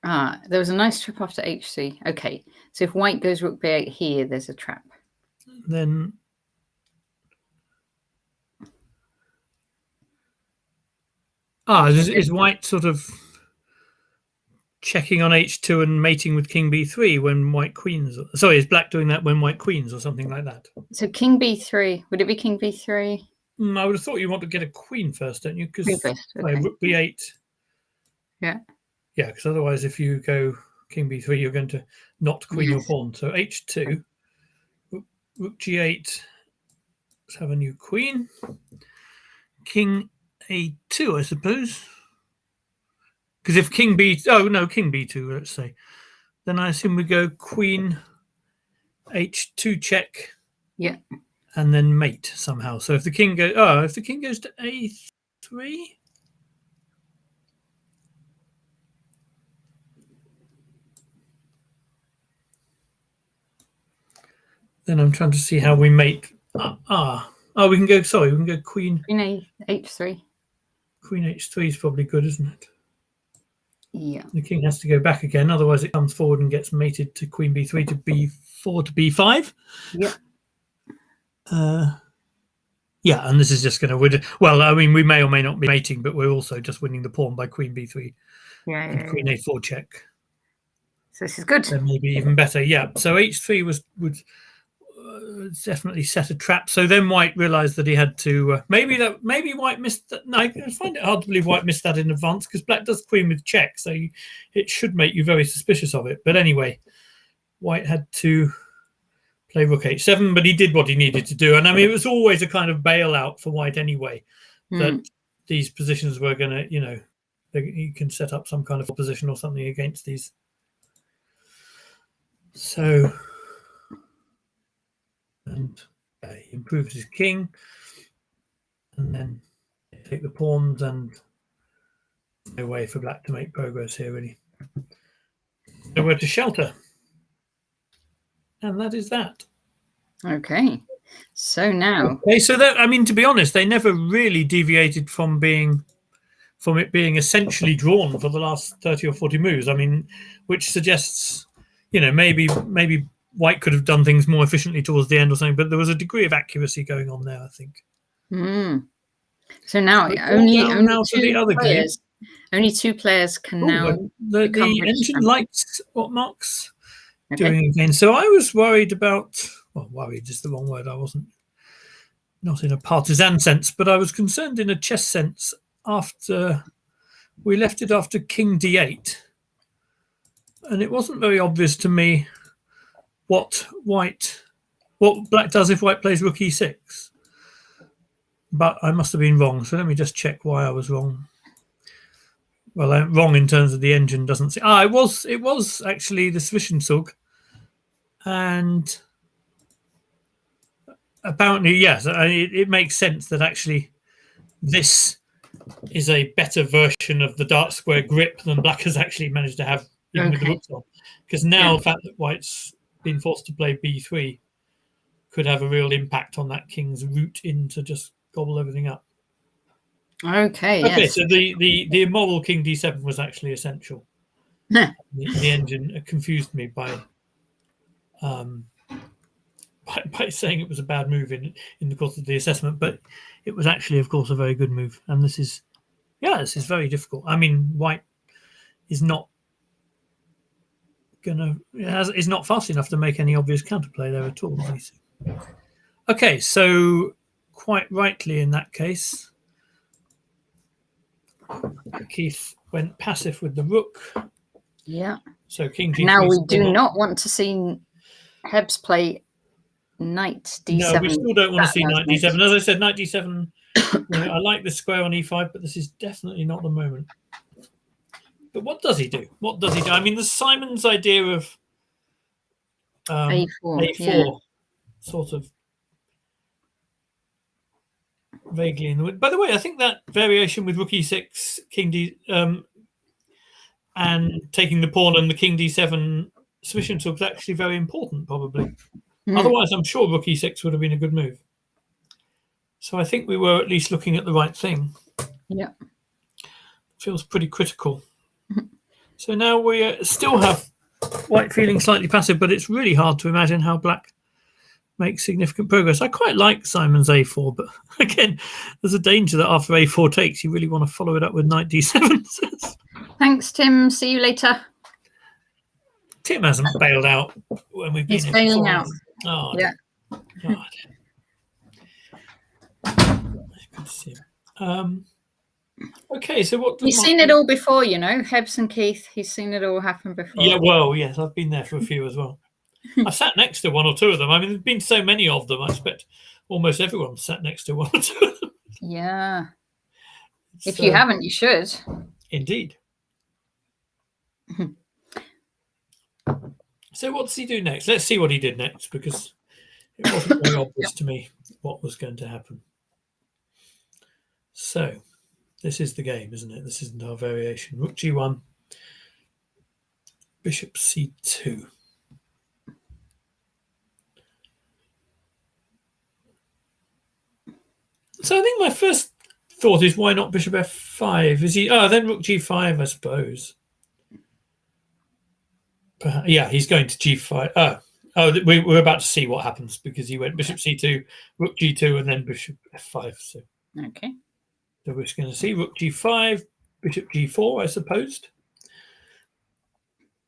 there was a nice trap after h3. Okay, so if White goes rook b8 here, there's a trap. Then is White sort of checking on h2 and mating with king b3 when White queens? Sorry, is Black doing that when White queens or something like that? So king b3, would it be king b3? I would have thought you want to get a queen first, don't you? Because okay. rook b8. Yeah. Yeah, because otherwise, if you go king b3, you're going to not queen your pawn. So h2, rook g8. Let's have a new queen. King a2, I suppose. Because if king king b2, let's say, then I assume we go queen h2 check. Yeah. And then mate somehow. So if the king goes, to a3, then I'm trying to see how we mate. We can go. Sorry, we can go queen. Queen h3. Queen h3 is probably good, isn't it? Yeah. The king has to go back again, otherwise it comes forward and gets mated to queen b3 to b4 to b5. Yeah. Yeah, and this is just going to... Well, I mean, we may or may not be mating, but we're also just winning the pawn by queen b3 and queen a4 check. So this is good. Then maybe even better. Yeah, so h3 would definitely set a trap. So then White realised that he had to... maybe White missed that. No, I find it hard to believe White missed that in advance because Black does queen with check, so it should make you very suspicious of it. But anyway, White had to play rook h7, but he did what he needed to do. And I mean, it was always a kind of bailout for White anyway, that these positions were going to, you can set up some kind of opposition or something against these. So, and he improved his king, and then take the pawns, and no way for Black to make progress here, really. Nowhere to shelter. And that is that. Okay. So now. Okay, so that, I mean, to be honest, they never really deviated from it being essentially drawn for the last 30 or 40 moves. I mean, which suggests, maybe White could have done things more efficiently towards the end or something, but there was a degree of accuracy going on there, I think. So now only two players can now. The engine likes what Mark's doing again. So I was worried about. Well, worried is the wrong word. I wasn't, not in a partisan sense, but I was concerned in a chess sense after we left it after King d8, and it wasn't very obvious to me what Black does if White plays Rook e6. But I must have been wrong. So let me just check why I was wrong. Well, I'm wrong in terms of the engine doesn't say. It was actually the Zwischenzug, and apparently, yes, it makes sense that actually this is a better version of the dark square grip than Black has actually managed to have even with the rooks on. Because now the fact that White's been forced to play b3 could have a real impact on that king's route in to just gobble everything up. Okay. Yes. So the immoral King d7 was actually essential. the engine confused me by saying it was a bad move in the course of the assessment, but it was actually, of course, a very good move. And this is very difficult. I mean, White is not is not fast enough to make any obvious counterplay there at all. Okay, so quite rightly in that case, Keith went passive with the rook. Yeah. So King d3. Now we do not want to see Hebs play knight d7. No, we still don't want to see knight d7. As I said, knight d7. I like the square on e5, but this is definitely not the moment. But what does he do? I mean, there's Simon's idea of a4 sort of vaguely in the wind. By the way, I think that variation with rook e6, king d, and taking the pawn and the king d7 Zwischenzug is actually very important, probably. Otherwise, I'm sure rook e6 would have been a good move. So I think we were at least looking at the right thing. Yeah. Feels pretty critical. So now we still have White feeling slightly passive, but it's really hard to imagine how Black makes significant progress. I quite like Simon's a4, but again, there's a danger that after a4 takes, you really want to follow it up with knight d7. Thanks, Tim. See you later. Tim hasn't bailed out when we've been. He's bailing out. Oh, yeah. God. Good to see him. Okay, so what? He's seen it all before, Hebs and Keith. He's seen it all happen before. Yeah, well, yes, I've been there for a few as well. I've sat next to one or two of them. I mean, there's been so many of them. I expect almost everyone sat next to one or two of them. Yeah. If you haven't, you should. Indeed. So what does he do next? Let's see what he did next, because it wasn't very obvious to me what was going to happen. So this is the game, isn't it? This isn't our variation. Rook g1, bishop c2. So I think my first thought is, why not bishop f5? Is he? Oh, then rook g5, I suppose. Perhaps, yeah, he's going to g5. We're about to see what happens, because he went bishop c2, rook g2, and then bishop f5. So okay. So we're just going to see rook g5, bishop g4, I supposed.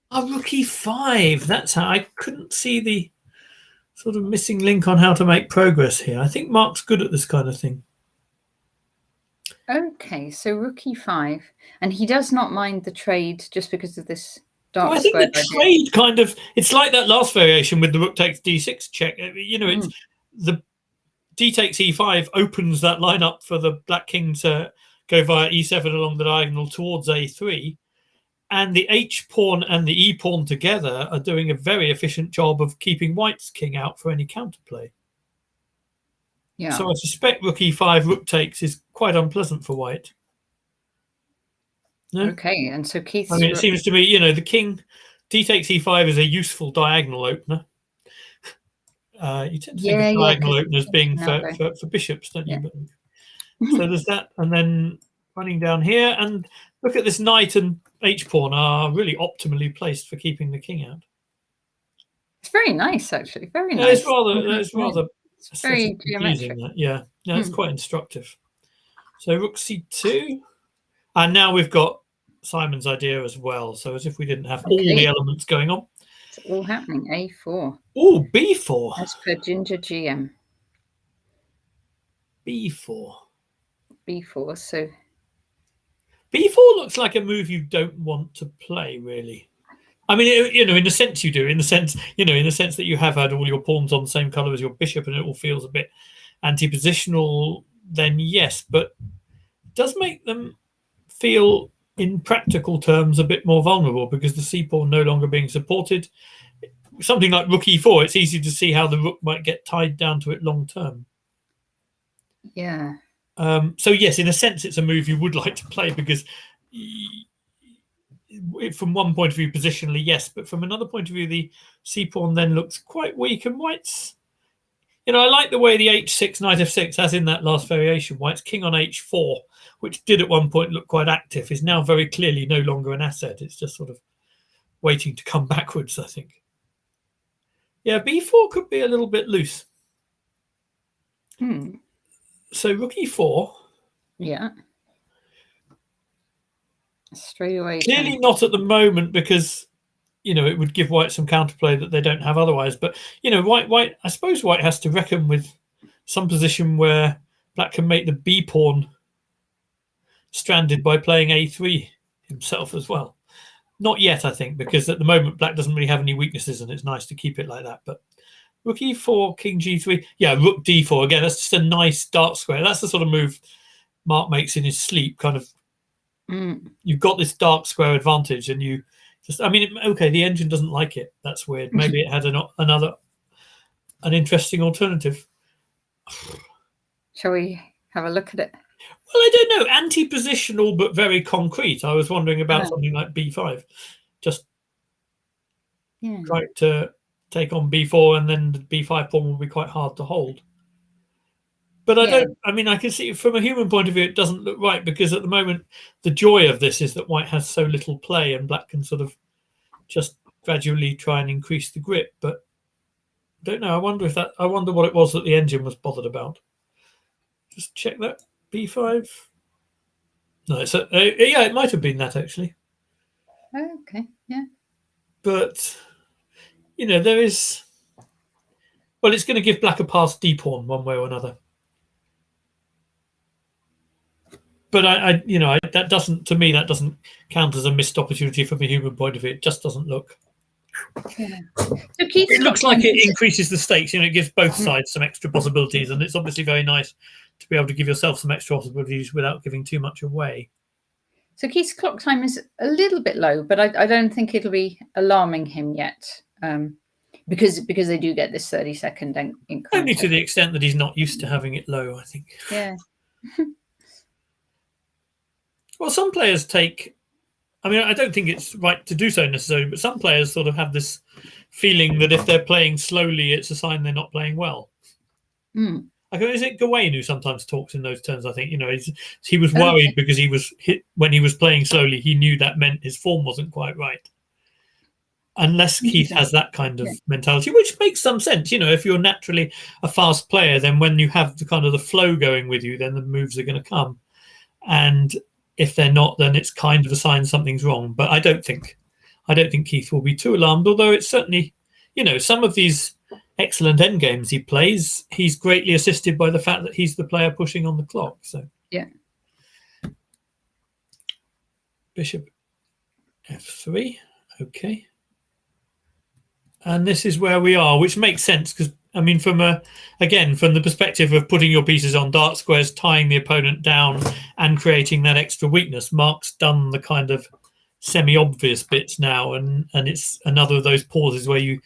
Oh, rook e5. That's how I couldn't see the sort of missing link on how to make progress here. I think Mark's good at this kind of thing. Okay, so rook e5, and he does not mind the trade just because of this dark I think squared the idea. trade kind of, it's like that last variation with the rook takes d6 check. It's the d takes e5 opens that line up for the black king to go via e7 along the diagonal towards a3. And the h pawn and the e pawn together are doing a very efficient job of keeping white's king out for any counterplay. Yeah. So I suspect rook e5, rook takes is quite unpleasant for white. No? Okay, and so Keith's... I mean, it seems to me, the king, d takes e5 is a useful diagonal opener. You tend to think of diagonal openers being for bishops, don't you? But, so there's that, and then running down here, and look at this knight and h-pawn are really optimally placed for keeping the king out. It's very nice, actually. Very nice. It's rather it's very geometric. Yeah, it's quite instructive. So rook c2, and now we've got Simon's idea as well. So as if we didn't have all the elements going on. It's all happening. A4. Oh, b4. As per Ginger GM. b4. B4. So b4 looks like a move you don't want to play, really. I mean, in the sense you do, in the sense that you have had all your pawns on the same color as your bishop, and it all feels a bit anti-positional. Then yes, but it does make them feel, in practical terms, a bit more vulnerable because the c pawn no longer being supported. Something like rook e4, it's easy to see how the rook might get tied down to it long term. Yeah. So yes, in a sense, it's a move you would like to play because, from one point of view, positionally, yes, but from another point of view, the c pawn then looks quite weak, and white's. I like the way the h6 knight f6, as in that last variation, white's king on h4, which did at one point look quite active, is now very clearly no longer an asset. It's just sort of waiting to come backwards, I think. Yeah, b4 could be a little bit loose. So rook e4. Yeah. Straight away. Clearly not at the moment because, it would give white some counterplay that they don't have otherwise. But, white, I suppose white has to reckon with some position where black can make the b pawn stranded by playing a3 himself as well. Not yet, I think, because at the moment black doesn't really have any weaknesses and it's nice to keep it like that. But rook e4, king g3. Yeah, rook d4. Again, that's just a nice dark square. That's the sort of move Mark makes in his sleep, kind of. You've got this dark square advantage and you just, okay, the engine doesn't like it. That's weird. Maybe it had an interesting alternative. Shall we have a look at it? Well, I don't know. Anti-positional, but very concrete. I was wondering about something like b5. Just try to take on b4, and then the b5 pawn will be quite hard to hold. But I can see from a human point of view, it doesn't look right because at the moment, the joy of this is that white has so little play and black can sort of just gradually try and increase the grip. But I don't know. I wonder what it was that the engine was bothered about. Just check that. b5. No, it might have been that actually. Okay, yeah. But there is. Well, it's going to give black a pass d pawn one way or another. But that doesn't, to me, that doesn't count as a missed opportunity from a human point of view. It just doesn't look. Yeah. So it looks like it increases the stakes. It gives both sides some extra possibilities, and it's obviously very nice to be able to give yourself some extra possibilities without giving too much away. So Keith's clock time is a little bit low, but I don't think it'll be alarming him yet, because they do get this 30-second increment. Only to the extent that he's not used to having it low, I think. Yeah. Well, some players take. I don't think it's right to do so necessarily, but some players sort of have this feeling that if they're playing slowly, it's a sign they're not playing well. Is it Gawain who sometimes talks in those terms? I think he was worried because he was hit when he was playing slowly. He knew that meant his form wasn't quite right. Unless Keith has that kind of mentality, which makes some sense. If you're naturally a fast player, then when you have the kind of the flow going with you, then the moves are going to come. And if they're not, then it's kind of a sign something's wrong. But I don't think Keith will be too alarmed. Although it's certainly, some of these excellent endgames he plays, he's greatly assisted by the fact that he's the player pushing on the clock. So yeah. Bishop f3. Okay. And this is where we are, which makes sense because, I mean, from the perspective of putting your pieces on dark squares, tying the opponent down and creating that extra weakness, Mark's done the kind of semi-obvious bits now, and it's another of those pauses where you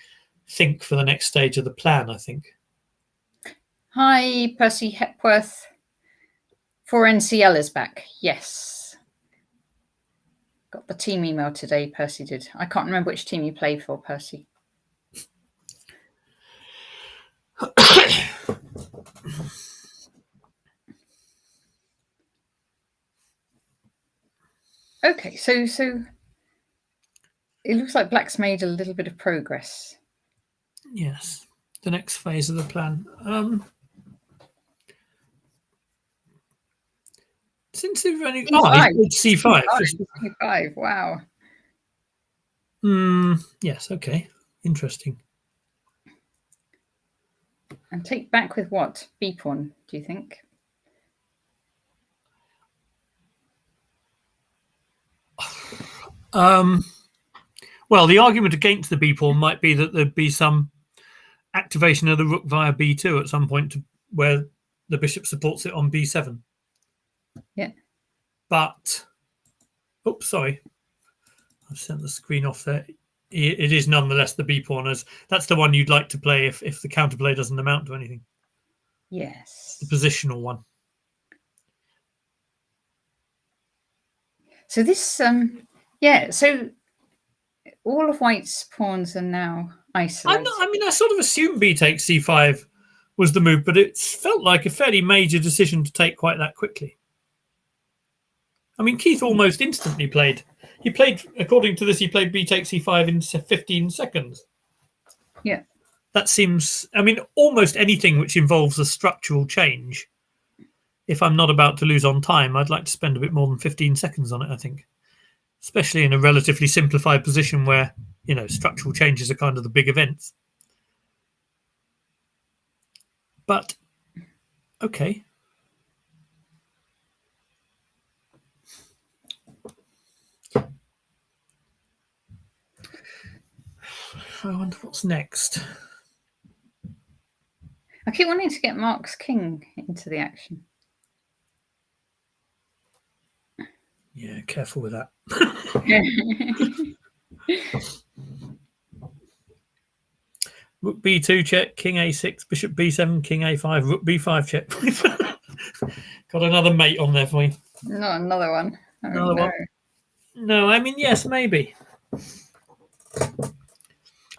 think for the next stage of the plan, I think. Hi, Percy Hepworth. 4NCL is back. Yes. Got the team email today, Percy did. I can't remember which team you played for, Percy. Okay, so it looks like Black's made a little bit of progress. Yes, the next phase of the plan. Since they've only C5. C5, wow. Yes, okay, interesting. And take back with what? B pawn, do you think? Well, the argument against the B pawn might be that there'd be some activation of the rook via B2 at some point where the bishop supports it on B7. Yeah. But, oops, sorry. I've sent the screen off there. It is nonetheless the B pawn, as that's the one you'd like to play if the counterplay doesn't amount to anything. Yes. The positional one. So this, yeah, so all of White's pawns are now isolated. I sort of assumed B takes C5 was the move, but it felt like a fairly major decision to take quite that quickly. I mean, Keith almost instantly played. He played, according to this, he played B takes C5 in 15 seconds. Yeah. That seems, I mean, almost anything which involves a structural change, if I'm not about to lose on time, I'd like to spend a bit more than 15 seconds on it, I think. Especially in a relatively simplified position where, you know, structural changes are kind of the big events. But, okay. I wonder what's next. I keep wanting to get Mark's king into the action. Yeah, careful with that. Rook B2 check, king A6, bishop B7, king A5, rook B5 check. Got another mate on there for you. Not another one. Oh, another one. No, I mean, yes, maybe.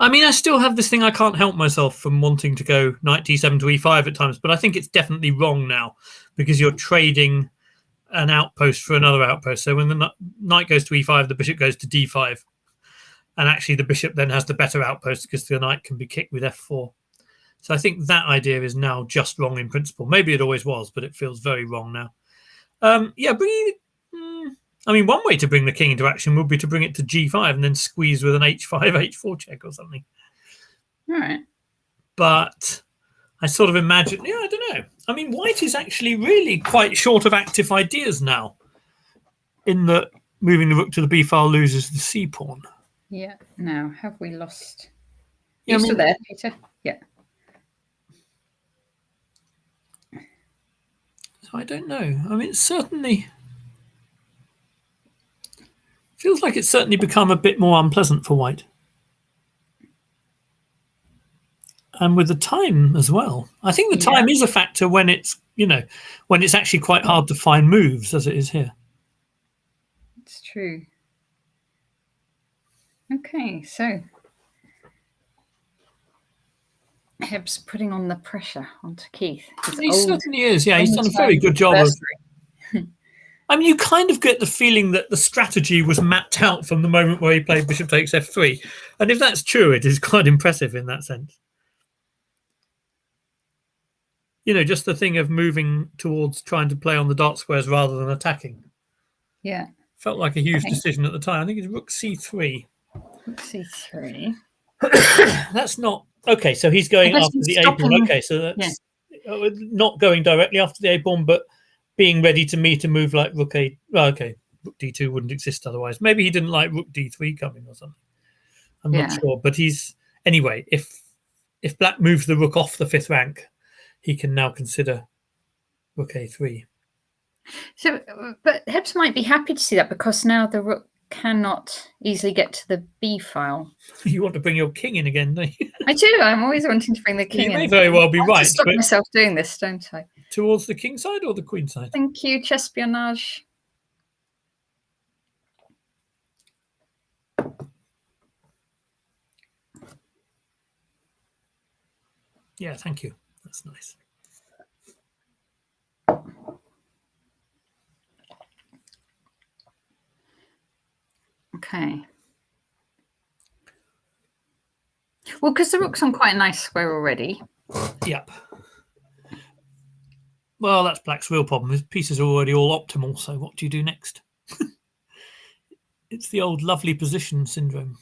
I mean, I still have this thing. I can't help myself from wanting to go knight D7 to E5 at times, but I think it's definitely wrong now because you're trading an outpost for another outpost. So when the knight goes to E5, the bishop goes to D5. And actually the bishop then has the better outpost because the knight can be kicked with F4. So I think that idea is now just wrong in principle. Maybe it always was, but it feels very wrong now. Yeah, I mean, one way to bring the king into action would be to bring it to G5 and then squeeze with an H5, H4 check or something. All right. But I sort of imagine, yeah, I don't know. I mean, White is actually really quite short of active ideas now in that moving the rook to the B file loses the C pawn. Yeah. Now, have we lost? Yeah, You're still there, Peter? Yeah. So I don't know. I mean, it certainly feels like it's certainly become a bit more unpleasant for White. And with the time as well. I think the time is a factor when it's, you know, when it's actually quite hard to find moves as it is here. It's true. Okay, so Heb's putting on the pressure onto Keith. He certainly is. Yeah, he's done a very good job of. I mean, you kind of get the feeling that the strategy was mapped out from the moment where he played bishop takes F3. And if that's true, it is quite impressive in that sense. You know, just the thing of moving towards trying to play on the dark squares rather than attacking. Yeah. Felt like a huge decision at the time. I think it's rook C3. Rook C3. That's not... Okay, so he's going after the A pawn. Okay, so that's not going directly after the A pawn, but being ready to meet a move like rook A. Well, okay, rook D2 wouldn't exist otherwise. Maybe he didn't like rook D3 coming or something. I'm not sure, but anyway. If Black moves the rook off the 5th rank, he can now consider rook a3. So, but Hebs might be happy to see that because now the rook cannot easily get to the b file. You want to bring your king in again, don't you? I do. I'm always wanting to bring the king in. You may very well be I have right. to stop but myself doing this, don't I? towards the king side or the queen side? Thank you, Chespionage. Yeah, thank you. That's nice. Okay. Well, because the rook's on quite a nice square already. Yep. Well, that's Black's real problem. His pieces are already all optimal, so what do you do next? It's the old lovely position syndrome.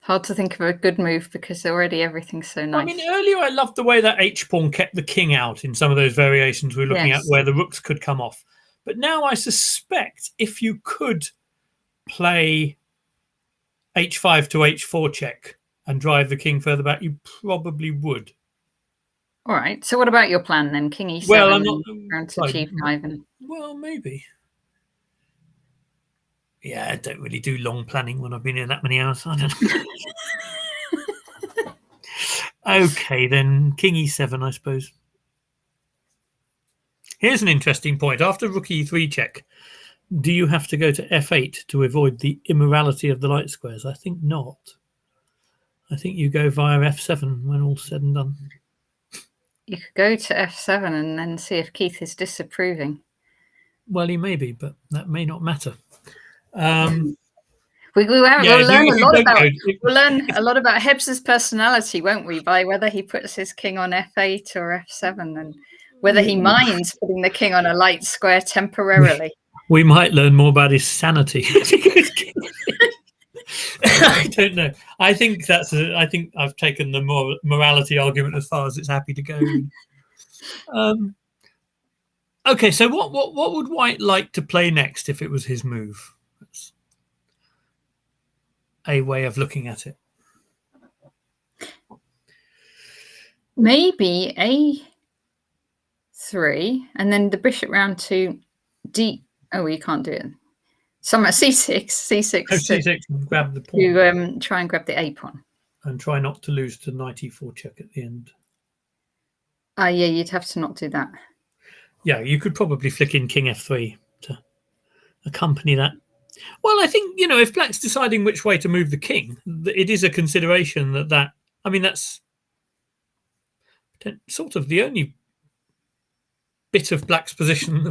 Hard to think of a good move because already everything's so nice. I mean, earlier I loved the way that H-pawn kept the king out in some of those variations we were looking at where the rooks could come off. But now I suspect if you could play H5 to H4 check and drive the king further back, you probably would. All right. So what about your plan then? King E7 well, I'm not, round to G5 and... Well, maybe. Yeah, I don't really do long planning when I've been here that many hours. I don't know. Okay, then King E7, I suppose. Here's an interesting point. After rook E3 check, do you have to go to F8 to avoid the immorality of the light squares? I think not. I think you go via F7 when all's said and done. You could go to F7 and then see if Keith is disapproving. Well, he may be, but that may not matter. We'll learn a lot about Hebs's personality, won't we, by whether he puts his king on F8 or F7 and whether he minds putting the king on a light square temporarily. We might learn more about his sanity. I don't know. I think I think I've taken the morality argument as far as it's happy to go. Okay, so what would White like to play next if it was his move? That's a way of looking at it. Maybe A3 and then the bishop round to D. Oh, you can't do it. Some at C6. C6 and grab the pawn. To try and grab the A pawn. And try not to lose to knight E4 check at the end. Yeah, you'd have to not do that. Yeah, you could probably flick in King F3 to accompany that. Well, I think, if Black's deciding which way to move the king, it is a consideration that's sort of the only bit of Black's position,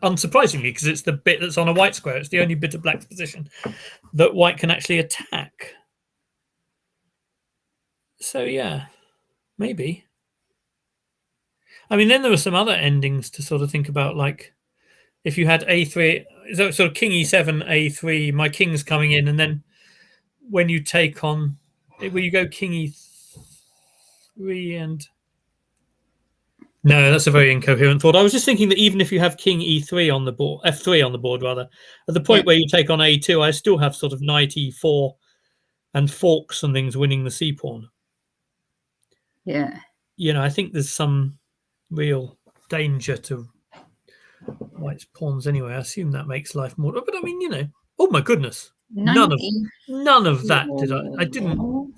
unsurprisingly, because it's the bit that's on a white square. It's the only bit of Black's position that White can actually attack. So, yeah, maybe. I mean, then there were some other endings to sort of think about, like if you had A3, so sort of King E7, A3, my king's coming in, and then when you take on, will you go King E3 and... No, that's a very incoherent thought. I was just thinking that even if you have King E3 on the board, F3 on the board rather, at the point where you take on A2, I still have sort of knight E4 and forks and things winning the C pawn. Yeah. I think there's some real danger to White's pawns anyway. I assume that makes life more. But I mean, oh my goodness, none of that did I didn't.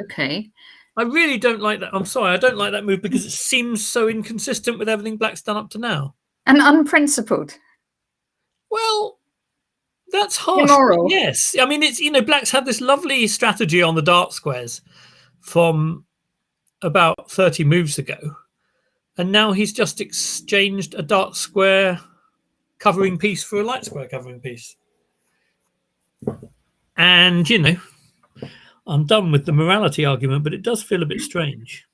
Okay. I really don't like that. I'm sorry, I don't like that move because it seems so inconsistent with everything Black's done up to now. And unprincipled. Well, that's harsh. Immoral. Yes. I mean, it's, Black's had this lovely strategy on the dark squares from about 30 moves ago. And now he's just exchanged a dark square covering piece for a light square covering piece. And, I'm done with the morality argument, but it does feel a bit strange.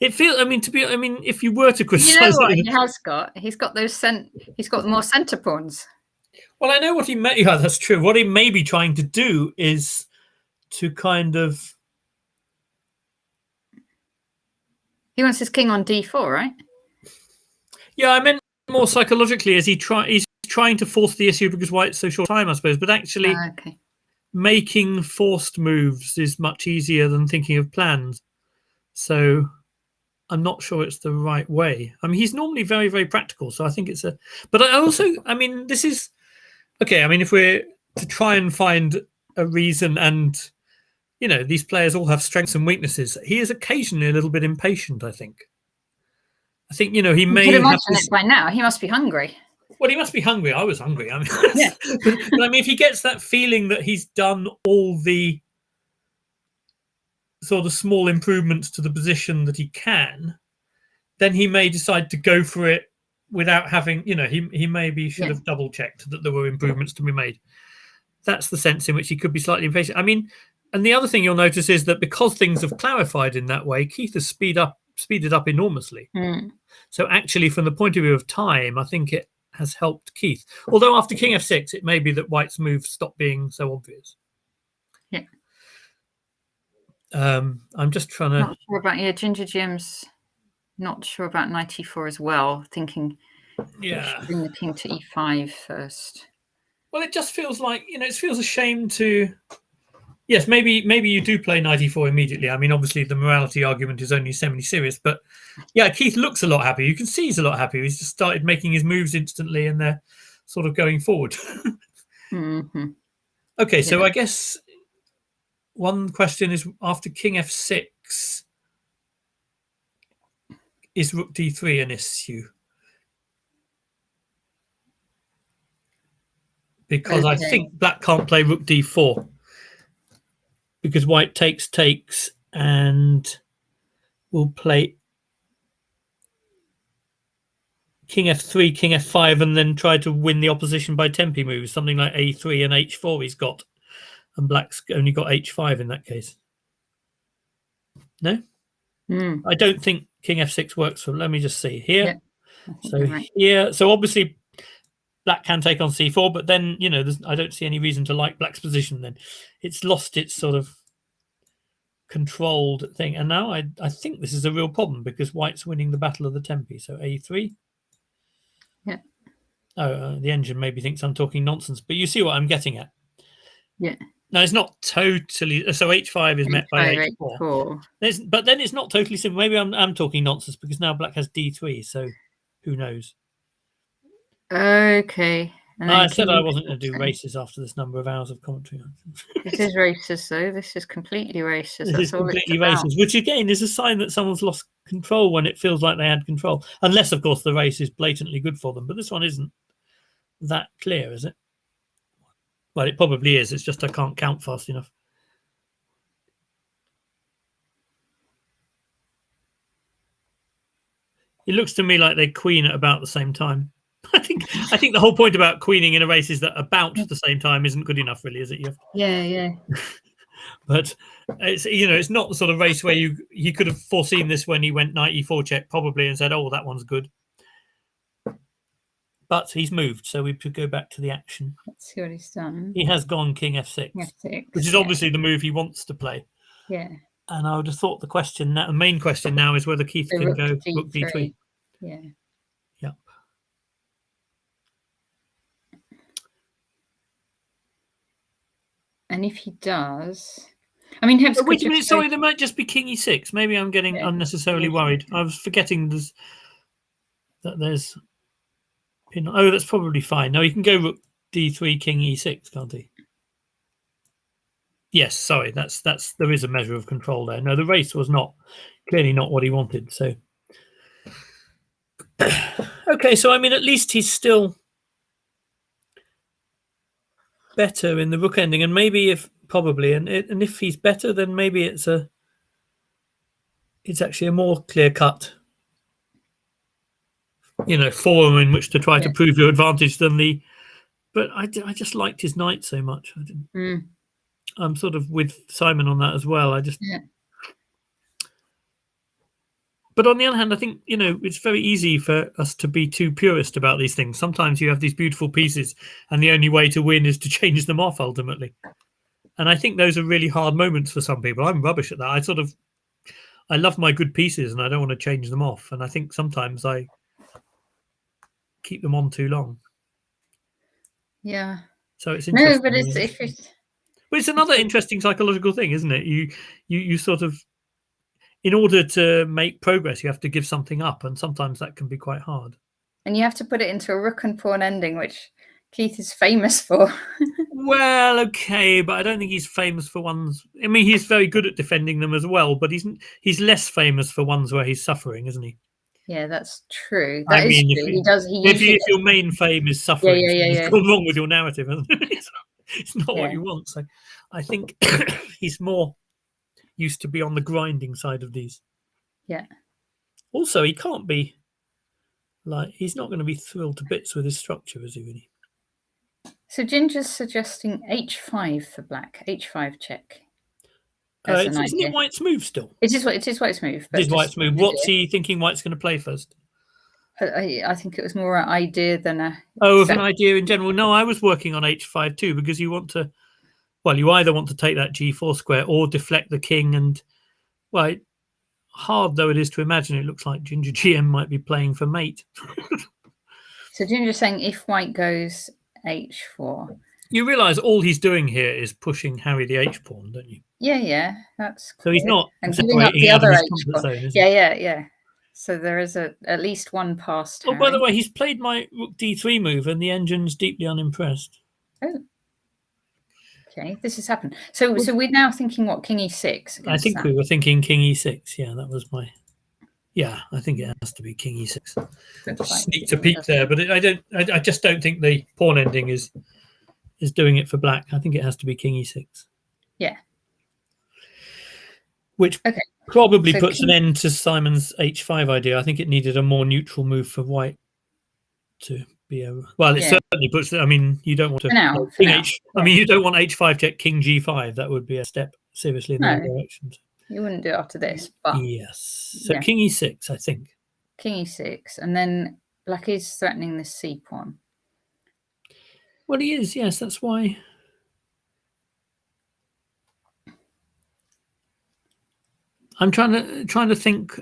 It feels, if you were to criticize what he has got? He's got more centre pawns. Well, I know what he may, yeah, that's true. What he may be trying to do is to kind of... He wants his king on D4, right? Yeah, I meant more psychologically as he's trying to force the issue because White's so short time, I suppose. But actually, Okay. making forced moves is much easier than thinking of plans. So I'm not sure it's the right way. I mean, he's normally very, very practical. So I think it's a... But I also, I mean, this is... Okay, I mean, if we're to try and find a reason, and, you know, these players all have strengths and weaknesses, he is occasionally a little bit impatient, I think. I think, you know, he may could imagine have this... it by now. He must be hungry. Well, he must be hungry. I was hungry. I mean, Yeah. but I mean, if he gets that feeling that he's done all the sort of small improvements to the position that he can, then he may decide to go for it without having, you know, he maybe should have double checked that there were improvements to be made. That's the sense in which he could be slightly impatient. I mean, and the other thing you'll notice is that because things have clarified in that way, Keith has speeded up enormously. So actually, from the point of view of time, I think it has helped Keith. Although after King F6, it may be that White's move stopped being so obvious. Yeah. I'm just trying to... Not sure about, Ginger Jim's not sure about knight e4 as well, thinking bring the king to e5 first. Well, it just feels like, you know, it feels a shame to... Yes, maybe you do play knight e4 immediately. I mean, obviously the morality argument is only semi-serious, but yeah, Keith looks a lot happier. You can see he's a lot happier. He's just started making his moves instantly, and they're sort of going forward. Okay, so I guess one question is, after King F6, is Rook D3 an issue? Because I think Black can't play Rook D4. Because White takes, and will play King F3, King F5, and then try to win the opposition by tempi moves, something like A3 and H4 he's got. And Black's only got H5 in that case. No? I don't think King F6 works for... Let me just see. Here. So here. So obviously Black can take on C4, but then, you know, I don't see any reason to like Black's position then. It's lost its sort of controlled thing. And now I think this is a real problem because White's winning the battle of the tempi. So A3. Yeah. Oh, the engine maybe thinks I'm talking nonsense, but you see what I'm getting at. Yeah. No, it's not totally... So H5 is met by H4. But then it's not totally simple. Maybe I'm talking nonsense because now Black has D3, so who knows? Okay. I said I wasn't going to do races after this number of hours of commentary. This is races, though. This is completely races. This is completely races, which again is a sign that someone's lost control when it feels like they had control. Unless, of course, the race is blatantly good for them. But this one isn't that clear, is it? Well, it probably is. It's just I can't count fast enough. It looks to me like they queen at about the same time. I think the whole point about queening in a race is that about the same time isn't good enough, really, is it? Yeah. But it's, you know, it's not the sort of race where he could have foreseen this when he went knight e4 check probably and said, oh, that one's good. But he's moved, so we could go back to the action. Let's see what he's done. He has gone King F6, which is obviously the move he wants to play. Yeah. And I would have thought the main question now is whether Keith can go Rook D3. Yeah. Yep. And if he does, I mean, wait a minute. Sorry, there might just be King E6. Maybe I'm getting unnecessarily worried. I was forgetting that there's. Oh, that's probably fine. No, he can go Rook D3, King E6, can't he? Yes, sorry. That's there is a measure of control there. No, the race was clearly not what he wanted. So, okay. So I mean, at least he's still better in the rook ending, and maybe if he's better, then maybe it's actually a more clear cut, you know, forum in which to try to prove your advantage than the. But I just liked his knight so much. I didn't. I'm sort of with Simon on that as well. But on the other hand, I think, you know, it's very easy for us to be too purist about these things. Sometimes you have these beautiful pieces and the only way to win is to change them off ultimately. And I think those are really hard moments for some people. I'm rubbish at that. I love my good pieces and I don't want to change them off. And I think sometimes I keep them on too long. Yeah. So it's interesting. No, but it's another interesting psychological thing, isn't it? You sort of, in order to make progress, you have to give something up, and sometimes that can be quite hard. And you have to put it into a rook and pawn ending, which Keith is famous for. Well, okay, but I don't think he's famous for ones. I mean, he's very good at defending them as well, but he's less famous for ones where he's suffering, isn't he? Yeah, that's true. I mean, true. He does. If your main fame is suffering, yeah. gone wrong with your narrative, isn't it? It's not what you want. So, I think he's more used to be on the grinding side of these. Yeah. Also, he can't be he's not going to be thrilled to bits with his structure, is he? Really? So Ginger's suggesting h5 for black. h5 check. Isn't it White's move still? It is White's move. It is White's move. What's he thinking White's going to play first? I think it was more an idea than a... of an idea in general. No, I was working on h5 too, because you want to... Well, you either want to take that g4 square or deflect the king, and... Well, hard though it is to imagine, it looks like Ginger GM might be playing for mate. So Ginger's saying if White goes h4... You realise all he's doing here is pushing Harry the h-pawn, don't you? Yeah, that's so he's not and giving up the other h-pawn. Yeah. So there is at least one past. Oh, by the way, he's played my rook d3 move, and the engine's deeply unimpressed. Oh, okay. This has happened. So we're now thinking what, king e6? I think we were thinking king e6. Yeah, that was my. Yeah, I think it has to be king e6. Sneaked a peek there, but I just don't think the pawn ending is doing it for black. I think it has to be king e6. Yeah. Which probably puts an end to Simon's h5 idea. I think it needed a more neutral move for White to be over. Well, it certainly puts. I mean, you don't want to. I mean, you don't want h5 check king g5. That would be a step seriously in the wrong direction. You wouldn't do it after this, but yes. So king e6, I think. King e6, and then black is threatening this c pawn. Well, he is. Yes, that's why. I'm trying to think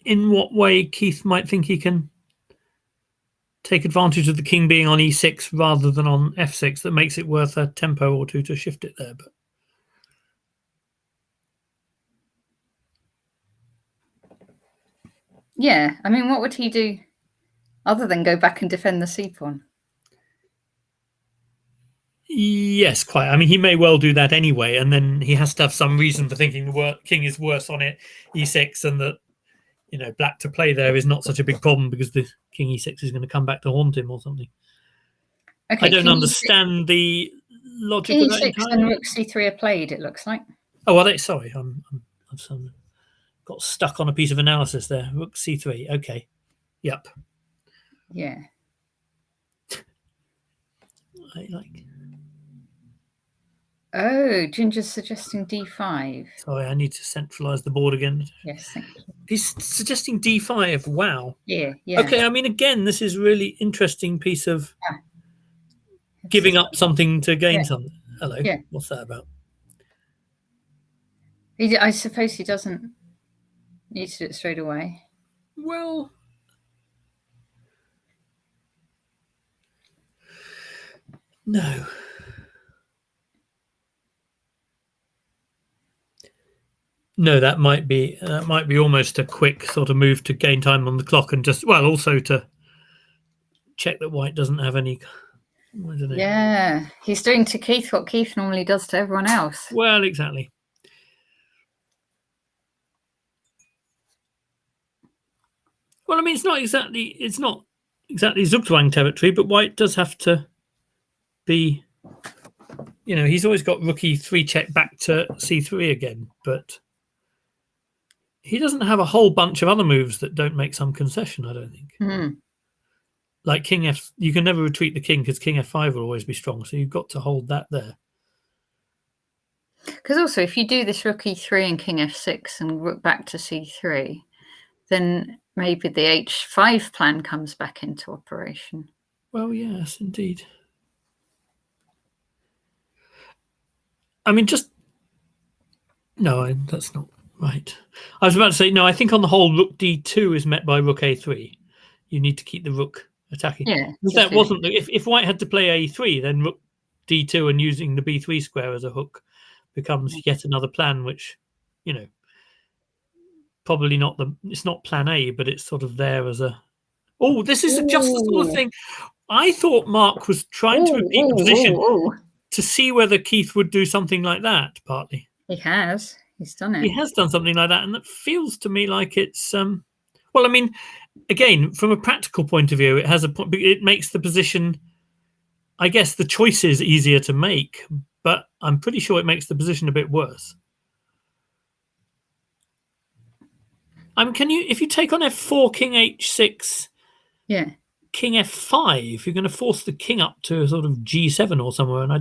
in what way Keith might think he can take advantage of the king being on e6 rather than on f6. That makes it worth a tempo or two to shift it there. But yeah, I mean, what would he do other than go back and defend the c pawn? Yes, quite. I mean, he may well do that anyway, and then he has to have some reason for thinking the king is worse on it e6, and that black to play there is not such a big problem because the king e6 is going to come back to haunt him or something. Okay, I don't understand the logic king of that. e6 and rook c3 are played. It looks like. Oh, are they? Sorry, I've got stuck on a piece of analysis there. Rook c3. Okay. Yep. Yeah. I like. Oh, Ginger's suggesting d5. Sorry, I need to centralize the board again. Yes, thank you. He's suggesting d5. Wow. Yeah. Okay, I mean, again, this is really interesting piece of giving up something to gain something. Hello. Yeah. What's that about? I suppose he doesn't need to do it straight away. Well, no. No, that might be almost a quick sort of move to gain time on the clock, and also to check that White doesn't have any. Yeah, he's doing to Keith what Keith normally does to everyone else. Well, exactly. Well, I mean, it's not exactly Zugzwang territory, but White does have to be. He's always got rook e3 check back to c3 again, but he doesn't have a whole bunch of other moves that don't make some concession, I don't think. Mm. Like king f, you can never retreat the king because king f5 will always be strong, so you've got to hold that there. Because also, if you do this rook e3 and king f6 and rook back to c3, then maybe the h5 plan comes back into operation. Well, yes, indeed. I mean, no, that's not right. I was about to say, no, I think on the whole, rook d2 is met by rook a3. You need to keep the rook attacking. Yeah, That wasn't if White had to play A3, then rook D2 and using the B3 square as a hook becomes yet another plan, which, you know, probably not it's not plan A, but it's sort of there as a. Oh, this is just the sort of thing. I thought Mark was trying to repeat the position to see whether Keith would do something like that. Partly, he has. He's done it. He has done something like that, and that feels to me like it's. Well, I mean, again, from a practical point of view, it makes the position. I guess the choice is easier to make, but I'm pretty sure it makes the position a bit worse. If you take on F4, King H6, King F5, you're going to force the king up to a sort of G7 or somewhere, and I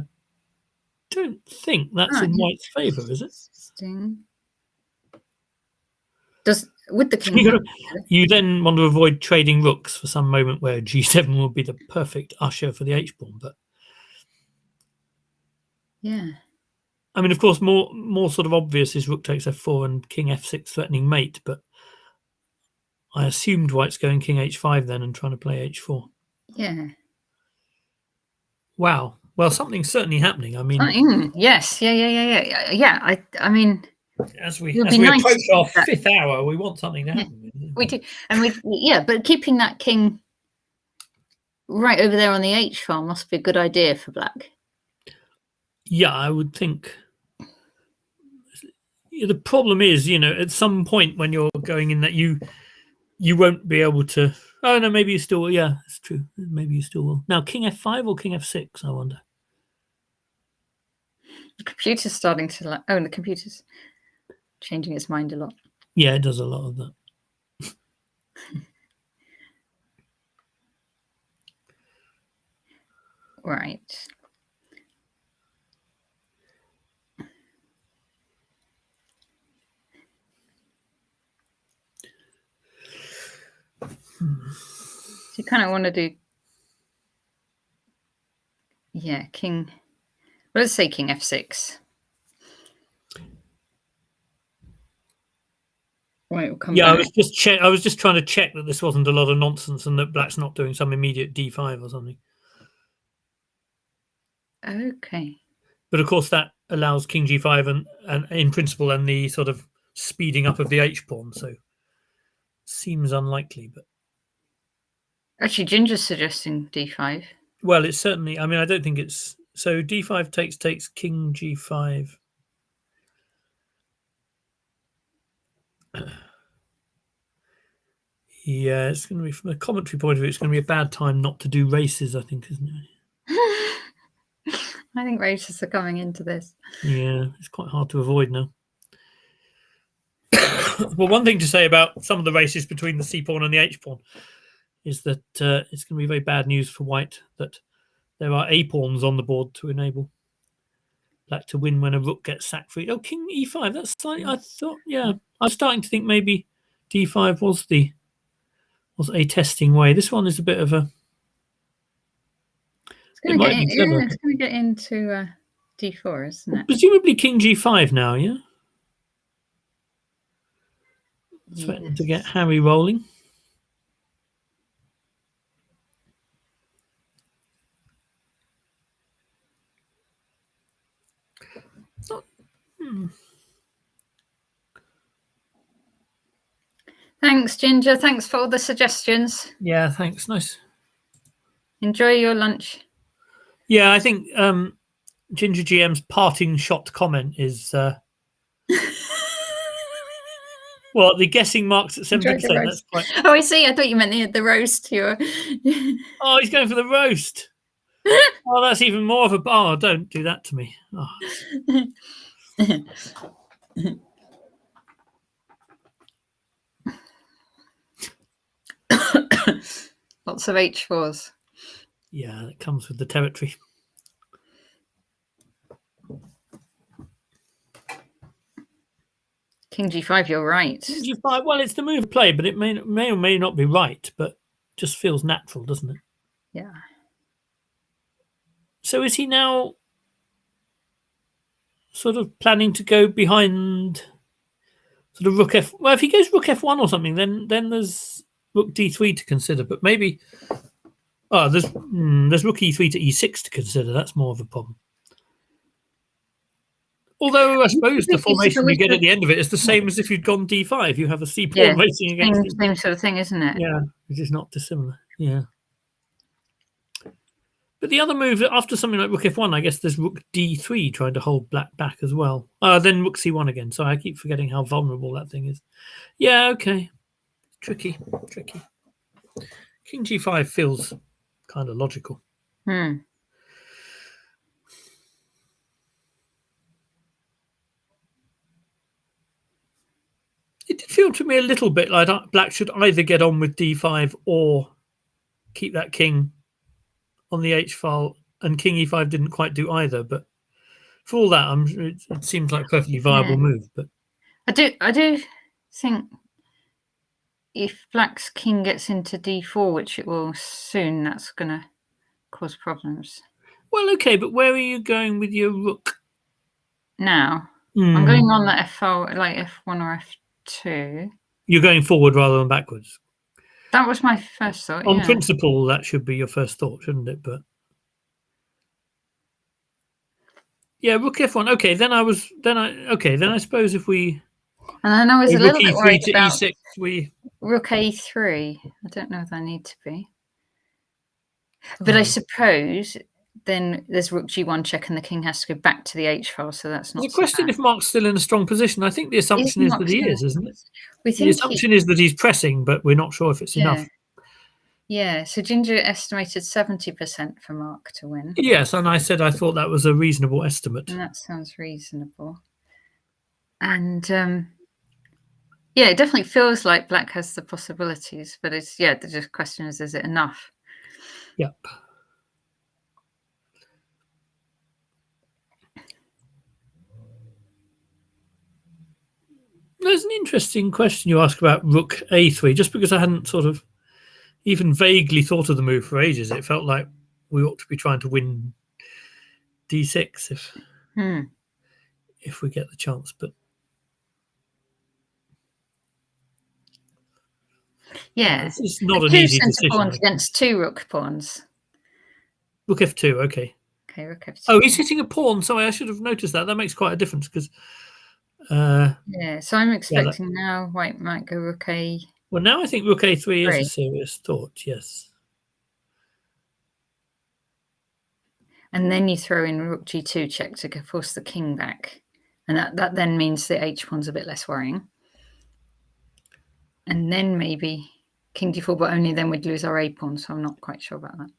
don't think that's in White's favour, is it? With the king, you then want to avoid trading rooks for some moment where G7 will be the perfect usher for the H-pawn, but yeah. I mean, of course, more sort of obvious is rook takes F4 and King F6 threatening mate, but I assumed White's going King H5 then and trying to play H4. Yeah. Wow. Well, something's certainly happening. I mean, yes, yeah. I mean, as we approach our fifth hour, we want something to happen. Yeah, we do, and but keeping that king right over there on the H file must be a good idea for Black. Yeah, I would think. The problem is, at some point when you're going in that you won't be able to. Oh no, maybe you still will. Yeah, it's true. Maybe you still will. Now, King F5 or King F6? I wonder. The computer's starting to the computer's changing its mind a lot. Yeah, it does a lot of that. Right. So you kind of want to do, king. Well, let's say King F6. Right, we'll come back. I was just trying to check that this wasn't a lot of nonsense and that Black's not doing some immediate D5 or something. Okay. But of course, that allows King G5 and in principle and the sort of speeding up of the H pawn. So seems unlikely, but actually, Ginger's suggesting D5. Well, it's certainly. I mean, I don't think it's so. D5 takes King G5. Yeah, it's going to be, from a commentary point of view, it's going to be a bad time not to do races, I think, isn't it? I think races are coming into this. Yeah, it's quite hard to avoid now. Well, one thing to say about some of the races between the C pawn and the H pawn is that it's going to be very bad news for White that there are A pawns on the board to enable Black to win when a rook gets sack freed. Oh, King E5. That's slightly. I thought. Yeah, I was starting to think maybe D5 was a testing way. This one is a bit of a. It's going to get into D4, isn't it? Presumably King G5 now. Yeah. Threatening to get Harry rolling. Thanks, Ginger. Thanks for all the suggestions. Yeah, thanks. Nice. Enjoy your lunch. Yeah, I think Ginger GM's parting shot comment is well, the guessing marks at 70%. That's quite. Oh, I see. I thought you meant the roast. Oh, he's going for the roast. Oh, that's even more of a bar. Don't do that to me. Oh. Lots of H4s. Yeah, it comes with the territory. King G5, you're right. King G5, well, it's the move of play, but it may or may not be right, but just feels natural, doesn't it? Yeah. So is he now sort of planning to go behind sort of rook F? Well, if he goes rook F1 or something, then there's rook D3 to consider, but maybe Oh, there's rook e3 to e6 to consider. That's more of a problem. Although I suppose the formation you get at the end of it is the same as if you'd gone d5. You have a c pawn racing against it. Same sort of thing, isn't it? Yeah, which is not dissimilar. Yeah. But the other move after something like rook f1, I guess there's rook d3 trying to hold black back as well. Then rook c1 again. So I keep forgetting how vulnerable that thing is. Yeah, okay. Tricky. King g5 feels kind of logical. Hmm. It did feel to me a little bit like black should either get on with d5 or keep that king on the h-file, and king e5 didn't quite do either. But for all that, it seems like a perfectly viable move. But I do think if black's king gets into d4, which it will soon, that's going to cause problems. Well, okay, but where are you going with your rook? Now, I'm going on the f-file, like f1 or f2. You're going forward rather than backwards. That was my first thought. On principle, that should be your first thought, shouldn't it? But yeah, rook f1. Okay, then I suppose if we and then I was a little bit worried to about e6, rook a3. I don't know if I need to be, but I suppose then there's rook g1 check, and the king has to go back to the h-file. So that's not. The question if Mark's still in a strong position. I think the assumption is that he is, isn't it? The assumption is that he's pressing, but we're not sure if it's enough. Yeah, so Ginger estimated 70% for Mark to win. Yes, and I said I thought that was a reasonable estimate. And that sounds reasonable. And it definitely feels like black has the possibilities, but it's the question is it enough? Yep. There's an interesting question you ask about rook a3, just because I hadn't sort of even vaguely thought of the move for ages. It felt like we ought to be trying to win d6 if we get the chance. But it's not an easy decision. Pawns against two rook pawns. Rook f2, okay. Okay, rook f2. Oh, he's hitting a pawn. Sorry, I should have noticed that. That makes quite a difference because. So I'm expecting now white might go rook a. Well, now I think rook a3 is a serious thought. Yes. And then you throw in rook g2 check to force the king back, and that then means the h pawn's a bit less worrying. And then maybe king d4, but only then we'd lose our a pawn. So I'm not quite sure about that.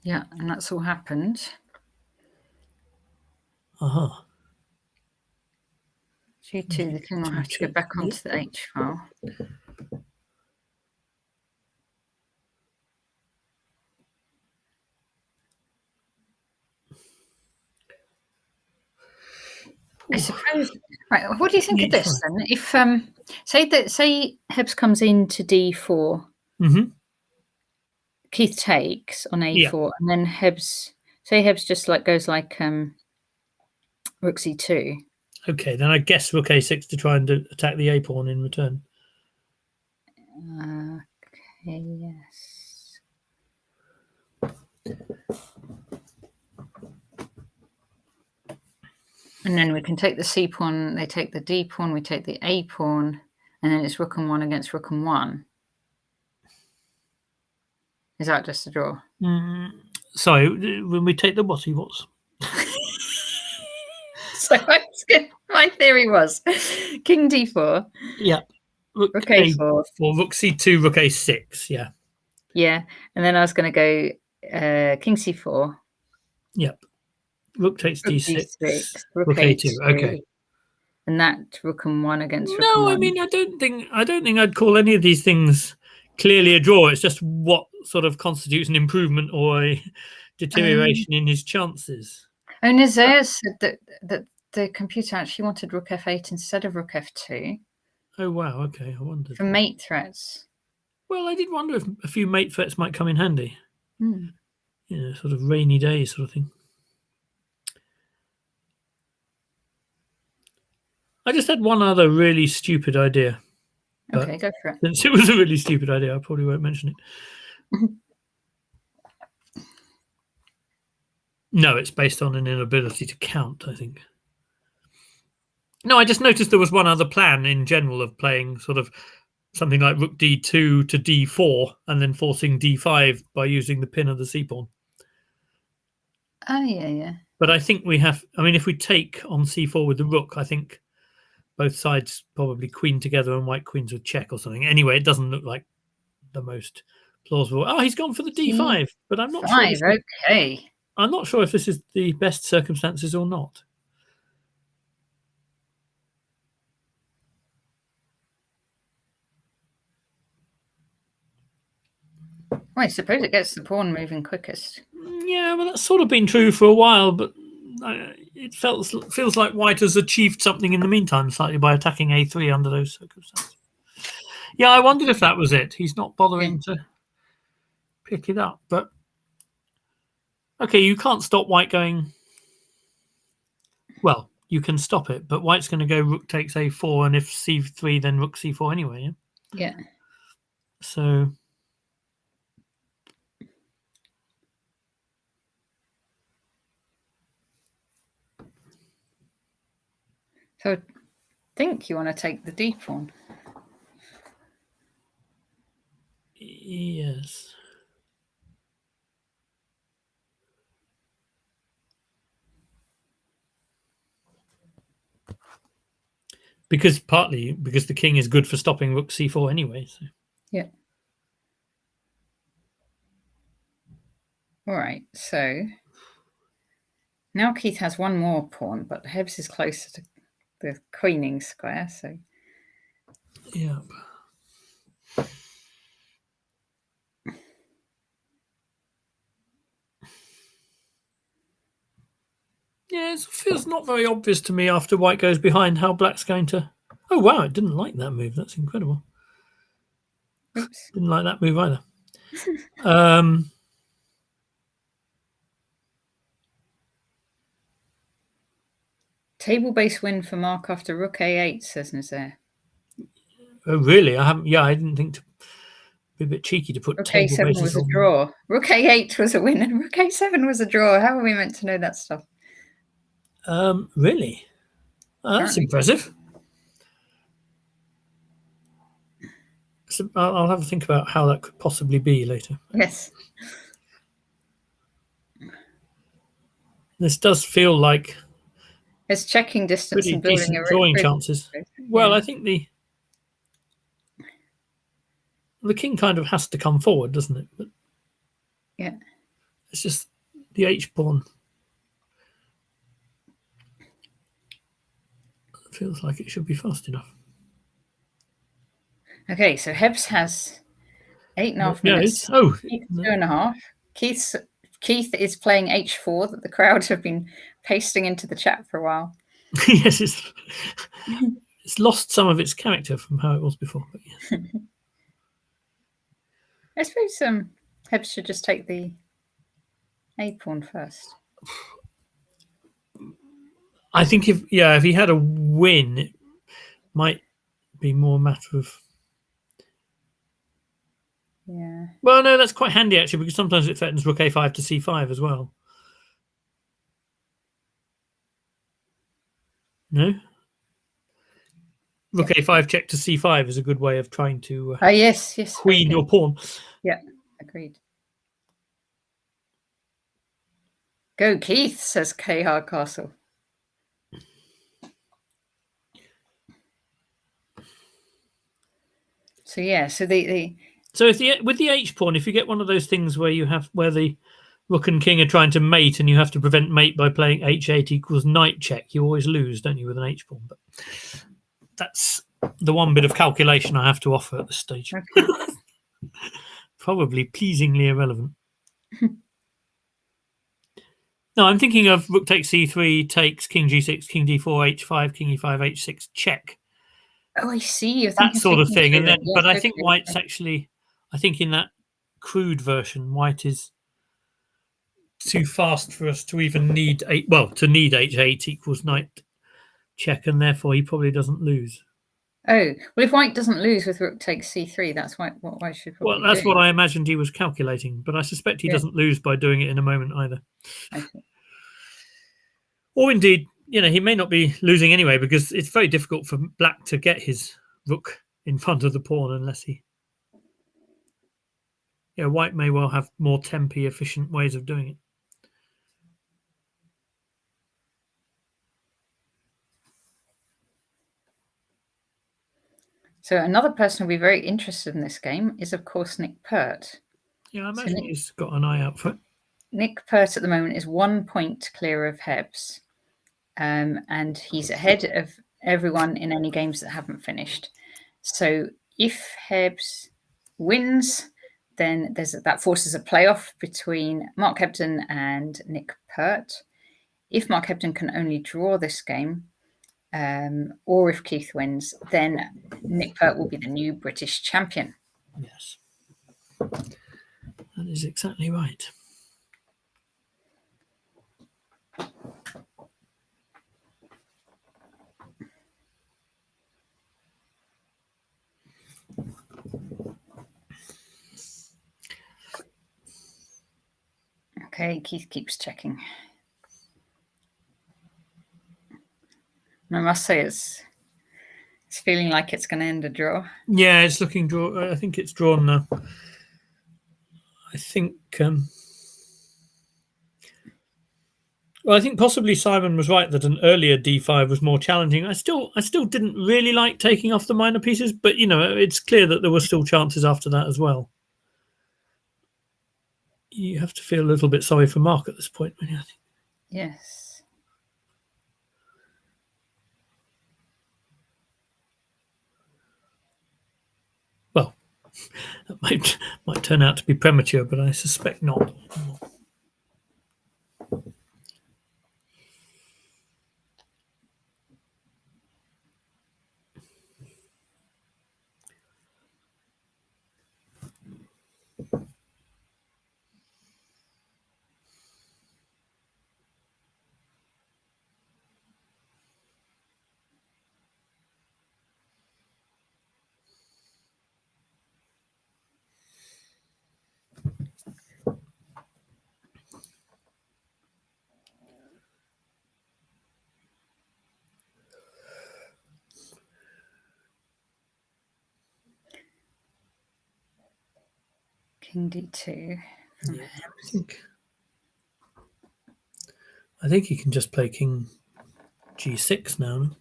Yeah, and that's all happened. G2, the king will have to go back onto the H file. I suppose. Right. What do you think of this then? If say Hebs comes into d4, Keith takes on a4, and then Hebs just goes like rook c2. Okay, then I guess rook a6 to try and attack the a pawn in return. Okay. Yes. And then we can take the c pawn, they take the d pawn, we take the a pawn, and then it's rook and 1 against rook and 1. Is that just a draw? Sorry, when we take the what he was. So my theory was king d4. Yeah. Rook a4. Rook c2, rook a6, yeah. Yeah, and then I was going to go king c4. Yep. Rook takes d6, rook a2. Okay. And that rook and 1 against rook and 1. I mean, I don't think I'd call any of these things clearly a draw. It's just what sort of constitutes an improvement or a deterioration in his chances. And Isaiah said that the computer actually wanted rook f8 instead of rook f2. Oh, wow. Okay, I wondered. For mate threats. Well, I did wonder if a few mate threats might come in handy. Sort of rainy day sort of thing. I just had one other really stupid idea. Okay, go for it. Since it was a really stupid idea, I probably won't mention it. No, it's based on an inability to count, I think. No, I just noticed there was one other plan in general of playing sort of something like rook d2 to d4 and then forcing d5 by using the pin of the c-pawn. Oh, yeah. But I think we have... I mean, if we take on c4 with the rook, I think both sides probably queen together and white queens would check or something. Anyway, it doesn't look like the most plausible. Oh, he's gone for the d5, but I'm not sure. Okay. I'm not sure if this is the best circumstances or not. Well, I suppose it gets the pawn moving quickest. Yeah, well, that's sort of been true for a while, but it feels like white has achieved something in the meantime slightly by attacking a3 under those circumstances. Yeah, I wondered if that was it. He's not bothering to pick it up, but okay, you can't stop white going. Well, you can stop it, but white's going to go rook takes a4, and if c3, then rook c4 anyway. Yeah. So I think you want to take the d pawn. Yes. Partly because the king is good for stopping rook c4 anyway. So. Yeah. All right. So now Keith has one more pawn, but Hebs is closer to the queening square. So yeah. Yeah, it feels not very obvious to me after white goes behind how black's going to... Oh, wow, it didn't like that move. That's incredible. oops. Didn't like that move either. Table-based win for Mark after rook a8, says Nazaire. Oh, really? I didn't think to be a bit cheeky to put rook table a7 bases was a on. draw. Rook a8 was a win and rook a7 was a draw. How are we meant to know that stuff? Really? Oh, that's impressive. So I'll have a think about how that could possibly be later. Yes. This does feel like it's checking distance pretty and building decent a drawing chances. Well, yeah. I think the king kind of has to come forward, doesn't it? But yeah. It's just the h-pawn. Feels like it should be fast enough. Okay, so Hebs has 8.5 minutes. Oh, Keith 2.5. Keith is playing h4 that the crowd have been pasting into the chat for a while. Yes, it's lost some of its character from how it was before. But yes. I suppose Hebs should just take the a pawn first. I think if he had a win, it might be more a matter of. Yeah. Well, no, that's quite handy actually, because sometimes it threatens rook a5 to c5 as well. No? Rook a5 check to c5 is a good way of trying to yes, queen your pawn. Yeah, agreed. Go Keith, says K Hardcastle. So yeah, so so with the h pawn, if you get one of those things where the rook and king are trying to mate and you have to prevent mate by playing h8 equals knight check, you always lose, don't you, with an h pawn? But that's the one bit of calculation I have to offer at this stage. Okay. Probably pleasingly irrelevant. No, I'm thinking of rook takes c3, takes king g6, king d4, h5, king e5, h6, check. Oh, I see. That sort of thing. And then, yes, but I think white's actually, I think in that crude version, white is too fast for us to even need to need h8 equals knight check, and therefore he probably doesn't lose. Oh, well, if white doesn't lose with rook takes c3, that's what white should probably Well, that's do. what I imagined he was calculating, but I suspect he doesn't lose by doing it in a moment either. Okay. Or indeed, he may not be losing anyway, because it's very difficult for black to get his rook in front of the pawn unless he... white may well have more tempy, efficient ways of doing it. So another person who'll be very interested in this game is, of course, Nick Pert. Yeah, I imagine he's got an eye out for it. Nick Pert at the moment is 1 point clear of Hebs, and he's ahead of everyone in any games that haven't finished. So if Hebs wins, then that forces a playoff between Mark Hebden and Nick Pert. If Mark Hebden can only draw this game, or if Keith wins, then Nick Pert will be the new British champion. Yes, that is exactly right. Okay, Keith keeps checking. I must say it's feeling like it's going to end a draw. Yeah, it's looking draw. I think it's drawn now. I think. Well, I think possibly Simon was right that an earlier d5 was more challenging. I still didn't really like taking off the minor pieces, but it's clear that there were still chances after that as well. You have to feel a little bit sorry for Mark at this point, don't you? Yes. Well, that might turn out to be premature, but I suspect not. King d2. Yeah, I think he can just play king g6 now.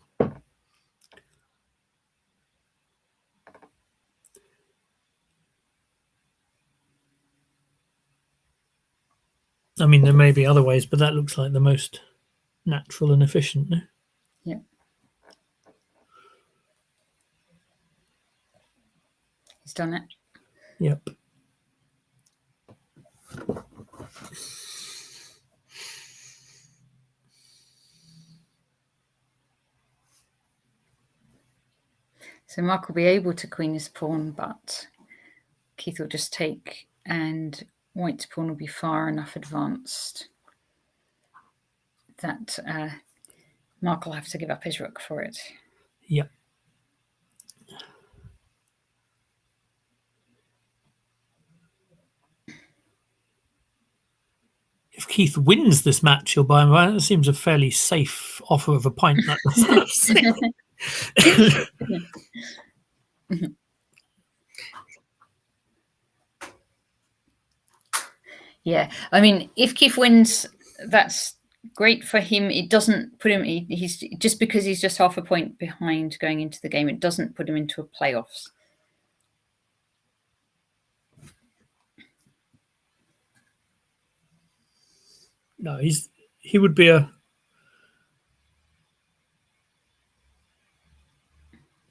I mean, there may be other ways, but that looks like the most natural and efficient. No? Yeah. He's done it. Yep. So Mark will be able to queen his pawn, but Keith will just take, and white's pawn will be far enough advanced that Mark will have to give up his rook for it. Yep. If Keith wins this match, he'll buy him. That seems a fairly safe offer of a pint. Yeah, I mean, if Keith wins, that's great for him. It doesn't put him. He's just because he's just half a point behind going into the game. It doesn't put him into a playoffs. No, he would be a.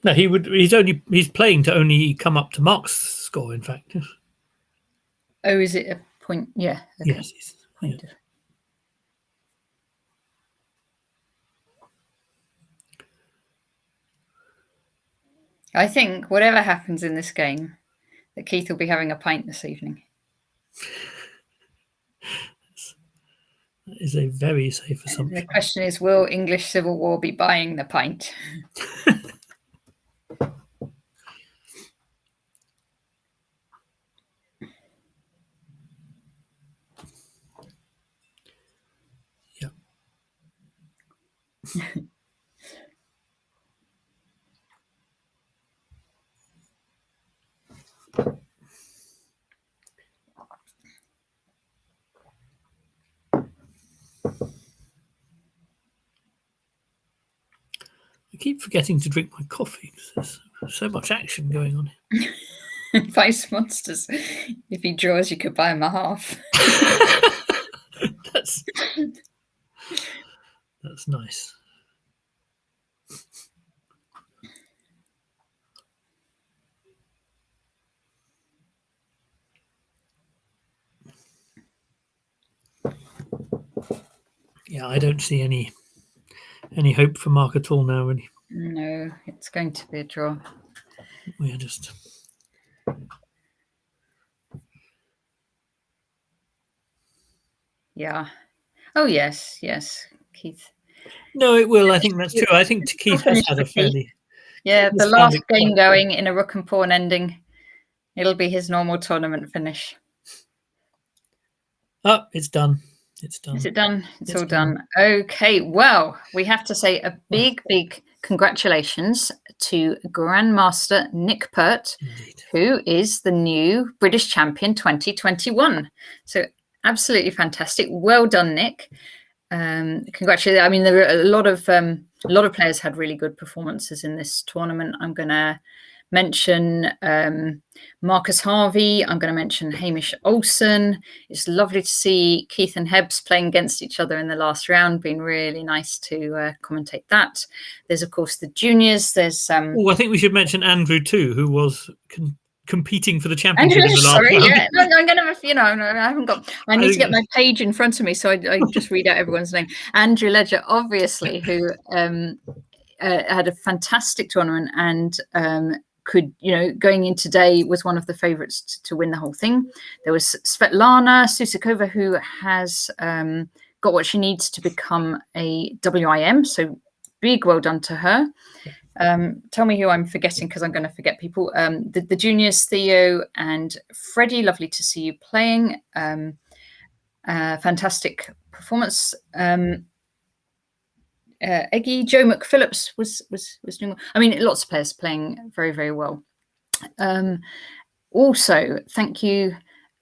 No, he would. He's playing to only come up to Mark's score. In fact. Oh, is it a point? Yeah. Okay. Yes. Yeah. I think whatever happens in this game, that Keith will be having a pint this evening. That is a very safe The assumption. question is, will English Civil War be buying the pint? Yeah. I keep forgetting to drink my coffee because there's so much action going on here. Vice Monsters. If he draws, you could buy him a half. That's nice. Yeah, I don't see any hope for Mark at all now, really. No, it's going to be a draw. We are just... Yeah. Oh, yes, Keith. No, it will. I think that's true. I think Keith has had a fairly... Yeah, the last game going in a rook and pawn ending. It'll be his normal tournament finish. Oh, it's done. It's done. Is it done? It's all done. Okay, well, we have to say a big congratulations to Grandmaster Nick Pert, who is the new British champion 2021. So absolutely fantastic. Well done, Nick. Congratulations. I mean, there were a lot of players had really good performances in this tournament. I'm going to mention Marcus Harvey. I'm going to mention Hamish Olsen. It's lovely to see Keith and Hebbs playing against each other in the last round. Been really nice to commentate that. There's, of course, the juniors. There's oh, I think we should mention Andrew too, who was competing for the championship in the last sorry, round. Yeah. No, I'm gonna, I haven't got. I need to get my page in front of me, so I just read out everyone's name. Andrew Ledger, obviously, who had a fantastic tournament and could, going in today was one of the favourites to win the whole thing. There was Svetlana Susakova, who has got what she needs to become a WIM. So big well done to her. Tell me who I'm forgetting, because I'm going to forget people. The juniors, Theo and Freddie, lovely to see you playing. Fantastic performance. Eggy, Joe McPhillips was doing well. I mean, lots of players playing very, very well. Also, thank you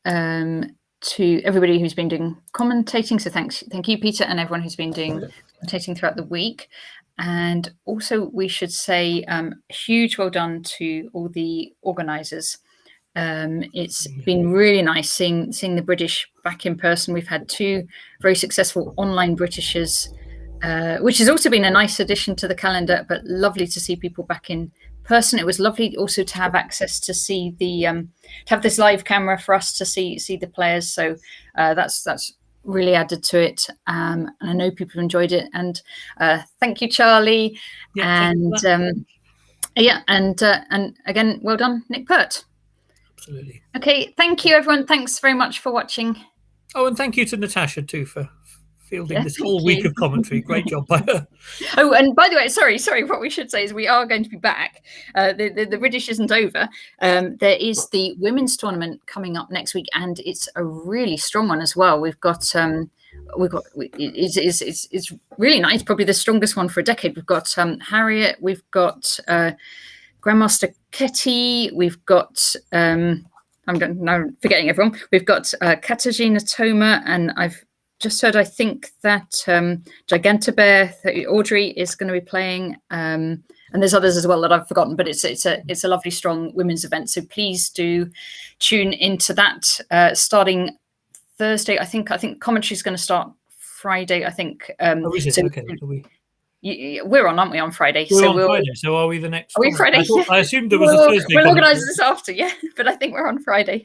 to everybody who's been doing commentating. So thank you, Peter, and everyone who's been doing commentating throughout the week. And also, we should say huge well done to all the organisers. It's been really nice seeing the British back in person. We've had 2 very successful online Britishers, which has also been a nice addition to the calendar, but lovely to see people back in person. It was lovely also to have access to see to have this live camera for us to see the players. So that's really added to it. And I know people have enjoyed it. And thank you, Charlie. Yeah, and again, well done, Nick Pert. Absolutely. Okay, thank you, everyone. Thanks very much for watching. Oh, and thank you to Natasha too for fielding this whole week of commentary. Great job by her. Oh, and by the way, sorry, what we should say is we are going to be back. The British isn't over. There is the women's tournament coming up next week, and it's a really strong one as well. It's really nice, probably the strongest one for a decade. We've got Harriet, we've got Grandmaster Ketty, we've got I'm forgetting everyone. We've got Katarzyna Toma, and I've just heard, I think that Gigantabear, Audrey, is going to be playing, and there's others as well that I've forgotten. But it's a lovely, strong women's event. So please do tune into that. Starting Thursday, I think commentary is going to start Friday. I think. Okay. We're on, aren't we, on Friday? We're on Friday. So are we the next? Are we Friday? I assumed there was a Thursday. We'll organise this after, yeah. But I think we're on Friday.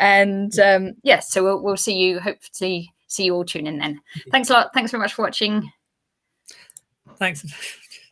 So we'll see you. Hopefully, see you all tune in then. Thanks a lot. Thanks very much for watching. Thanks.